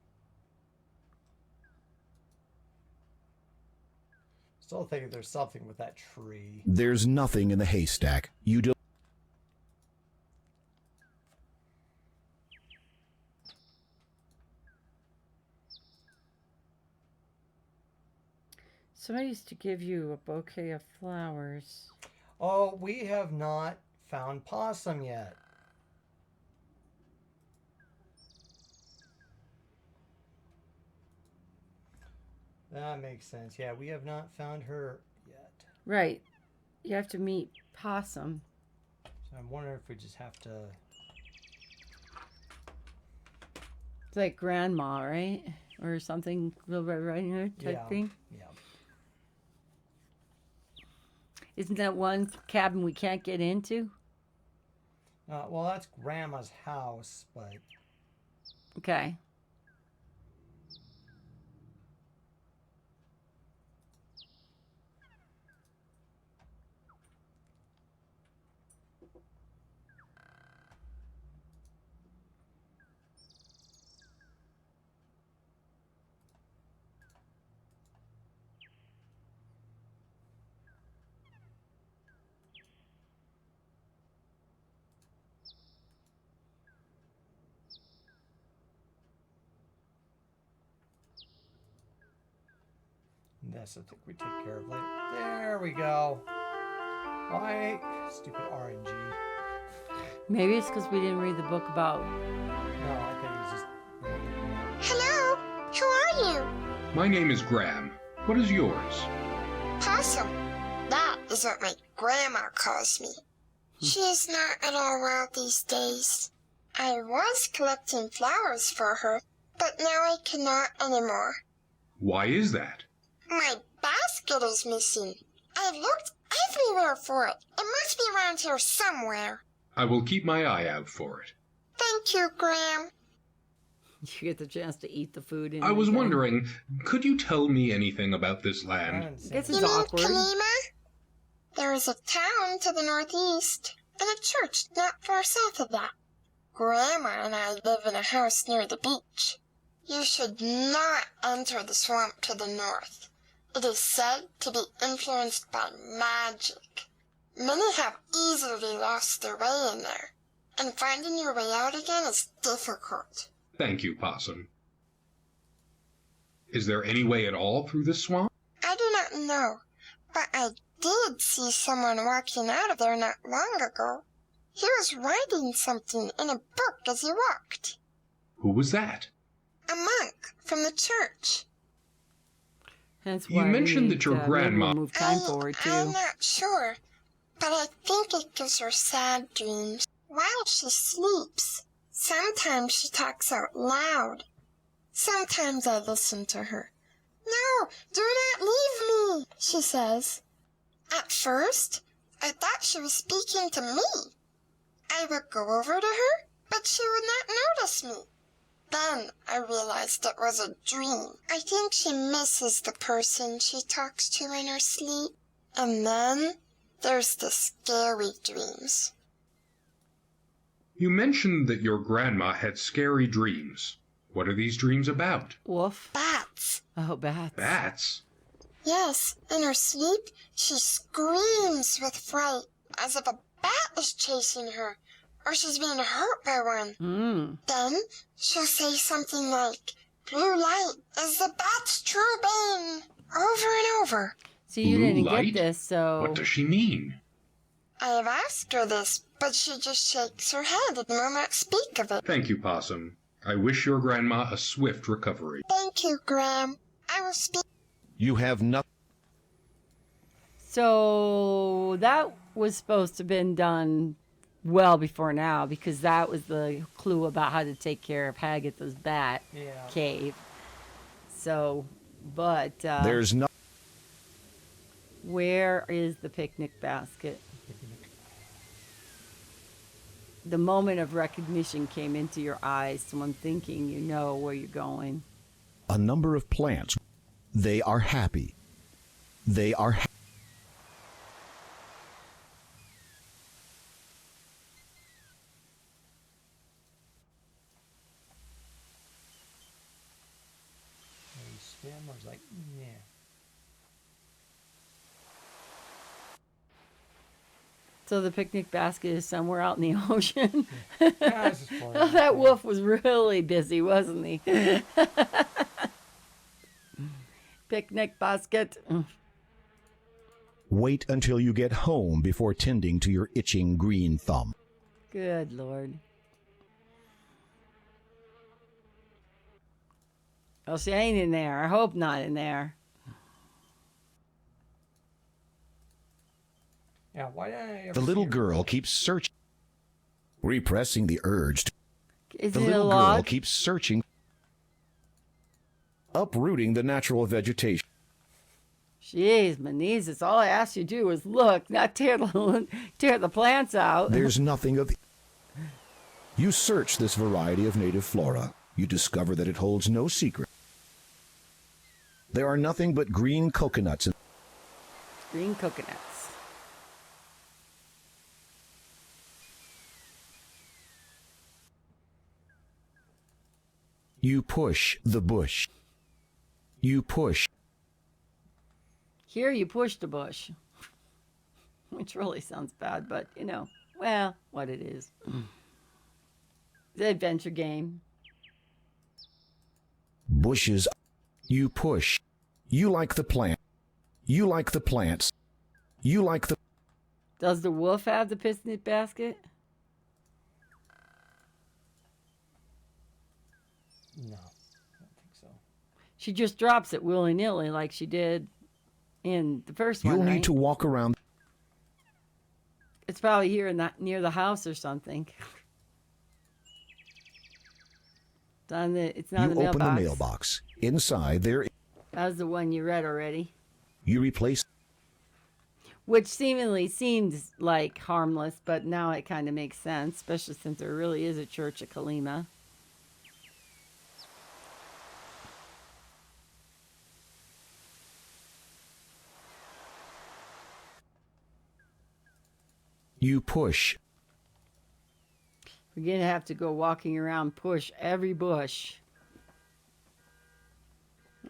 still thinking there's something with that tree. There's nothing in the haystack. You do. Somebody used to give you a bouquet of flowers. Oh, we have not found possum yet. That makes sense. Yeah, we have not found her yet. Right. You have to meet Possum. So I'm wondering if we just have to... It's like grandma, right? Or something, Little Red Riding Hood type thing. Yeah. Isn't that one cabin we can't get into? Well, that's Grandma's house, but... Okay. This, I think we take care of later. There we go. Why? Stupid RNG. Maybe it's because we didn't read the book about... No, I think it's just... Hello? Who are you? My name is Graham. What is yours? Possum. That is what my grandma calls me. She is not at all well these days. I was collecting flowers for her, but now I cannot anymore. Why is that? My basket is missing. I've looked everywhere for it. It must be around here somewhere. I will keep my eye out for it. Thank you, Graham. You get the chance to eat the food. I was wondering, could you tell me anything about this land? Guess You it's mean awkward. Kalima? There is a town to the northeast, and a church not far south of that. Grandma and I live in a house near the beach. You should not enter the swamp to the north. It is said to be influenced by magic. Many have easily lost their way in there, and finding your way out again is difficult. Thank you, Possum. Is there any way at all through this swamp? I do not know, but I did see someone walking out of there not long ago. He was writing something in a book as he walked. Who was that? A monk from the church. Hence You why we mentioned need, that your grandma... move time forward too. I'm not sure, but I think it gives her sad dreams while she sleeps. Sometimes she talks out loud. Sometimes I listen to her. No, do not leave me, she says. At first, I thought she was speaking to me. I would go over to her, but she would not notice me. Then I realized it was a dream. I think she misses the person she talks to in her sleep. And then there's the scary dreams. You mentioned that your grandma had scary dreams. What are these dreams about? Wolf. Bats. Oh, bats. Bats? Yes, in her sleep, she screams with fright, as if a bat is chasing her, or she's being hurt by one. Then she'll say something like, "Blue light is the bat's true bane," over and over. See, you Blue didn't light? get this, so... What does she mean? I have asked her this, but she just shakes her head and will not speak of it. Thank you, Possum. I wish your grandma a swift recovery. Thank you, Graham. I will speak. You have nothing. So that was supposed to have been done well before now, because that was the clue about how to take care of Hagatha's bat cave. So, but There's no. where is the picnic basket? The moment of recognition came into your eyes, so I'm thinking you know where you're going. A number of plants. They are happy. They are Spammer's like, yeah. So the picnic basket is somewhere out in the ocean. Yeah, this is fun. Oh, that wolf was really busy, wasn't he? Picnic basket. Wait until you get home before tending to your itching green thumb. Good Lord. Well, she ain't in there. I hope not in there. Why didn't I ever The little see her girl before? keeps searching, repressing the urge. Is The it a little girl log? keeps searching, uprooting the natural vegetation. Jeez, Maniz, it's all I asked you to do was look, not tear the plants out. There's nothing of the... You search this variety of native flora. You discover that it holds no secret. There are nothing but green coconuts. Green coconuts. You push the bush. You push. Here you push the bush. Which really sounds bad, but you know, well, what it is. The adventure game. Bushes. You push. You like the plant. You like the plants. You like the... Does the wolf have the picnic basket? No, I don't think so. She just drops it willy-nilly like she did in the first one, You'll right? need to walk around. It's probably here in that near the house or something. It's not You in the open mailbox. the mailbox. Inside there, That was the one you read already. you replace... Which seemingly seems like harmless, but now it kind of makes sense, especially since there really is a church at Kalima. You push. We're going to have to go walking around, push every bush.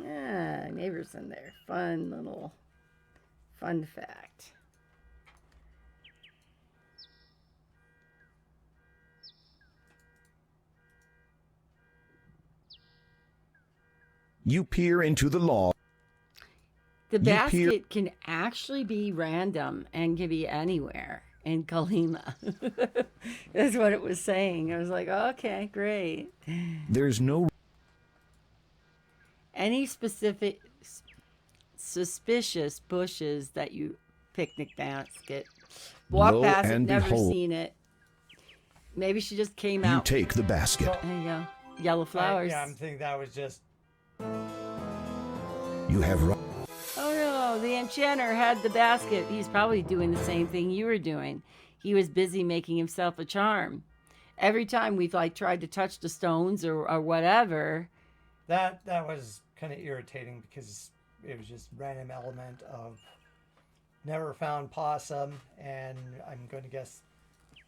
Ah, neighbors in there. Fun little fun fact. You peer into the law. The You basket peer- can actually be random and can be anywhere in Kalima. That's what it was saying. I was like, okay, great. There's no... Any specific suspicious bushes that you picnic basket. Walk Lo past it, and never behold. seen it. Maybe she just came You out. take the basket. There you go. Yellow flowers. Yeah, I'm thinking that was just... You have... Oh no, the enchanter had the basket. He's probably doing the same thing you were doing. He was busy making himself a charm. Every time we've like tried to touch the stones or whatever. That was kind of irritating because it was just random element of never found possum, and I'm going to guess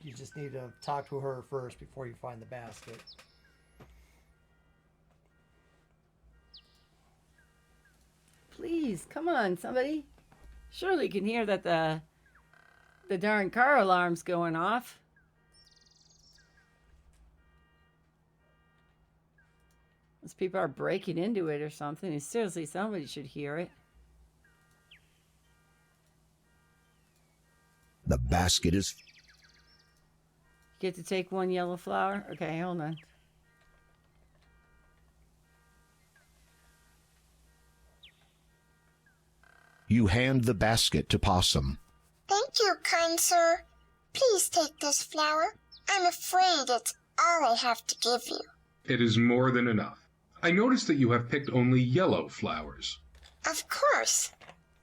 you just need to talk to her first before you find the basket. Please, come on, somebody. Surely you can hear that the darn car alarm's going off. Those people are breaking into it or something. And seriously, somebody should hear it. The basket is... Get to take one yellow flower? Okay, hold on. You hand the basket to Possum. Thank you, kind sir. Please take this flower. I'm afraid it's all I have to give you. It is more than enough. I notice that you have picked only yellow flowers. Of course.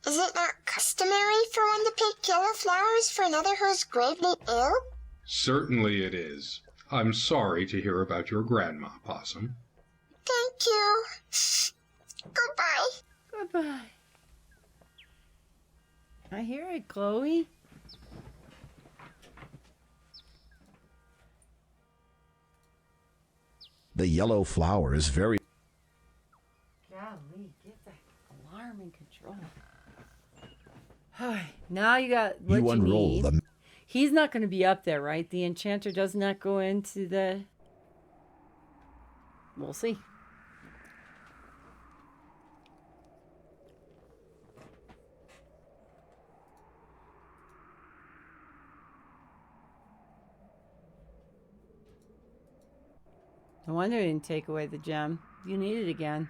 Is it not customary for one to pick yellow flowers for another who's gravely ill? Certainly it is. I'm sorry to hear about your grandma, Possum. Thank you. Goodbye. Goodbye. I hear it, Chloe. The yellow flower is very... Golly, get that alarm in control. Alright, now you got what You unroll need. them. He's not going to be up there, right? The enchanter does not go into the... We'll see. No wonder I didn't take away the gem. You need it again.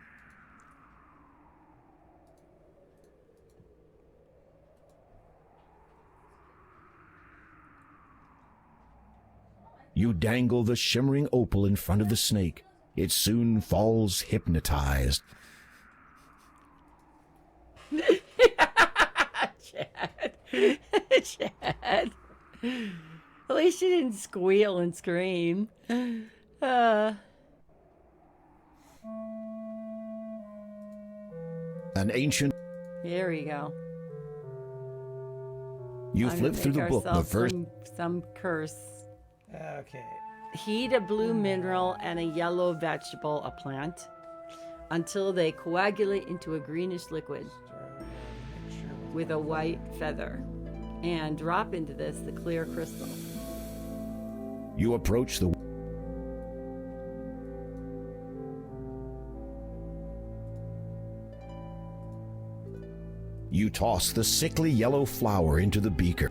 You dangle the shimmering opal in front of the snake. It soon falls hypnotized. Chad. Chad. At least you didn't squeal and scream. An ancient... Here we go. You I'm flip gonna through the make book, the ourselves first... Some curse. Okay. Heat a blue mineral and a yellow vegetable, a plant, until they coagulate into a greenish liquid with a white feather. And drop into this the clear crystal. You approach the... You toss the sickly yellow flower into the beaker.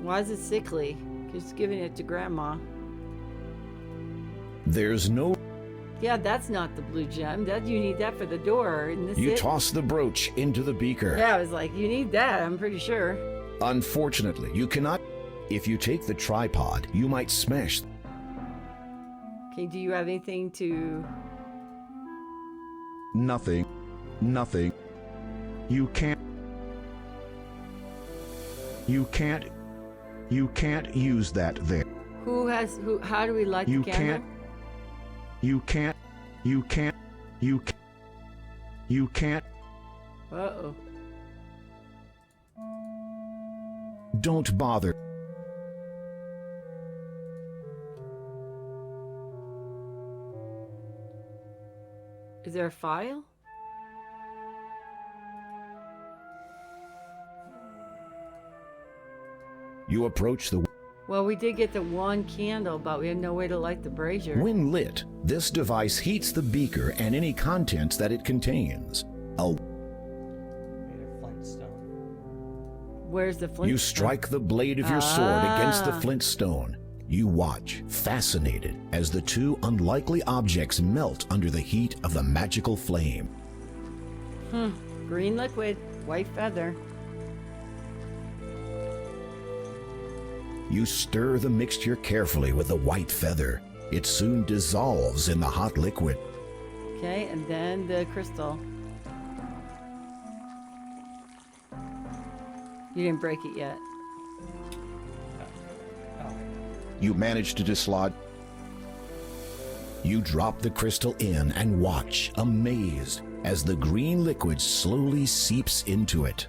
Why is it sickly? Just giving it to Grandma. There's no... Yeah, that's not the blue gem. That you need that for the door. Isn't this You it? toss the brooch into the beaker. Yeah, I was like, you need that, I'm pretty sure. Unfortunately, you cannot... If you take the tripod, you might smash... Okay, do you have anything to... Nothing. Nothing. You can't... You can't use that there. How do we light You the candle? can't... You can't... Uh-oh. Don't bother. Is there a file? You approach the... Well, we did get the one candle, but we had no way to light the brazier. When lit, this device heats the beaker and any contents that it contains. Where's the flint? You strike the blade of your sword against the flint stone. You watch, fascinated, as the two unlikely objects melt under the heat of the magical flame. Green liquid, white feather. You stir the mixture carefully with the white feather. It soon dissolves in the hot liquid. Okay, and then the crystal. You didn't break it yet. You manage to dislodge. You drop the crystal in and watch, amazed, as the green liquid slowly seeps into it.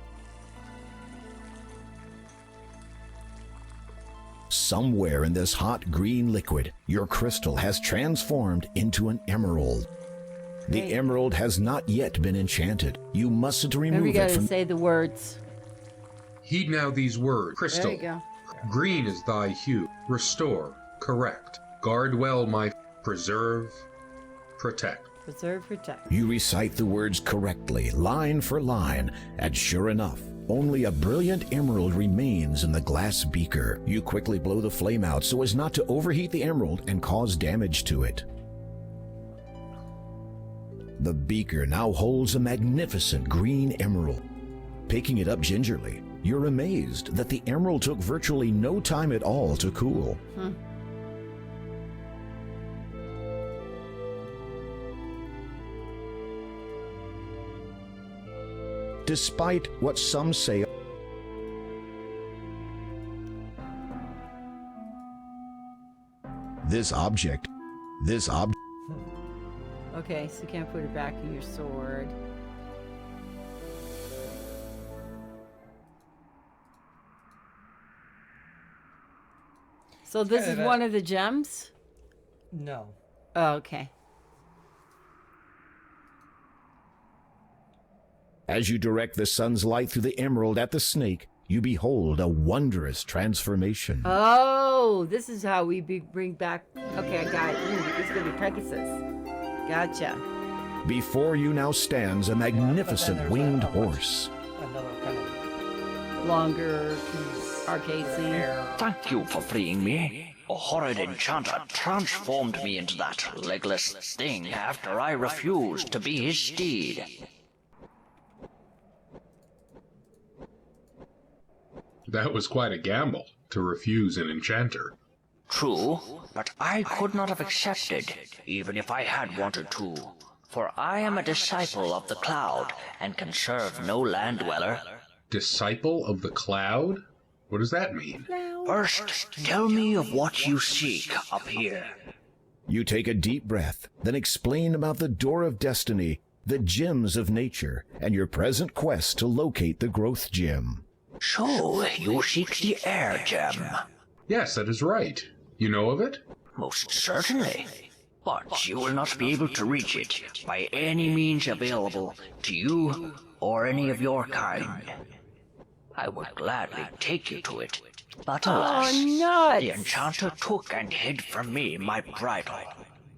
Somewhere in this hot green liquid, your crystal has transformed into an emerald. The emerald has not yet been enchanted. You mustn't remove You it gotta from... say the words. Heed now these words. Crystal. There you go. Green is thy hue. Restore. Correct. Guard well my... Preserve. Protect. Preserve, protect. You recite the words correctly, line for line, and sure enough, only a brilliant emerald remains in the glass beaker. You quickly blow the flame out so as not to overheat the emerald and cause damage to it. The beaker now holds a magnificent green emerald. Picking it up gingerly, you're amazed that the emerald took virtually no time at all to cool. Despite what some say, this object. Okay, so you can't put it back in your sword. So this is one of the gems? No. Oh, okay. As you direct the sun's light through the emerald at the snake, you behold a wondrous transformation. Oh, this is how we bring back... Okay, I got it. This is going to be Pegasus. Gotcha. Before you now stands a magnificent winged horse. Another kind of Longer arcade scene. Thank you for freeing me. A horrid enchanter transformed me into that legless thing after I refused to be his steed. That was quite a gamble, to refuse an enchanter. True, but I could not have accepted, even if I had wanted to. For I am a disciple of the cloud, and can serve no land dweller. Disciple of the cloud? What does that mean? First, tell me of what you seek up here. You take a deep breath, then explain about the Door of Destiny, the gems of nature, and your present quest to locate the growth gem. So, you seek the air gem? Yes, that is right. You know of it? Most certainly. But you will not be able to reach it by any means available to you or any of your kind. I would gladly take you to it, but alas, the enchanter took and hid from me my bridle.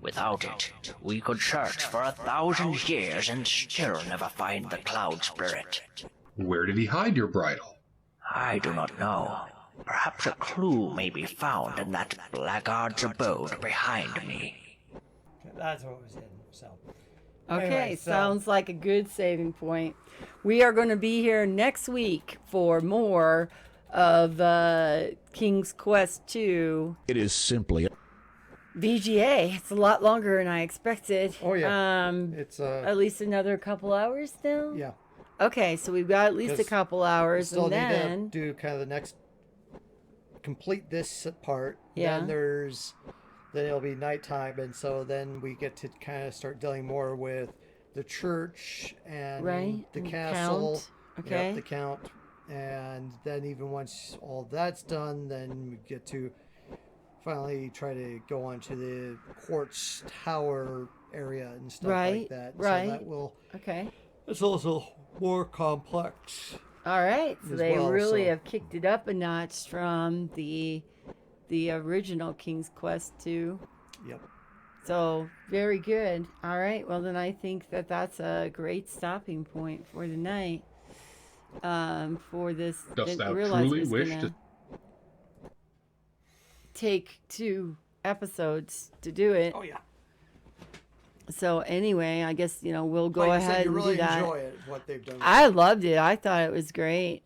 Without it, we could search for 1,000 years and still never find the cloud spirit. Where did he hide your bridle? I do not know. Perhaps a clue may be found in that blackguard's abode behind me. That's what was hidden. So. Okay, Anyway, sounds like a good saving point. We are going to be here next week for more of King's Quest 2. It is simply VGA. It's a lot longer than I expected. Oh yeah. It's at least another couple hours still. Yeah. Okay, so we've got at least a couple hours, Still and need then to do kind of the next. Complete this part. Yeah. Then it'll be nighttime, and so then we get to kind of start dealing more with the church and the and castle. count. Okay. Yep, the count. And then even once all that's done, then we get to finally try to go on to the quartz tower area and stuff like that. Right. So that will. Okay. It's also more complex. All right. So they really so. have kicked it up a notch from the original King's Quest 2. Yep. So very good. All right. Well, then I think that's a great stopping point for tonight. For this, Dost thou realize it truly was wish gonna to take 2 episodes to do it. Oh yeah. So anyway, I guess we'll go Like you ahead said, you and really do that. enjoy it, what they've done. I loved it. I thought it was great.